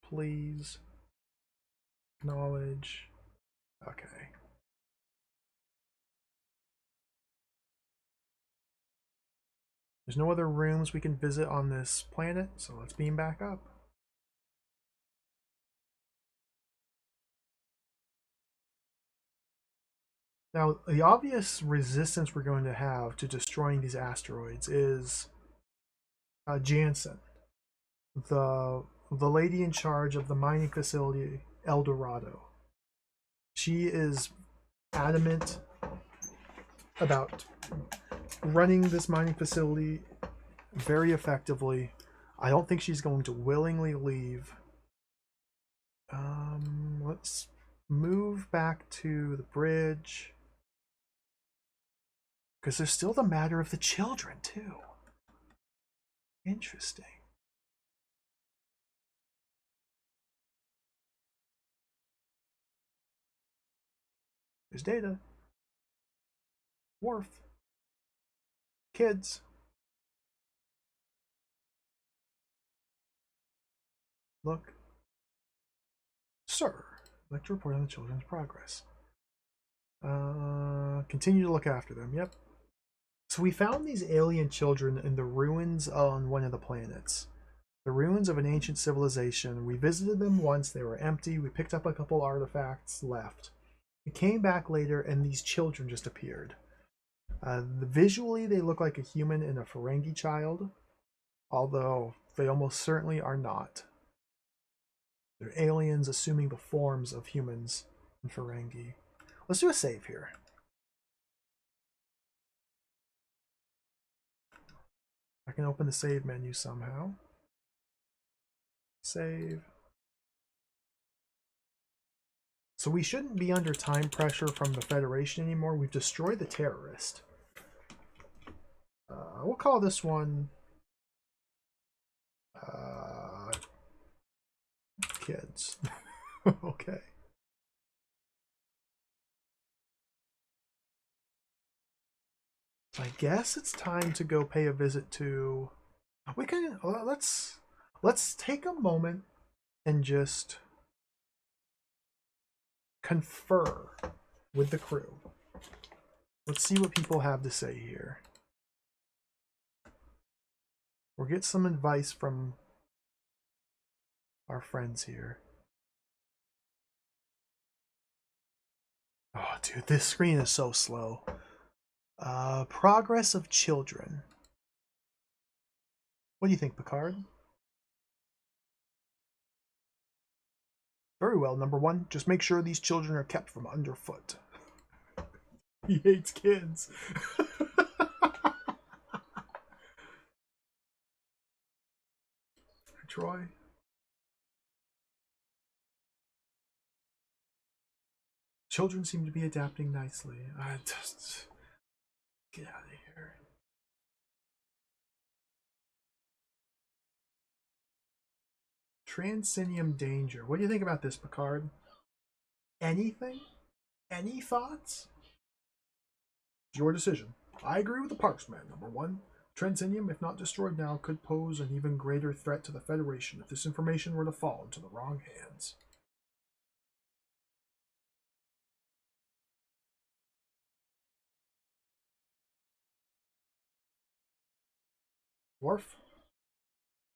Please. Acknowledge. Okay. There's no other rooms we can visit on this planet, so let's beam back up. Now, the obvious resistance we're going to have to destroying these asteroids is Jansen, the lady in charge of the mining facility El Dorado. She is adamant about running this mining facility very effectively. I don't think she's going to willingly leave. Let's move back to the bridge. Because there's still the matter of the children, too. Interesting. There's Data. Worf. Kids. Look. Sir, I'd like to report on the children's progress. Continue to look after them. Yep. So we found these alien children in the ruins on one of the planets. The ruins of an ancient civilization. We visited them once. They were empty. We picked up a couple artifacts, left. We came back later, and these children just appeared. Visually, they look like a human and a Ferengi child, although they almost certainly are not. They're aliens assuming the forms of humans and Ferengi. Let's do a save here. I can open the save menu somehow. Save. So we shouldn't be under time pressure from the Federation anymore. We've destroyed the terrorist. We'll call this one kids. Okay. I guess it's time to go pay a visit to. We can let's take a moment and just confer with the crew. Let's see what people have to say here. Or get some advice from our friends here. Oh, dude, this screen is so slow. Progress of children. What do you think, Picard? Very well. Number one, just make sure these children are kept from underfoot. He hates kids. Troy. Children seem to be adapting nicely. I just get out of here. Transinium danger. What do you think about this, Picard? Anything? Any thoughts? It's your decision. I agree with the Parksman. Number one, Transinium, if not destroyed now, could pose an even greater threat to the Federation if this information were to fall into the wrong hands. Worf?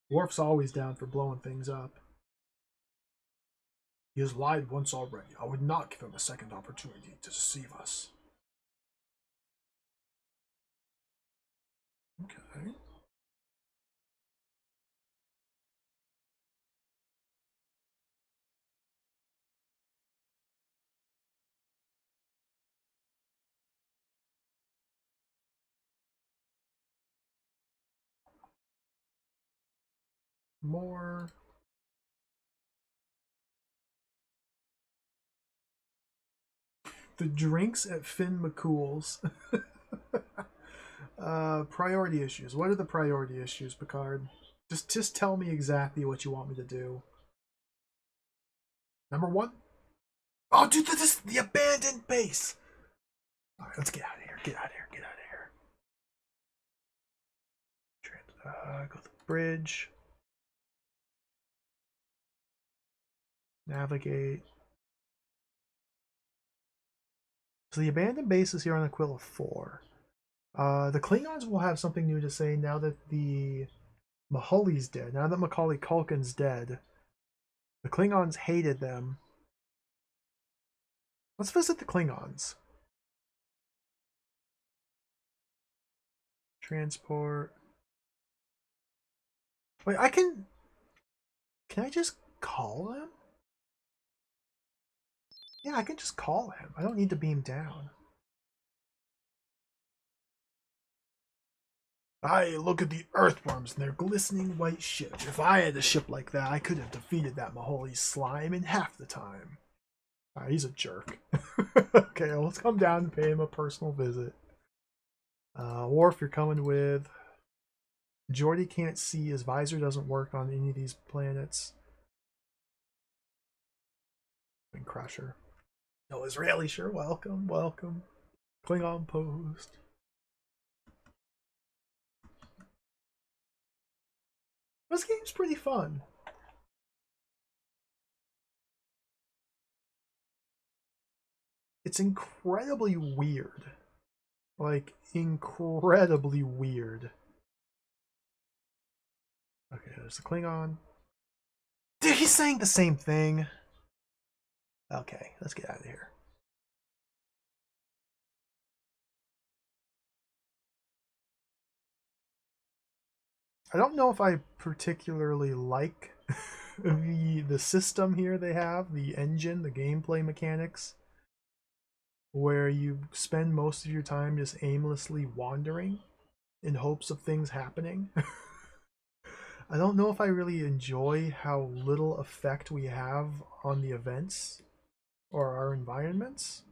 Worf's always down for blowing things up. He has lied once already. I would not give him a second opportunity to deceive us. Okay. More. The drinks at Finn McCool's. Priority issues. What are the priority issues, Picard? Just tell me exactly what you want me to do. Number one. Oh, dude, this is the abandoned base. All right, let's get out of here. Get out of here. Get out of here. Go to the bridge. Navigate. So the abandoned base is here on Aquila 4. The Klingons will have something new to say now that the Mahully's dead. Now that Macaulay Culkin's dead. The Klingons hated them. Let's visit the Klingons. Transport. Wait, Can I just call him? Yeah, I can just call him. I don't need to beam down. I look at the earthworms and their glistening white ship. If I had a ship like that, I could have defeated that Mahully slime in half the time. He's a jerk. Okay, well, let's come down and pay him a personal visit. Worf, you're coming with. Geordi can't see. His visor doesn't work on any of these planets. And Crusher. No Israeli, sure. Welcome, welcome. Klingon post. This game's pretty fun. It's incredibly weird. Like, incredibly weird. Okay, there's the Klingon. Dude, he's saying the same thing. Okay, let's get out of here. I don't know if I particularly like the system here they have, the engine, the gameplay mechanics, where you spend most of your time just aimlessly wandering in hopes of things happening. I don't know if I really enjoy how little effect we have on the events or our environments,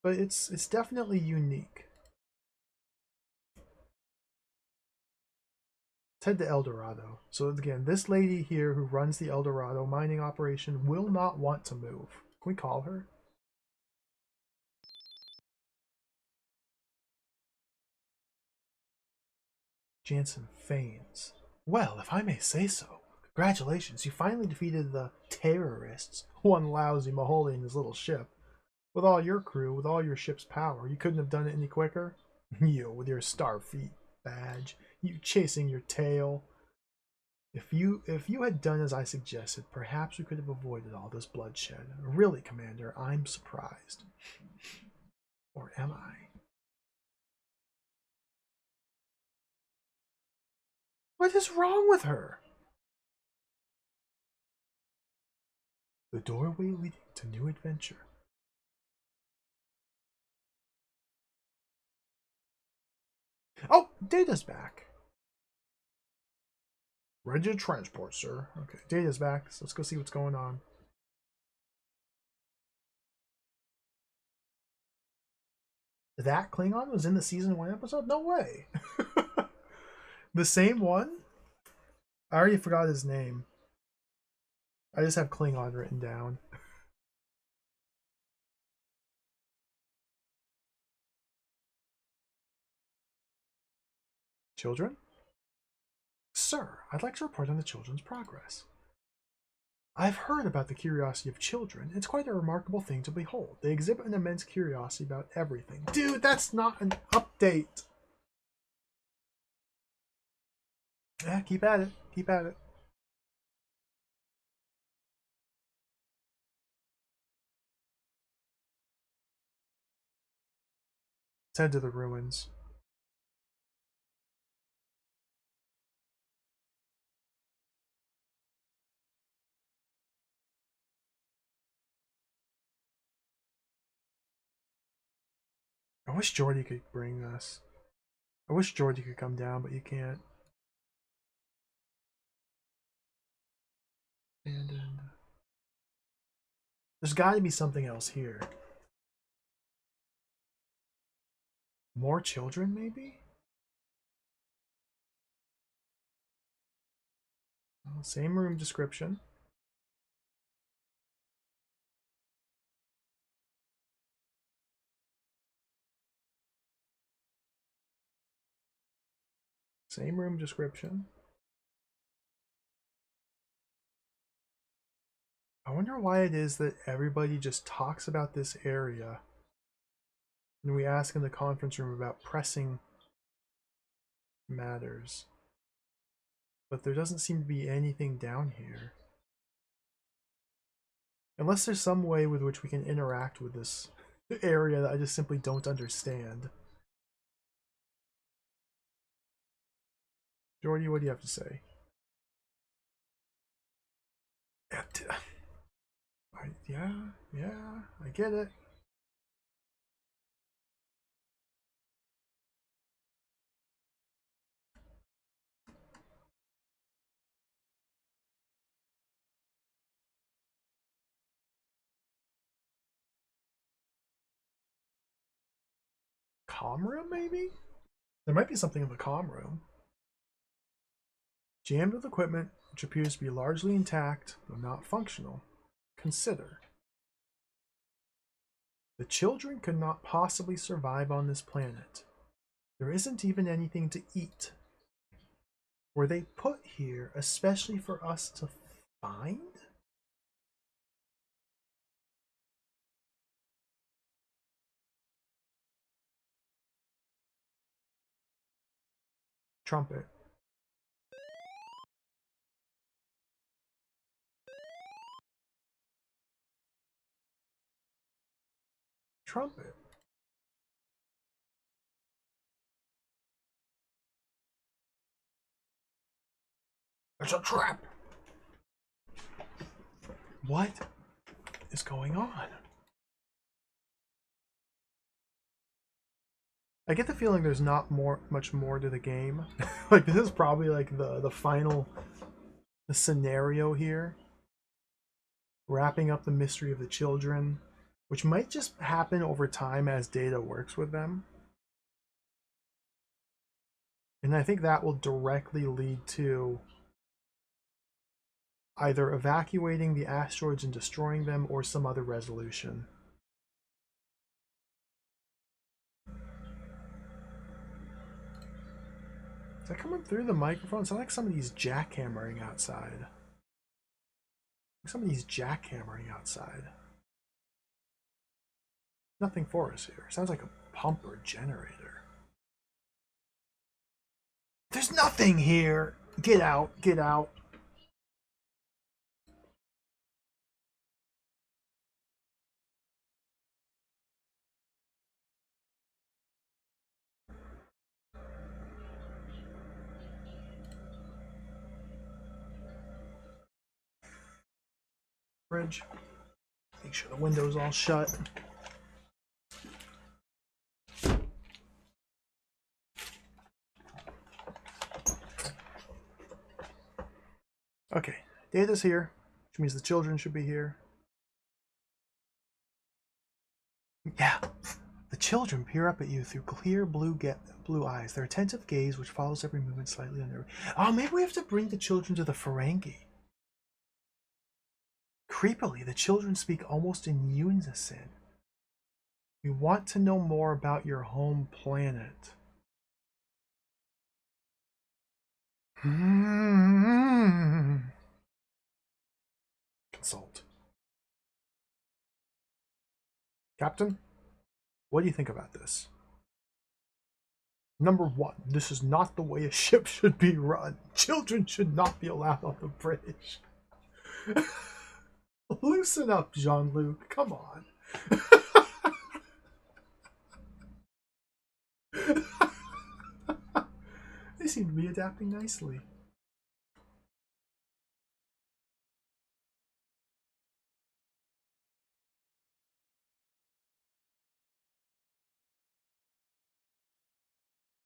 but it's definitely unique. Let's head to El Dorado. So again, this lady here who runs the El Dorado mining operation will not want to move. Can we call her? Jansen feigns. Well, if I may say so. Congratulations, you finally defeated the terrorists. One lousy Maholi in his little ship. With all your crew, with all your ship's power, you couldn't have done it any quicker? You, with your Starfleet badge, you chasing your tail. If you had done as I suggested, perhaps we could have avoided all this bloodshed. Really, Commander, I'm surprised. Or am I? What is wrong with her? The doorway leading to new adventure. Oh, Data's back. Ready to transport, sir. Okay, Data's back, so let's go see what's going on. That Klingon was in the season 1 episode? No way. The same one? I already forgot his name. I just have Klingon written down. Children? Sir, I'd like to report on the children's progress. I've heard about the curiosity of children. It's quite a remarkable thing to behold. They exhibit an immense curiosity about everything. Dude, that's not an update. Yeah, keep at it. Keep at it. Let's head to the ruins. I wish Jordy could bring us. I wish Jordy could come down, but you can't. And there's got to be something else here. More children, maybe? Well, same room description. Same room description. I wonder why it is that everybody just talks about this area when we ask in the conference room about pressing matters. But there doesn't seem to be anything down here. Unless there's some way with which we can interact with this area that I just simply don't understand. Jordy, what do you have to say? Yeah, I get it. comm room, maybe? There might be something in the comm room. Jammed with equipment which appears to be largely intact, though not functional. Consider. The children could not possibly survive on this planet. There isn't even anything to eat. Were they put here especially for us to find? Trumpet. Trumpet. It's a trap! What is going on? I get the feeling there's not much more to the game. Like this is probably like the final scenario here. Wrapping up the mystery of the children, which might just happen over time as Data works with them. And I think that will directly lead to either evacuating the asteroids and destroying them or some other resolution. Is that coming through the microphone? It sounds like somebody's jackhammering outside. Somebody's jackhammering outside. Nothing for us here. Sounds like a pump or generator. There's nothing here! Get out, get out. Fridge. Make sure the window's all shut. Okay, Data's here, which means the children should be here. Yeah, the children peer up at you through clear blue eyes, their attentive gaze which follows every movement slightly under. Oh, maybe we have to bring the children to the Ferengi. Creepily, the children speak almost in unison. We want to know more about your home planet. Consult. Captain, what do you think about this? Number one, this is not the way a ship should be run. Children should not be allowed on the bridge. Loosen up, Jean-Luc. Come on. They seem to be adapting nicely.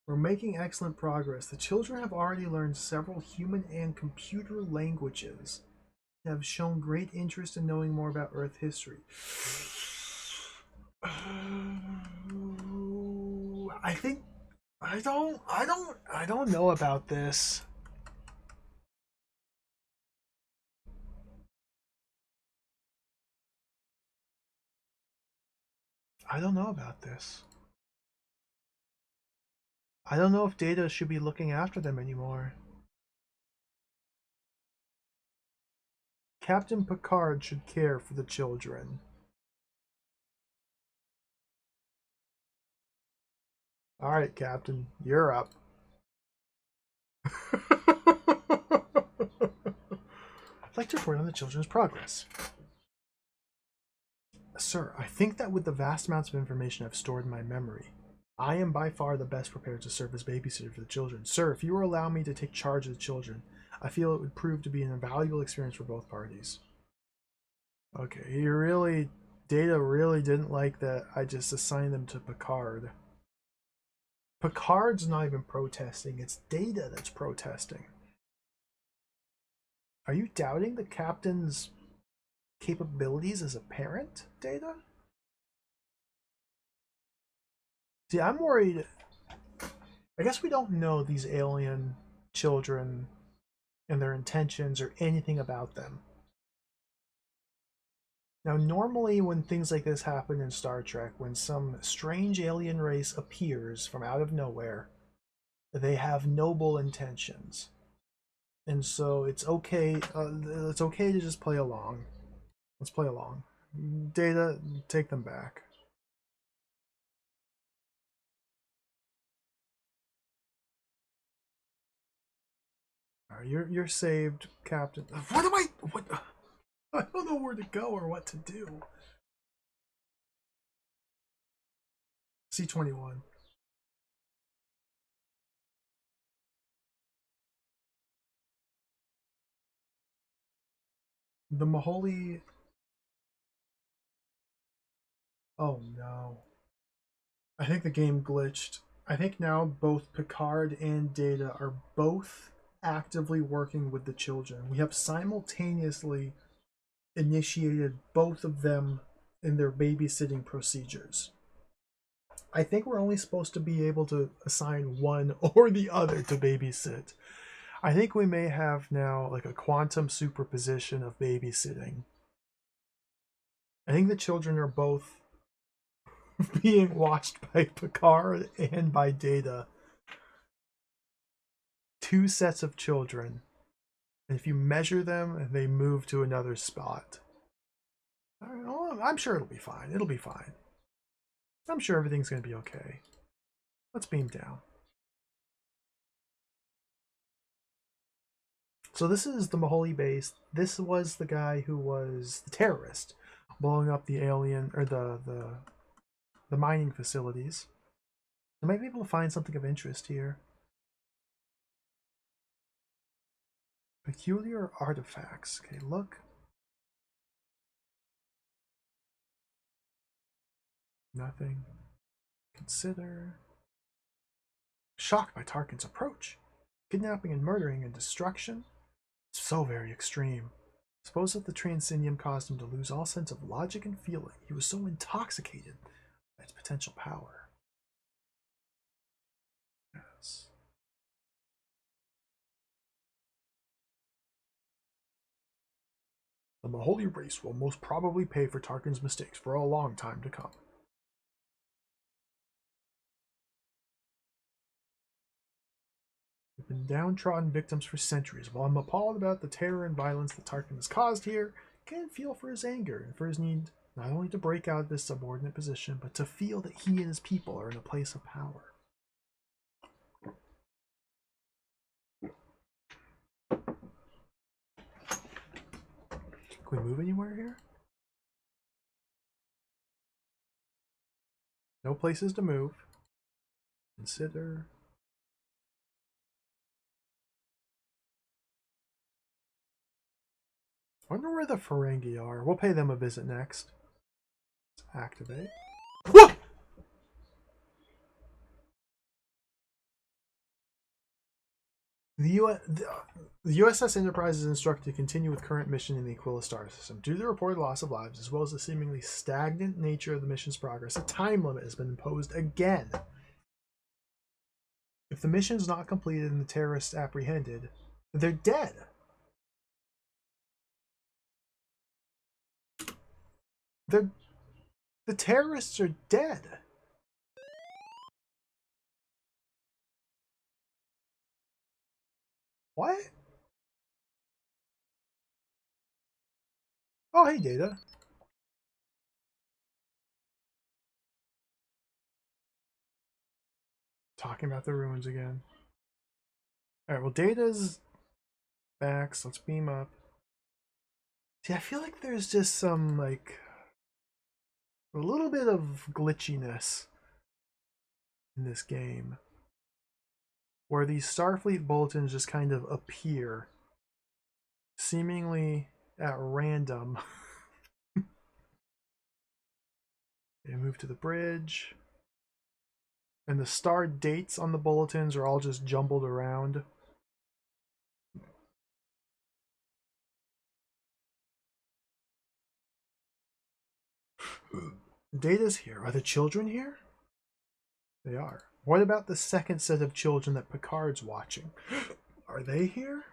We're making excellent progress. The children have already learned several human and computer languages and have shown great interest in knowing more about Earth history. I think I don't know about this. I don't know about this. I don't know if Data should be looking after them anymore. Captain Picard should care for the children. Alright, Captain, you're up. I'd like to report on the children's progress. Sir, I think that with the vast amounts of information I've stored in my memory, I am by far the best prepared to serve as babysitter for the children. Sir, if you will allow me to take charge of the children, I feel it would prove to be an invaluable experience for both parties. Okay, Data really didn't like that I just assigned them to Picard. Picard's not even protesting, it's Data that's protesting. Are you doubting the captain's capabilities as a parent, Data? See, I'm worried. I guess we don't know these alien children and their intentions or anything about them. Now, normally, when things like this happen in Star Trek, when some strange alien race appears from out of nowhere, they have noble intentions, and so it's okay. It's okay to just play along. Let's play along. Data, take them back. All right, you're saved, Captain. What am I? What? I don't know where to go or what to do. C-21. The Maholi. Oh no. I think the game glitched. I think now both Picard and Data are both actively working with the children. We have simultaneously initiated both of them in their babysitting procedures. I think we're only supposed to be able to assign one or the other to babysit. I think we may have now like a quantum superposition of babysitting. I think the children are both being watched by Picard and by Data. Two sets of children. And if you measure them, they move to another spot. I'm sure it'll be fine. It'll be fine. I'm sure everything's going to be okay. Let's beam down. So this is the Maholi base. This was the guy who was the terrorist, blowing up the alien or the mining facilities. I might be able to find something of interest here. Peculiar artifacts. Okay, look. Nothing. Consider. Shocked by Tarkin's approach. Kidnapping and murdering and destruction. It's so very extreme. Suppose that the Transinium caused him to lose all sense of logic and feeling. He was so intoxicated by its potential power. Yes. The Maholi race will most probably pay for Tarkin's mistakes for a long time to come. We've been downtrodden victims for centuries. While I'm appalled about the terror and violence that Tarkin has caused here, I can feel for his anger and for his need not only to break out of this subordinate position, but to feel that he and his people are in a place of power. Can we move anywhere here? No places to move. Consider. I wonder where the Ferengi are. We'll pay them a visit next. Let's activate. Whoa! The USS Enterprise is instructed to continue with current mission in the Aquila star system. Due to the reported loss of lives, as well as the seemingly stagnant nature of the mission's progress, a time limit has been imposed again. If the mission is not completed and the terrorists apprehended, they're dead. They're, the terrorists are dead. What? Oh, hey, Data. Talking about the ruins again. Alright, well, Data's back, so let's beam up. See, I feel like there's just some, like, a little bit of glitchiness in this game. Where these Starfleet bulletins just kind of appear, seemingly at random. They move to the bridge. And the star dates on the bulletins are all just jumbled around. Data's here. Are the children here? They are. What about the second set of children that Picard's watching? Are they here?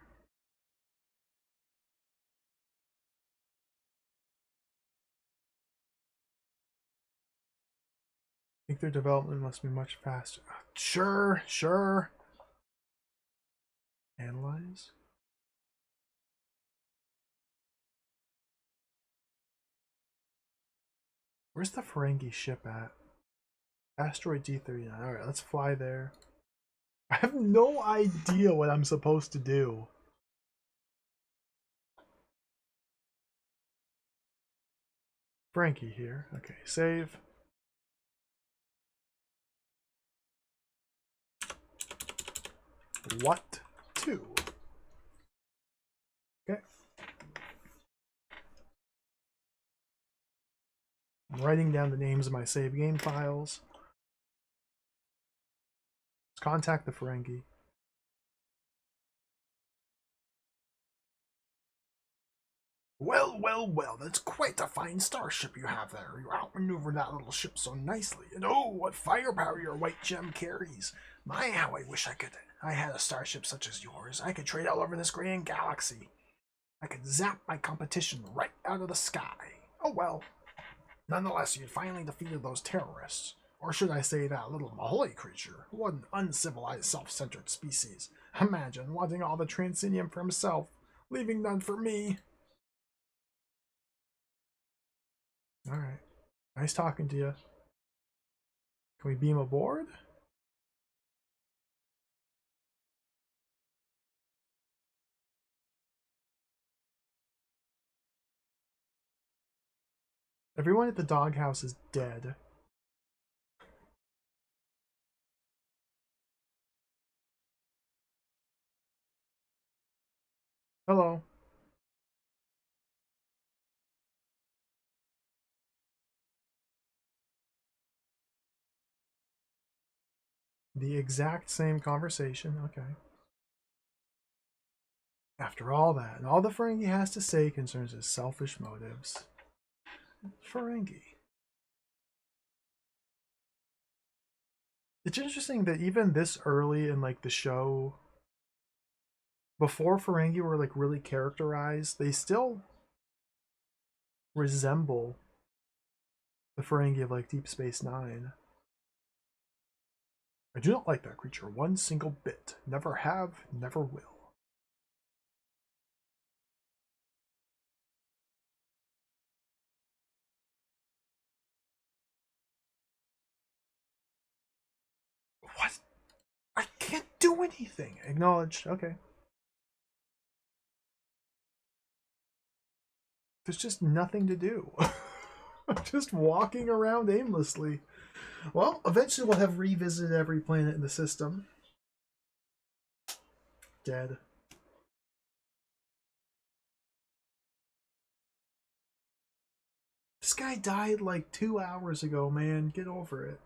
I think their development must be much faster. Sure, sure. Analyze. Where's the Ferengi ship at? Asteroid D39. Alright, let's fly there. I have no idea what I'm supposed to do. Frankie here. Okay, save. What to? Okay. I'm writing down the names of my save game files. Let's contact the Ferengi. Well, well, well, that's quite a fine starship you have there. You outmaneuvered that little ship so nicely. And oh, what firepower your white gem carries. My, how I wish I had a starship such as yours. I could trade all over this grand galaxy. I could zap my competition right out of the sky. Oh well. Nonetheless, you'd finally defeated those terrorists. Or should I say that little Mahoy creature? What an uncivilized, self-centered species. Imagine wanting all the Transinium for himself, leaving none for me. Alright. Nice talking to you. Can we beam aboard? Everyone at the doghouse is dead. Hello. The exact same conversation. Okay. After all that, and all the Ferengi has to say concerns his selfish motives. Ferengi. It's interesting that even this early in like the show, before Ferengi were like really characterized, they still resemble the Ferengi of like Deep Space Nine. I do not like that creature one single bit. Never have, never will. What? I can't do anything. Acknowledged. Okay. There's just nothing to do. Just walking around aimlessly. Well, eventually we'll have revisited every planet in the system. Dead. This guy died like 2 hours ago, man. Get over it.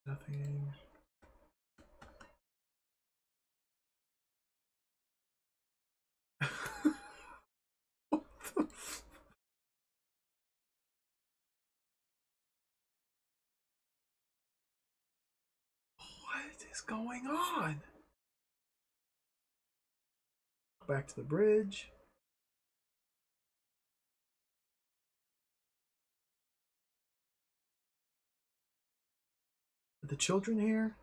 Nothing. What is going on? Back to the bridge. Are the children here?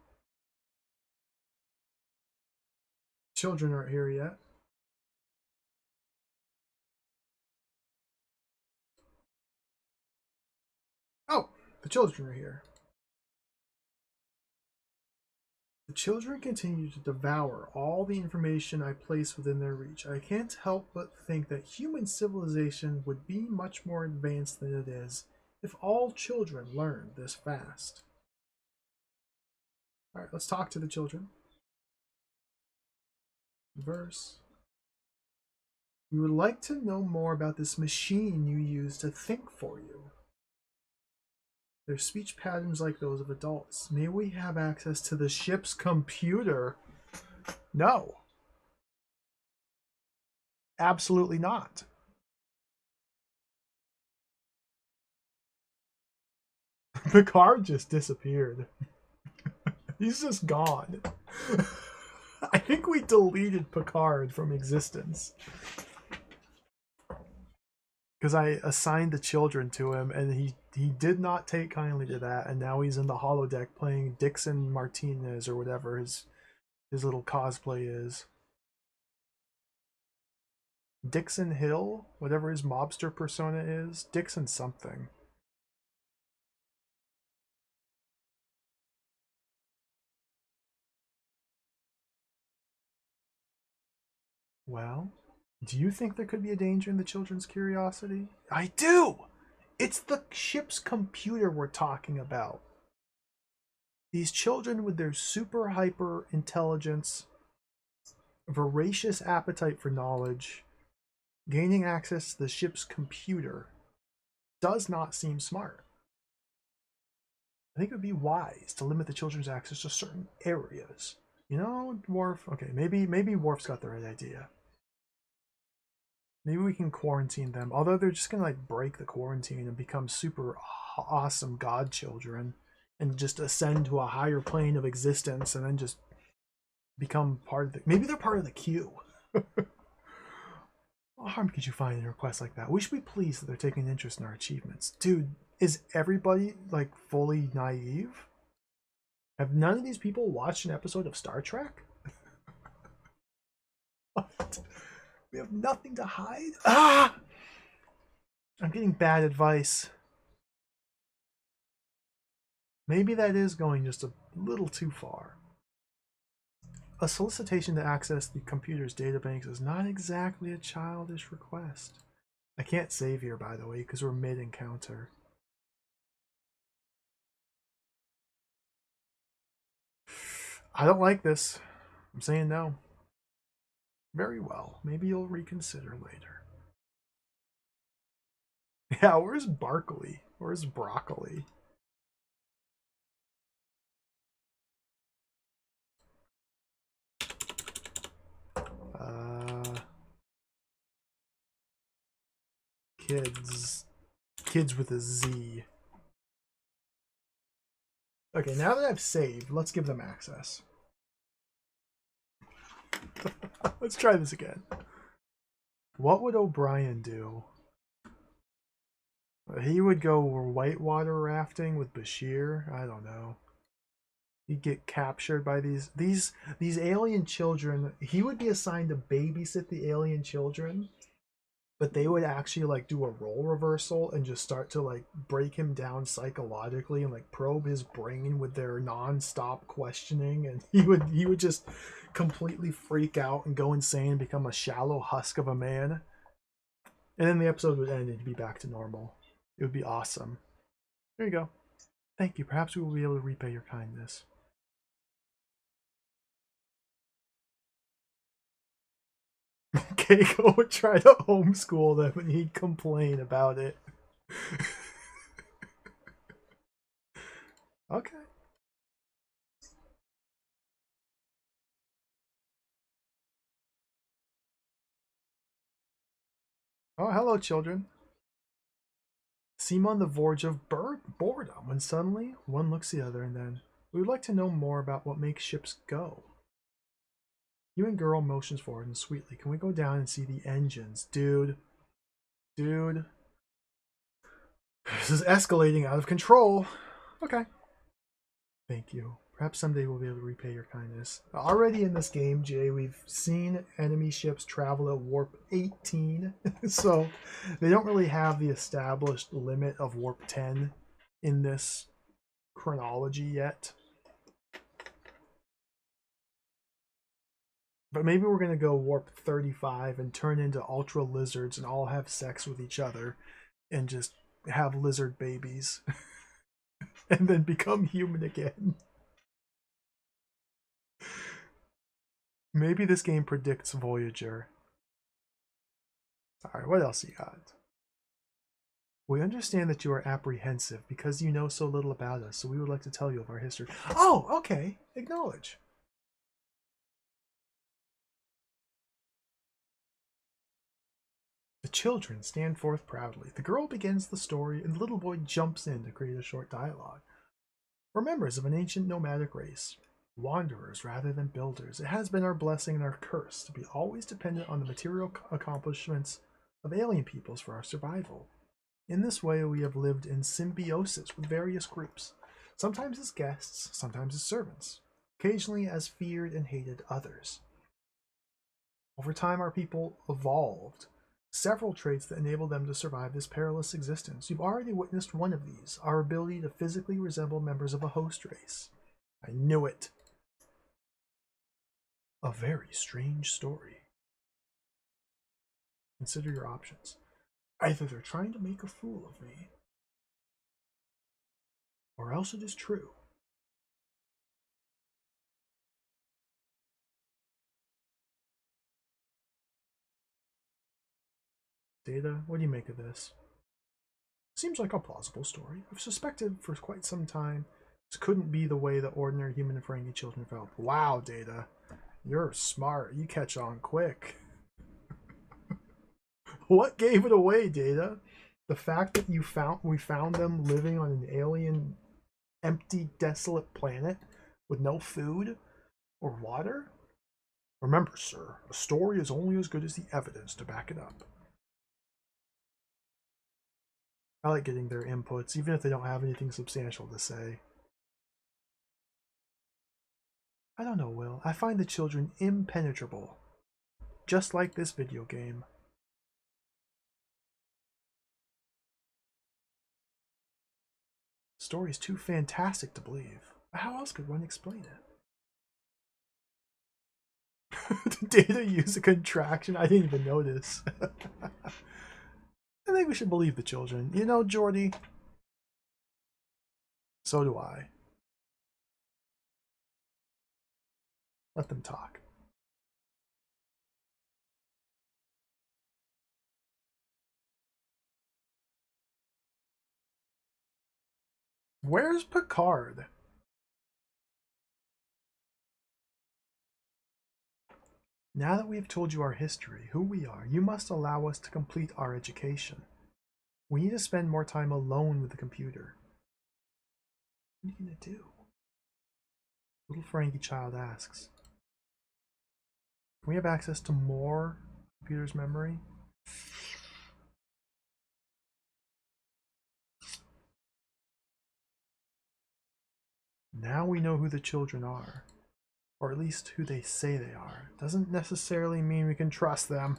Children aren't here yet. Oh, the children are here. The children continue to devour all the information I place within their reach. I can't help but think that human civilization would be much more advanced than it is if all children learned this fast. All right, let's talk to the children. Verse. We would like to know more about this machine you use to think for you. Their speech patterns like those of adults. May we have access to the ship's computer? No. Absolutely not. Picard just disappeared. He's just gone. I think we deleted Picard from existence. Because I assigned the children to him, and he did not take kindly to that, and now he's in the holodeck playing Dixon Martinez or whatever his little cosplay is. Dixon Hill, whatever his mobster persona is, Dixon something. Well, do you think there could be a danger in the children's curiosity? I do! It's the ship's computer we're talking about. These children with their super hyper intelligence, voracious appetite for knowledge, gaining access to the ship's computer does not seem smart. I think it would be wise to limit the children's access to certain areas. You know, Worf. Okay, maybe Worf's got the right idea. Maybe we can quarantine them. Although they're just gonna like break the quarantine and become super awesome god children, and just ascend to a higher plane of existence, and then just become part of the. Maybe they're part of the queue. What harm could you find in a request like that? We should be pleased that they're taking an interest in our achievements. Dude, is everybody like fully naive? Have none of these people watched an episode of Star Trek? What? We have nothing to hide? Ah! I'm getting bad advice. Maybe that is going just a little too far. A solicitation to access the computer's databanks is not exactly a childish request. I can't save here, by the way, because we're mid-encounter. I don't like this. I'm saying no. Very well. Maybe you'll reconsider later. Yeah, where's Barkley? Where's Broccoli? Uh, kids with a Z. Okay, now that I've saved, let's give them access. Let's try this again. What would O'Brien do? He would go whitewater rafting with Bashir. I don't know. He'd get captured by these alien children. He would be assigned to babysit the alien children, but they would actually like do a role reversal and just start to like break him down psychologically and like probe his brain with their non-stop questioning, and he would just completely freak out and go insane and become a shallow husk of a man. And then the episode would end and he'd be back to normal. It would be awesome. There you go. Thank you. Perhaps we will be able to repay your kindness. Keiko would try to homeschool them and he'd complain about it. Okay. Oh, hello, children. Seem on the verge of boredom when suddenly one looks the other, and then we would like to know more about what makes ships go. Human girl motions forward and sweetly, can we go down and see the engines? Dude. This is escalating out of control. Okay. Thank you. Perhaps someday we'll be able to repay your kindness. Already in this game, Jay, we've seen enemy ships travel at warp 18. So they don't really have the established limit of warp 10 in this chronology yet. But maybe we're going to go warp 35 and turn into ultra lizards and all have sex with each other and just have lizard babies and then become human again. Maybe this game predicts Voyager. Alright, what else you got? We understand that you are apprehensive because you know so little about us, so we would like to tell you of our history. Oh, okay. Acknowledge. The children stand forth proudly. The girl begins the story, and the little boy jumps in to create a short dialogue. We're members of an ancient nomadic race, wanderers rather than builders. It has been our blessing and our curse to be always dependent on the material accomplishments of alien peoples for our survival. In this way, we have lived in symbiosis with various groups, sometimes as guests, sometimes as servants, occasionally as feared and hated others. Over time, our people evolved several traits that enable them to survive this perilous existence. You've already witnessed one of these, our ability to physically resemble members of a host race. I knew it. A very strange story. Consider your options. Either they're trying to make a fool of me, or else it is true. Data, what do you make of this? Seems like a plausible story. I've suspected for quite some time this couldn't be the way that ordinary human and Ferengi children felt. Wow, Data. You're smart. You catch on quick. What gave it away, Data? The fact that we found them living on an alien, empty, desolate planet with no food or water? Remember, sir, a story is only as good as the evidence to back it up. I like getting their inputs, even if they don't have anything substantial to say. I don't know, Will. I find the children impenetrable. Just like this video game. The story's too fantastic to believe. How else could one explain it? Did Data use a contraction? I didn't even notice. I think we should believe the children. You know, Jordy? So do I. Let them talk. Where's Picard? Now that we have told you our history, who we are, you must allow us to complete our education. We need to spend more time alone with the computer. What are you gonna do? Little Ferengi child asks. Can we have access to more computer's memory? Now we know who the children are. Or at least who they say they are. Doesn't necessarily mean we can trust them.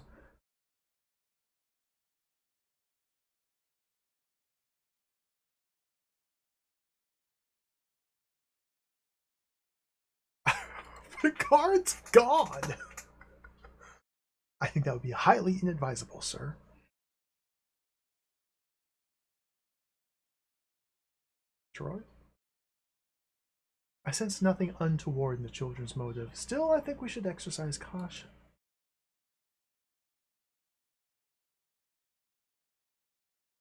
Picard's gone! I think that would be highly inadvisable, sir. Troy? I sense nothing untoward in the children's motive. Still, I think we should exercise caution.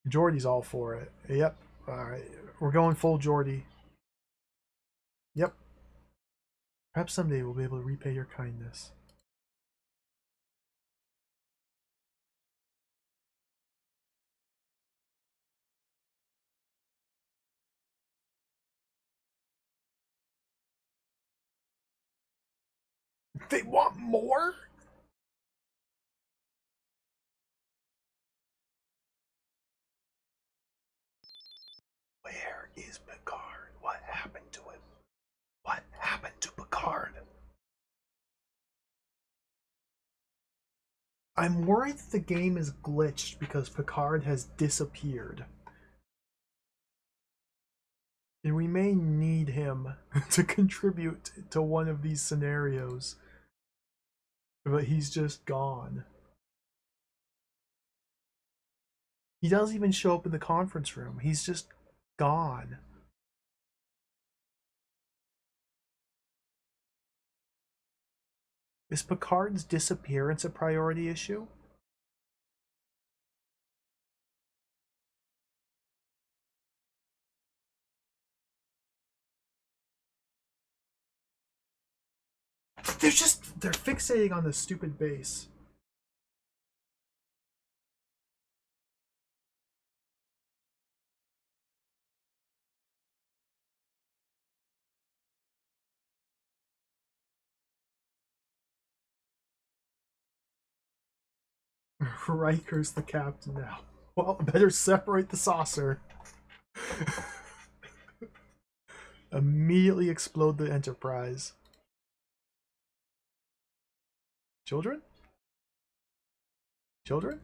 Geordie's all for it. Yep. Alright. We're going full Geordie. Yep. Perhaps someday we'll be able to repay your kindness. They want more? Where is Picard? What happened to him? What happened to Picard? I'm worried that the game is glitched because Picard has disappeared. And we may need him to contribute to one of these scenarios. But he's just gone. He doesn't even show up in the conference room. He's just gone. Is Picard's disappearance a priority issue? They're fixating on this stupid base. Riker's the captain now. Well, better separate the saucer. Immediately explode the Enterprise. Children? Children?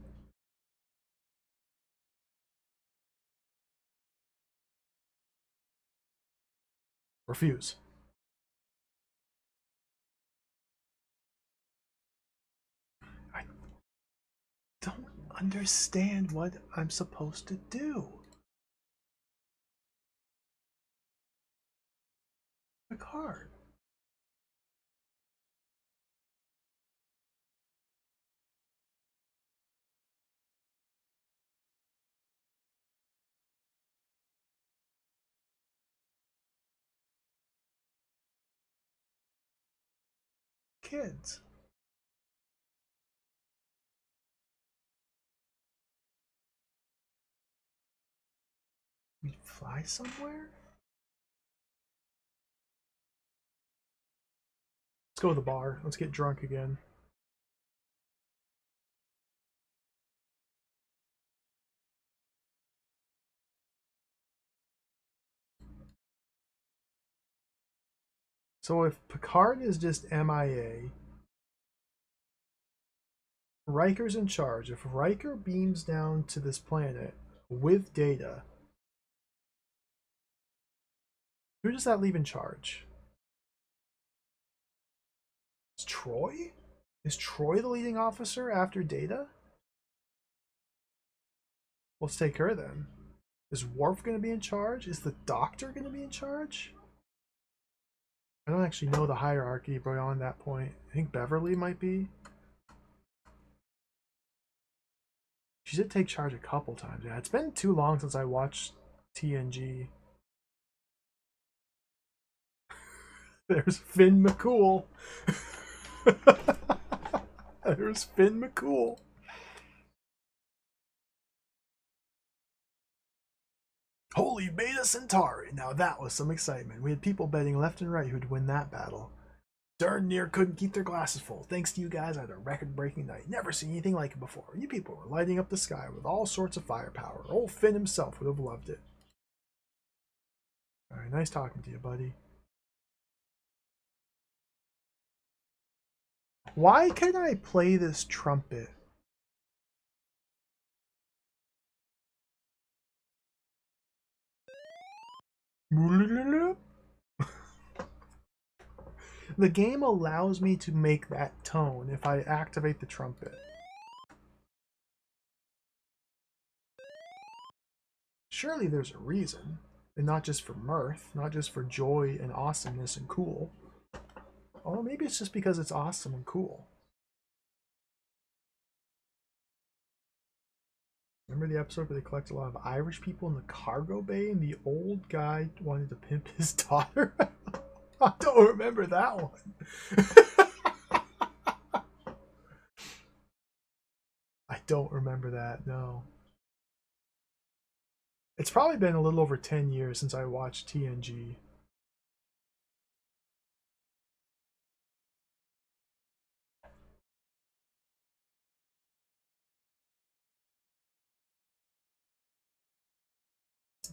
Refuse. I don't understand what I'm supposed to do. Picard. Kids. We fly somewhere? Let's go to the bar. Let's get drunk again. So if Picard is just MIA, Riker's in charge. If Riker beams down to this planet with Data, who does that leave in charge? Is Troy? Is Troy the leading officer after Data? Let's take her then. Is Worf going to be in charge? Is the Doctor going to be in charge? I don't actually know the hierarchy beyond that point. I think Beverly might be. She did take charge a couple times. Yeah, it's been too long since I watched TNG. There's Finn McCool. There's Finn McCool. Holy Beta Centauri! Now that was some excitement. We had people betting left and right who'd win that battle. Darn near couldn't keep their glasses full. Thanks to you guys, I had a record-breaking night. Never seen anything like it before. You people were lighting up the sky with all sorts of firepower. Old Finn himself would have loved it. Alright, nice talking to you, buddy. Why can I play this trumpet? The game allows me to make that tone if I activate the trumpet. Surely there's a reason, and not just for mirth, not just for joy and awesomeness and cool. Or maybe it's just because it's awesome and cool. Remember the episode where they collect a lot of Irish people in the cargo bay and the old guy wanted to pimp his daughter? I don't remember that one. I don't remember that, no. It's probably been a little over 10 years since I watched TNG.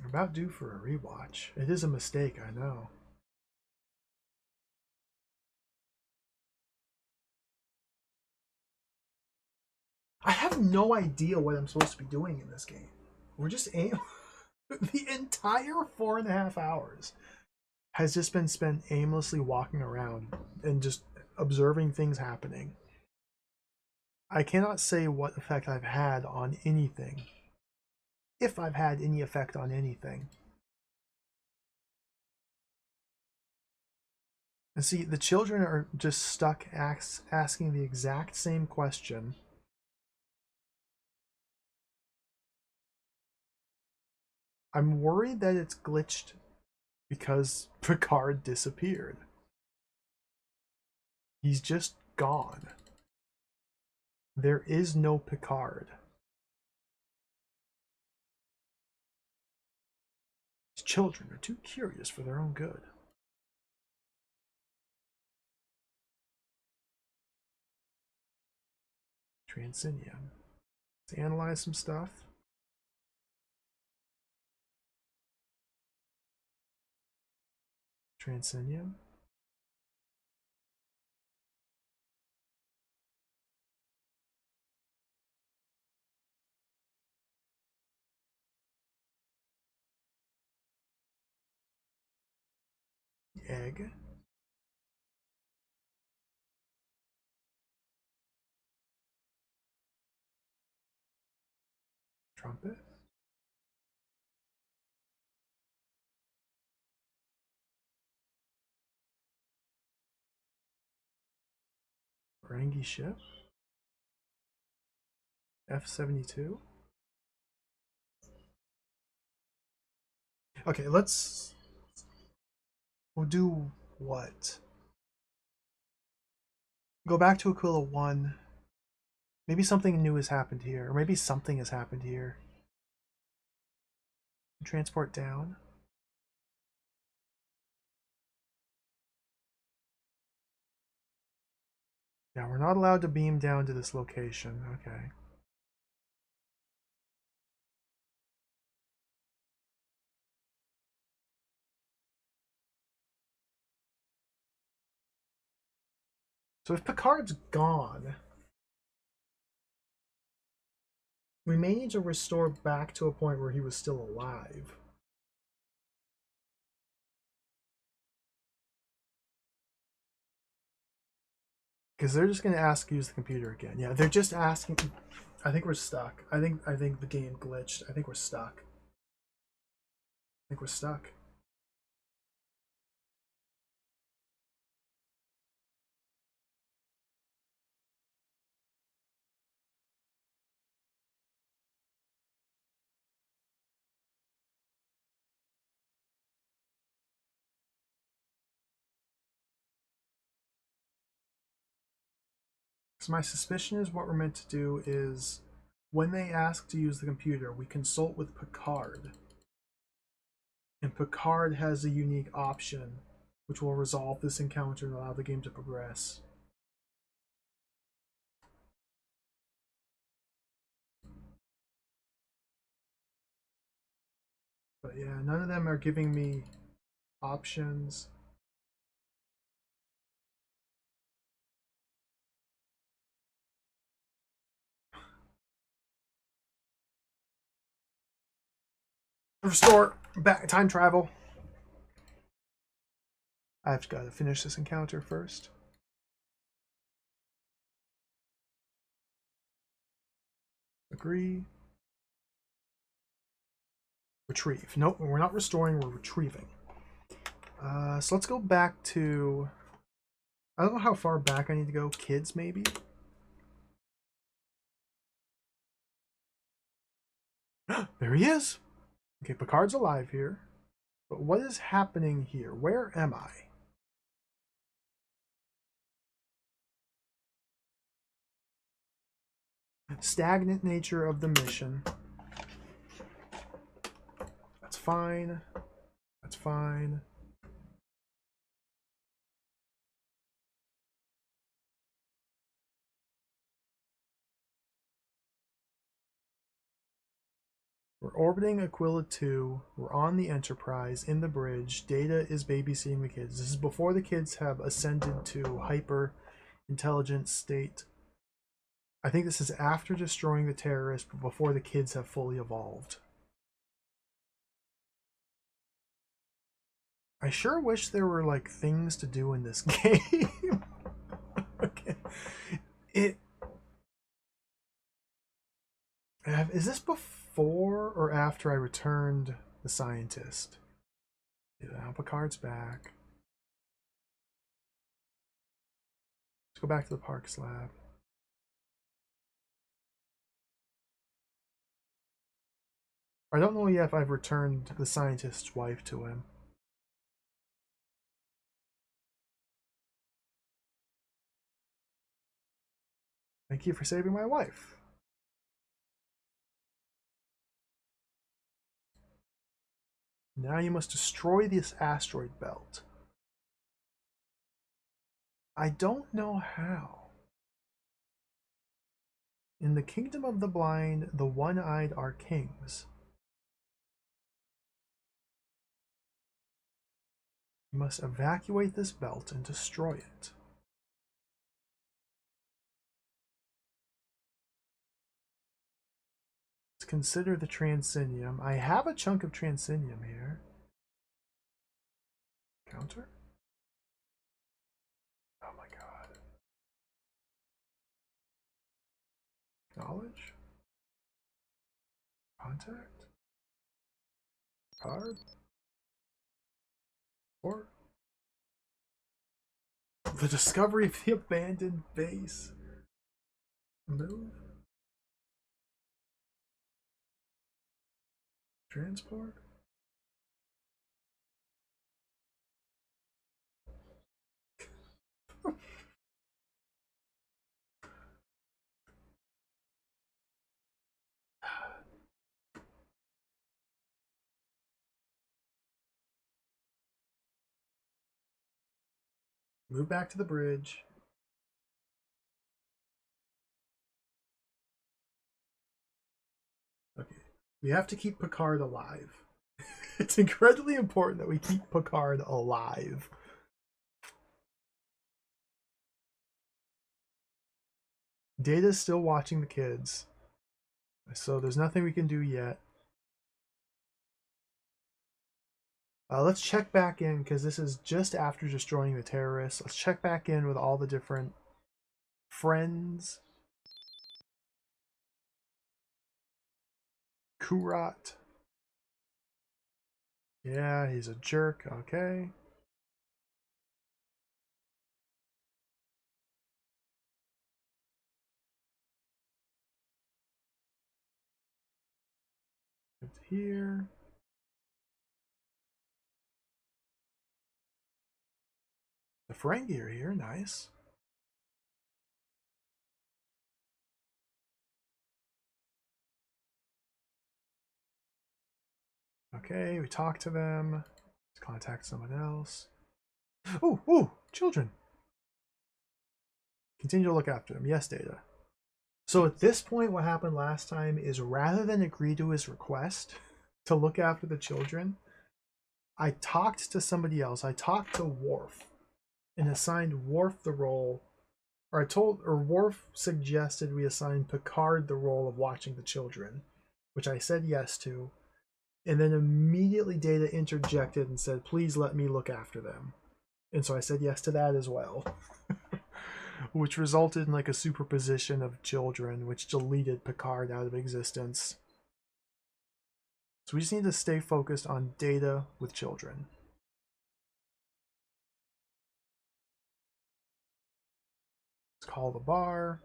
I'm about due for a rewatch. It is a mistake, I know. I have no idea what I'm supposed to be doing in this game. We're just aim. The entire 4.5 hours has just been spent aimlessly walking around and just observing things happening. I cannot say what effect I've had on anything. If I've had any effect on anything. And see, the children are just stuck asking the exact same question. I'm worried that it's glitched because Picard disappeared. He's just gone. There is no Picard. These children are too curious for their own good. Transinium. Let's analyze some stuff. Transinium. Egg. Trumpet. Ferengi ship. F-72. Okay, we'll do what? Go back to Aquila 1. Maybe something new has happened here. Or maybe something has happened here. Transport down. Yeah, we're not allowed to beam down to this location. Okay. So if Picard's gone, we may need to restore back to a point where he was still alive. Because they're just going to ask to use the computer again. Yeah, they're just asking. I think we're stuck. I think the game glitched. I think we're stuck. I think we're stuck. So my suspicion is what we're meant to do is when they ask to use the computer, we consult with Picard. And Picard has a unique option which will resolve this encounter and allow the game to progress. But yeah, none of them are giving me options. Restore back time travel. I've got to finish this encounter first. Agree. Retrieve. Nope, we're not restoring, we're retrieving. So let's go back to... I don't know how far back I need to go. Kids, maybe? There he is! Okay, Picard's alive here. But what is happening here? Where am I? Stagnant nature of the mission. That's fine. That's fine. We're orbiting Aquila 2. We're on the Enterprise, in the bridge. Data is babysitting the kids. This is before the kids have ascended to hyper intelligence state. I think this is after destroying the terrorists, but before the kids have fully evolved. I sure wish there were like things to do in this game. Okay. Is this before or after I returned the scientist? Yeah, Picard's back. Let's go back to the Parks lab. I don't know yet if I've returned the scientist's wife to him. Thank you for saving my wife. Now you must destroy this asteroid belt. I don't know how. In the kingdom of the blind, the one-eyed are kings. You must evacuate this belt and destroy it. Let's consider the Transinium. I have a chunk of Transinium here. Counter? Oh my god. Knowledge? Contact? Card? Or the discovery of the abandoned base. Move. Transport. Move back to the bridge. Okay. We have to keep Picard alive. It's incredibly important that we keep Picard alive. Data's still watching the kids, so there's nothing we can do yet. Let's check back in, because this is just after destroying the terrorists. Let's check back in with all the different friends. Kurat. Yeah, he's a jerk. Okay. It's here. The Ferengi are here. Nice. Okay, we talk to them. Let's contact someone else. Oh, ooh, children. Continue to look after them. Yes, Data. So at this point, what happened last time is rather than agree to his request to look after the children, I talked to somebody else. I talked to Worf and assigned Worf the role, or Worf suggested we assign Picard the role of watching the children, which I said yes to. And then immediately Data interjected and said, please let me look after them. And so I said yes to that as well. Which resulted in like a superposition of children, which deleted Picard out of existence. So we just need to stay focused on Data with children. Let's call the bar.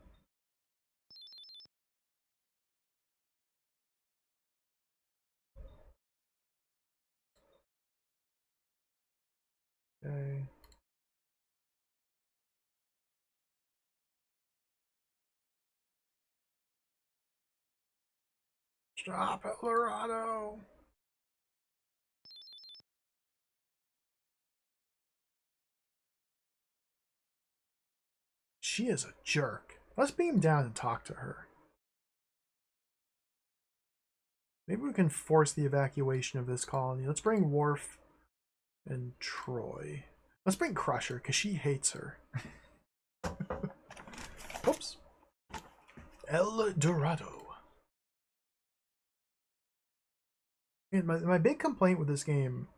Okay. Stop, Eldorado. She is a jerk. Let's beam down and talk to her. Maybe we can force the evacuation of this colony. Let's bring Worf and Troy. Let's bring Crusher, because she hates her. Oops. El Dorado. And my big complaint with this game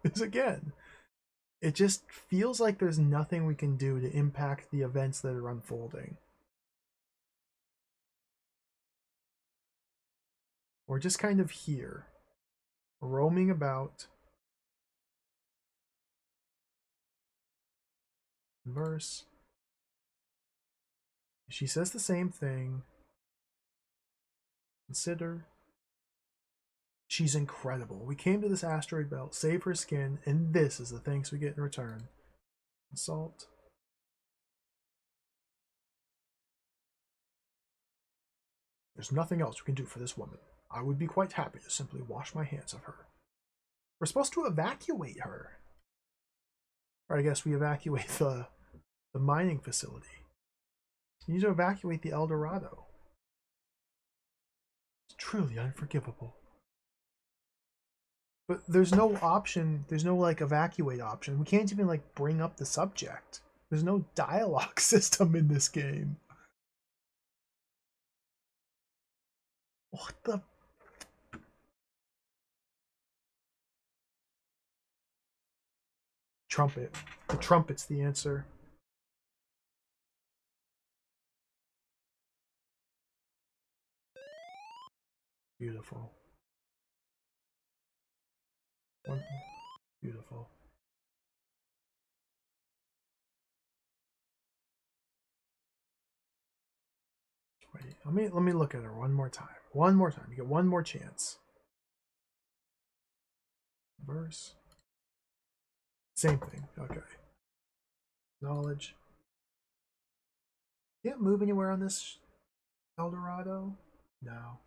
is, again, it just feels like there's nothing we can do to impact the events that are unfolding. We're just kind of here, roaming about. Verse. She says the same thing. Consider. She's incredible. We came to this asteroid belt, save her skin, and this is the thanks we get in return. Consult. There's nothing else we can do for this woman. I would be quite happy to simply wash my hands of her. We're supposed to evacuate her. Or I guess we evacuate the mining facility. You need to evacuate the El Dorado. It's truly unforgivable. But there's no option, there's no like evacuate option. We can't even like bring up the subject. There's no dialogue system in this game. What the? Trumpet. The trumpet's the answer. Beautiful. Beautiful. Wait, let me look at her one more time. One more time. You get one more chance. Verse. Same thing. Okay. Knowledge. Can't move anywhere on this El Dorado? No.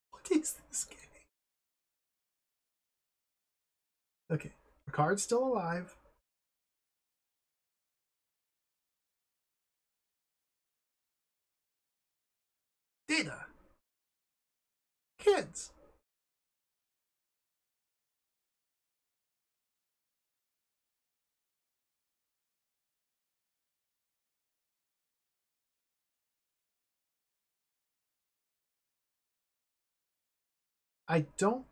What is this game? Okay. Picard's still alive. Data. Kids. I don't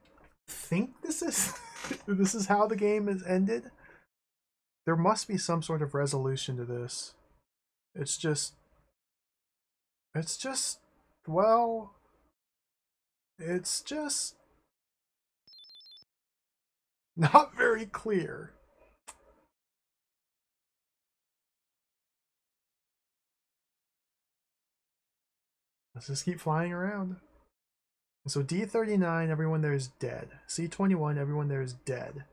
think this is this is how the game is ended. There must be some sort of resolution to this. It's just well, it's just not very clear. Let's just keep flying around. So D39, everyone there is dead. C21, everyone there is dead.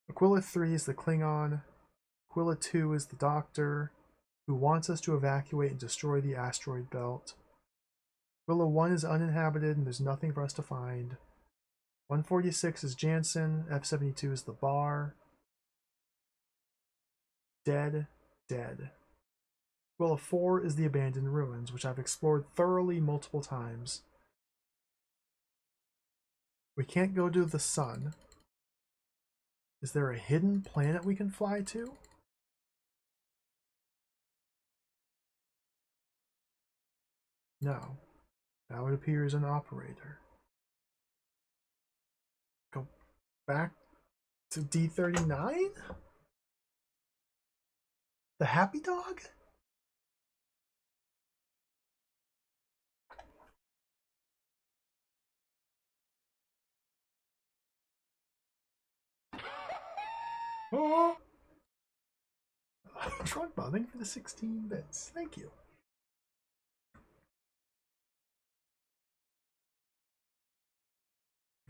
Aquila 3 is the Klingon. Aquila 2 is the Doctor, who wants us to evacuate and destroy the asteroid belt. Aquila 1 is uninhabited and there's nothing for us to find. 146 is Jansen. F72 is the bar. Dead, dead. Aquila 4 is the abandoned ruins, which I've explored thoroughly multiple times. We can't go to the sun. Is there a hidden planet we can fly to? No. Now it appears an operator. Go back to D39? The happy dog? Oh. Trunk bonding for the 16 bits. Thank you.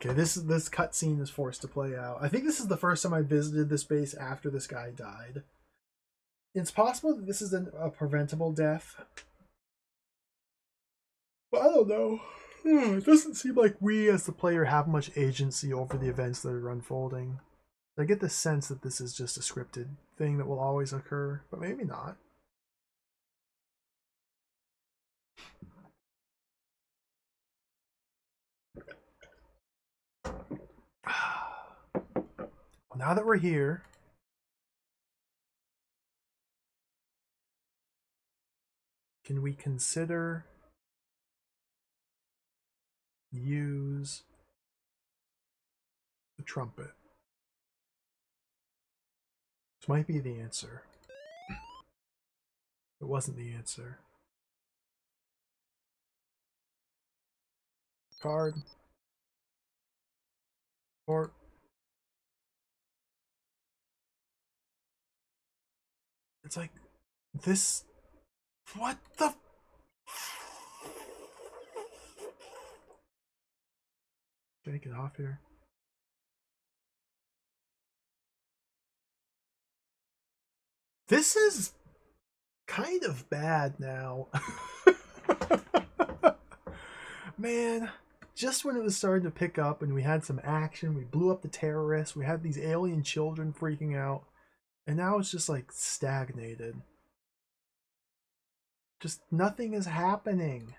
Okay, this cutscene is forced to play out. I think this is the first time I visited this base after this guy died. It's possible that this is a preventable death. But I don't know. It doesn't seem like we as the player have much agency over the events that are unfolding. I get the sense that this is just a scripted thing that will always occur, but maybe not. Well, now that we're here, can we consider use the trumpet? might be the answer. It wasn't the answer. Card. Or it's like this. What the? Can I get off here? This is kind of bad now. Man, just when it was starting to pick up and we had some action, we blew up the terrorists, we had these alien children freaking out, and now it's just like stagnated. Just nothing is happening.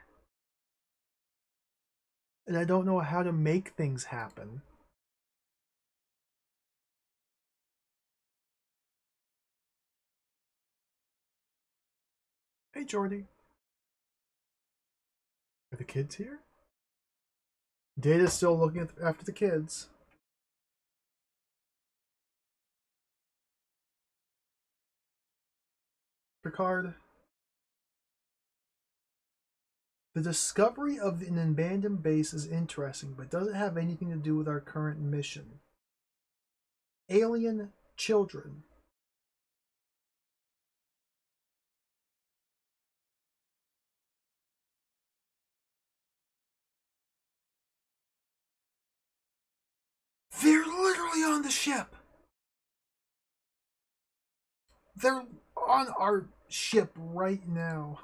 And I don't know how to make things happen. Hey, Jordy. Are the kids here? Data's still looking after the kids. Picard. The discovery of an abandoned base is interesting, but doesn't have anything to do with our current mission. Alien children. They're literally on the ship. They're on our ship right now.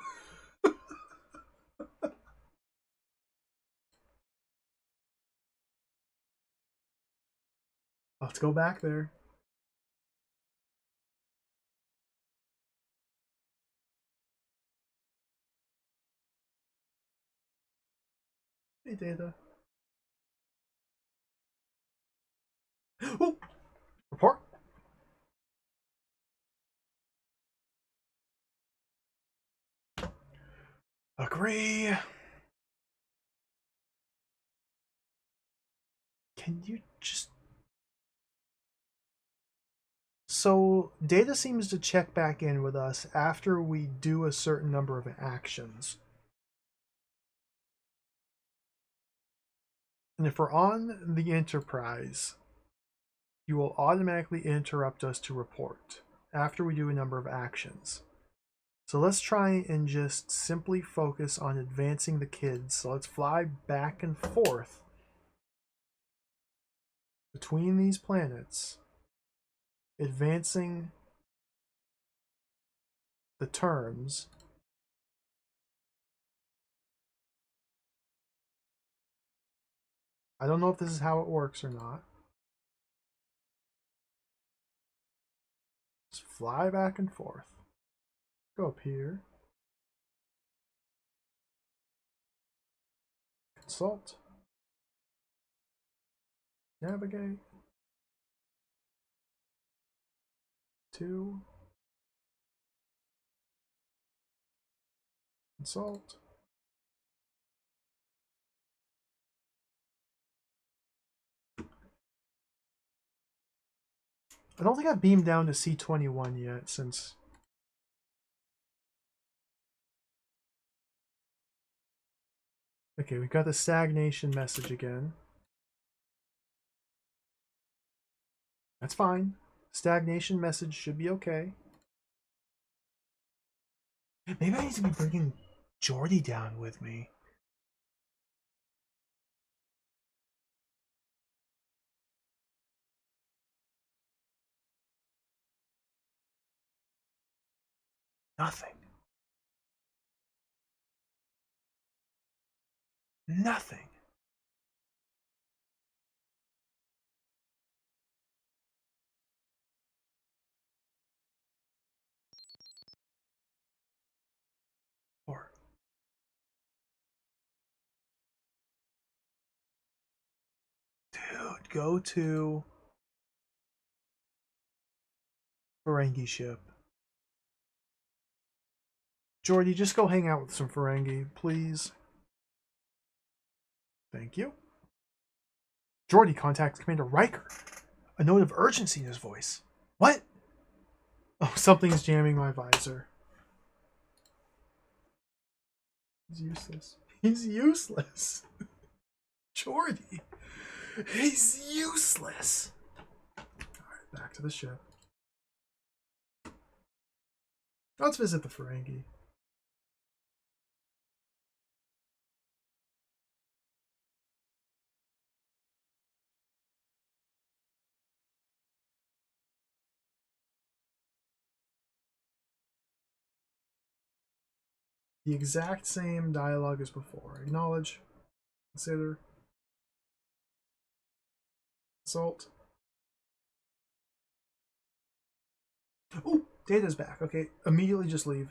Let's go back there. Hey, Data. Oh! Report. Agree. Can you just... So, Data seems to check back in with us after we do a certain number of actions. And if we're on the Enterprise, you will automatically interrupt us to report after we do a number of actions. So let's try and just simply focus on advancing the kids. So let's fly back and forth between these planets, advancing the terms. I don't know if this is how it works or not. Just fly back and forth. Go up here. Consult. Navigate. 2. Consult. I don't think I've beamed down to C21 yet since... Okay, we got the stagnation message again. That's fine. Stagnation message should be okay. Maybe I need to be bringing Jordy down with me. Nothing. Nothing. Or dude, go to Ferengi ship. Jordy, just go hang out with some Ferengi, please. Thank you. Jordy contacts Commander Riker. A note of urgency in his voice. What? Oh, something's jamming my visor. He's useless. He's useless. Jordy. He's useless. Alright, back to the ship. Let's visit the Ferengi. The exact same dialogue as before. Acknowledge, consider, consult. Oh, Data's back. Okay, immediately just leave.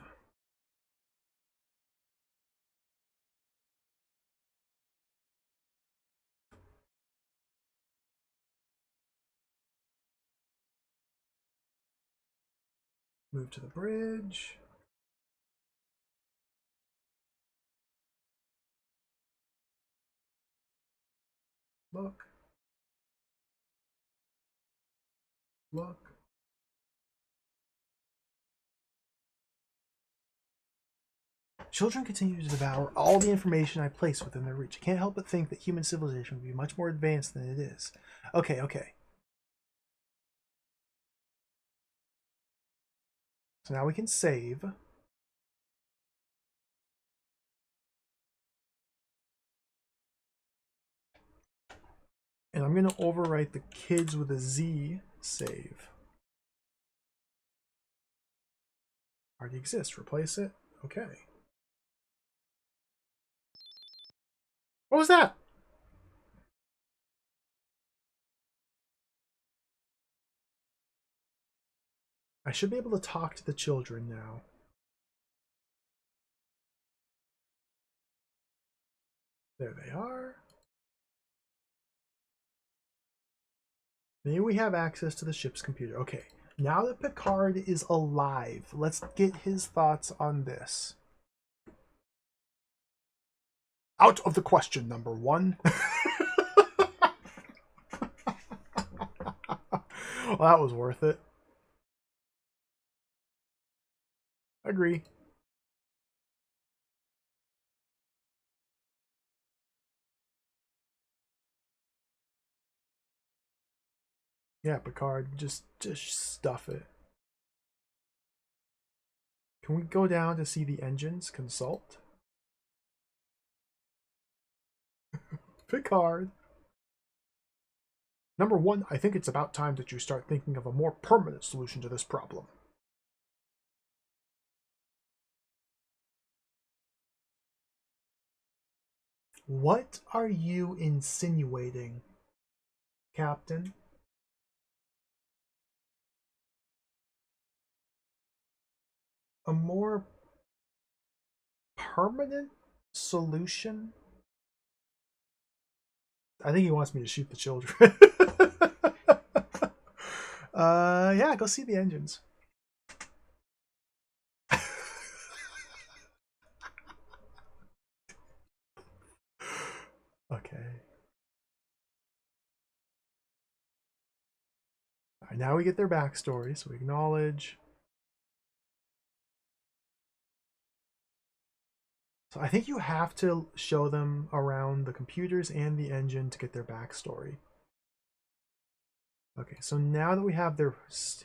Move to the bridge. Look. Look. Children continue to devour all the information I place within their reach. I can't help but think that human civilization would be much more advanced than it is. Okay, okay. So now we can save. And I'm going to overwrite the kids with a Z save. Already exists. Replace it. Okay. What was that? I should be able to talk to the children now. There they are. Maybe we have access to the ship's computer. Okay. Now that Picard is alive, let's get his thoughts on this. Out of the question, number one. Well, that was worth it. Agree. Yeah, Picard, just stuff it. Can we go down to see the engines? Consult. Picard. Number one, I think it's about time that you start thinking of a more permanent solution to this problem. What are you insinuating, Captain? A more permanent solution? I think he wants me to shoot the children. Yeah, go see the engines. Okay. All right, now we get their backstory, so we acknowledge. So I think you have to show them around the computers and the engine to get their backstory. Okay, so now that we have their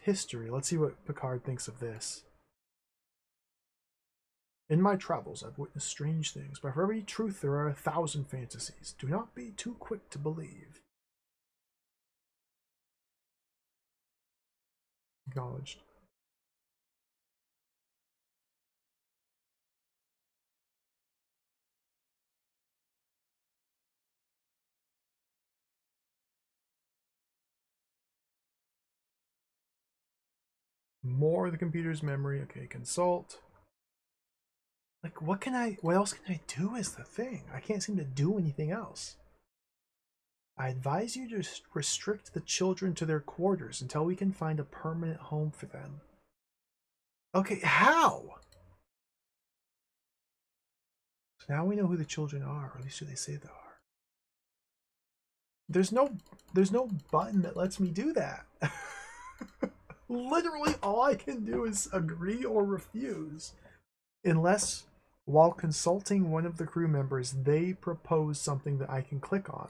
history, let's see what Picard thinks of this. In my travels, I've witnessed strange things, but for every truth there are 1,000 fantasies. Do not be too quick to believe. Acknowledged. More of the computer's memory. Okay, consult. Like, what else can I do is the thing. I can't seem to do anything else. I advise you to restrict the children to their quarters until we can find a permanent home for them. Okay, how? So now we know who the children are, or at least who they say they are. There's no button that lets me do that. Literally all I can do is agree or refuse. Unless, while consulting one of the crew members, they propose something that I can click on.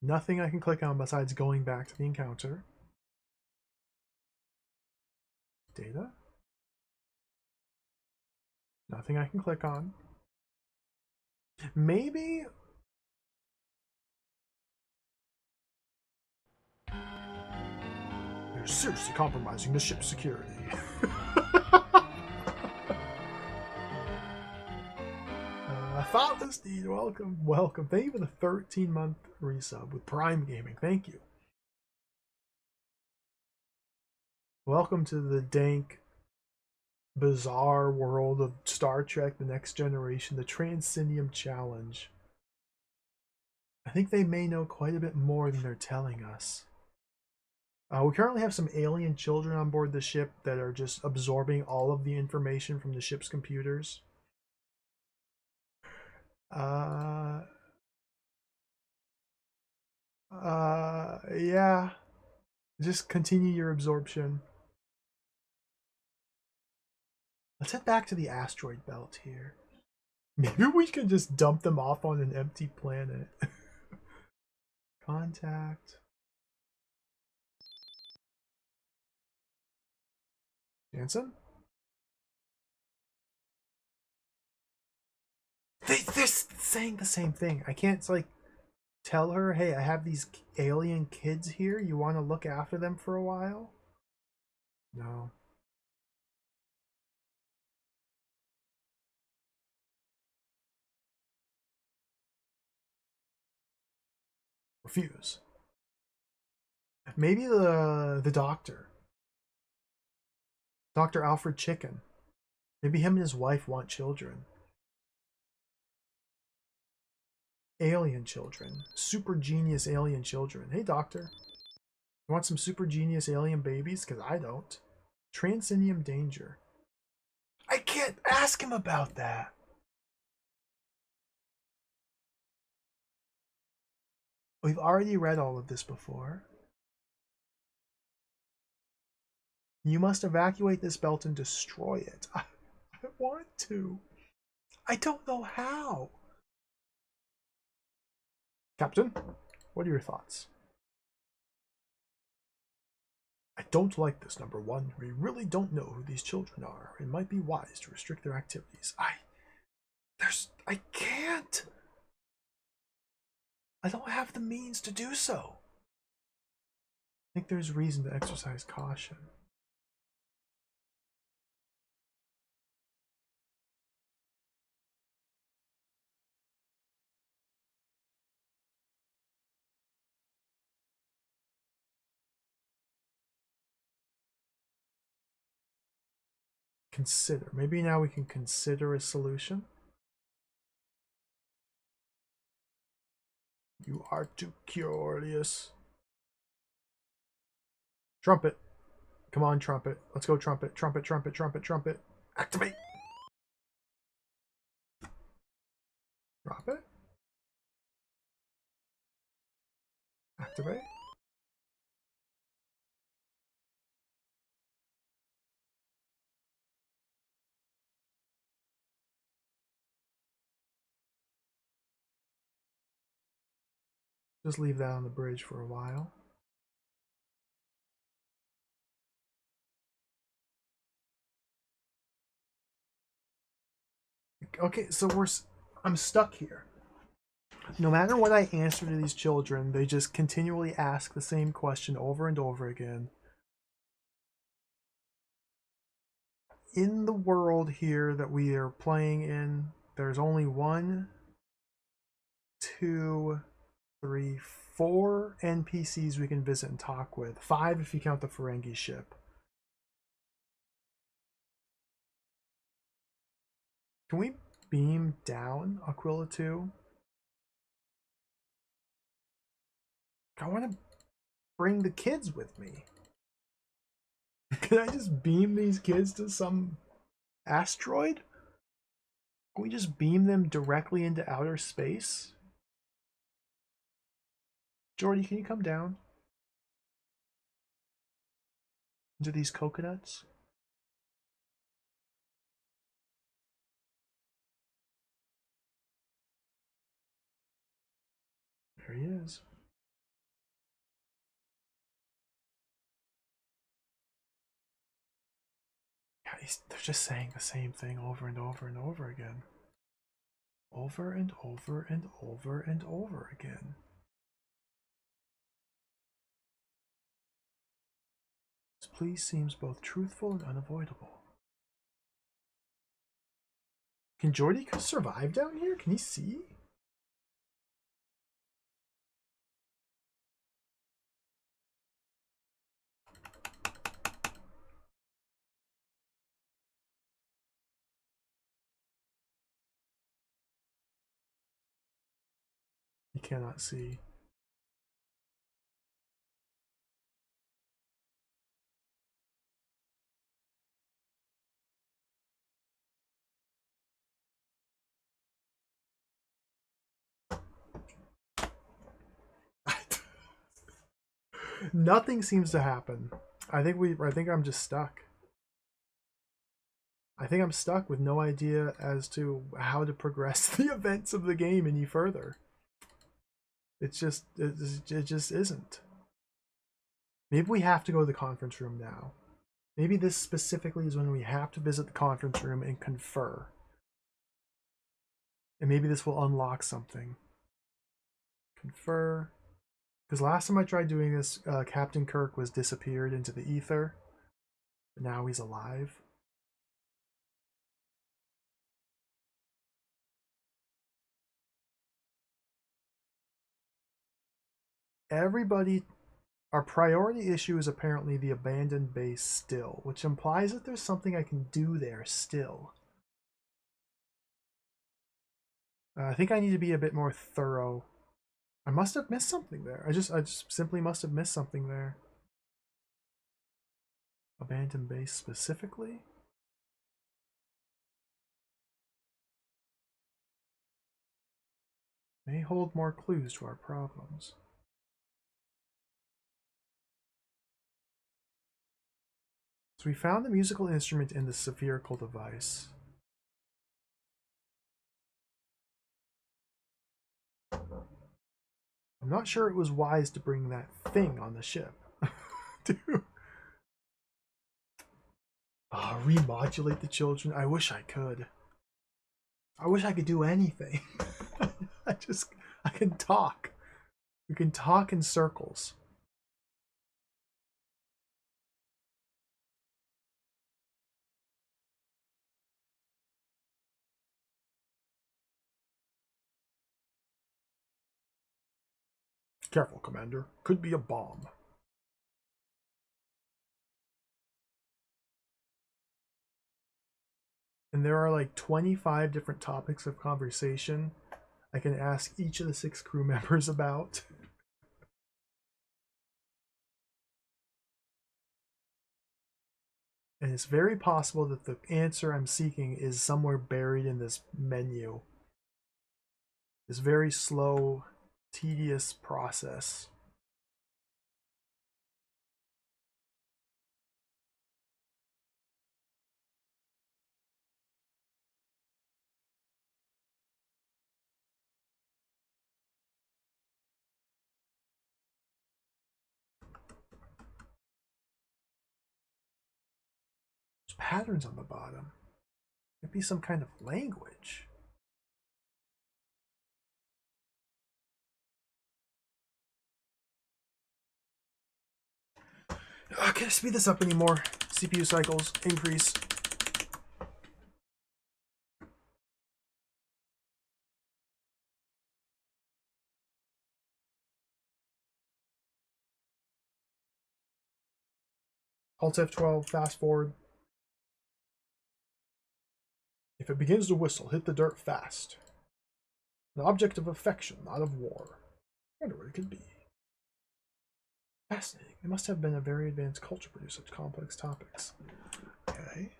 Nothing I can click on besides going back to the encounter. Data. Nothing I can click on. Maybe they're seriously compromising the ship's security. Thoughtless Deed, welcome, welcome. Thank you for the 13-month resub with Prime Gaming. Thank you. Welcome to the dank, bizarre world of Star Trek The Next Generation, the Transinium Challenge. I think they may know quite a bit more than they're telling us. We currently have some alien children on board the ship that are just absorbing all of the information from the ship's computers. Yeah. Just continue your absorption. Let's head back to the asteroid belt here. Maybe we can just dump them off on an empty planet. Contact. Jansen? They're saying the same thing. I can't, like, tell her, hey, I have these alien kids here. You want to look after them for a while? No. Refuse. Maybe the doctor. Dr. Alfred Chicken. Maybe him and his wife want children. Alien children. Super genius alien children. Hey, doctor. You want some super genius alien babies? Because I don't. Transinium danger. I can't ask him about that. We've already read all of this before. You must evacuate this belt and destroy it. I want to. I don't know how. Captain, what are your thoughts? I don't like this, number one. We really don't know who these children are. It might be wise to restrict their activities. I can't. I don't have the means to do so. I think there's reason to exercise caution. Consider. Maybe now we can consider a solution. You are too curious. Trumpet. Come on, trumpet. Let's go, trumpet. Trumpet, trumpet, trumpet, trumpet. Activate. Drop it. Activate. Just leave that on the bridge for a while. Okay, so I'm stuck here. No matter what I answer to these children, they just continually ask the same question over and over again. In the world here that we are playing in, there's only 1, 2, 3, 4 NPCs we can visit and talk with. 5 if you count the Ferengi ship. Can we beam down Aquila 2? I want to bring the kids with me. Can I just beam these kids to some asteroid? Can we just beam them directly into outer space? Jordy, can you come down? into these coconuts. There he is. Yeah, they're just saying the same thing over and over and over again. Over and over and over and over again. This plea seems both truthful and unavoidable. Can Jordy survive down here? Can he see? He cannot see. Nothing seems to happen. I think I'm just stuck. I think I'm stuck with no idea as to how to progress the events of the game any further. It just isn't. Maybe we have to go to the conference room now. Maybe this specifically is when we have to visit the conference room and confer. And maybe this will unlock something. Confer. Because last time I tried doing this, Captain Kirk was disappeared into the ether. But now he's alive. Everybody, our priority issue is apparently the abandoned base still, which implies that there's something I can do there still. I think I need to be a bit more thorough. I must have missed something there. I just simply must have missed something there. Abandoned base specifically? May hold more clues to our problems. So we found the musical instrument in the spherical device. I'm not sure it was wise to bring that thing on the ship. Dude. Oh, remodulate the children. I wish I could. I wish I could do anything. I can talk. We can talk in circles. Careful, Commander. Could be a bomb. And there are like 25 different topics of conversation I can ask each of the 6 crew members about. And it's very possible that the answer I'm seeking is somewhere buried in this menu. This very slow, tedious process. There's patterns on the bottom. Could be some kind of language. Can't speed this up anymore. CPU cycles increase. Alt F12, fast forward. If it begins to whistle, hit the dirt fast. An object of affection, not of war. I wonder what it could be. Fascinating. It must have been a very advanced culture to produce such complex topics. Okay.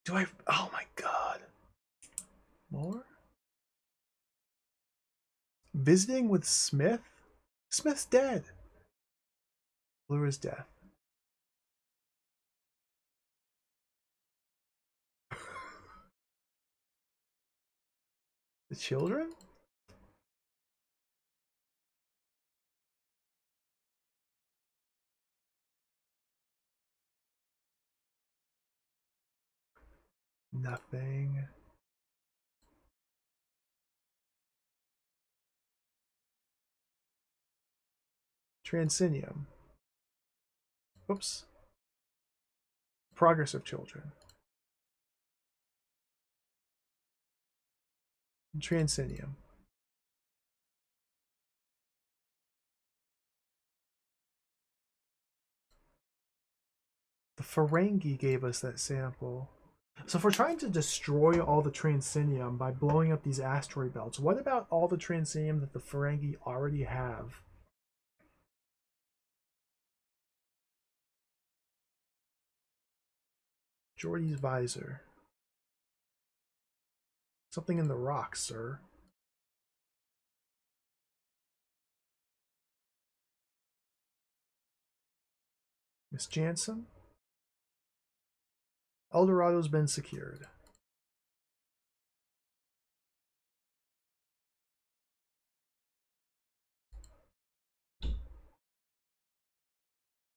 Do I... Oh my god. More? Visiting with Smith? Smith's dead. Lura's death. The children? Nothing. Transinium. Oops. Progress of children. Transinium. The Ferengi gave us that sample. So if we're trying to destroy all the Transinium by blowing up these asteroid belts, what about all the Transinium that the Ferengi already have? Geordi's visor. Something in the rocks, sir. Miss Jansen? Eldorado's been secured.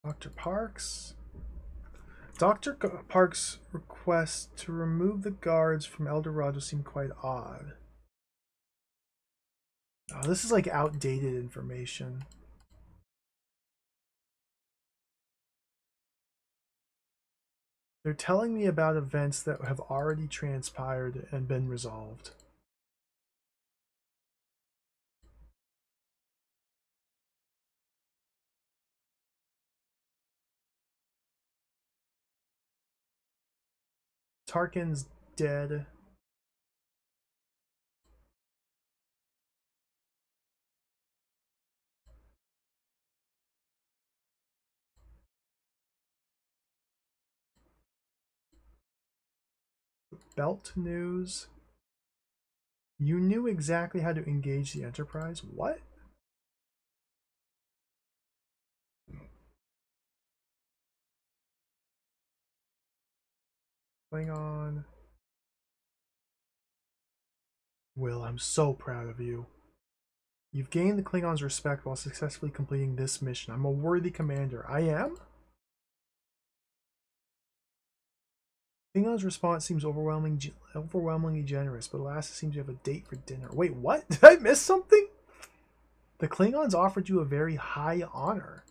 Dr. Parks? Dr. Parks' request to remove the guards from Eldorado seemed quite odd. Oh, this is like outdated information. They're telling me about events that have already transpired and been resolved. Tarkin's dead. Belt news. You knew exactly how to engage the Enterprise? What? Klingon. Will, I'm so proud of you. You've gained the Klingons' respect while successfully completing this mission. I'm a worthy commander. I am? Klingon's response seems overwhelmingly generous, but Alaska seems to have a date for dinner. Wait, what? Did I miss something? The Klingons offered you a very high honor.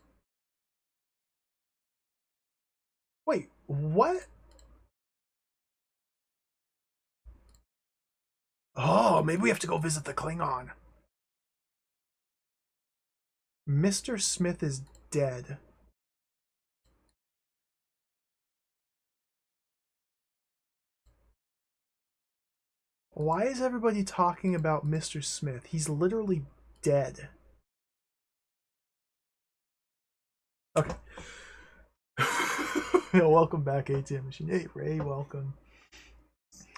Wait, what? Oh, maybe we have to go visit the Klingon. Mr. Smith is dead. Why is everybody talking about Mr. Smith? He's literally dead. Okay. Welcome back, ATM Machine. Hey, Ray, welcome.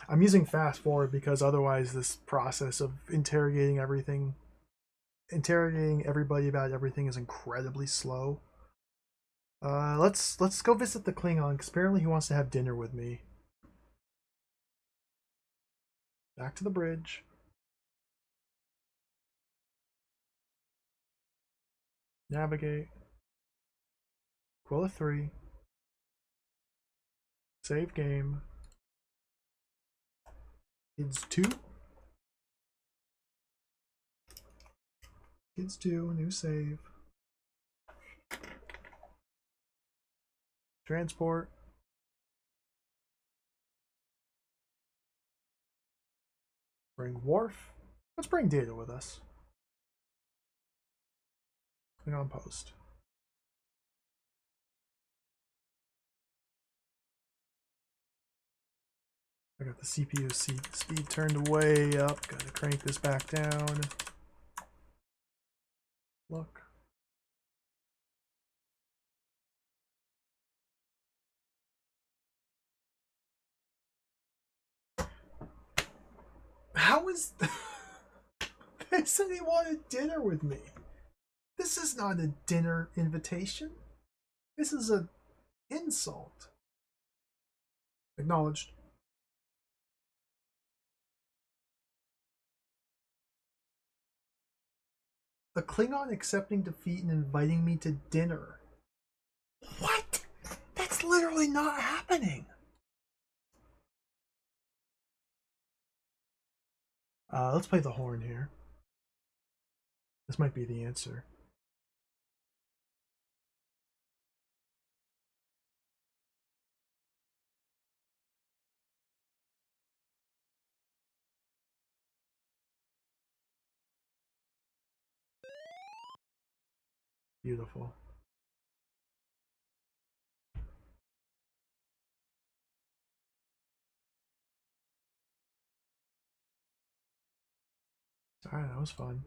I'm using fast forward because otherwise this process of interrogating everybody about everything is incredibly slow. Let's go visit the Klingon because apparently he wants to have dinner with me. Back to the bridge. Navigate. Quilla 3. Save game. Kids 2. Kids 2. New save. Transport. Bring Worf. Let's bring Data with us. Klingon post. I got the CPU speed turned way up. Gotta crank this back down. Look. How is... They said he wanted dinner with me. This is not a dinner invitation. This is an insult. Acknowledged. A Klingon accepting defeat and inviting me to dinner. What? That's literally not happening. Let's play the horn here. This might be the answer. Beautiful. Alright, that was fun.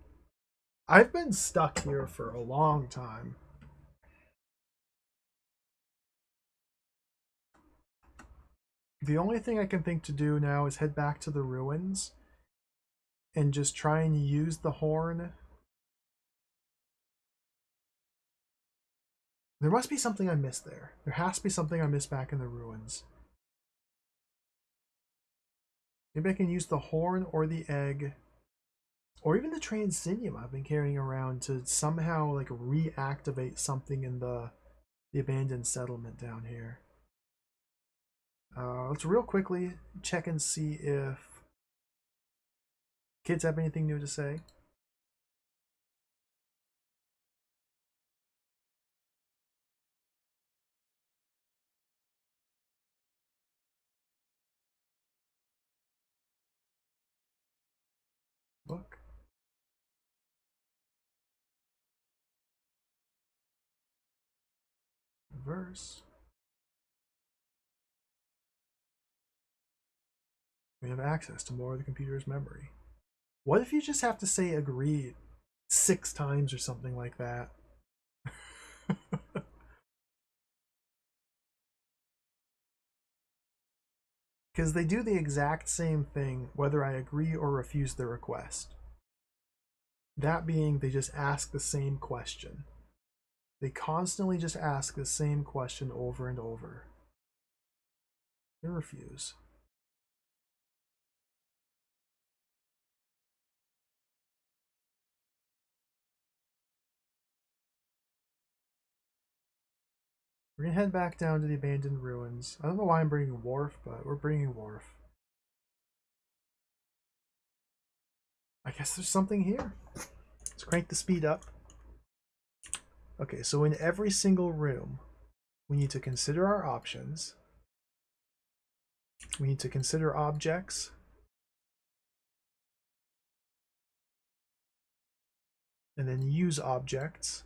I've been stuck here for a long time. The only thing I can think to do now is head back to the ruins and just try and use the horn. There must be something I missed there. There has to be something I missed back in the ruins. Maybe I can use the horn or the egg or even the Transinium I've been carrying around to somehow like reactivate something in the abandoned settlement down here. Let's real quickly check and see if kids have anything new to say. Book. Verse. We have access to more of the computer's memory. What if you just have to say agree 6 times or something like that? Because they do the exact same thing whether I agree or refuse the request. That being, they just ask the same question. They constantly just ask the same question over and over. They refuse. We're gonna head back down to the abandoned ruins. I don't know why I'm bringing Worf, but we're bringing Worf. I guess there's something here. Let's crank the speed up. Okay, so in every single room, we need to consider our options. We need to consider objects. And then use objects.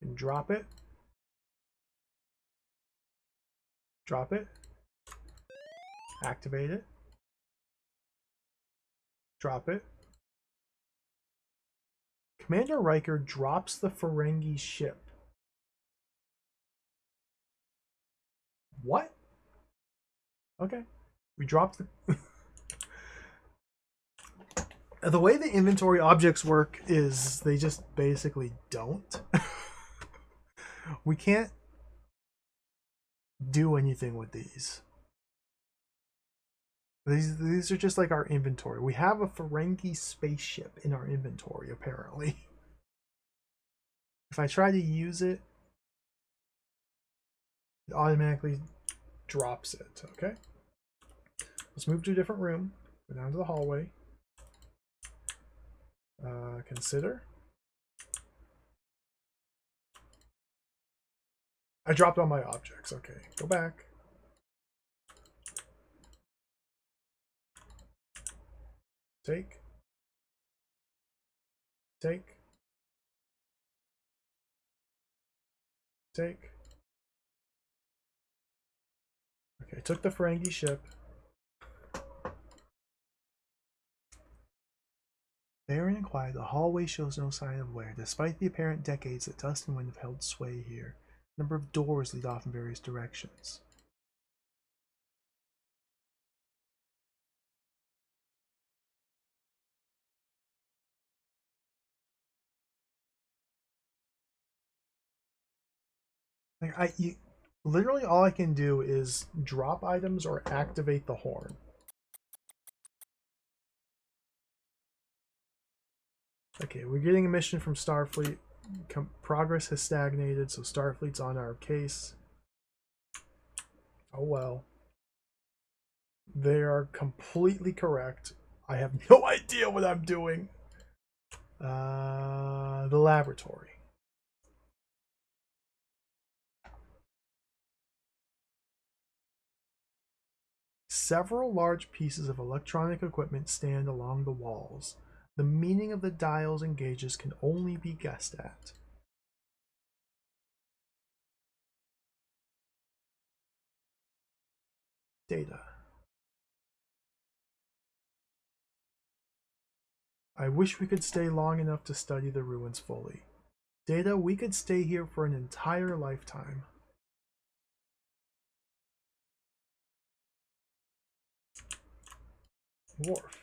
And drop it. Drop it. Activate it. Drop it. Commander Riker drops the Ferengi ship. What? Okay. We dropped the... The way the inventory objects work is they just basically don't. We can't do anything with these. These are just like our inventory. We have a Ferengi spaceship in our inventory, apparently. If I try to use it, it automatically drops it, okay? Let's move to a different room. Go down to the hallway. Consider. I dropped all my objects. Okay, go back. Take. Take. Take. Okay, took the Ferengi ship. Barren and quiet, the hallway shows no sign of wear, despite the apparent decades that dust and wind have held sway here. A number of doors lead off in various directions. Like literally all I can do is drop items or activate the horn. Okay, we're getting a mission from Starfleet. Progress has stagnated, so Starfleet's on our case. Oh well. They are completely correct. I have no idea what I'm doing. The laboratory. Several large pieces of electronic equipment stand along the walls. The meaning of the dials and gauges can only be guessed at. Data. I wish we could stay long enough to study the ruins fully. Data, we could stay here for an entire lifetime. Wharf.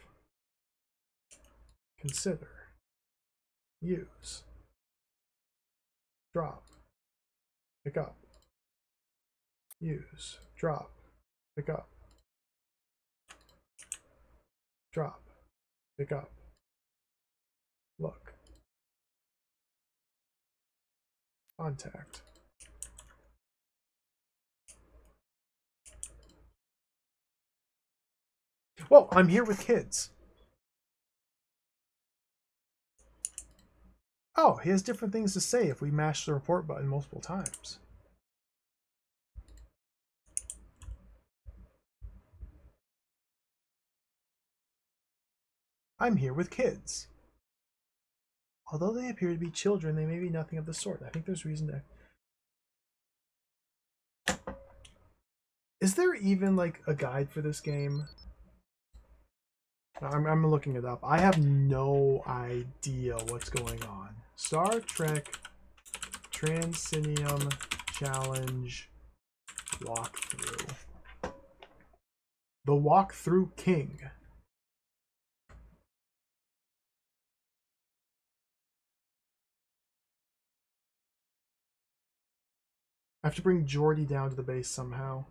Consider. Use. Drop. Pick up. Use. Drop. Pick up. Drop. Pick up. Look. Contact. Well, I'm here with kids. Oh, he has different things to say if we mash the report button multiple times. I'm here with kids. Although they appear to be children, they may be nothing of the sort. I think there's reason to... Is there even, like, a guide for this game? I'm looking it up. I have no idea what's going on. Star Trek Transinium Challenge Walkthrough. The Walkthrough King. I have to bring Geordi down to the base somehow.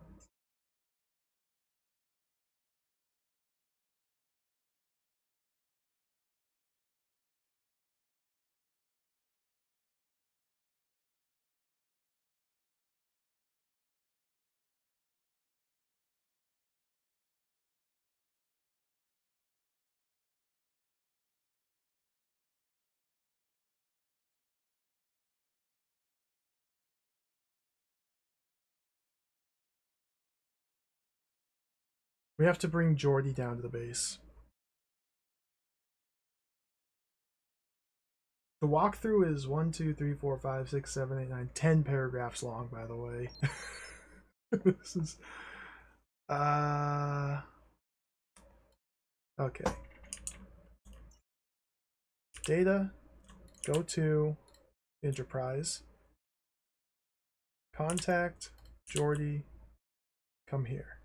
We have to bring Geordi down to the base. The walkthrough is 1, 2, 3, 4, 5, 6, 7, 8, 9, 10 paragraphs long, by the way. This is... Okay. Data, go to Enterprise. Contact Geordi, come here.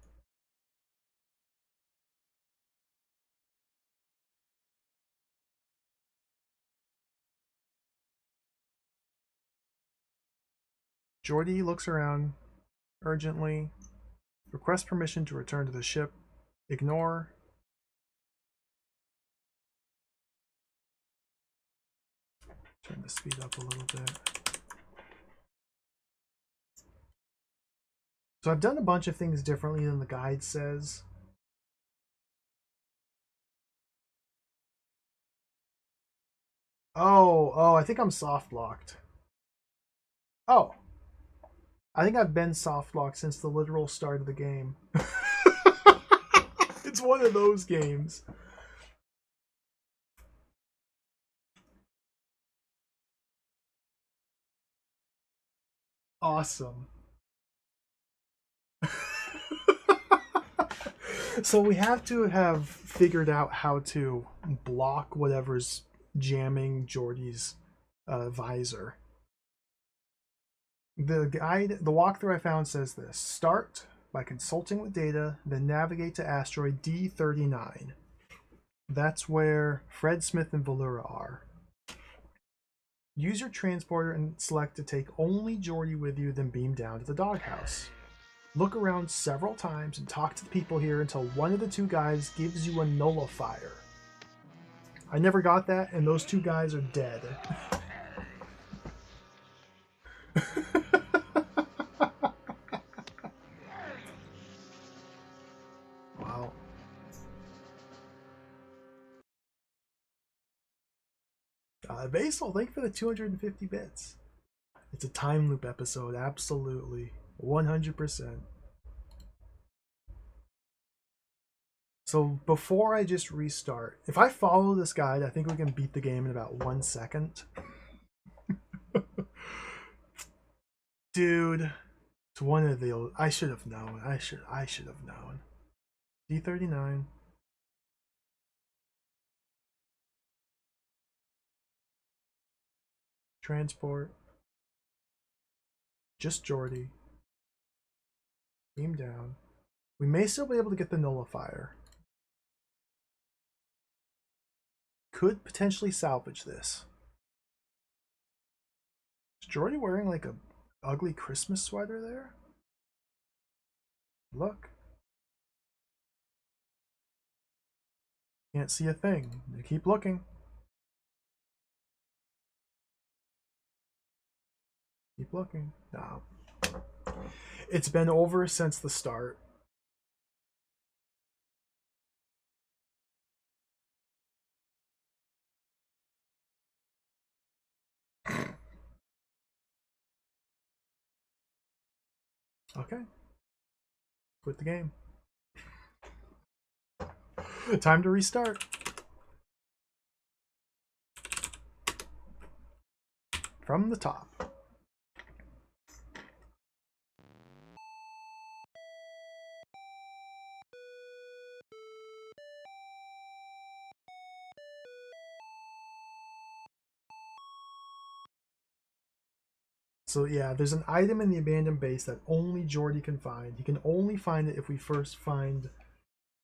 Geordi looks around urgently. Request permission to return to the ship. Ignore. Turn the speed up a little bit. So I've done a bunch of things differently than the guide says. Oh, I think I'm soft locked. Oh, I think I've been soft locked since the literal start of the game. It's one of those games. Awesome. So we have to have figured out how to block whatever's jamming Geordi's visor. The guide, the walkthrough I found says this: start by consulting with data, then navigate to asteroid D39. That's where Fred Smith and Valura are. Use your transporter and select to take only Geordi with you, then beam down to the doghouse. Look around several times and talk to the people here until one of the two guys gives you a nullifier. I never got that, and those two guys are dead. Wow. Basil, thank you for the 250 bits. It's a time loop episode, absolutely. 100%. So before I just restart, if I follow this guide, I think we can beat the game in about 1 second. Dude, it's one of the old. I should have known. I should have known. D39. Transport. Just Jordy. Beam down. We may still be able to get the nullifier. Could potentially salvage this. Is Jordy wearing like a ugly Christmas sweater there? Look. Can't see a thing. Keep looking. Keep looking. No. It's been over since the start. Okay. Quit the game. Time to restart. From the top. So yeah, there's an item in the abandoned base that only Jordy can find. He can only find it if we first find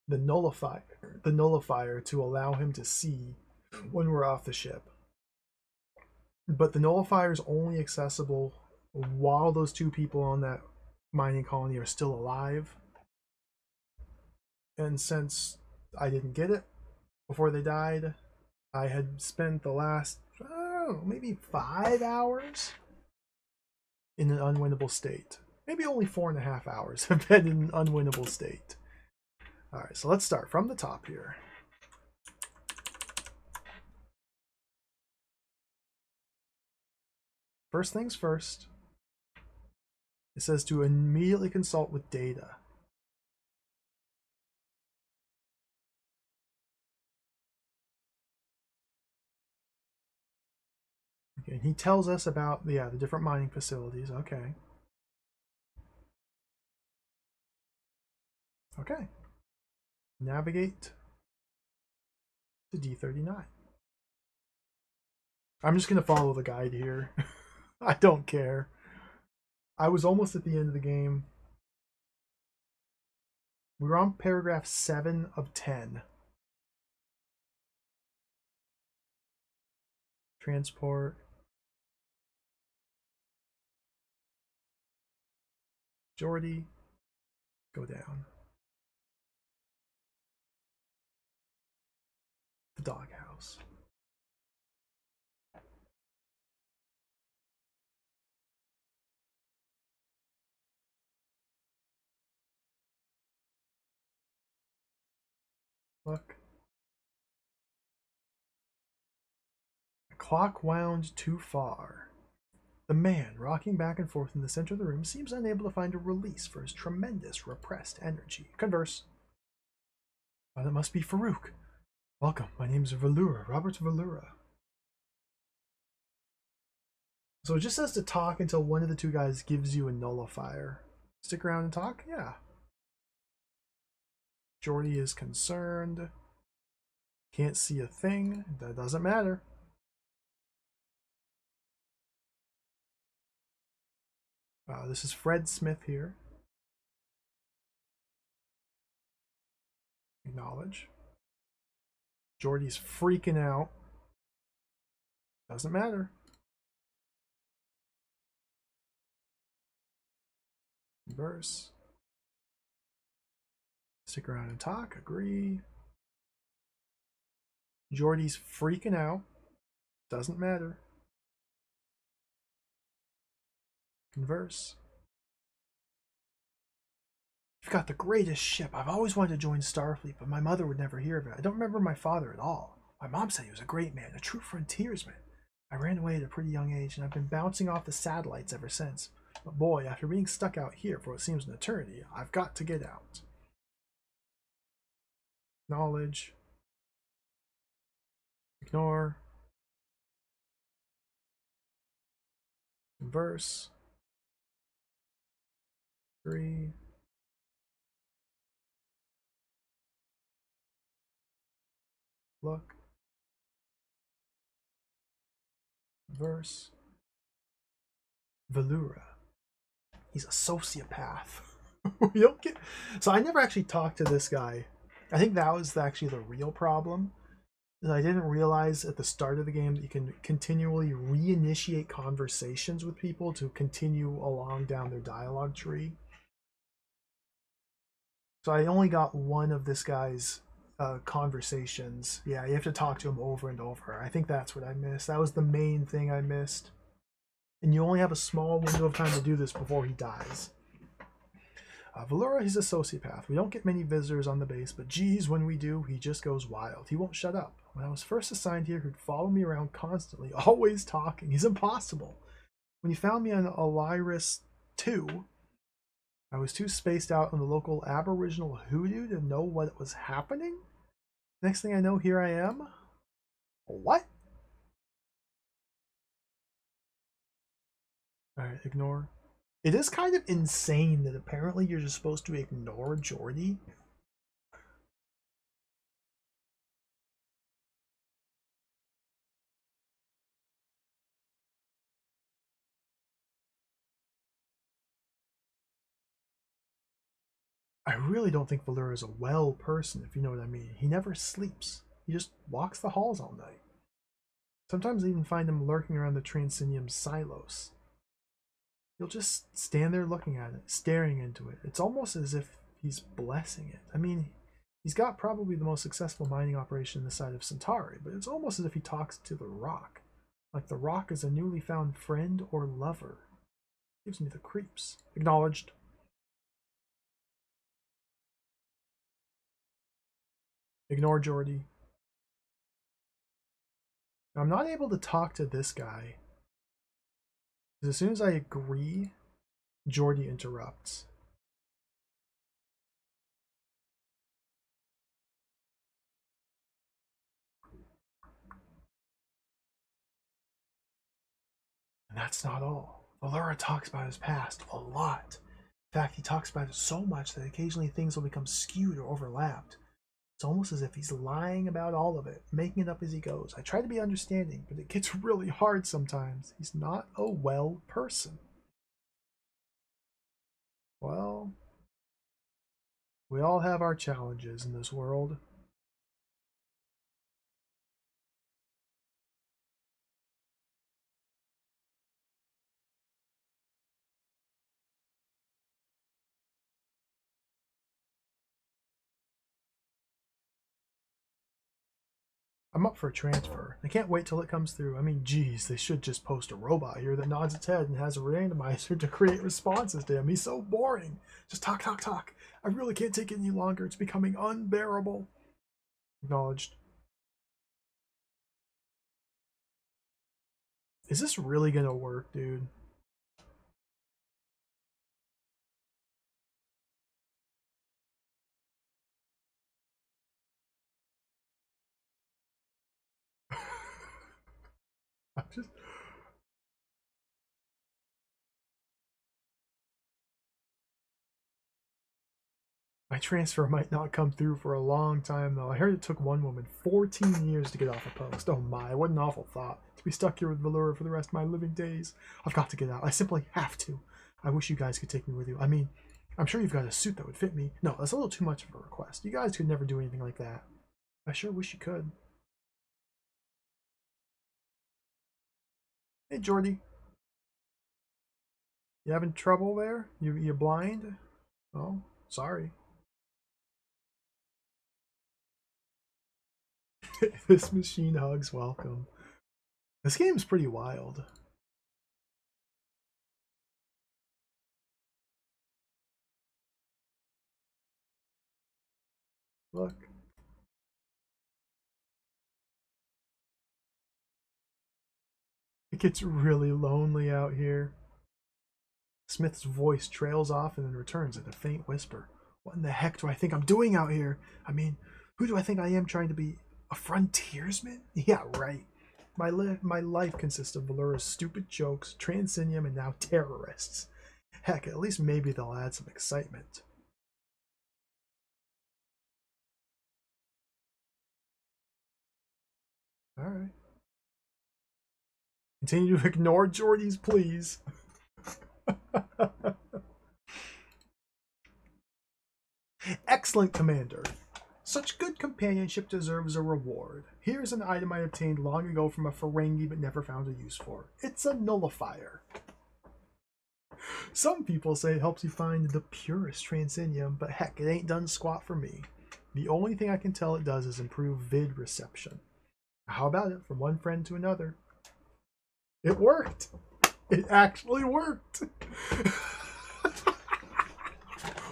the nullifier to allow him to see when we're off the ship. But the nullifier is only accessible while those two people on that mining colony are still alive. And since I didn't get it before they died, I had spent the last maybe 5 hours in an unwinnable state. Maybe only 4.5 hours have been in an unwinnable state. All right, so let's start from the top here. First things first, it says to immediately consult with data. Okay, and he tells us about the different mining facilities. Okay. Okay. Navigate to D39. I'm just going to follow the guide here. I don't care. I was almost at the end of the game. We were on paragraph 7 of 10. Transport. Jordy. Go down. The doghouse. Look. The clock wound too far. The man, rocking back and forth in the center of the room, seems unable to find a release for his tremendous repressed energy. Converse. Oh, that must be Farouk. Welcome, my name's Valura, Robert Valura. So it just says to talk until one of the two guys gives you a nullifier. Stick around and talk? Yeah. Jordy is concerned. Can't see a thing. That doesn't matter. This is Fred Smith here. Acknowledge. Jordy's freaking out. Doesn't matter. Converse. Stick around and talk. Agree. Jordy's freaking out. Doesn't matter. Converse. You've got the greatest ship. I've always wanted to join Starfleet, but my mother would never hear of it. I don't remember my father at all. My mom said he was a great man, a true frontiersman. I ran away at a pretty young age, and I've been bouncing off the satellites ever since. But boy, after being stuck out here for what seems an eternity, I've got to get out. Knowledge. Ignore. Converse. 3. Look. Converse. Velura. He's a sociopath. We don't get. So I never actually talked to this guy. I think that was actually the real problem. I didn't realize at the start of the game that you can continually reinitiate conversations with people to continue along down their dialogue tree. So I only got one of this guy's conversations. Yeah, you have to talk to him over and over. I think that's what I missed. That was the main thing I missed. And you only have a small window of time to do this before he dies. Velura, he's a sociopath. We don't get many visitors on the base, but geez, when we do, he just goes wild. He won't shut up. When I was first assigned here, he'd follow me around constantly, always talking. He's impossible. When he found me on Aliris 2, I was too spaced out on the local Aboriginal hoodoo to know what was happening. Next thing I know, here I am. What? Alright, ignore. It is kind of insane that apparently you're just supposed to ignore Geordi. I really don't think Valera is a well person, if you know what I mean. He never sleeps. He just walks the halls all night. Sometimes I even find him lurking around the Transinium silos. He'll just stand there looking at it, staring into it. It's almost as if he's blessing it. I mean, he's got probably the most successful mining operation this side of Centauri, but it's almost as if he talks to the rock. Like the rock is a newly found friend or lover. Gives me the creeps. Acknowledged. Ignore Geordi. I'm not able to talk to this guy. Because as soon as I agree, Geordi interrupts. And that's not all. Valera talks about his past a lot. In fact, he talks about it so much that occasionally things will become skewed or overlapped. It's almost as if he's lying about all of it, making it up as he goes. I try to be understanding, but it gets really hard sometimes. He's not a well person. Well, we all have our challenges in this world. I'm up for a transfer. I can't wait till it comes through. I mean, geez, they should just post a robot here that nods its head and has a randomizer to create responses to him. He's so boring. Just talk, talk, talk. I really can't take it any longer. It's becoming unbearable. Acknowledged. Is this really gonna work, dude? I'm just My transfer might not come through for a long time, though. I heard it took one woman 14 years to get off a post. Oh my, what an awful thought. To be stuck here with Valura for the rest of my living days. I've got to get out. I simply have to. I wish you guys could take me with you. I mean, I'm sure you've got a suit that would fit me. No, that's a little too much of a request. You guys could never do anything like that. I sure wish you could. Hey, Jordy. You having trouble there? You blind? Oh, sorry. This machine hugs welcome. This game's pretty wild. Look. It gets really lonely out here. Smith's voice trails off and then returns in a faint whisper. What in the heck do I think I'm doing out here? I mean, who do I think I am trying to be? A frontiersman? Yeah, right. My life consists of Valura's stupid jokes, Transinium, and now terrorists. Heck, at least maybe they'll add some excitement. Alright. Continue to ignore Jordy's pleas. Excellent, Commander. Such good companionship deserves a reward. Here's an item I obtained long ago from a Ferengi but never found a use for. It's a nullifier. Some people say it helps you find the purest Transinium, but heck, it ain't done squat for me. The only thing I can tell it does is improve vid reception. How about it, from one friend to another? It worked! It actually worked!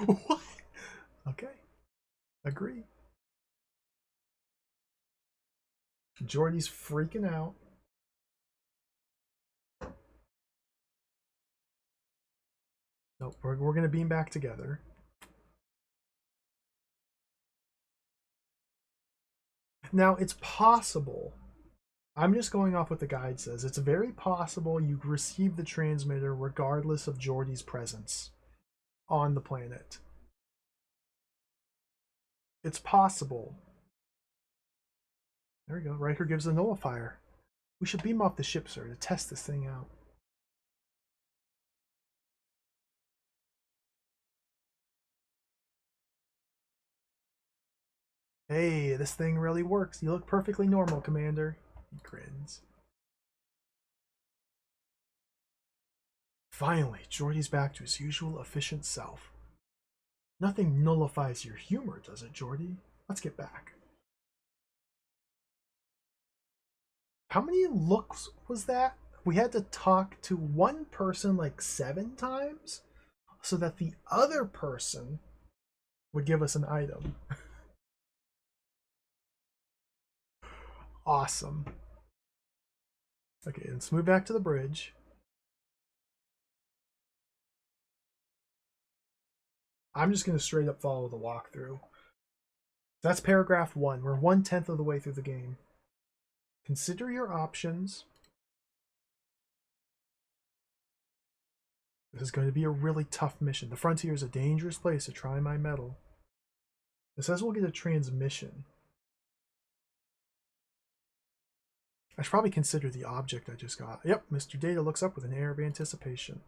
What? Okay. Agree. Jordy's freaking out. Nope, we're going to beam back together. Now, it's possible. I'm just going off what the guide says. It's very possible you receive the transmitter regardless of Jordy's presence on the planet. It's possible. There we go. Riker gives a nullifier. We should beam off the ship, sir, to test this thing out. Hey, this thing really works. You look perfectly normal, Commander. He grins. Finally, Geordi's back to his usual efficient self. Nothing nullifies your humor, does it, Geordi? Let's get back. How many looks was that? We had to talk to one person like 7 times so that the other person would give us an item. Awesome. Okay, let's move back to the bridge. I'm just going to straight up follow the walkthrough. That's paragraph 1. We're 1/10 of the way through the game. Consider your options. This is going to be a really tough mission. The frontier is a dangerous place to try my mettle. It says we'll get a transmission. I should probably consider the object I just got. Yep, Mr. Data looks up with an air of anticipation.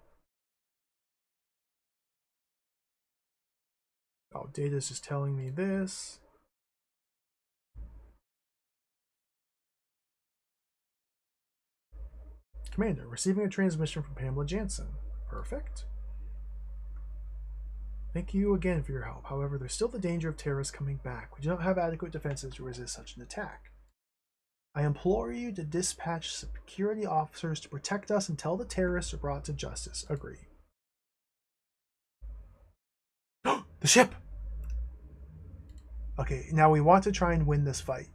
Oh, Data's just telling me this. Commander, receiving a transmission from Pamela Jansen. Perfect. Thank you again for your help. However, there's still the danger of terrorists coming back. We do not have adequate defenses to resist such an attack. I implore you to dispatch security officers to protect us until the terrorists are brought to justice. Agree. The ship! Okay, now we want to try and win this fight.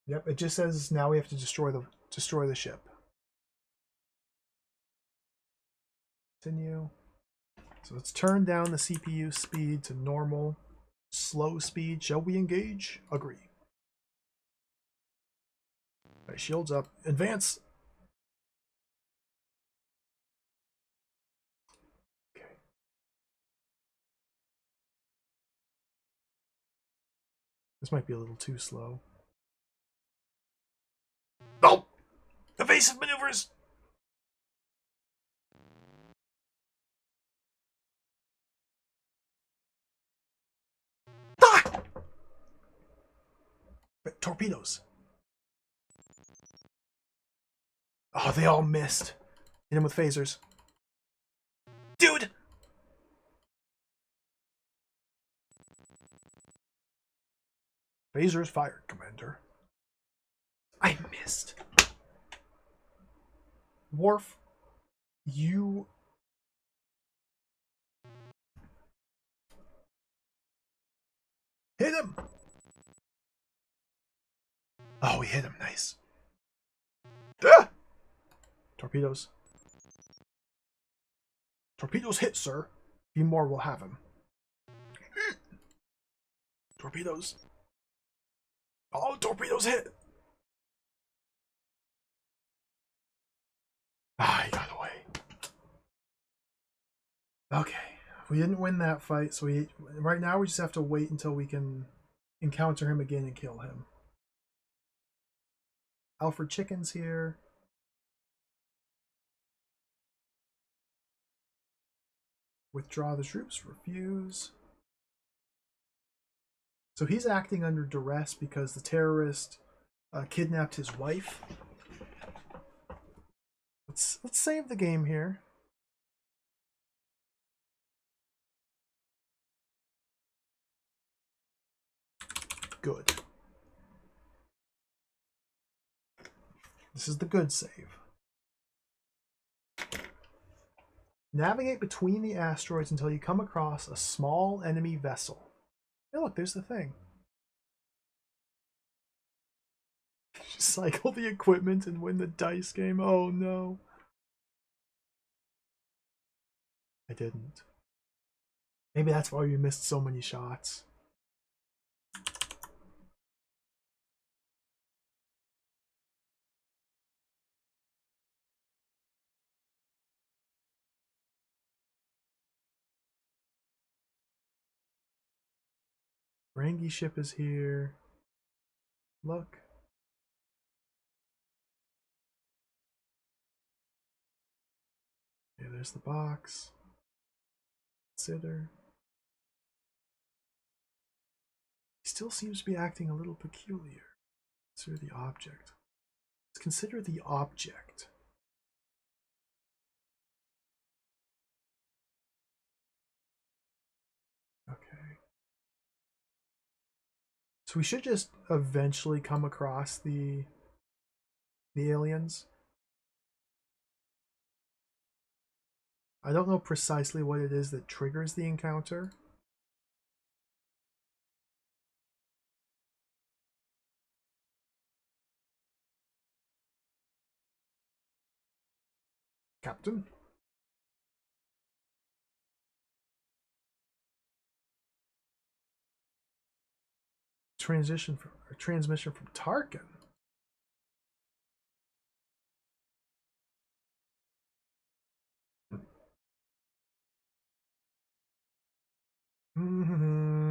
Yep, it just says now we have to destroy the ship. Continue. So let's turn down the CPU speed to normal. Slow speed. Shall we engage? Agree. Right, shields up. Advance! Okay. This might be a little too slow. Oh! Evasive maneuvers! Ah! Torpedoes. Oh, they all missed. Hit him with phasers. Dude! Phasers fired, Commander. I missed. Worf, you... Hit him! Oh, we hit him. Nice. Ah! Torpedoes. Torpedoes hit, sir. A few more will have him. Torpedoes. Oh, torpedoes hit! Ah, he got away. Okay. We didn't win that fight, so right now we just have to wait until we can encounter him again and kill him. Alfred Chicken's here. Withdraw the troops, refuse. So he's acting under duress because the terrorist kidnapped his wife. Let's save the game here. Good. This is the good save. Navigate between the asteroids until you come across a small enemy vessel. Hey, look, there's the thing. Cycle the equipment and win the dice game. Oh no. I didn't. Maybe that's why you missed so many shots. Rangi ship is here. Look. Okay, there's the box. Consider. He still seems to be acting a little peculiar. Consider the object. Let's consider the object. Okay. So we should just eventually come across the aliens. I don't know precisely what it is that triggers the encounter. Captain? Transmission from Tarkin.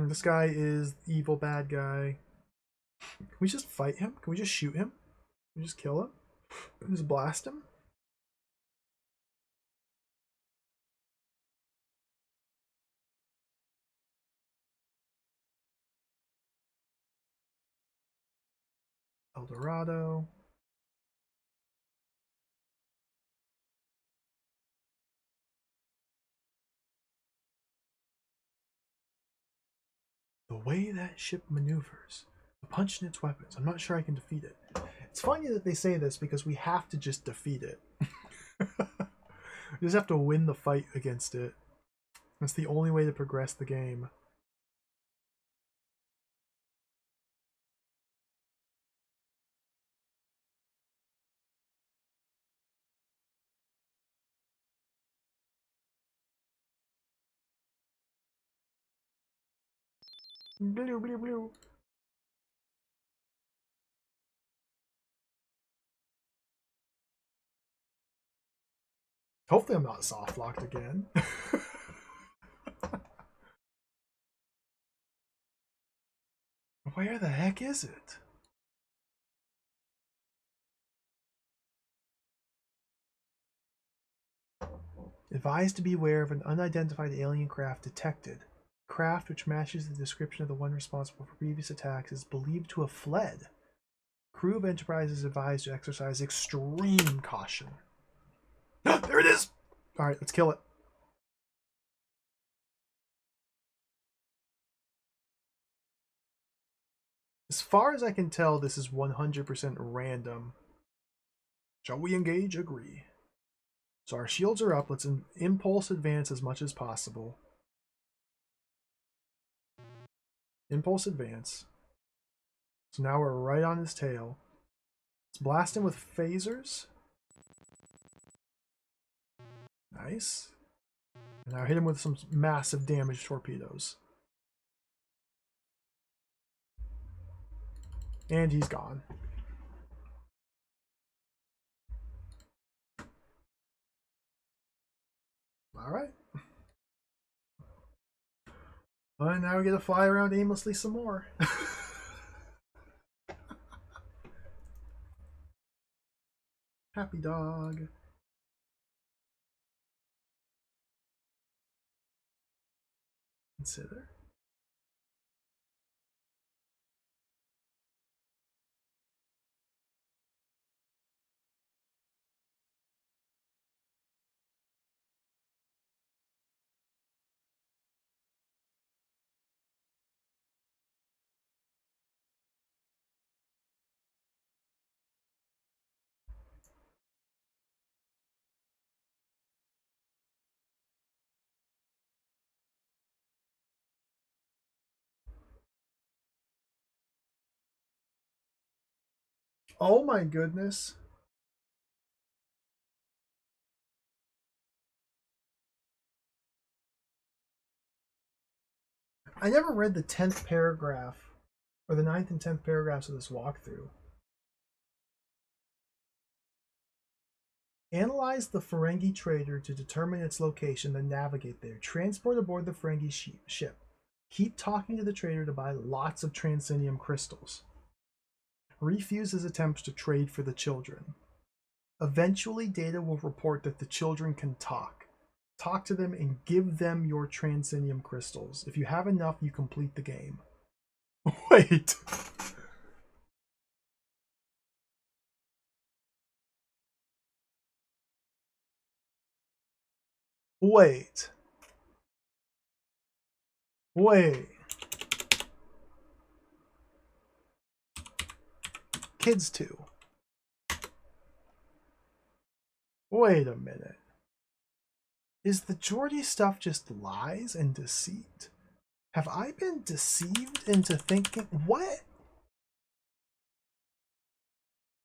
This guy is the evil bad guy. Can we just fight him? Can we just shoot him? Can we just kill him? Can we just blast him? El Dorado. The way that ship maneuvers, the punch in its weapons, I'm not sure I can defeat it. It's funny that they say this because we have to just defeat it. We just have to win the fight against it. That's the only way to progress the game. Blue, blue, blue. Hopefully I'm not soft locked again. Where the heck is it? Advised to beware of an unidentified alien craft detected. Craft which matches the description of the one responsible for previous attacks is believed to have fled. Crew of Enterprise is advised to exercise extreme caution. There it is! Alright, let's kill it. As far as I can tell, this is 100% random. Shall we engage? Agree. So our shields are up. Let's impulse advance as much as possible. Impulse advance. So now we're right on his tail. Let's blast him with phasers. Nice. And now hit him with some massive damage torpedoes. And he's gone. Alright. Well, now we get to fly around aimlessly some more. Happy dog. Consider. Oh my goodness. I never read the 10th paragraph, or the 9th and 10th paragraphs of this walkthrough. Analyze the Ferengi trader to determine its location, then navigate there. Transport aboard the Ferengi ship. Keep talking to the trader to buy lots of Transinium crystals. Refuse his attempts to trade for the children. Eventually, Data will report that the children can talk. Talk to them and give them your Transinium crystals. If you have enough, you complete the game. Wait. Wait. Wait. Kids too. Wait a minute. Is the Geordie stuff just lies and deceit? Have I been deceived into thinking... What?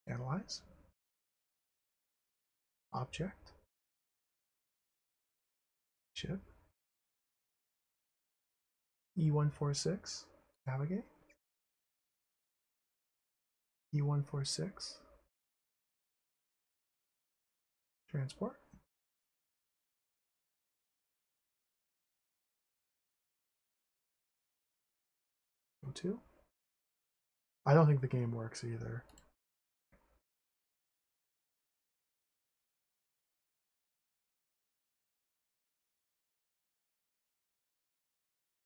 Analyze. Object. Ship. E146. Navigate. E146. Transport. O2. I don't think the game works either.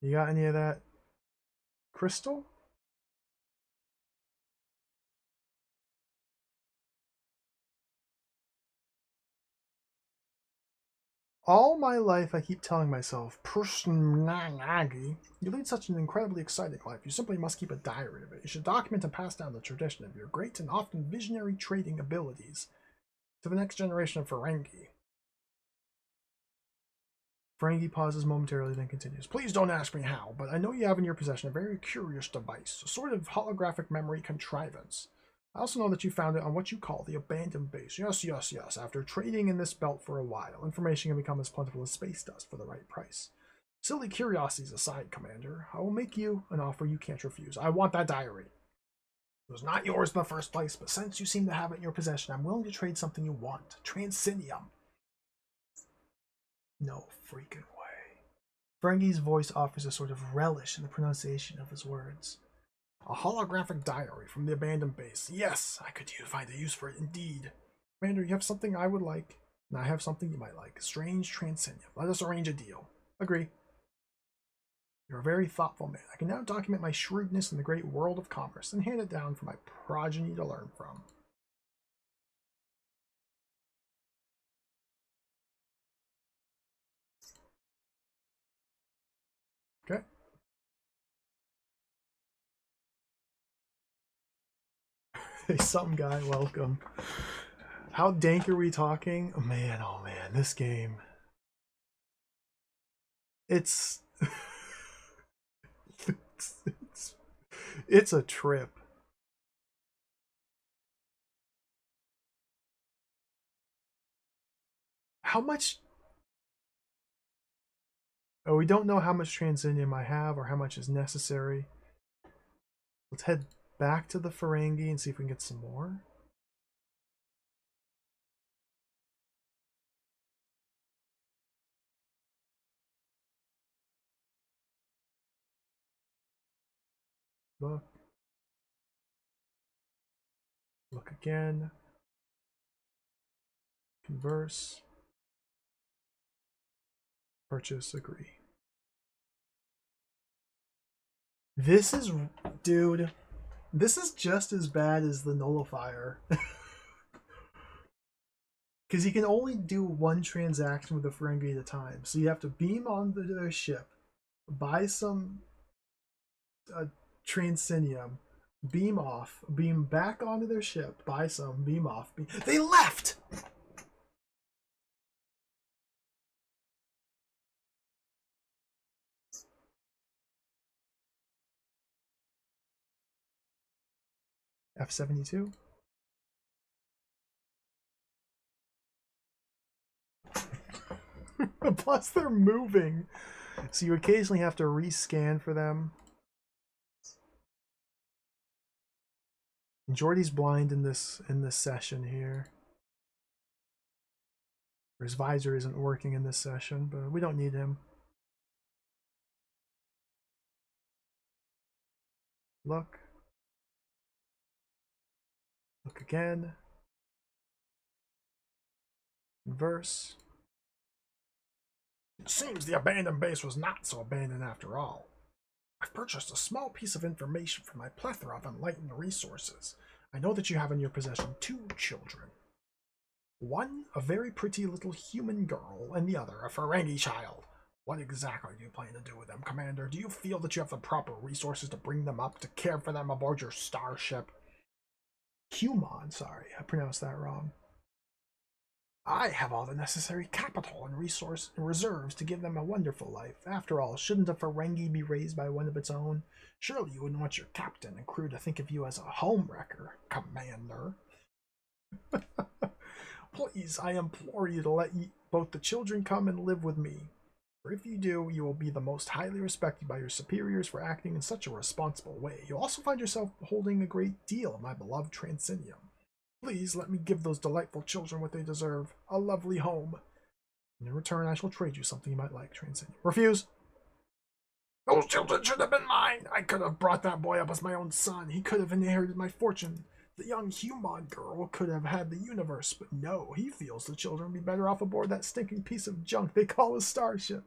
You got any of that crystal? All my life, I keep telling myself, personality, you lead such an incredibly exciting life. You simply must keep a diary of it. You should document and pass down the tradition of your great and often visionary trading abilities to the next generation of Ferengi. Ferengi pauses momentarily, then continues. Please don't ask me how, but I know you have in your possession a very curious device, a sort of holographic memory contrivance. I also know that you found it on what you call the abandoned base. Yes, yes, yes. After trading in this belt for a while, information can become as plentiful as space dust for the right price. Silly curiosities aside, Commander, I will make you an offer you can't refuse. I want that diary. It was not yours in the first place, but since you seem to have it in your possession, I'm willing to trade something you want. Transinium. No freaking way. Ferengi's voice offers a sort of relish in the pronunciation of his words. A holographic diary from the abandoned base. Yes, I could find a use for it indeed. Commander, you have something I would like, and I have something you might like. Strange Transinium. Let us arrange a deal. Agree. You're a very thoughtful man. I can now document my shrewdness in the great world of commerce and hand it down for my progeny to learn from. Okay. Hey, some guy, welcome. How dank are we talking? Oh man, this game. It's it's, it's a trip. How much? Oh, we don't know how much Transinium I have or how much is necessary. Let's head back to the Ferengi and see if we can get some more. Look. Look again. Converse. Purchase. Agree. This is, dude, this is just as bad as the nullifier. Because you can only do one transaction with the Ferengi at a time. So you have to beam onto their ship, buy some uh, Transinium, beam off, beam back onto their ship, buy some, beam off. They left! F-72? Plus they're moving. So you occasionally have to rescan for them. Jordy's blind in this session here. His visor isn't working in this session, but we don't need him. Look. Look again. Verse. It seems the abandoned base was not so abandoned after all. I've purchased a small piece of information from my plethora of enlightened resources. I know that you have in your possession two children. One, a very pretty little human girl, and the other, a Ferengi child. What exactly do you plan to do with them, Commander? Do you feel that you have the proper resources to bring them up, to care for them aboard your starship? Human, sorry, I pronounced that wrong. I have all the necessary capital and resource and reserves to give them a wonderful life. After all, shouldn't a Ferengi be raised by one of its own? Surely you wouldn't want your captain and crew to think of you as a homewrecker, Commander. Please, I implore you to let both the children come and live with me. For if you do, you will be the most highly respected by your superiors for acting in such a responsible way. You'll also find yourself holding a great deal of my beloved Transinium. Please let me give those delightful children what they deserve, a lovely home. In return, I shall trade you something you might like, Transinium. Refuse! Those children should have been mine. I could have brought that boy up as my own son. He could have inherited my fortune. The young human girl could have had the universe, but no, he feels the children would be better off aboard that stinking piece of junk they call a starship.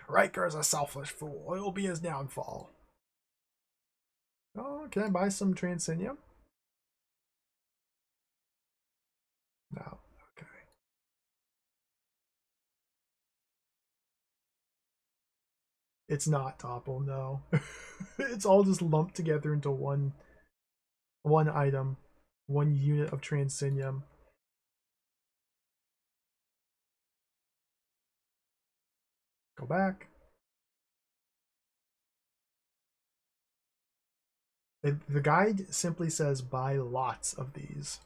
Riker is a selfish fool. It will be his downfall. Oh, can I buy some Transinium? No. Okay. It's not Topple, no. It's all just lumped together into one item, one unit of Transinium. Go back. The guide simply says buy lots of these.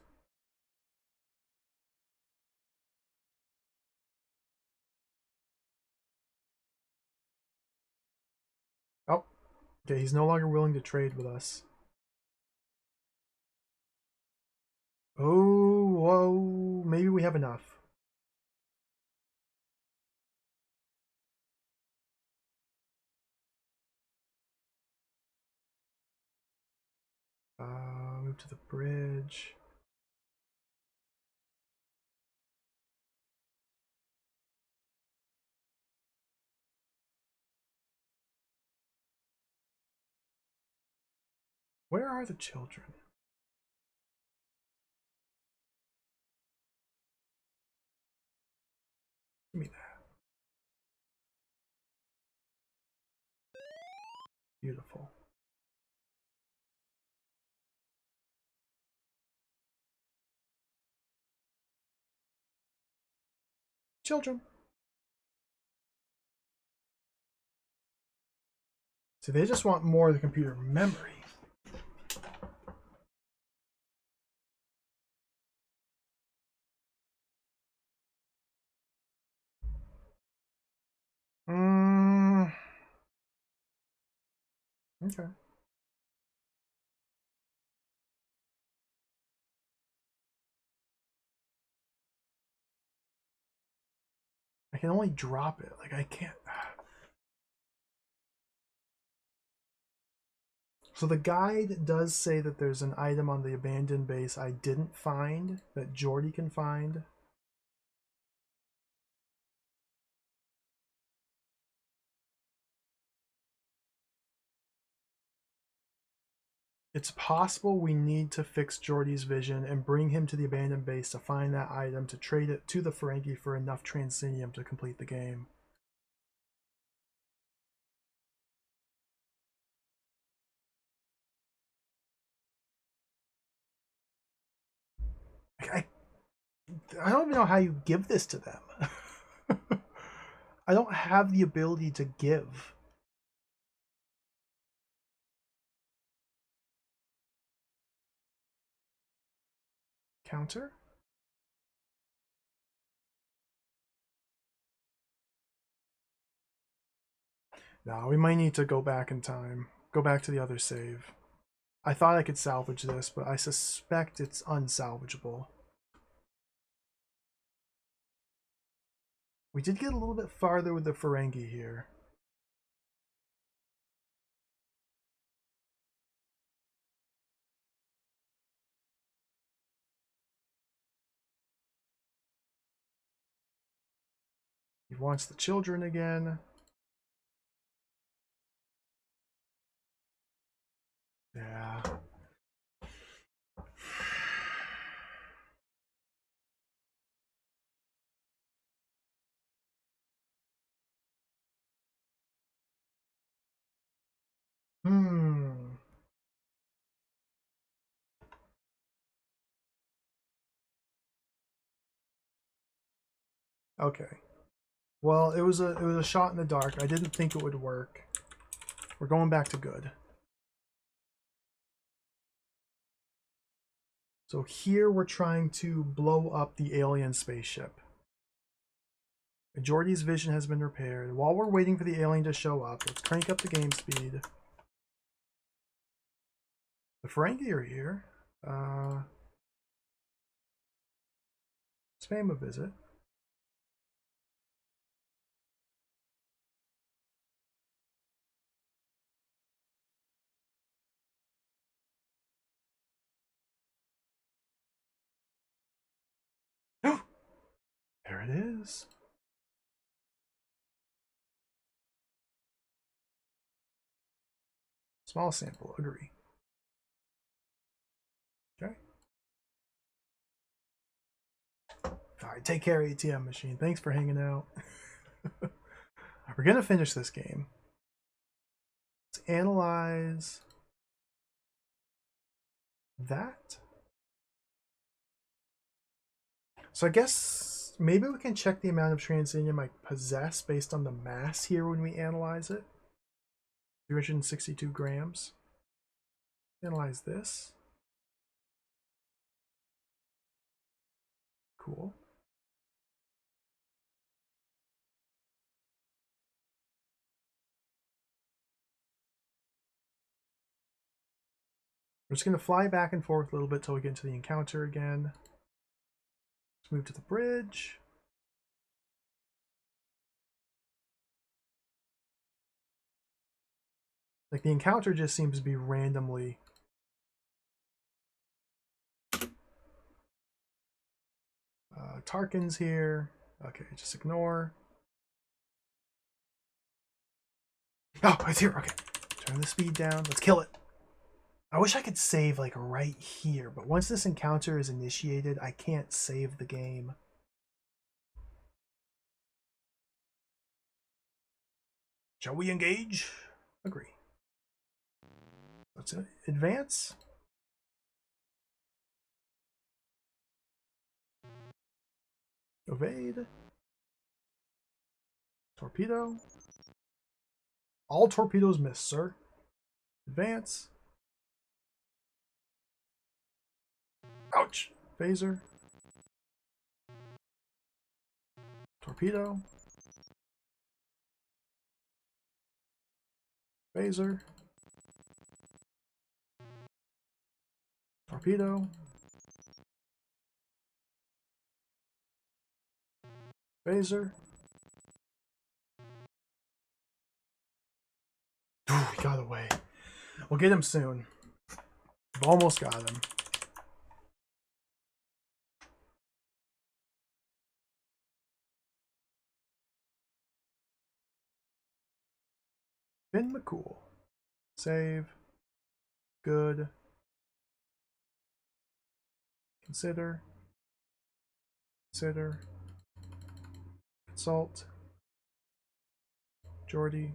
Oh, okay, he's no longer willing to trade with us. Oh, whoa, maybe we have enough. Move to the bridge. Where are the children? Give me that. Beautiful. Children. See, they just want more of the computer memory. Okay. I can only drop it. Like, I can't. So the guide does say that there's an item on the abandoned base I didn't find that Jordy can find. It's possible we need to fix Jordy's vision and bring him to the abandoned base to find that item to trade it to the Ferengi for enough Transinium to complete the game. I, I don't even know how you give this to them. I don't have the ability to give. Counter? No, we might need to go back in time. Go back to the other save. I thought I could salvage this, but I suspect it's unsalvageable. We did get a little bit farther with the Ferengi here. He wants the children again. Yeah. Hmm. Okay. Well, it was a shot in the dark. I didn't think it would work. We're going back to good. So here we're trying to blow up the alien spaceship. Jordy's vision has been repaired. While we're waiting for the alien to show up, let's crank up the game speed. The Ferengi are here. Spam a visit. There it is. Small sample, agree. Okay. Alright, take care, ATM machine. Thanks for hanging out. We're gonna finish this game. Let's analyze that. So I guess maybe we can check the amount of Transinium I possess based on the mass here when we analyze it. 362 grams. Analyze this. Cool. We're just going to fly back and forth a little bit till we get into the encounter again. Let's move to the bridge. Like, the encounter just seems to be randomly. Tarkin's here. Okay, just ignore. Oh, it's here. Okay. Turn the speed down. Let's kill it. I wish I could save, like, right here, but once this encounter is initiated, I can't save the game. Shall we engage? Agree. Let's advance. Evade. Torpedo. All torpedoes miss, sir. Advance. Ouch. Phaser. Torpedo. Phaser. Torpedo. Phaser. Ooh, he got away. We'll get him soon. We've almost got him. Finn McCool. Save. Good. Consider. Consider. Consult. Geordie.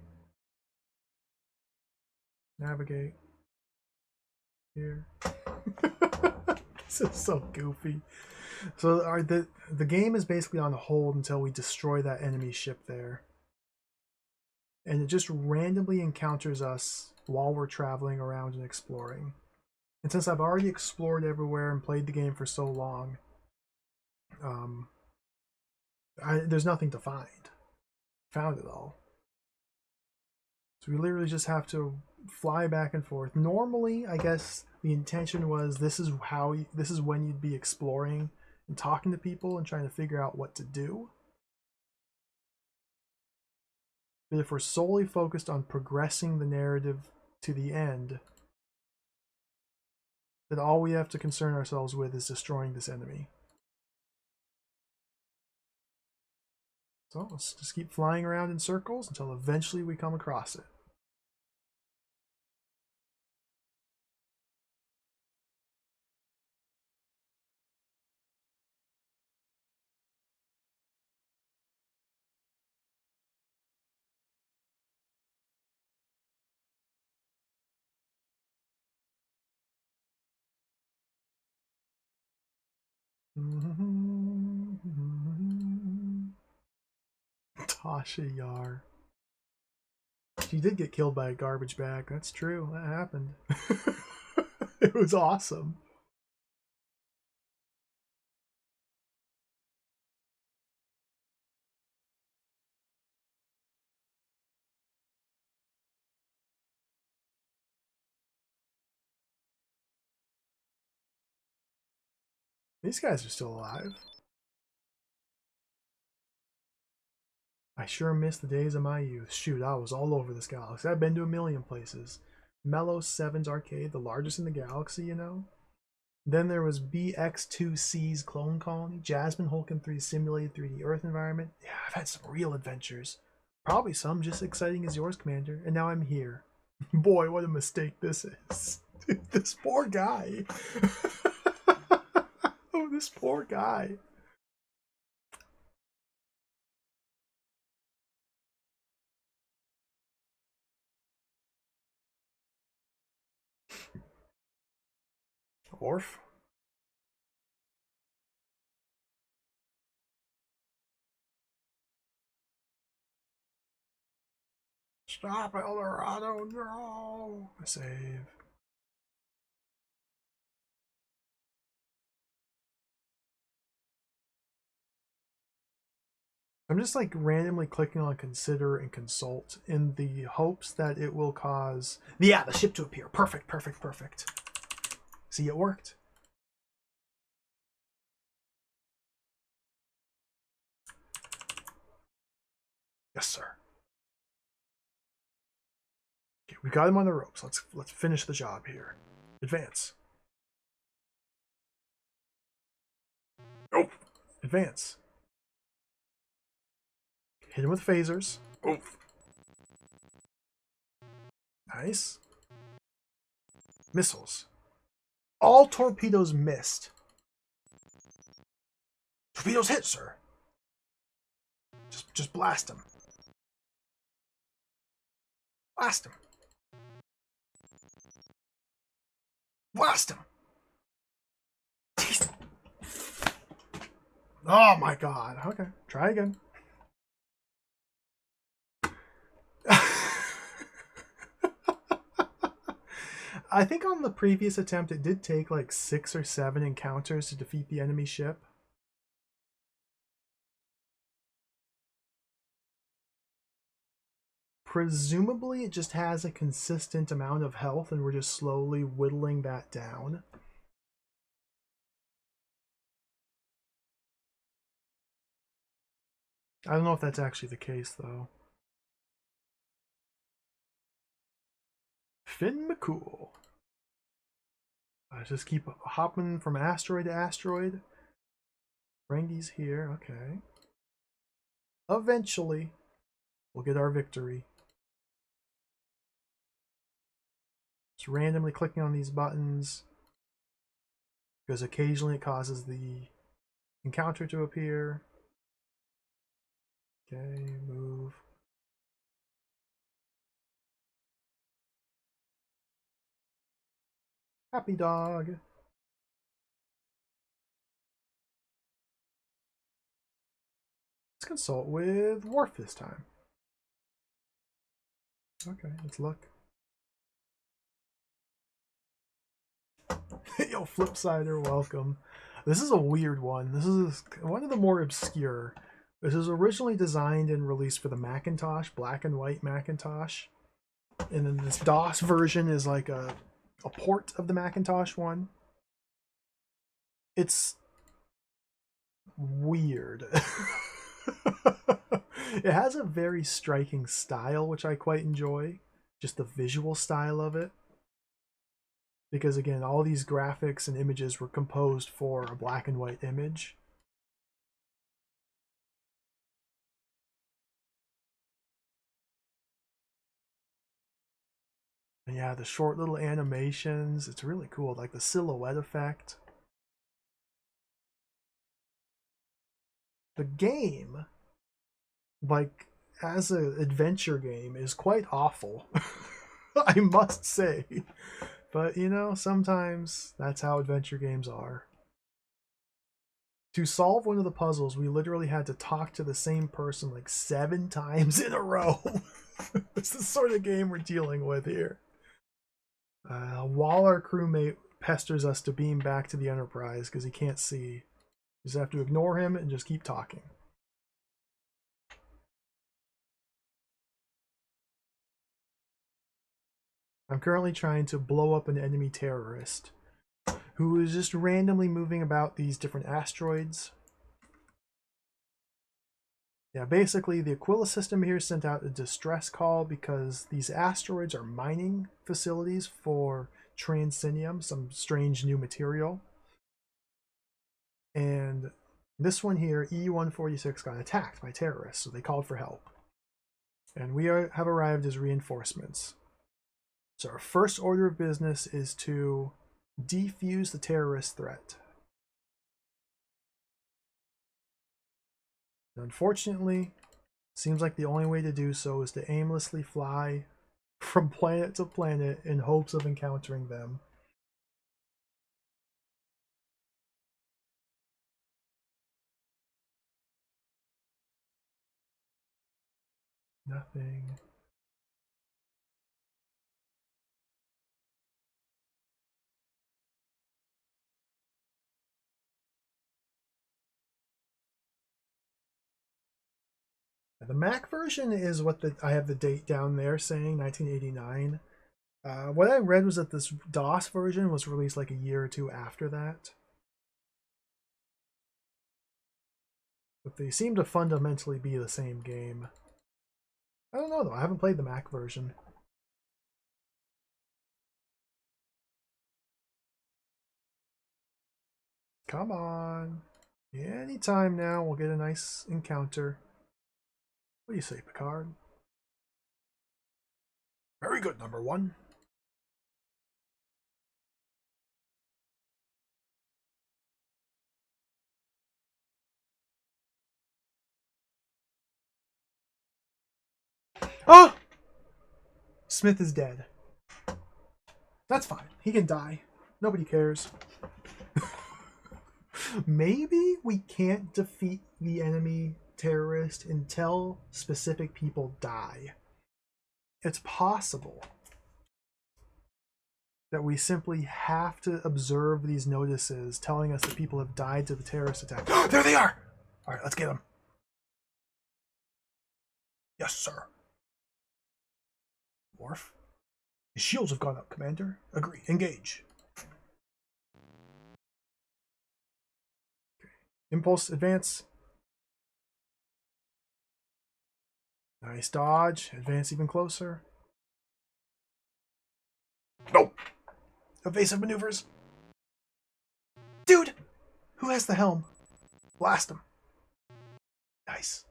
Navigate. Here. This is so goofy. So the game is basically on hold until we destroy that enemy ship there. And it just randomly encounters us while we're traveling around and exploring. And since I've already explored everywhere and played the game for so long, there's nothing to find. Found it all. So we literally just have to fly back and forth. Normally, I guess the intention was this is when you'd be exploring and talking to people and trying to figure out what to do. But if we're solely focused on progressing the narrative to the end, then all we have to concern ourselves with is destroying this enemy. So let's just keep flying around in circles until eventually we come across it. Tasha Yar. She did get killed by a garbage bag. That's true. That happened. It was awesome. These guys are still alive. I sure miss the days of my youth. Shoot, I was all over this galaxy. I've been to a million places. Mellow 7's arcade, the largest in the galaxy, you know? Then there was BX2C's Clone Colony, Jasmine Holkin 3's simulated 3D Earth environment. Yeah, I've had some real adventures. Probably some just exciting as yours, Commander. And now I'm here. Boy, what a mistake this is. Dude, this poor guy. Oh, this poor guy. Orf. Stop, Eldorado, no! Save. I'm just like randomly clicking on consider and consult in the hopes that it will cause the ship to appear. Perfect, perfect, perfect. See, it worked. Yes, sir. Okay, we got him on the ropes. Let's finish the job here. Advance. Nope. Advance. Hit him with phasers. Oof. Nice. Missiles. All torpedoes missed. Torpedoes hit, sir. Just blast him. Blast him. Blast him. Oh my god. Okay, try again. I think on the previous attempt it did take like 6 or 7 encounters to defeat the enemy ship. Presumably it just has a consistent amount of health and we're just slowly whittling that down. I don't know if that's actually the case though. Finn McCool. I just keep hopping from asteroid to asteroid. Rangi's here, okay. Eventually, we'll get our victory. Just randomly clicking on these buttons, because occasionally it causes the encounter to appear. Okay, move. Happy dog. Let's consult with Worf this time. Okay, let's look. Yo, Flipsider, welcome. This is a weird one. This is one of the more obscure. This was originally designed and released for the Macintosh, black and white Macintosh. And then this DOS version is like a port of the Macintosh one. It's weird. It has a very striking style, which I quite enjoy. Just the visual style of it. Because again, all these graphics and images were composed for a black and white image. And yeah, the short little animations, it's really cool, like the silhouette effect. The game, like as an adventure game, is quite awful. I must say. But you know, sometimes that's how adventure games are. To solve one of the puzzles, we literally had to talk to the same person like 7 times in a row. It's the sort of game we're dealing with here. While our crewmate pesters us to beam back to the Enterprise because he can't see. You just have to ignore him and just keep talking. I'm currently trying to blow up an enemy terrorist who is just randomly moving about these different asteroids. Yeah, basically the Aquila system here sent out a distress call because these asteroids are mining facilities for Transinium, some strange new material. And this one here, E-146, got attacked by terrorists, so they called for help. And we have arrived as reinforcements. So our first order of business is to defuse the terrorist threat. And unfortunately, seems like the only way to do so is to aimlessly fly from planet to planet in hopes of encountering them. Nothing. The Mac version is what I have the date down there saying 1989. What I read was that this DOS version was released like a year or two after that. But they seem to fundamentally be the same game. I don't know though, I haven't played the Mac version. Come on. Anytime now we'll get a nice encounter. What do you say, Picard? Very good, number 1. Oh! Smith is dead. That's fine. He can die. Nobody cares. Maybe we can't defeat the enemy terrorist until specific people die. It's possible. that we simply have to observe these notices telling us that people have died to the terrorist attack. There they are! Alright, let's get them. Yes, sir. Worf? His shields have gone up, Commander. Agree. Engage. Okay. Impulse, advance. Nice dodge. Advance even closer. Nope. Evasive maneuvers. Dude! Who has the helm? Blast him. Nice.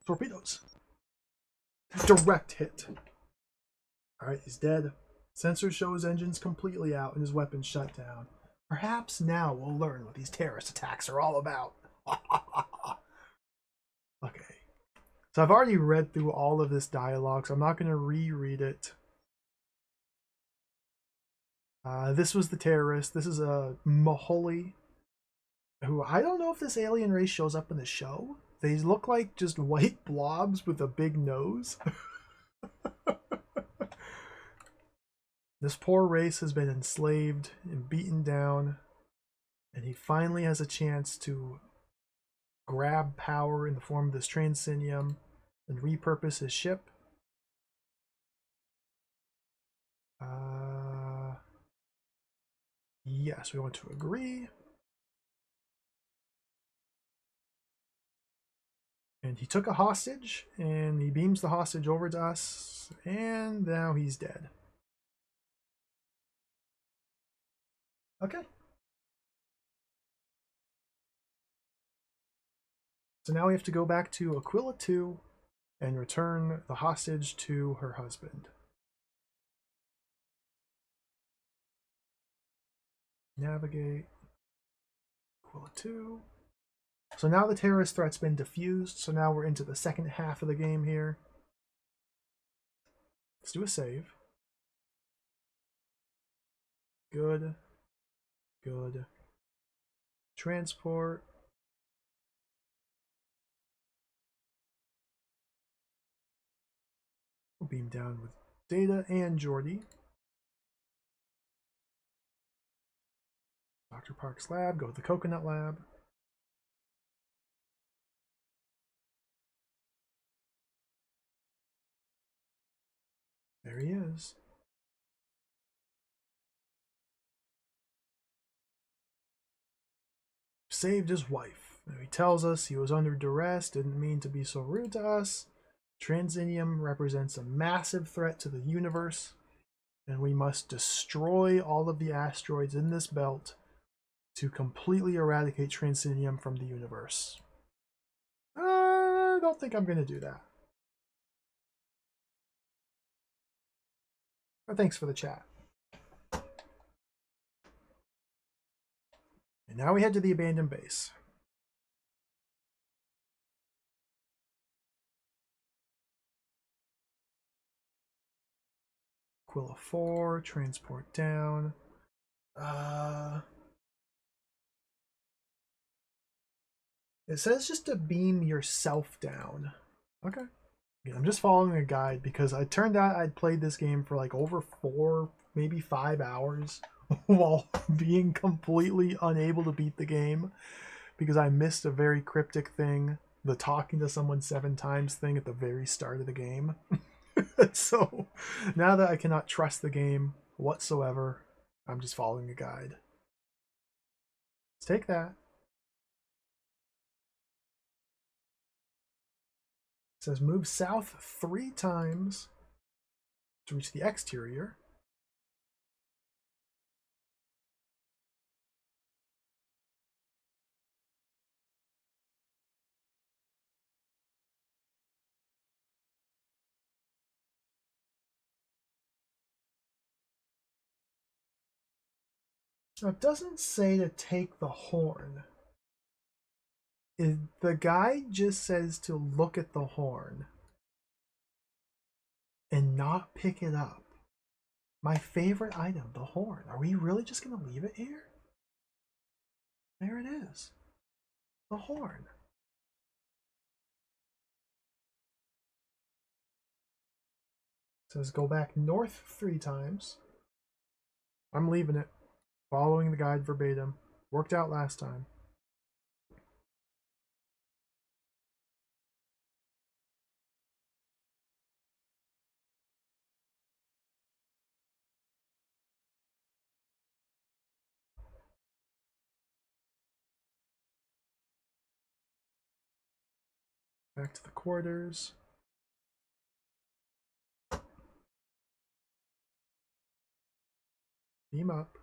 Torpedoes. Direct hit. Alright, he's dead. Sensor shows engines completely out and his weapons shut down. Perhaps now we'll learn what these terrorist attacks are all about. Okay. So I've already read through all of this dialogue, so I'm not going to reread it. This was the terrorist. This is a Maholi, who I don't know if this alien race shows up in the show. They look like just white blobs with a big nose. This poor race has been enslaved and beaten down, and he finally has a chance to grab power in the form of this Transinium and repurpose his ship. Yes, we want to agree. And he took a hostage, and he beams the hostage over to us, and now he's dead. Okay. So now we have to go back to Aquila 2 and return the hostage to her husband. Navigate. Aquila 2. So now the terrorist threat's been diffused, so now we're into the second half of the game here. Let's do a save. Good. Good. Transport. We'll beam down with Data and Geordi. Dr. Park's lab, go with the Coconut Lab. There he is. Saved his wife. He tells us he was under duress, didn't mean to be so rude to us. Transinium represents a massive threat to the universe, and we must destroy all of the asteroids in this belt to completely eradicate Transinium from the universe. I don't think I'm going to do that. But thanks for the chat. And now we head to the abandoned base. Aquila 4, transport down. It says just to beam yourself down. Okay. Yeah, I'm just following a guide because it turned out I'd played this game for like over 4, maybe 5 hours while being completely unable to beat the game because I missed a very cryptic thing, the talking to someone 7 times thing at the very start of the game. So now that I cannot trust the game whatsoever, I'm just following a guide. Let's take that. It says move south 3 times to reach the exterior. Now, it doesn't say to take the horn. The guide just says to look at the horn and not pick it up. My favorite item, the horn. Are we really just going to leave it here? There it is. The horn. It says go back north 3 times. I'm leaving it. Following the guide verbatim. Worked out last time. Back to the quarters. Beam up.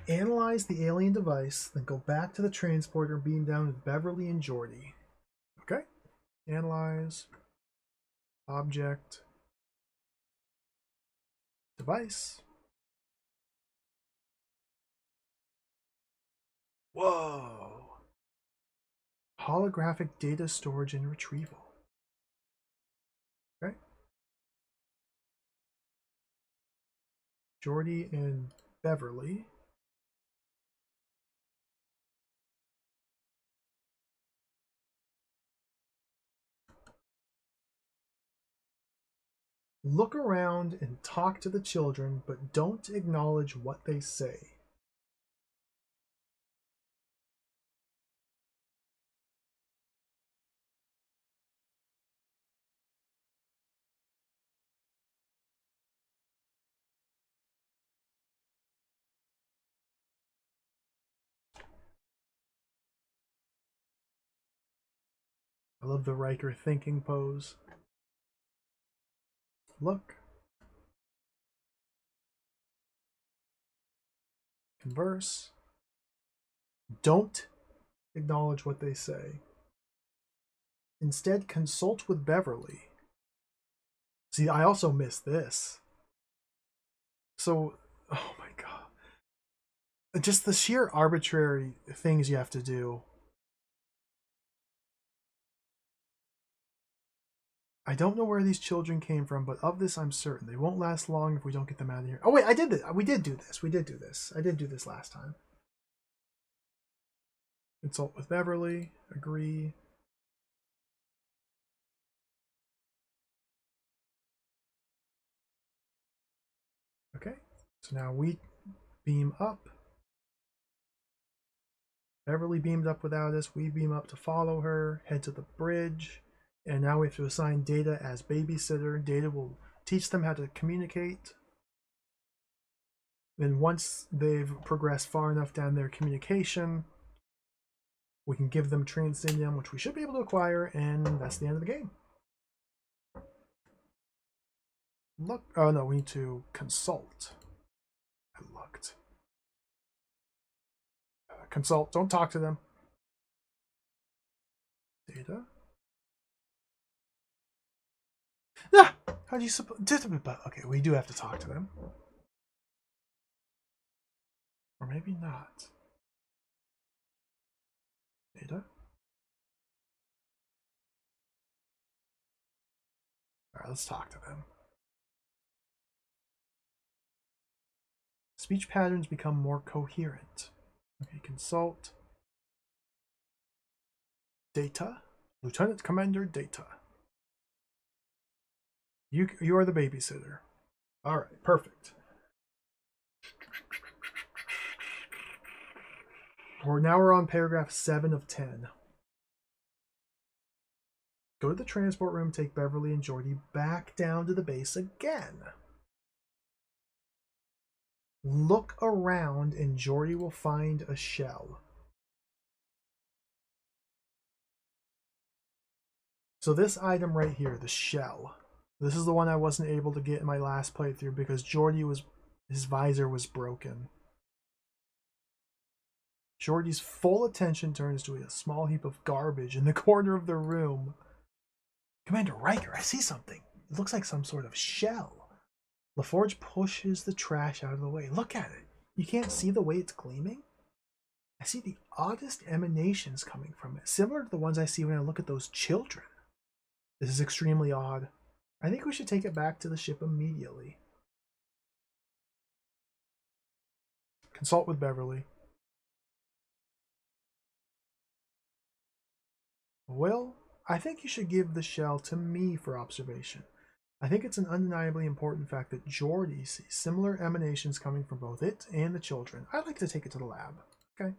Analyze the alien device, then go back to the transporter, beam down with Beverly and Geordi. Okay? Analyze. Object. Device. Whoa. Holographic data storage and retrieval. Okay? Geordi and Beverly. Look around and talk to the children, but don't acknowledge what they say. I love the Riker thinking pose. Look. Converse. Don't acknowledge what they say. Instead, consult with Beverly. See, I also missed this. So, oh my god. Just the sheer arbitrary things you have to do. I don't know where these children came from, but of this I'm certain. They won't last long if we don't get them out of here. Oh wait, I did this. We did do this. We did do this. I did do this last time. Consult with Beverly. Agree. Okay. So now we beam up. Beverly beamed up without us. We beam up to follow her. Head to the bridge. And now we have to assign Data as babysitter. Data will teach them how to communicate. Then once they've progressed far enough down their communication, we can give them Transinium, which we should be able to acquire, and that's the end of the game. Look. Oh no, we need to consult. I looked. Consult. Don't talk to them. Data. Ah! How do you suppose? Okay, we do have to talk to them. Or maybe not. Data. Alright, let's talk to them. Speech patterns become more coherent. Okay, consult. Data. Lieutenant Commander Data. You are the babysitter. Alright, perfect. We're on paragraph 7 of 10. Go to the transport room, take Beverly and Geordi back down to the base again. Look around and Geordi will find a shell. So this item right here, the shell, this is the one I wasn't able to get in my last playthrough because his visor was broken. Geordi's full attention turns to a small heap of garbage in the corner of the room. Commander Riker, I see something. It looks like some sort of shell. LaForge pushes the trash out of the way. Look at it. You can't see the way it's gleaming? I see the oddest emanations coming from it, similar to the ones I see when I look at those children. This is extremely odd. I think we should take it back to the ship immediately. Consult with Beverly. Well, I think you should give the shell to me for observation. I think it's an undeniably important fact that Geordie sees similar emanations coming from both it and the children. I'd like to take it to the lab. Okay.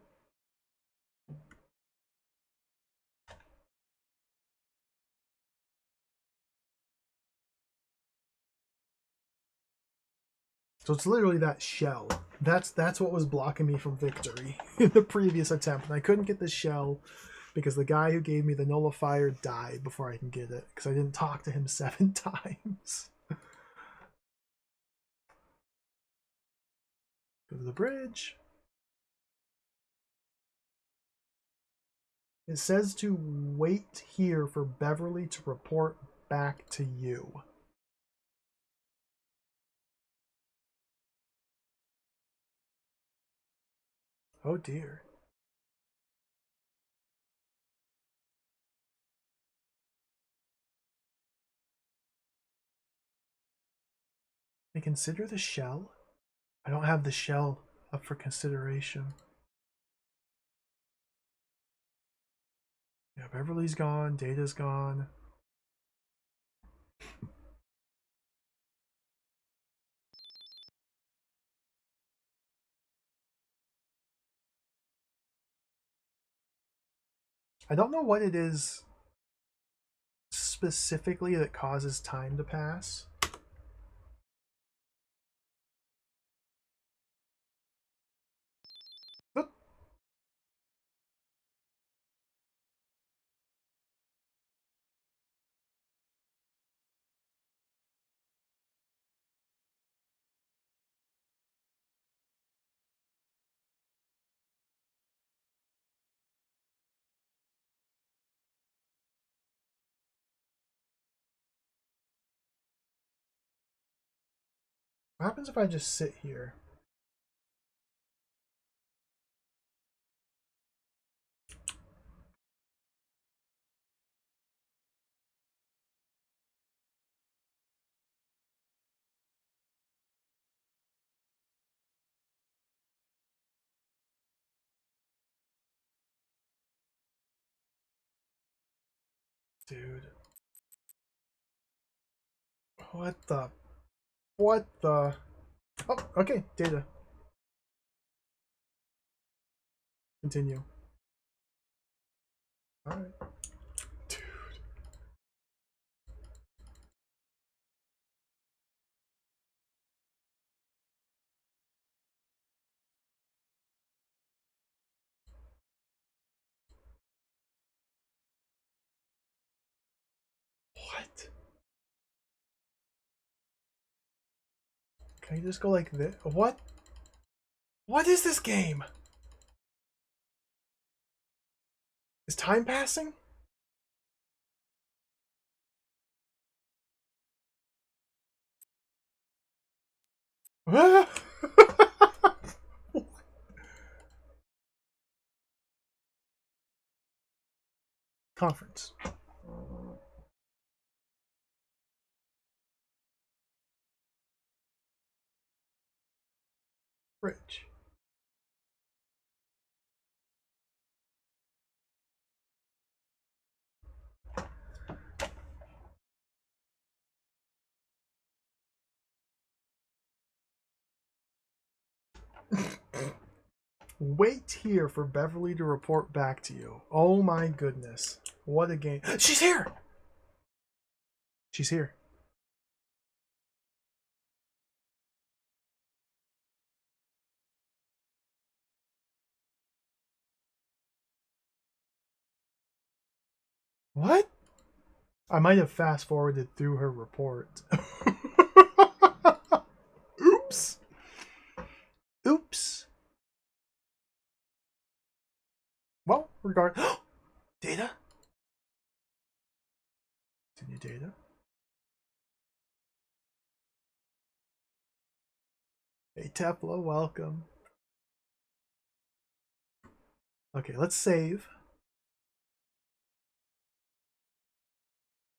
So it's literally that shell. That's what was blocking me from victory in the previous attempt. And I couldn't get the shell because the guy who gave me the nullifier died before I can get it because I didn't talk to him 7 times. Go to the bridge. It says to wait here for Beverly to report back to you. Oh dear. They consider the shell? I don't have the shell up for consideration. Yeah, Beverly's gone, Data's gone. I don't know what it is specifically that causes time to pass. Oop. What happens if I just sit here? Dude. What the? What the? Oh, okay, Data. Continue. Alright. Dude. What? Can I just go like this? What? What is this game? Is time passing? Conference. Bridge. Wait here for Beverly to report back to you. Oh my goodness. What a game. She's here! She's here. What? I might have fast forwarded through her report. Oops. Oops. Well, regard. Data? Continue data. Hey, Tefla, welcome. Okay, let's save.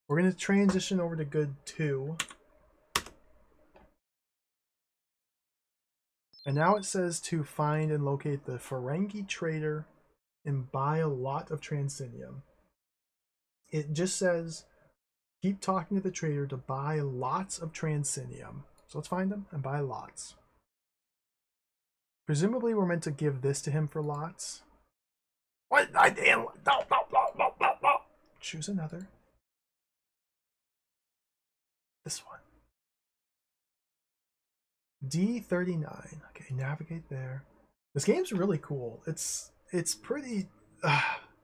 We're going to transition over to good 2. And now it says to find and locate the Ferengi trader and buy a lot of Transinium. It just says Keep talking to the trader to buy lots of Transinium. So let's find him and buy lots. Presumably we're meant to give this to him for lots. What? I didn't. No, no, no, no, no, no. Choose another. This one. D39. Okay, navigate there. This game's really cool. It's pretty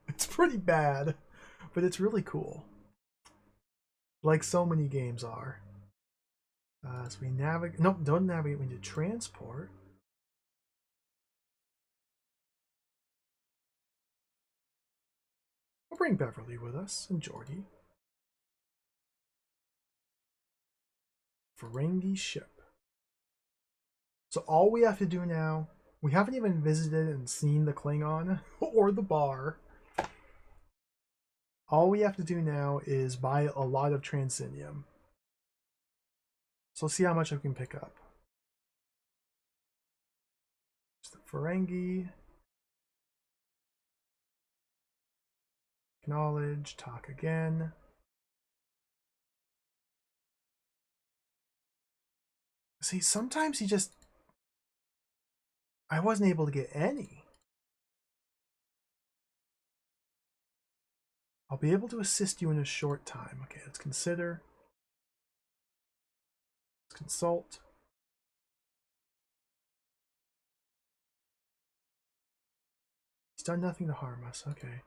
it's pretty bad, but it's really cool. Like so many games are. So we navigate. Nope, don't navigate. We need to transport. We'll bring Beverly with us and Jordy. Ferengi ship. So all we have to do now, we haven't even visited and seen the Klingon or the bar. All we have to do now is buy a lot of Transinium. So let's see how much I can pick up. Ferengi. Acknowledge. Talk again. See, sometimes he just... I wasn't able to get any. I'll be able to assist you in a short time. Okay, let's consider. Let's consult. He's done nothing to harm us. Okay.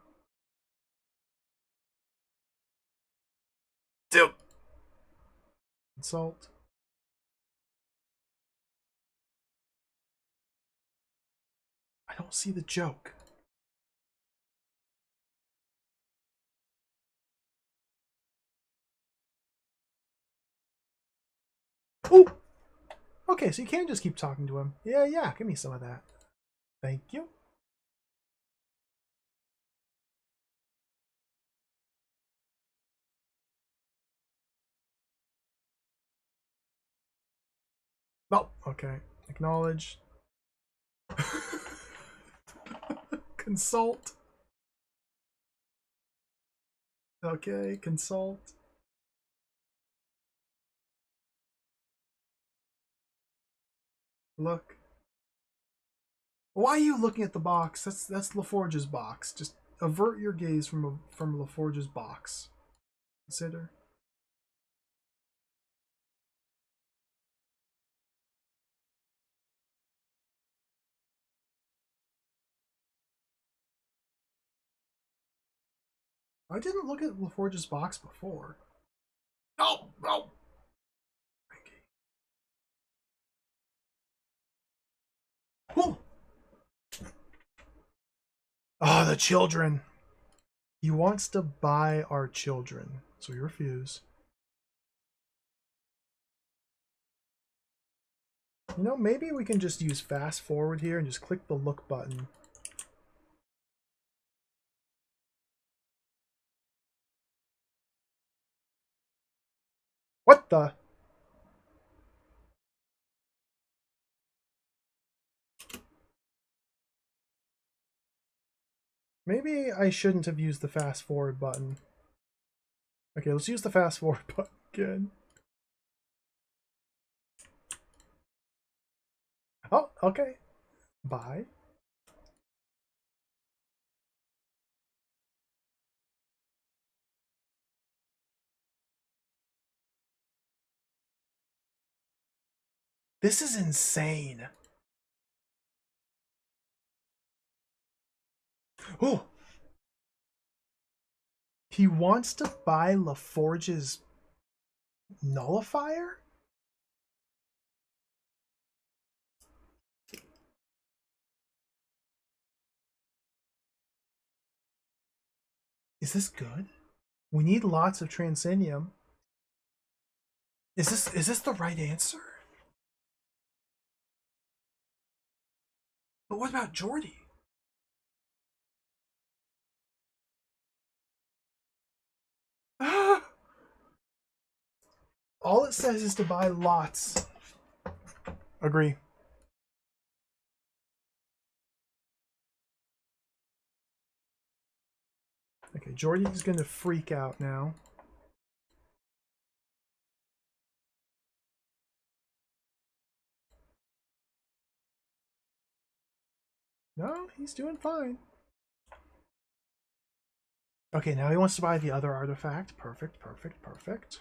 Dude. Consult. I don't see the joke. Oh! Okay, so you can just keep talking to him. Yeah, give me some of that. Thank you. Oh, okay. Acknowledge. Consult. Okay, consult. Look. Why are you looking at the box? That's LaForge's box. Just avert your gaze from LaForge's box. Consider. I didn't look at LaForge's box before. No, no. Oh, the children. He wants to buy our children, so we refuse. You know, maybe we can just use fast forward here and just click the look button. What the? Maybe I shouldn't have used the fast forward button. Okay, let's use the fast forward button again. Oh, okay. Bye. This is insane. Oh! He wants to buy LaForge's nullifier? Is this good? We need lots of Transinium. Is this the right answer? But what about Jordy? Ah! All it says is to buy lots. Agree. Okay, Jordy's gonna freak out now. No, he's doing fine. Okay, now he wants to buy the other artifact. Perfect, perfect, perfect.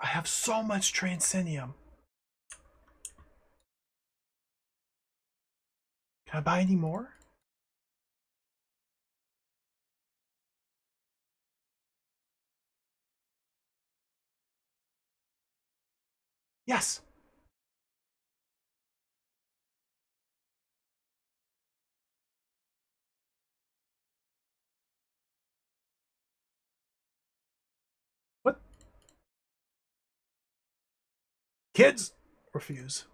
I have so much Transinium. Can I buy any more? Yes. What? Kids refuse.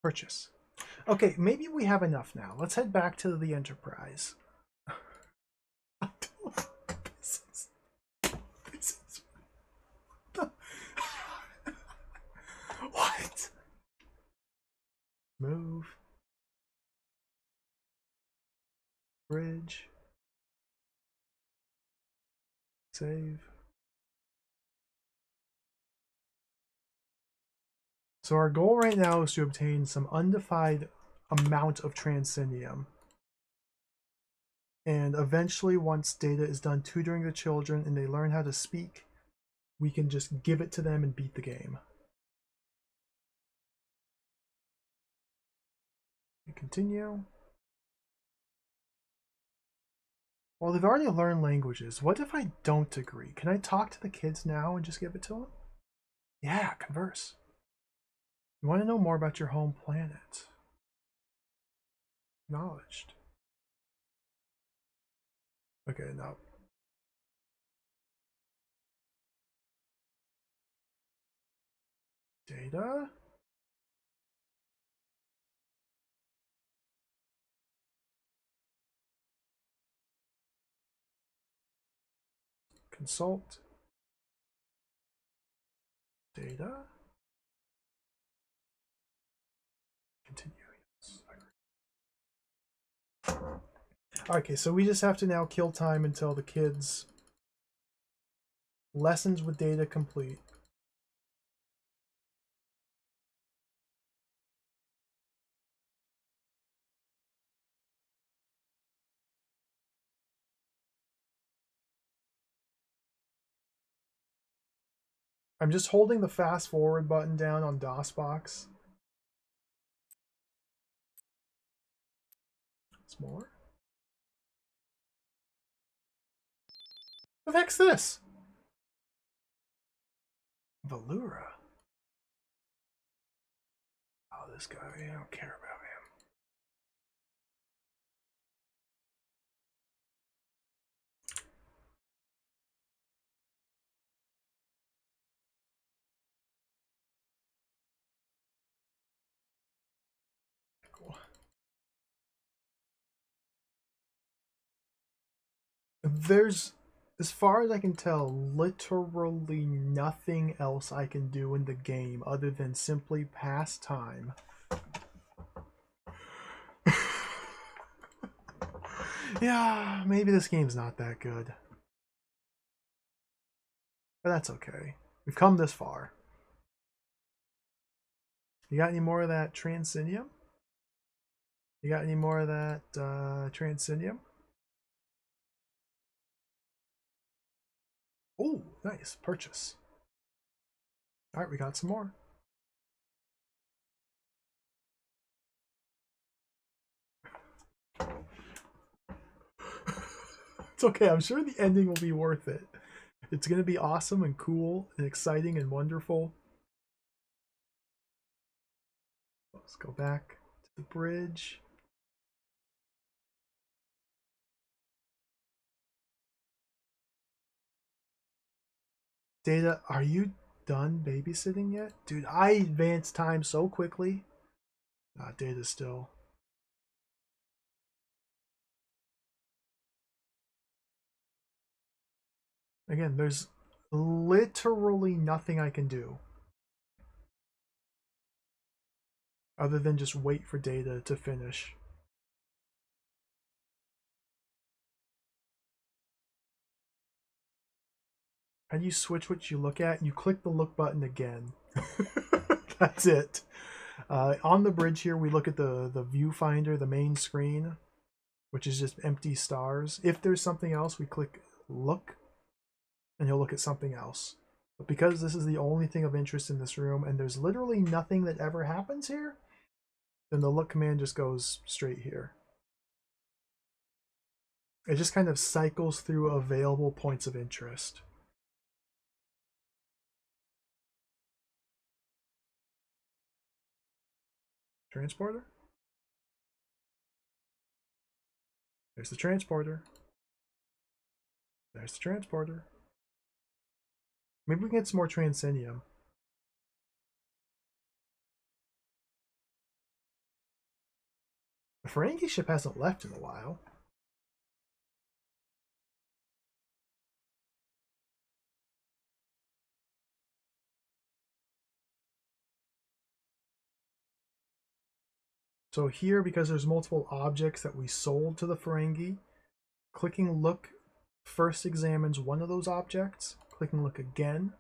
Purchase. Okay, maybe we have enough now. Let's head back to the Enterprise. this is, this is what? Move. Bridge. Save. So our goal right now is to obtain some undefined amount of Transinium. And eventually, once Data is done tutoring the children and they learn how to speak, we can just give it to them and beat the game. Continue. Well, they've already learned languages. What if I don't agree? Can I talk to the kids now and just give it to them? Yeah, converse. You want to know more about your home planet? Acknowledged. Okay, now. Data? Consult. Data? Continue. Yes. Okay, so we just have to now kill time until the kids' lessons with Data complete. I'm just holding the fast forward button down on DOSBox. It's more. What the heck's this? Valura. Oh, this guy, I don't care about him. Cool. There's, as far as I can tell, literally nothing else I can do in the game other than simply pass time. Yeah, maybe this game's not that good. But that's okay. We've come this far. You got any more of that Transinium? You got any more of that Transinium? Oh, nice. Purchase. Alright, we got some more. It's okay. I'm sure the ending will be worth it. It's going to be awesome and cool and exciting and wonderful. Let's go back to the bridge. Data, are you done babysitting yet? Dude, I advanced time so quickly. Data still. Again, there's literally nothing I can do. other than just wait for data to finish. How do you switch what you look at? You click the look button again. That's it. On the bridge here, we look at the viewfinder, the main screen, which is just empty stars. If there's something else, we click look, and he'll look at something else. But because this is the only thing of interest in this room, and there's literally nothing that ever happens here, then the look command just goes straight here. It just kind of cycles through available points of interest. Transporter? There's the transporter. There's the transporter. Maybe we can get some more Transinium. The Ferengi ship hasn't left in a while. So here, because there's multiple objects that we sold to the Ferengi, clicking look first examines one of those objects. Clicking look again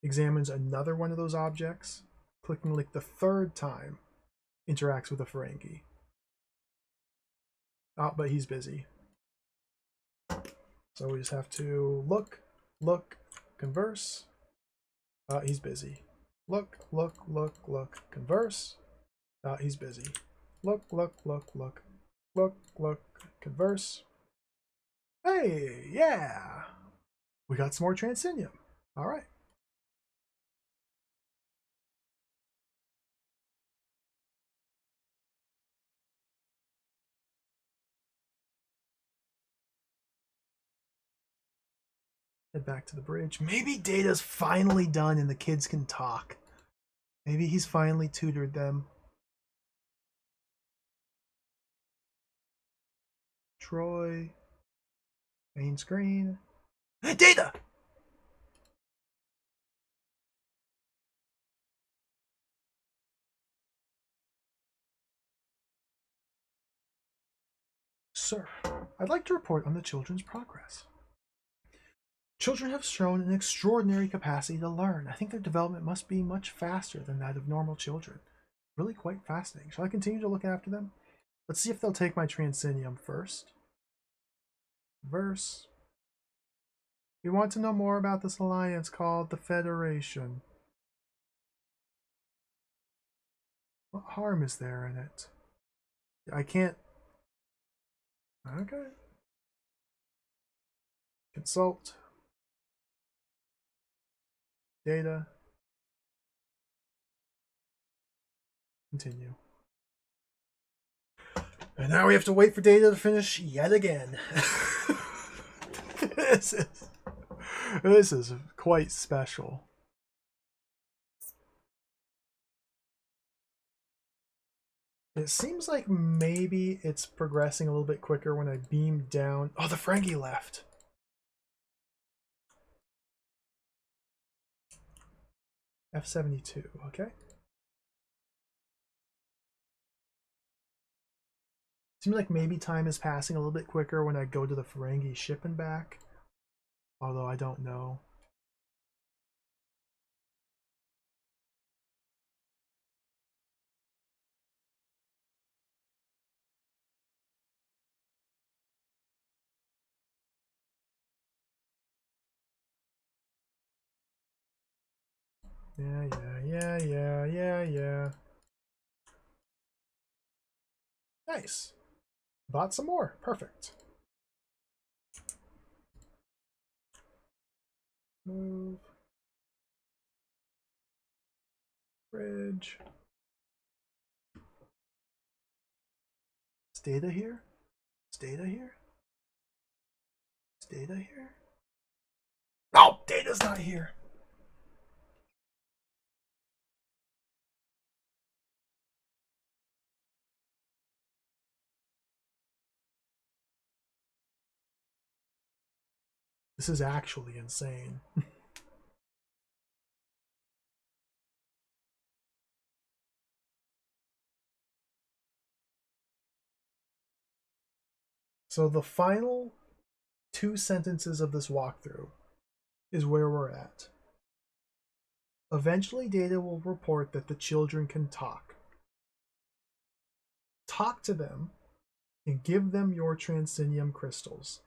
examines another one of those objects. Clicking look the third time interacts with the Ferengi. Oh, but he's busy. So we just have to look, converse. He's busy. Look, converse. He's busy. Look, converse. Hey, yeah. We got some more Transinium. All right. Head back to the bridge. Maybe Data's finally done and the kids can talk. Maybe he's finally tutored them. Troy. Main screen. Data! Sir, I'd like to report on the children's progress. Children have shown an extraordinary capacity to learn. I think their development must be much faster than that of normal children. Really quite fascinating. Shall I continue to look after them? Let's see if they'll take my Transinium first. Verse. We want to know more about this alliance called the Federation. What harm is there in it? I can't... Okay. Consult. Data. Continue. And now we have to wait for Data to finish yet again. This is quite special. It seems like maybe it's progressing a little bit quicker when I beam down. Oh, the Ferengi left. F-72, okay. Seems like maybe time is passing a little bit quicker when I go to the Ferengi ship and back. Although I don't know. Yeah. Nice. Bought some more. Perfect. Move. Bridge. Is Data here? Is Data here? Is Data here? Oh, Data's not here. This is actually insane. So the final two sentences of this walkthrough is where we're at. Eventually, data will report that the children can talk. Talk to them and give them your Transinium crystals.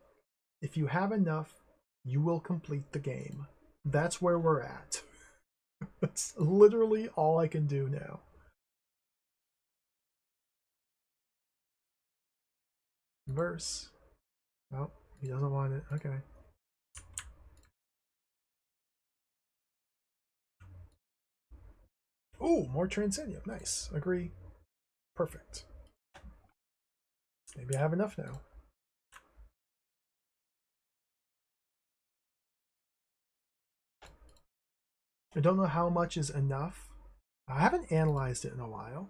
If you have enough, you will complete the game. That's where we're at. That's literally all I can do now. Verse. Oh, he doesn't want it. Okay. Ooh, more Transinium. Nice. Agree. Perfect. Maybe I have enough now. I don't know how much is enough. I haven't analyzed it in a while.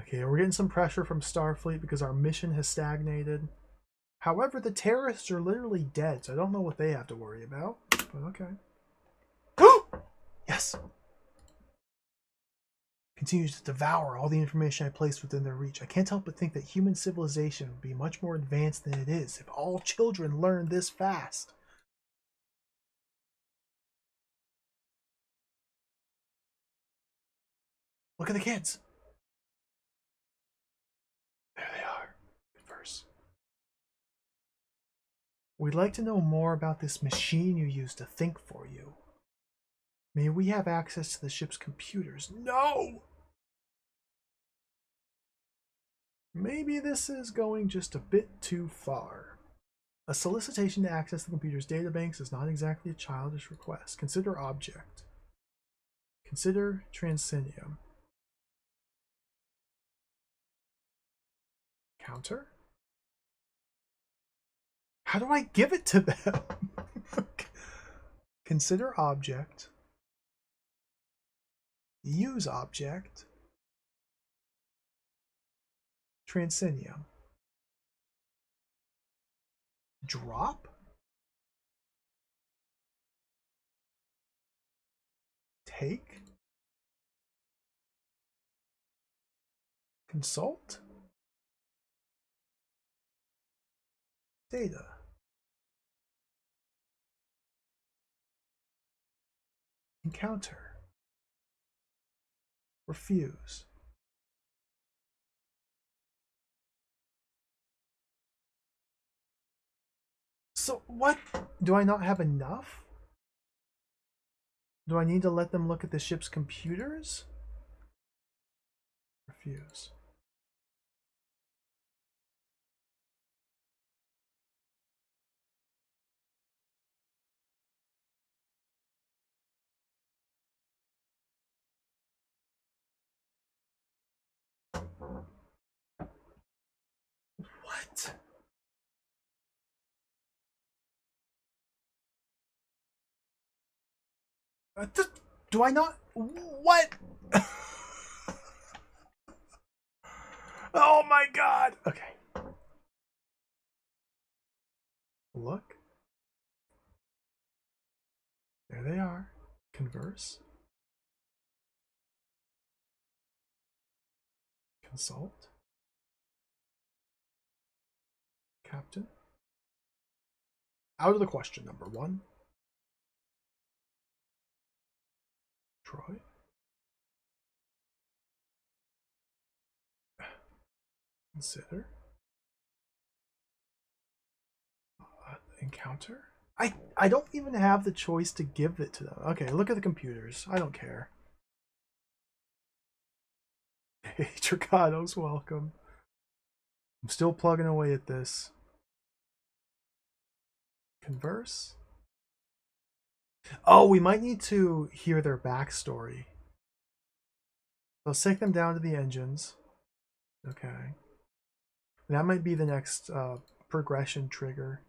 Okay, we're getting some pressure from Starfleet because our mission has stagnated. However, the terrorists are literally dead, so I don't know what they have to worry about. But okay. Yes! Continues to devour all the information I placed within their reach. I can't help but think that human civilization would be much more advanced than it is if all children learned this fast. Look at the kids. There they are. Converse. We'd like to know more about this machine you use to think for you. May we have access to the ship's computers? No! Maybe this is going just a bit too far. A solicitation to access the computer's databanks is not exactly a childish request. Consider object. Consider Transinium. Counter? How do I give it to them? Consider object. Use object. Transinium. Drop? Take? Consult? Data. Encounter. Refuse. So what? Do I not have enough? Do I need to let them look at the ship's computers? Refuse. What? Do I not? What? Oh my god! Okay. Look. There they are. Converse. Consult. Captain. Out of the question, number one. Troy. Consider. Encounter. I don't even have the choice to give it to them. Okay, look at the computers. I don't care. Hey, Tricados, welcome. I'm still plugging away at this. Converse. Oh, we might need to hear their backstory. Let's take them down to the engines. Okay. That might be the next progression trigger.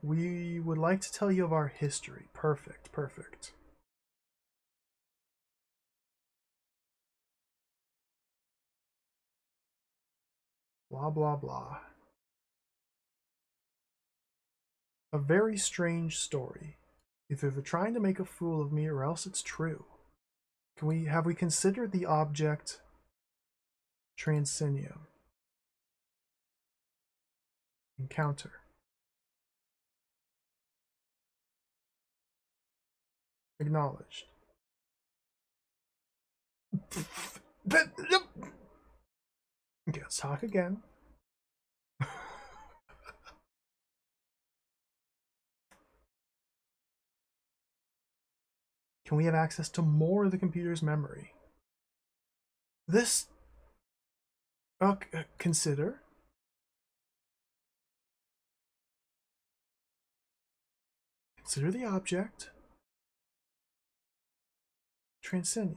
We would like to tell you of our history. Perfect, perfect. Blah, blah, blah. A very strange story. Either they're trying to make a fool of me or else it's true. Have we considered the object Transinium? Encounter. Acknowledged. Okay, let's talk again. Can we have access to more of the computer's memory? This... consider. Consider the object. Transinium.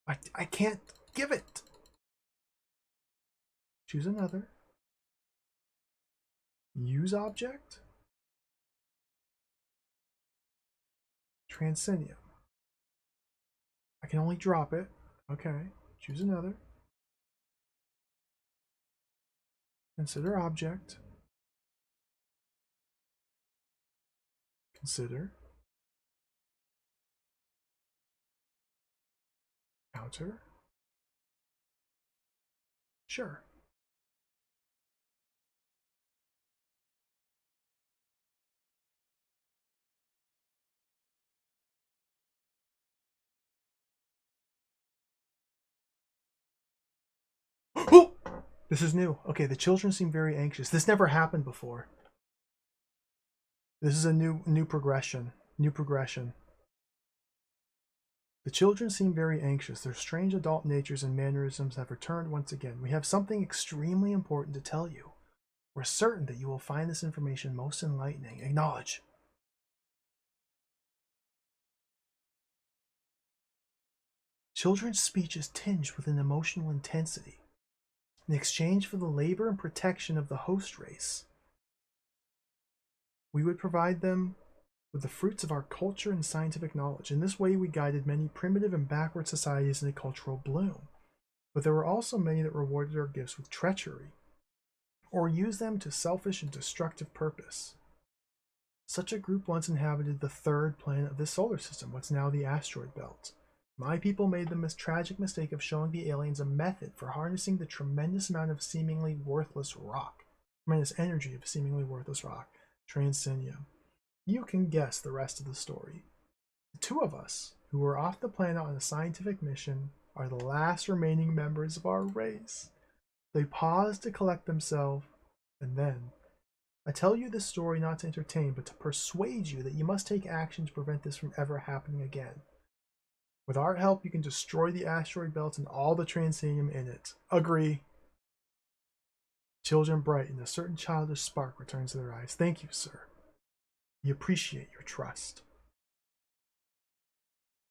I can't give it. Choose another. Use object. Transinium. I can only drop it. Okay. Choose another. Consider object. Consider. Counter. Sure. Oh! This is new. Okay, the children seem very anxious. This never happened before. This is a new progression. New progression. The children seem very anxious. Their strange adult natures and mannerisms have returned once again. We have something extremely important to tell you. We're certain that you will find this information most enlightening. Acknowledge. Children's speech is tinged with an emotional intensity. In exchange for the labor and protection of the host race, we would provide them with the fruits of our culture and scientific knowledge. In this way, we guided many primitive and backward societies into cultural bloom. But there were also many that rewarded our gifts with treachery, or used them to selfish and destructive purpose. Such a group once inhabited the third planet of this solar system, what's now the asteroid belt. My people made the tragic mistake of showing the aliens a method for harnessing the tremendous amount of seemingly worthless rock. Tremendous energy of seemingly worthless rock. Transinium. You can guess the rest of the story. The two of us, who were off the planet on a scientific mission, are the last remaining members of our race. They pause to collect themselves, and then... I tell you this story not to entertain, but to persuade you that you must take action to prevent this from ever happening again. With our help, you can destroy the asteroid belt and all the Transinium in it. Agree. Children brighten. A certain childish spark returns to their eyes. Thank you, sir. We appreciate your trust.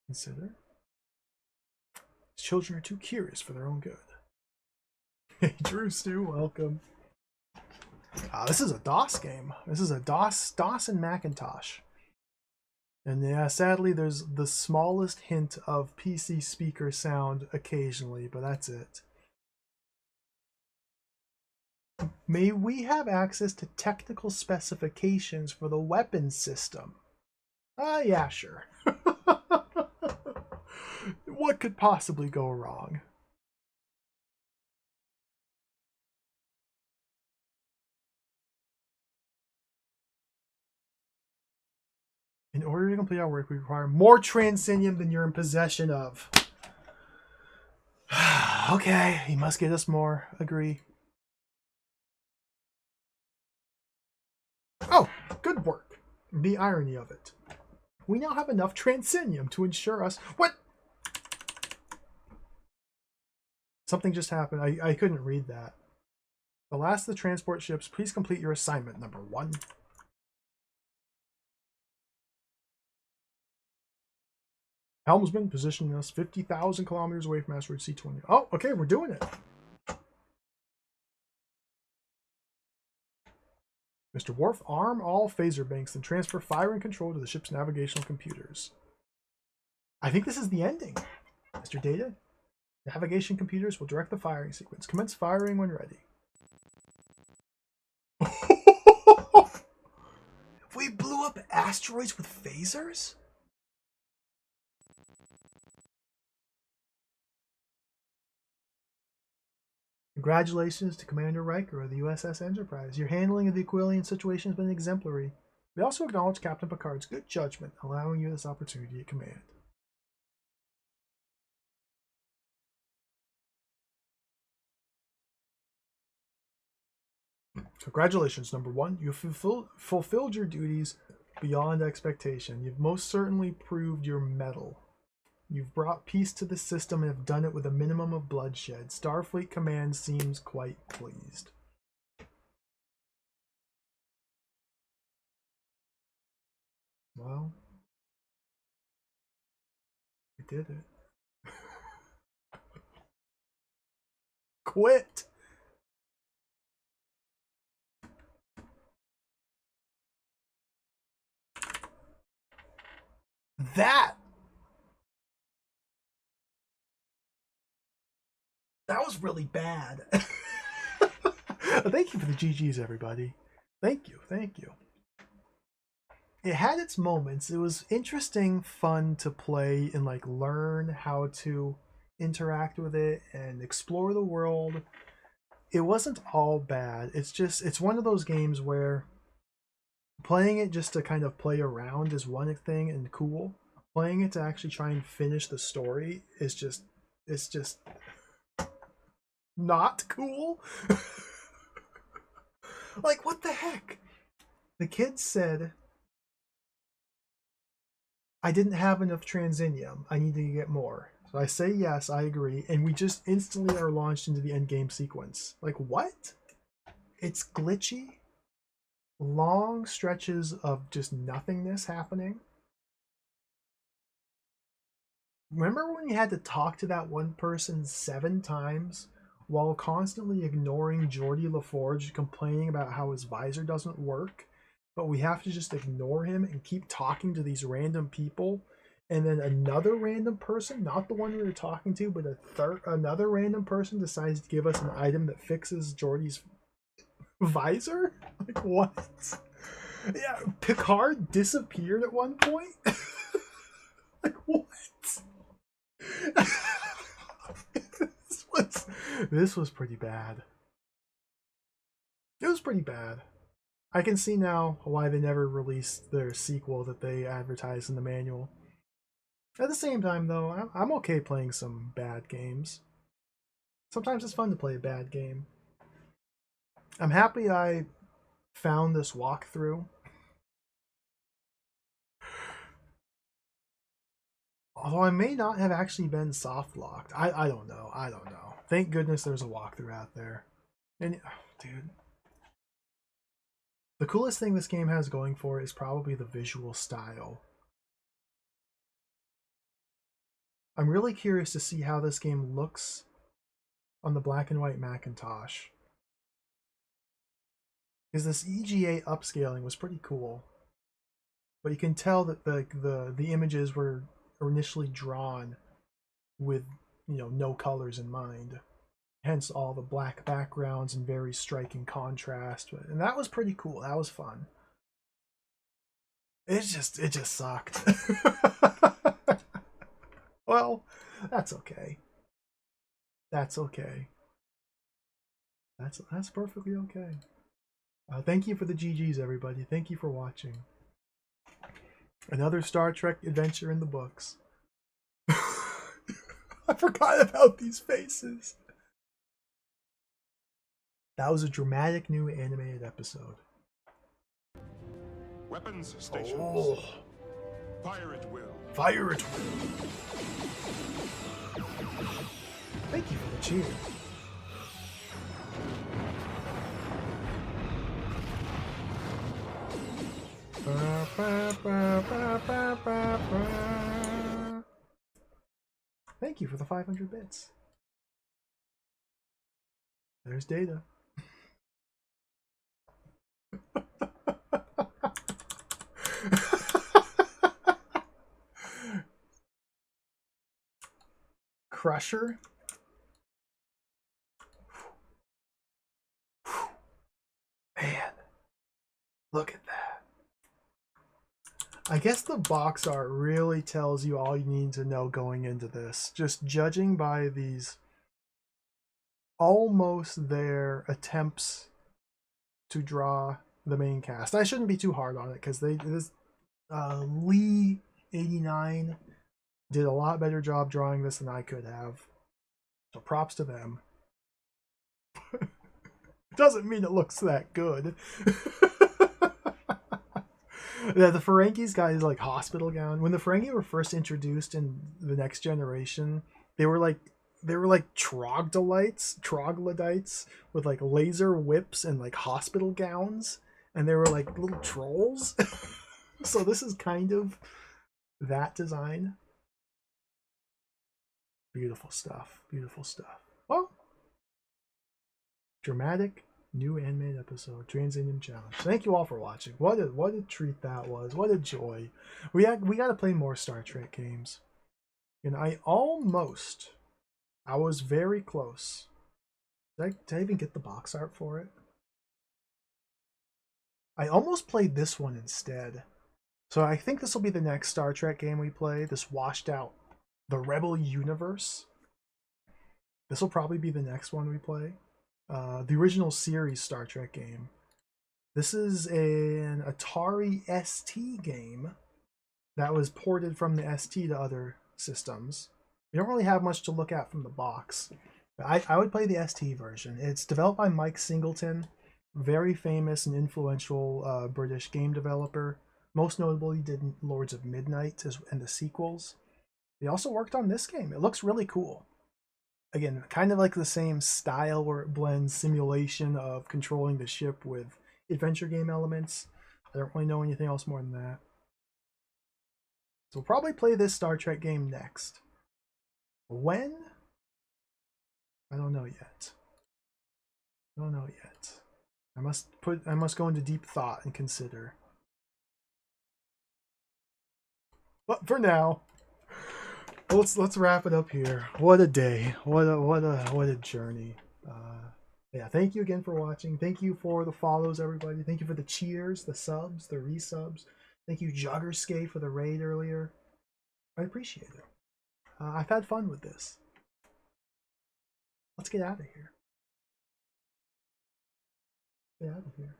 Consider. Children are too curious for their own good. Hey, Drew Stu, welcome. This is a DOS game. This is a DOS and Macintosh. And yeah, sadly, there's the smallest hint of PC speaker sound occasionally, but that's it. May we have access to technical specifications for the weapon system? Yeah, sure. What could possibly go wrong? In order to complete our work, we require more Transinium than you're in possession of. Okay, you must get us more. Agree. Oh, good work. The irony of it. We now have enough Transinium to ensure us... What? Something just happened. I couldn't read that. The last of the transport ships, please complete your assignment, number 1. Helmsman positioning us 50,000 kilometers away from asteroid C20. Oh, okay, we're doing it. Mr. Worf, arm all phaser banks and transfer firing control to the ship's navigational computers. I think this is the ending. Mr. Data, navigation computers will direct the firing sequence. Commence firing when ready. We blew up asteroids with phasers? Congratulations to Commander Riker of the USS Enterprise. Your handling of the Aquilian situation has been exemplary. We also acknowledge Captain Picard's good judgment, allowing you this opportunity at command. Congratulations, number one. You've fulfilled your duties beyond expectation. You've most certainly proved your mettle. You've brought peace to the system and have done it with a minimum of bloodshed. Starfleet Command seems quite pleased. Well, we did it. Quit! That was really bad. Thank you for the GGs, everybody. Thank you. It had its moments. It was interesting, fun to play and like learn how to interact with it and explore the world. It wasn't all bad. It's one of those games where playing it just to kind of play around is one thing and cool. Playing it to actually try and finish the story is just not cool. Like, what the heck? The kid said, I didn't have enough Transinium. I need to get more. So I say yes, I agree, and we just instantly are launched into the endgame sequence. Like, what? It's glitchy. Long stretches of just nothingness happening. Remember when you had to talk to that one person 7 times while constantly ignoring Geordi LaForge complaining about how his visor doesn't work, but we have to just ignore him and keep talking to these random people, and then another random person, not the one we were talking to, but another random person decides to give us an item that fixes Geordi's visor? Like, what? Yeah, Picard disappeared at one point? Like, what? This was pretty bad. It was pretty bad. I can see now why they never released their sequel that they advertised in the manual. At the same time, though, I'm okay playing some bad games. Sometimes it's fun to play a bad game. I'm happy I found this walkthrough. Although I may not have actually been soft locked. I don't know. Thank goodness there's a walkthrough out there. And, oh, dude. The coolest thing this game has going for it is probably the visual style. I'm really curious to see how this game looks on the black and white Macintosh. Because this EGA upscaling was pretty cool. But you can tell that the images were initially drawn with, no colors in mind. Hence all the black backgrounds and very striking contrast. And that was pretty cool. That was fun. It just sucked. Well, that's okay. That's okay. That's perfectly okay. Thank you for the GGs, everybody. Thank you for watching. Another Star Trek adventure in the books. I forgot about these faces. That was a dramatic new animated episode. Weapons stations. Oh. Fire at will. Fire at will. Thank you for the cheer. Thank you for the 500 bits. There's Data. Crusher. Man, look at that. I guess the box art really tells you all you need to know going into this. Just judging by these almost their attempts to draw the main cast. I shouldn't be too hard on it because Lee 89 did a lot better job drawing this than I could have. So props to them. Doesn't mean it looks that good. Yeah, the Ferengis got his like hospital gown. When the Ferengi were first introduced in the Next Generation, they were like troglodytes with like laser whips and like hospital gowns, and they were like little trolls. So this is kind of that design. Beautiful stuff. Beautiful stuff. Well, dramatic new animated episode, Transinium Challenge. Thank you all for watching. What a treat that was. What a joy. We got to play more Star Trek games. And I was very close. Did I even get the box art for it? I almost played this one instead. So I think this will be the next Star Trek game we play. This washed out the Rebel Universe. This will probably be the next one we play. The original series Star Trek game. This is an Atari ST game that was ported from the ST to other systems. You don't really have much to look at from the box. I would play the ST version. It's developed by Mike Singleton, very famous and influential British game developer. Most notably, he did Lords of Midnight and the sequels. He also worked on this game. It looks really cool. Again, kind of like the same style where it blends simulation of controlling the ship with adventure game elements. I don't really know anything else more than that. So we'll probably play this Star Trek game next. When? I don't know yet. I don't know yet. I must go into deep thought and consider. But for now, let's wrap it up here. What a day! What a journey! Yeah, thank you again for watching. Thank you for the follows, everybody. Thank you for the cheers, the subs, the resubs. Thank you, Joggerskate, for the raid earlier. I appreciate it. I've had fun with this. Let's get out of here. Get out of here.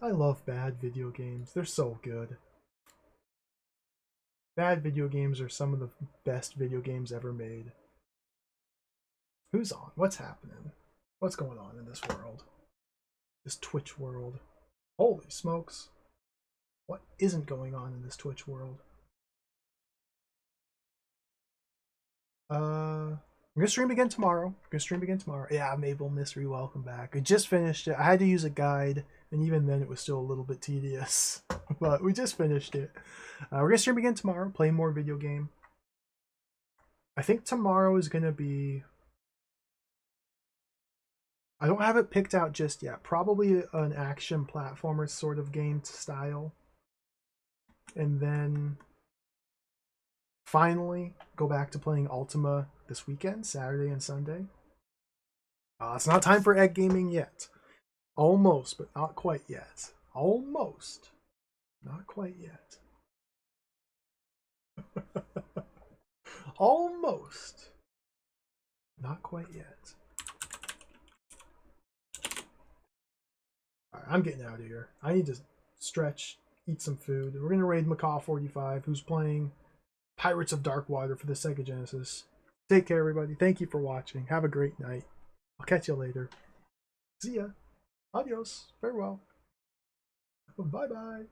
I love bad video games. They're so good. Bad video games are some of the best video games ever made. Who's on? What's happening? What's going on in this world? This Twitch world. Holy smokes. What isn't going on in this Twitch world? I'm gonna stream again tomorrow. Yeah, Mabel Mystery, welcome back. I just finished it. I had to use a guide, and even then it was still a little bit tedious. But we just finished it. We're gonna stream again tomorrow, play more video game. I think tomorrow is gonna be... I don't have it picked out just yet. Probably an action platformer sort of game style. And then finally go back to playing Ultima this weekend, Saturday and Sunday. It's not time for egg gaming yet. Almost, but not quite yet. Almost. Not quite yet. Almost. Not quite yet. Alright, I'm getting out of here. I need to stretch, eat some food. We're going to raid Macaw45, who's playing Pirates of Darkwater for the Sega Genesis. Take care, everybody. Thank you for watching. Have a great night. I'll catch you later. See ya. Adios. Farewell. Bye-bye.